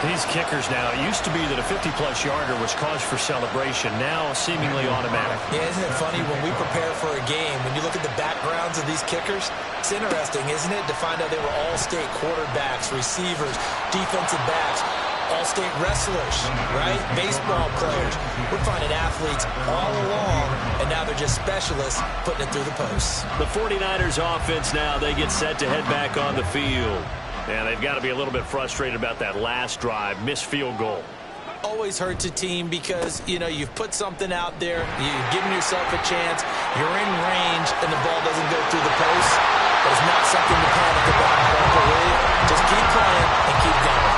These kickers now, it used to be that a 50-plus yarder was cause for celebration. Now seemingly automatic. Yeah, isn't it funny when we prepare for a game, when you look at the backgrounds of these kickers, it's interesting, isn't it, to find out they were all-state quarterbacks, receivers, defensive backs, all-state wrestlers, right? Baseball players. We're finding athletes all along, and now they're just specialists putting it through the posts. The 49ers offense now, they get set to head back on the field. And they've got to be a little bit frustrated about that last drive, missed field goal. Always hurts a team because, you know, you've put something out there, you've given yourself a chance, you're in range, and the ball doesn't go through the post. But it's not something to panic about, Uncle Lee. Just keep playing and keep going.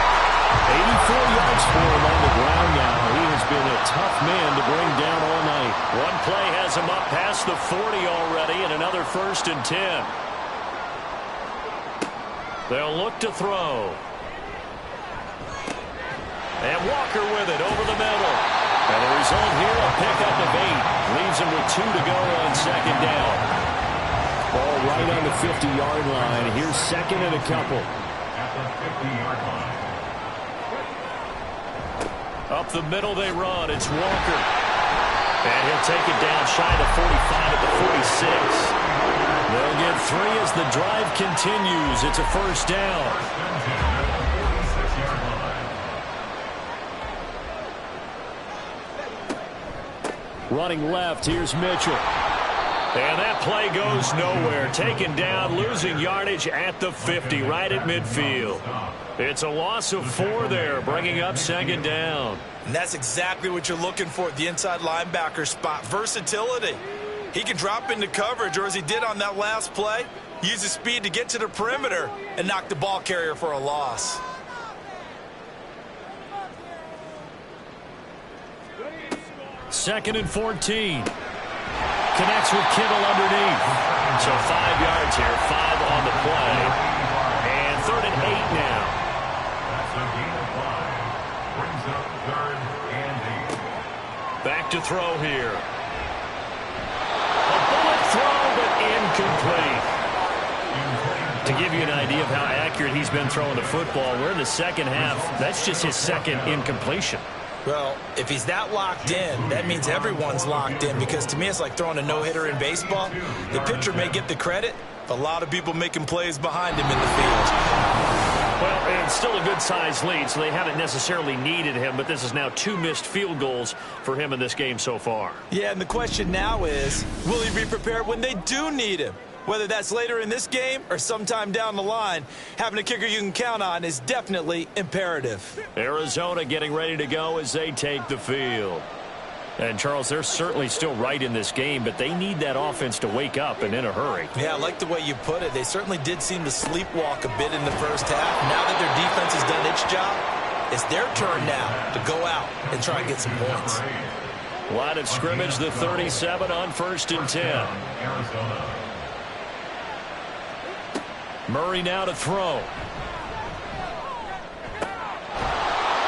84 yards for him on the ground now. He has been a tough man to bring down all night. One play has him up past the 40 already, and another 1st and 10. They'll look to throw. And Walker with it over the middle. And the result here, a pickup of 8. Leaves him with 2 to go on 2nd down. Ball right on the 50-yard line. Here's 2nd and a couple. At the 50-yard line. Up the middle they run. It's Walker. And he'll take it down shy of the 45 at the 46. They'll get 3 as the drive continues. It's a 1st down. Running left, here's Mitchell. And that play goes nowhere. Taken down, losing yardage at the 50, right at midfield. It's a loss of 4 there, bringing up 2nd down. And that's exactly what you're looking for at the inside linebacker spot. Versatility. He can drop into coverage, or as he did on that last play, use his speed to get to the perimeter and knock the ball carrier for a loss. Second and 14. Connects with Kittle underneath. So 5 yards here, 5 on the play. And 3rd and 8 now. That's a gain of 5. Brings up 3rd and 8. Back to throw here. A bullet throw, but incomplete. To give you an idea of how accurate he's been throwing the football, we're in the second half. That's just his 2nd incompletion. Well, if he's that locked in, that means everyone's locked in, because to me it's like throwing a no-hitter in baseball. The pitcher may get the credit, but a lot of people making plays behind him in the field. Well, And still a good-sized lead, so they haven't necessarily needed him, but this is now 2 missed field goals for him in this game so far. Yeah, and the question now is, will he be prepared when they do need him? Whether that's later in this game or sometime down the line, having a kicker you can count on is definitely imperative. Arizona getting ready to go as they take the field. And, Charles, they're certainly still right in this game, but they need that offense to wake up and in a hurry. Yeah, I like the way you put it. They certainly did seem to sleepwalk a bit in the first half. Now that their defense has done its job, it's their turn now to go out and try and get some points. Line of scrimmage, the 37 on 1st and 10. Murray now to throw.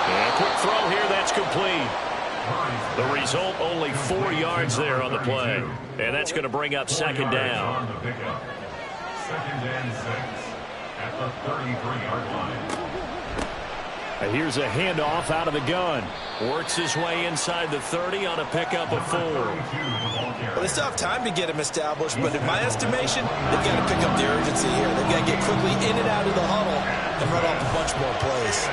And a quick throw here, that's complete. The result, only 4 yards there on the play. And that's going to bring up 2nd down. 2nd and 6 at the 33-yard line. And here's a handoff out of the gun. Works his way inside the 30 on a pickup of 4. Well, they still have time to get him established, but in my estimation, they've got to pick up the urgency here. They've got to get quickly in and out of the huddle and run off a bunch more plays.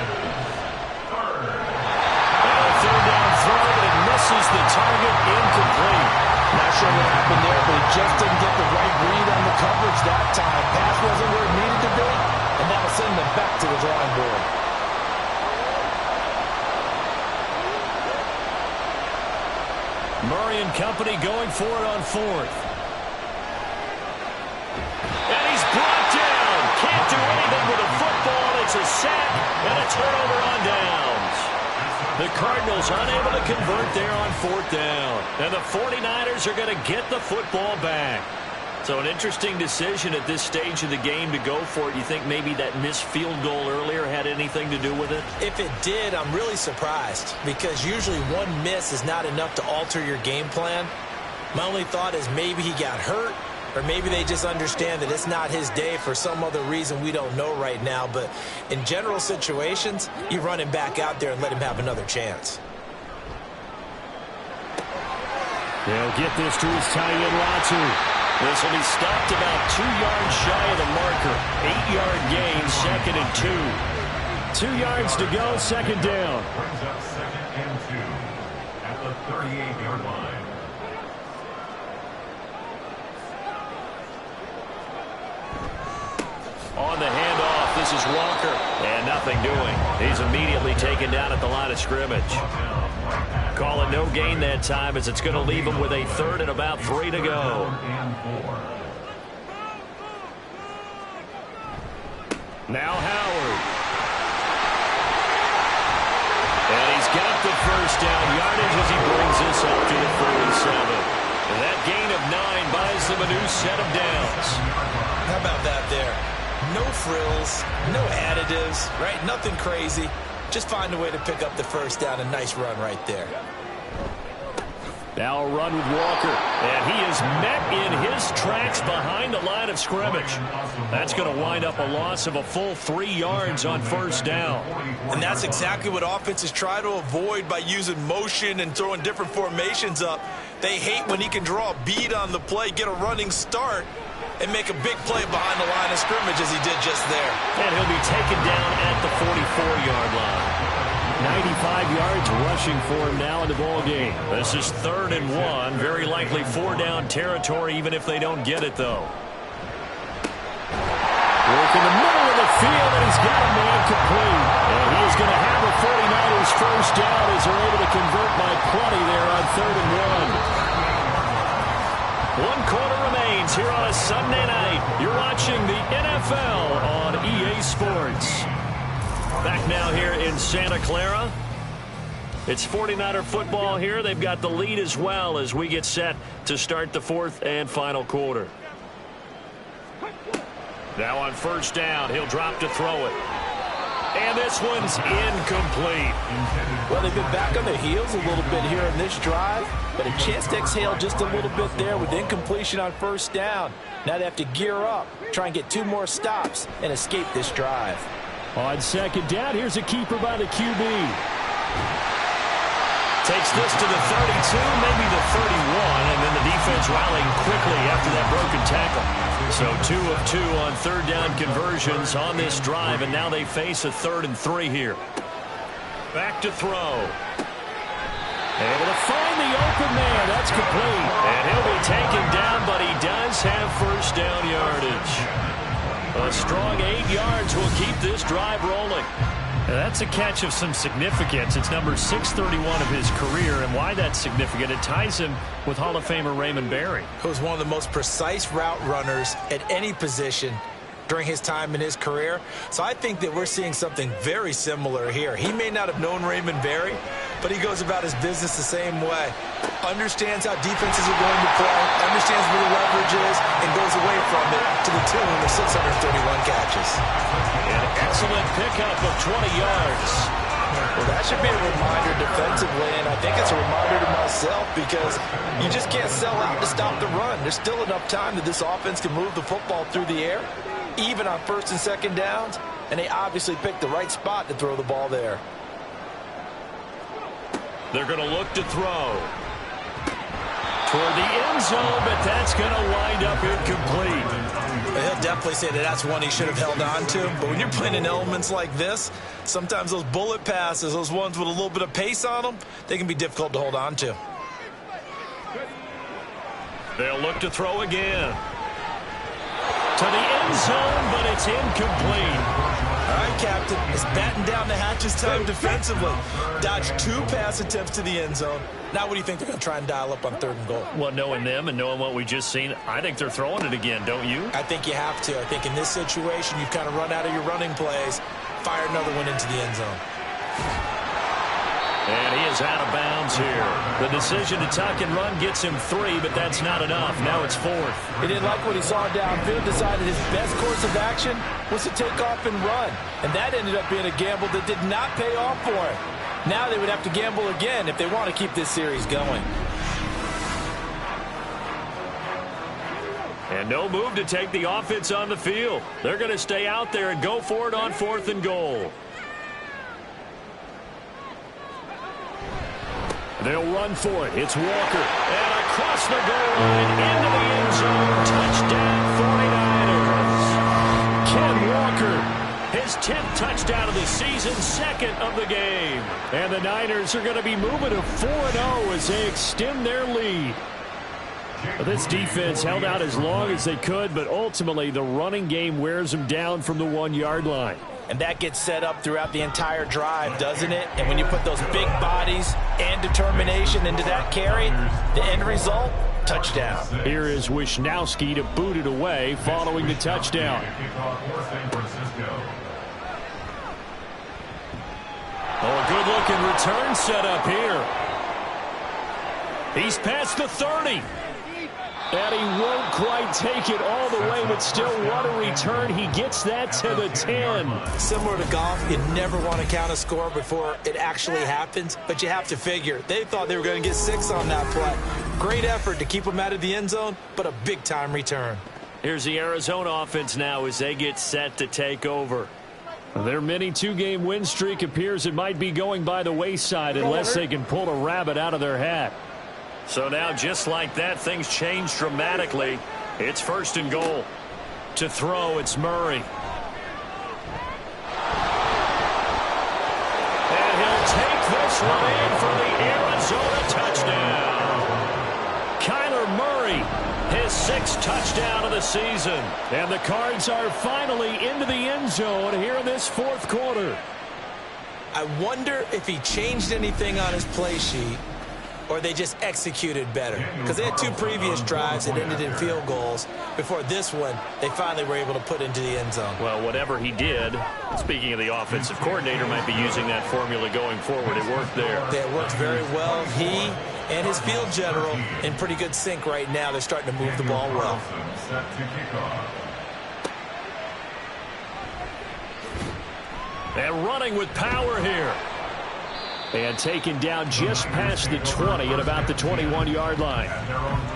Third down throw, but it misses the target, incomplete. Not sure what happened there, but he just didn't get the right read on the coverage that time. Pass wasn't where it needed to be, and that'll send them back to the drawing board. Murray and company going for it on 4th. And he's brought down. Can't do anything with a football. It's a sack and a turnover on downs. The Cardinals unable to convert there on 4th down. And the 49ers are going to get the football back. So an interesting decision at this stage of the game to go for it. You think maybe that missed field goal earlier had anything to do with it? If it did, I'm really surprised, because usually one miss is not enough to alter your game plan. My only thought is maybe he got hurt, or maybe they just understand that it's not his day for some other reason we don't know right now. But in general situations, you run him back out there and let him have another chance. They'll get this to his tight end, Latu. This will be stopped about 2 yards shy of the marker. 8-yard gain, 2nd and 2. 2 yards to go, 2nd down. Brings up 2nd and 2 at the 38-yard line. On the handoff, this is Walker. And nothing doing. He's immediately taken down at the line of scrimmage. Calling no gain that time, as it's going to leave him with a 3rd and about 3 to go. Now Howard. And he's got the first down yardage as he brings this up to the 47. And that gain of 9 buys them a new set of downs. How about that there? No frills, no additives, right? Nothing crazy. Just find a way to pick up the first down. A nice run right there. Now a run with Walker. And he is met in his tracks behind the line of scrimmage. That's going to wind up a loss of a full 3 yards on 1st down. And that's exactly what offenses try to avoid by using motion and throwing different formations up. They hate when he can draw a bead on the play, get a running start, and make a big play behind the line of scrimmage as he did just there. And he'll be taken down at the 44-yard line. 95 yards rushing for him now in the ball game. This is 3rd and 1. Very likely 4-down territory, even if they don't get it, though. Work in the middle of the field, and he's got a man complete. And he is going to have a 49ers first down as they're able to convert by plenty there on 3rd and 1. 1 quarter remains here on a Sunday night. You're watching the NFL on EA Sports. Back now here in Santa Clara. It's 49er football here. They've got the lead as well as we get set to start the 4th and final quarter. Now on 1st down, he'll drop to throw it. And this one's incomplete. Well, they've been back on their heels a little bit here in this drive, but a chance to exhale just a little bit there with incompletion on 1st down. Now they have to gear up, try and get 2 more stops, and escape this drive. On 2nd down, here's a keeper by the QB. Takes this to the 32, maybe the 31, and then the defense Niners rallying quickly after that broken tackle. So 2 of 2 on third down conversions on this drive, and now they face a 3rd and 3 here. Back to throw. Able to find the open man. That's complete. And he'll be taken down, but he does have first down yardage. A strong 8 yards will keep this drive rolling. That's a catch of some significance. It's number 631 of his career, and why that's significant, it ties him with Hall of Famer Raymond Berry, who was one of the most precise route runners at any position during his time in his career. So I think that we're seeing something very similar here. He may not have known Raymond Berry, but he goes about his business the same way. Understands how defenses are going to play, understands where the leverage is, and goes away from it to the tune of 631 catches. An excellent pickup of 20 yards. Well, that should be a reminder defensively, and I think it's a reminder to myself because you just can't sell out to stop the run. There's still enough time that this offense can move the football through the air, even on 1st and 2nd downs, and they obviously picked the right spot to throw the ball there. They're going to look to throw toward the end zone, but that's going to wind up incomplete. He'll definitely say that that's one he should have held on to, but when you're playing in elements like this, sometimes those bullet passes, those ones with a little bit of pace on them, they can be difficult to hold on to. They'll look to throw again. To the end zone, but it's incomplete. All right, Captain, it's batten down the hatches time defensively. Dodged 2 pass attempts to the end zone. Now what do you think they're going to try and dial up on 3rd and goal? Well, knowing them and knowing what we just seen, I think they're throwing it again, don't you? I think you have to. I think in this situation, you've kind of run out of your running plays. Fire another one into the end zone. And he is out of bounds here. The decision to tuck and run gets him 3, but that's not enough. Now it's 4th. He didn't like what he saw downfield, decided his best course of action was to take off and run. And that ended up being a gamble that did not pay off for him. Now they would have to gamble again if they want to keep this series going. And no move to take the offense on the field. They're going to stay out there and go for it on 4th and goal. They'll run for it. It's Walker. And across the goal line into the end zone. Touchdown 49ers. Ken Walker, his 10th touchdown of the season, 2nd of the game. And the Niners are going to be moving to 4-0 as they extend their lead. This defense held out as long as they could, but ultimately the running game wears them down from the 1-yard line. And that gets set up throughout the entire drive, doesn't it? And when you put those big bodies and determination into that carry, the end result, touchdown. Here is Wisnowski to boot it away following the touchdown. Oh, a good-looking return set up here. He's past the 30. And he won't quite take it all the way, but still what a return. He gets that to the 10. Similar to golf, you never want to count a score before it actually happens, but you have to figure. They thought they were going to get 6 on that play. Great effort to keep them out of the end zone, but a big-time return. Here's the Arizona offense now as they get set to take over. Their mini 2-game win streak appears it might be going by the wayside unless they can pull a rabbit out of their hat. So now, just like that, things change dramatically. It's 1st and goal. To throw, it's Murray. And he'll take this one in for the Arizona touchdown. Kyler Murray, his 6th touchdown of the season. And the Cards are finally into the end zone here in this 4th quarter. I wonder if he changed anything on his play sheet, or they just executed better. Because they had 2 previous drives that ended in field goals. Before this one, they finally were able to put into the end zone. Well, whatever he did, speaking of the offensive coordinator, might be using that formula going forward. It worked there. It worked very well. He and his field general in pretty good sync right now. They're starting to move the ball well. And running with power here. And taken down just past the 20 at about the 21-yard line.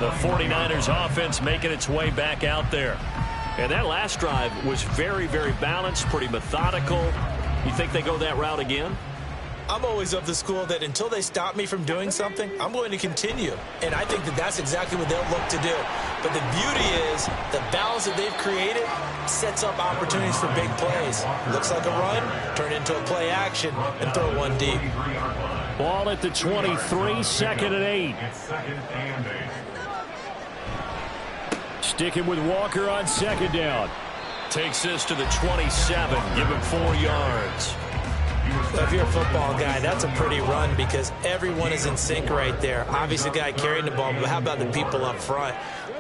The 49ers offense making its way back out there. And that last drive was very, very balanced, pretty methodical. You think they go that route again? I'm always of the school that until they stop me from doing something, I'm going to continue. And I think that that's exactly what they'll look to do. But the beauty is the balance that they've created sets up opportunities for big plays. Looks like a run, turn into a play action, and throw one deep. Ball at the 23, second and 8. Sticking with Walker on second down. Takes this to the 27, give him 4 yards. Well, if you're a football guy, that's a pretty run because everyone is in sync right there. Obviously, the guy carrying the ball, but how about the people up front?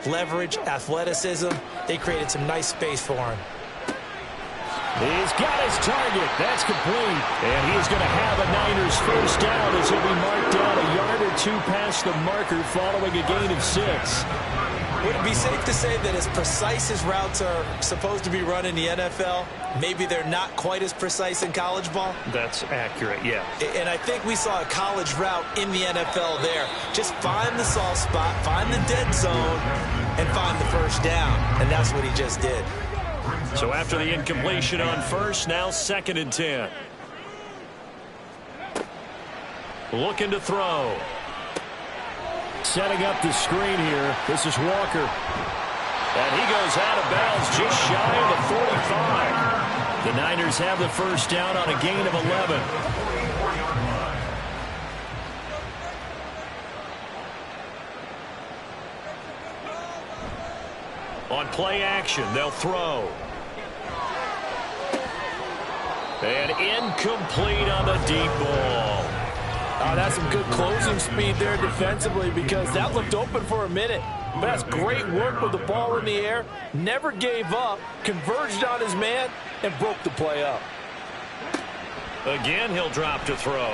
Leverage, athleticism, they created some nice space for him. He's got his target. That's complete. And he's going to have a Niners first down as he'll be marked down a yard or 2 past the marker following a gain of 6. Would it be safe to say that as precise as routes are supposed to be run in the NFL, maybe they're not quite as precise in college ball? That's accurate, yeah. And I think we saw a college route in the NFL there. Just find the soft spot, find the dead zone, and find the first down. And that's what he just did. So after the incompletion on first, now second and 10. Looking to throw. Setting up the screen here. This is Walker. And he goes out of bounds just shy of the 45. The Niners have the first down on a gain of 11. On play action, they'll throw. And incomplete on the deep ball. Oh, that's some good closing speed there defensively because that looked open for a minute. But that's great work with the ball in the air. Never gave up, converged on his man, and broke the play up. Again, he'll drop to throw.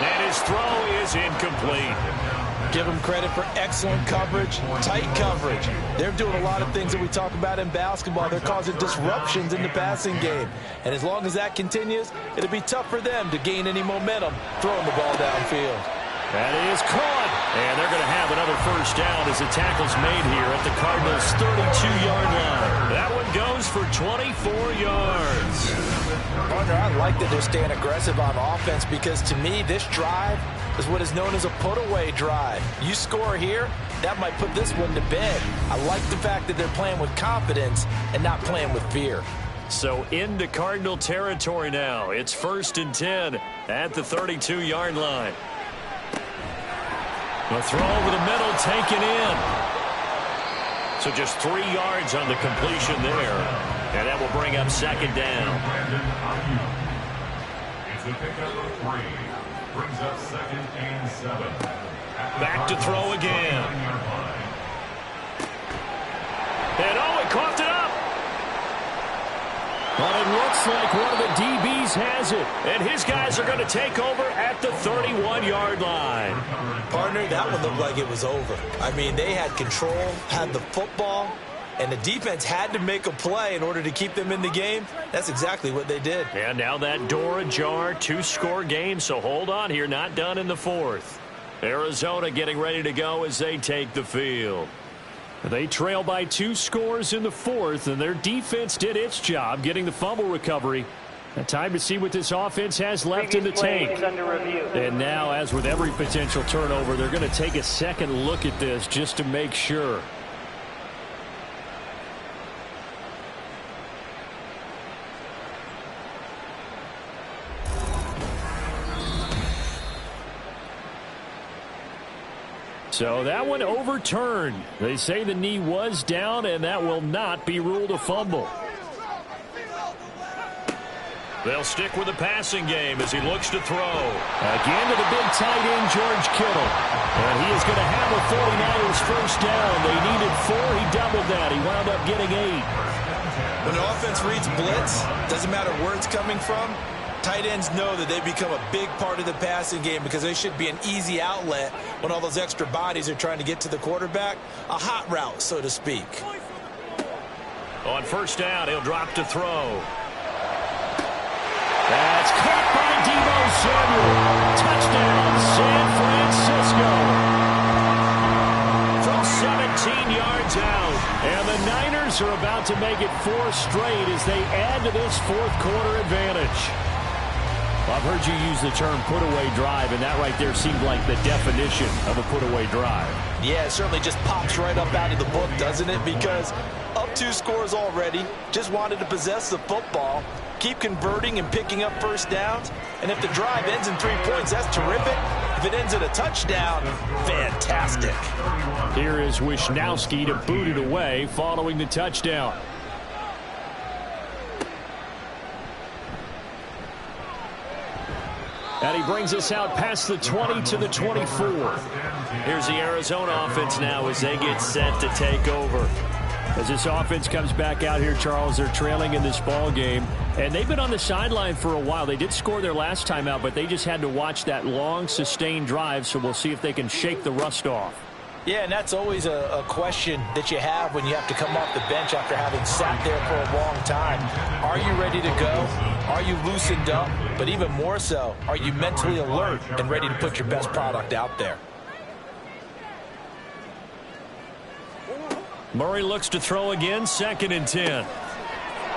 And his throw is incomplete. Give them credit for excellent coverage, tight coverage. They're doing a lot of things that we talk about in basketball. They're causing disruptions in the passing game. And as long as that continues, it'll be tough for them to gain any momentum throwing the ball downfield. That is caught. And they're going to have another first down as the tackle's made here at the Cardinals' 32-yard line. That one goes for 24 yards. Partner, I like that they're staying aggressive on offense because to me, this drive is what is known as a put-away drive. You score here, that might put this one to bed. I like the fact that they're playing with confidence and not playing with fear. So into Cardinal territory now. It's first and 10 at the 32-yard line. The throw over the middle taken in. So just 3 yards on the completion there. And that will bring up second down. It's a pickup of 3. Brings up second and 7. Back to throw again. And oh, he coughed it up. But it looks like one of the DBs has it. And his guys are going to take over at the 31-yard line. Partner, that one looked like it was over. I mean, they had control, had the football, and the defense had to make a play in order to keep them in the game. That's exactly what they did. And now that door ajar, 2-score game, so hold on here, not done in the fourth. Arizona getting ready to go as they take the field. They trail by 2 scores in the fourth, and their defense did its job getting the fumble recovery. And time to see what this offense has left in the tank. And now, as with every potential turnover, they're going to take a second look at this just to make sure. So that one overturned. They say the knee was down, and that will not be ruled a fumble. They'll stick with the passing game as he looks to throw. Again to the big tight end, George Kittle. And he is going to have a 49ers first down. They needed 4. He doubled that. He wound up getting 8. When the offense reads blitz, doesn't matter where it's coming from, tight ends know that they become a big part of the passing game because they should be an easy outlet when all those extra bodies are trying to get to the quarterback. A hot route, so to speak. On first down, he'll drop to throw. That's caught by Deebo Samuel. Touchdown, San Francisco. From 17 yards out. And the Niners are about to make it 4 straight as they add to this fourth quarter advantage. I've heard you use the term put-away drive, and that right there seemed like the definition of a put-away drive. Yeah, it certainly just pops right up out of the book, doesn't it? Because up 2 scores already, just wanted to possess the football, keep converting and picking up first downs. And if the drive ends in 3 points, that's terrific. If it ends in a touchdown, fantastic. Here is Wisnowski to boot it away following the touchdown. And he brings us out past the 20 to the 24. Here's the Arizona offense now as they get set to take over. As this offense comes back out here, Charles, they're trailing in this ball game. And they've been on the sideline for a while. They did score their last time out, but they just had to watch that long, sustained drive. So we'll see if they can shake the rust off. Yeah, and that's always a question that you have when you have to come off the bench after having sat there for a long time. Are you ready to go? Are you loosened up? But even more so, are you mentally alert and ready to put your best product out there? Murray looks to throw again, 2nd and 10.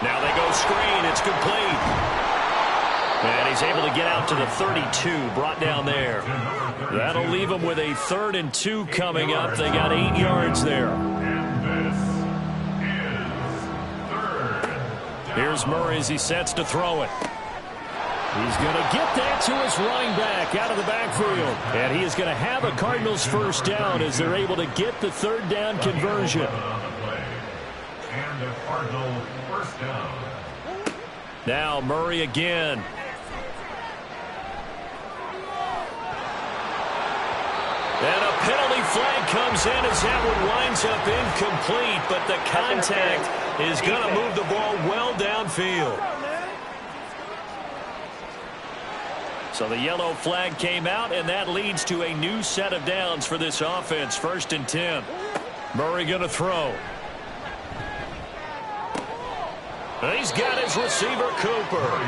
Now they go screen. It's complete. And he's able to get out to the 32, brought down there. That'll leave them with a 3rd and 2 coming up. They got 8 yards there. Here's Murray as he sets to throw it. He's going to get that to his running back out of the backfield. And he is going to have a Cardinals first down as they're able to get the 3rd down conversion. And a Cardinal first down. Now Murray again. And a penalty flag comes in as that one winds up incomplete, but the contact is going to move the ball well downfield. So the yellow flag came out, and that leads to a new set of downs for this offense. 1st and 10. Murray going to throw. And he's got his receiver, Cooper.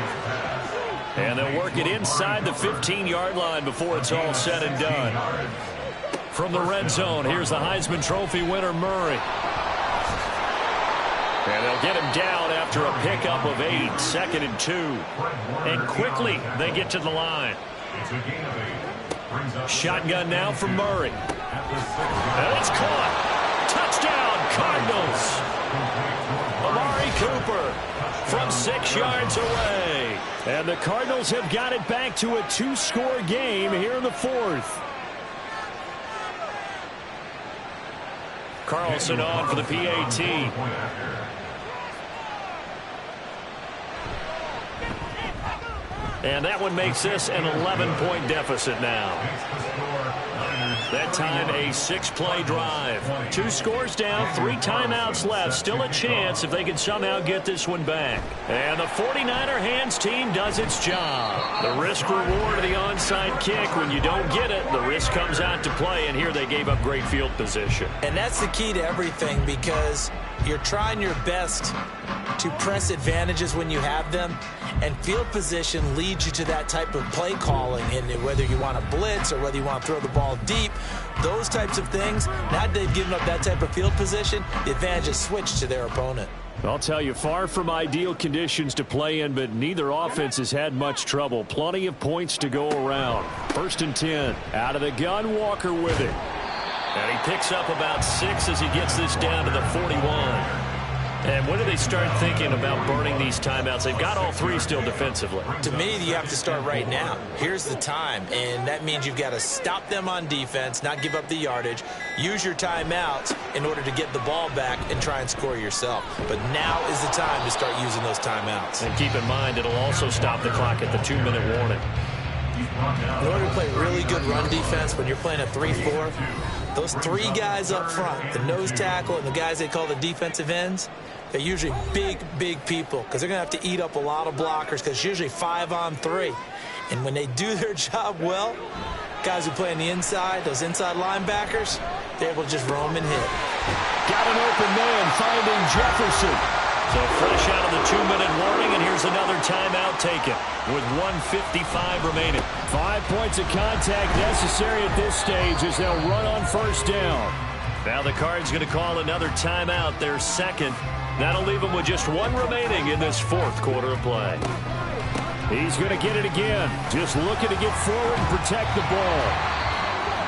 And they'll work it inside the 15-yard line before it's all said and done. From the red zone, here's the Heisman Trophy winner, Murray. And they'll get him down after a pickup of 8, 2nd and 2. And quickly, they get to the line. Shotgun now from Murray. And it's caught. Touchdown, Cardinals. Amari Cooper from 6 yards away. And the Cardinals have got it back to a 2-score game here in the 4th. Carlson on for the PAT. And that one makes this an 11-point deficit now. That time a 6-play drive. 2 scores down, 3 timeouts left. Still a chance if they can somehow get this one back. And the 49er hands team does its job. The risk reward of the onside kick. When you don't get it, the risk comes out to play. And here they gave up great field position. And that's the key to everything, because you're trying your best to press advantages when you have them, and field position leads you to that type of play calling. And whether you want to blitz or whether you want to throw the ball deep, those types of things, now that they've given up that type of field position, the advantage is switched to their opponent. I'll tell you, far from ideal conditions to play in, but neither offense has had much trouble. Plenty of points to go around. 1st and 10. Out of the gun, Walker with it. And he picks up about 6 as he gets this down to the 41. And when do they start thinking about burning these timeouts? They've got all 3 still defensively. To me, you have to start right now. Here's the time, and that means you've got to stop them on defense, not give up the yardage, use your timeouts in order to get the ball back and try and score yourself. But now is the time to start using those timeouts. And keep in mind, it'll also stop the clock at the 2-minute warning. In order to play really good run defense, when you're playing a 3-4, those 3 guys up front, the nose tackle and the guys they call the defensive ends, they're usually big, big people, because they're going to have to eat up a lot of blockers, because it's usually 5 on 3. And when they do their job well, guys who play on the inside, those inside linebackers, they're able to just roam and hit. Got an open man finding Jefferson. So fresh out of the 2-minute warning, and here's another timeout taken with 1:55 remaining. 5 points of contact necessary at this stage as they'll run on 1st down. Now the Cards going to call another timeout, their 2nd. That'll leave them with just 1 remaining in this 4th quarter of play. He's going to get it again. Just looking to get forward and protect the ball.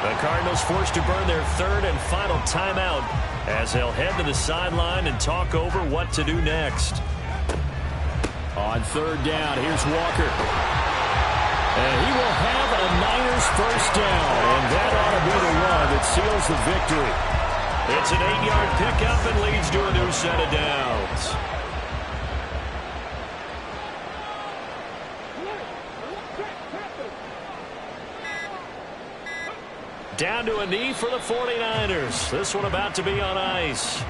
The Cardinals forced to burn their third and final timeout as they'll head to the sideline and talk over what to do next. On third down, here's Walker. And he will have a Niners first down, and that ought to be the one that seals the victory. It's an 8-yard pickup and leads to a new set of downs. Down to a knee for the 49ers. This one about to be on ice.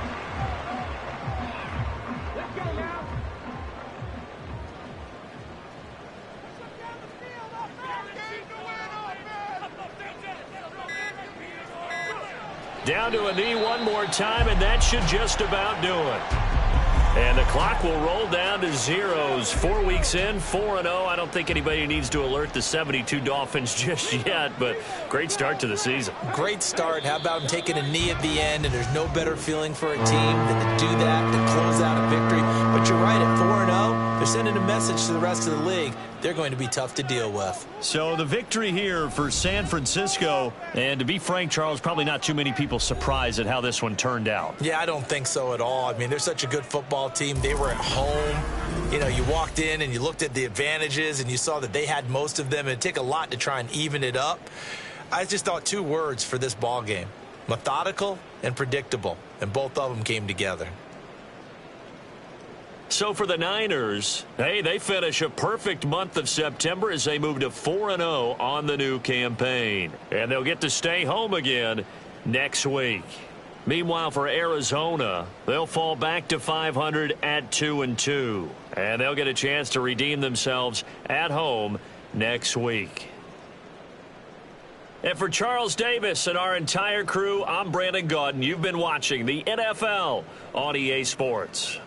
Down to a knee one more time, and that should just about do it. And the clock will roll down to zeros. 4 weeks in, 4-0. I don't think anybody needs to alert the 72 Dolphins just yet, but great start to the season. Great start. How about him taking a knee at the end? And there's no better feeling for a team than to do that, to close out a victory. But you're right, at 4-0, they're sending a message to the rest of the league. They're going to be tough to deal with. So the victory here for San Francisco. And to be frank, Charles, probably not too many people surprised at how this one turned out. Yeah, I don't think so at all. I mean, they're such a good football team. They were at home. You know, you walked in and you looked at the advantages and you saw that they had most of them. It'd take a lot to try and even it up. I just thought 2 words for this ball game: methodical and predictable. And both of them came together. So for the Niners, hey, they finish a perfect month of September as they move to 4-0 on the new campaign. And they'll get to stay home again next week. Meanwhile, for Arizona, they'll fall back to 500 at 2-2. And they'll get a chance to redeem themselves at home next week. And for Charles Davis and our entire crew, I'm Brandon Gaudin. You've been watching the NFL on EA Sports.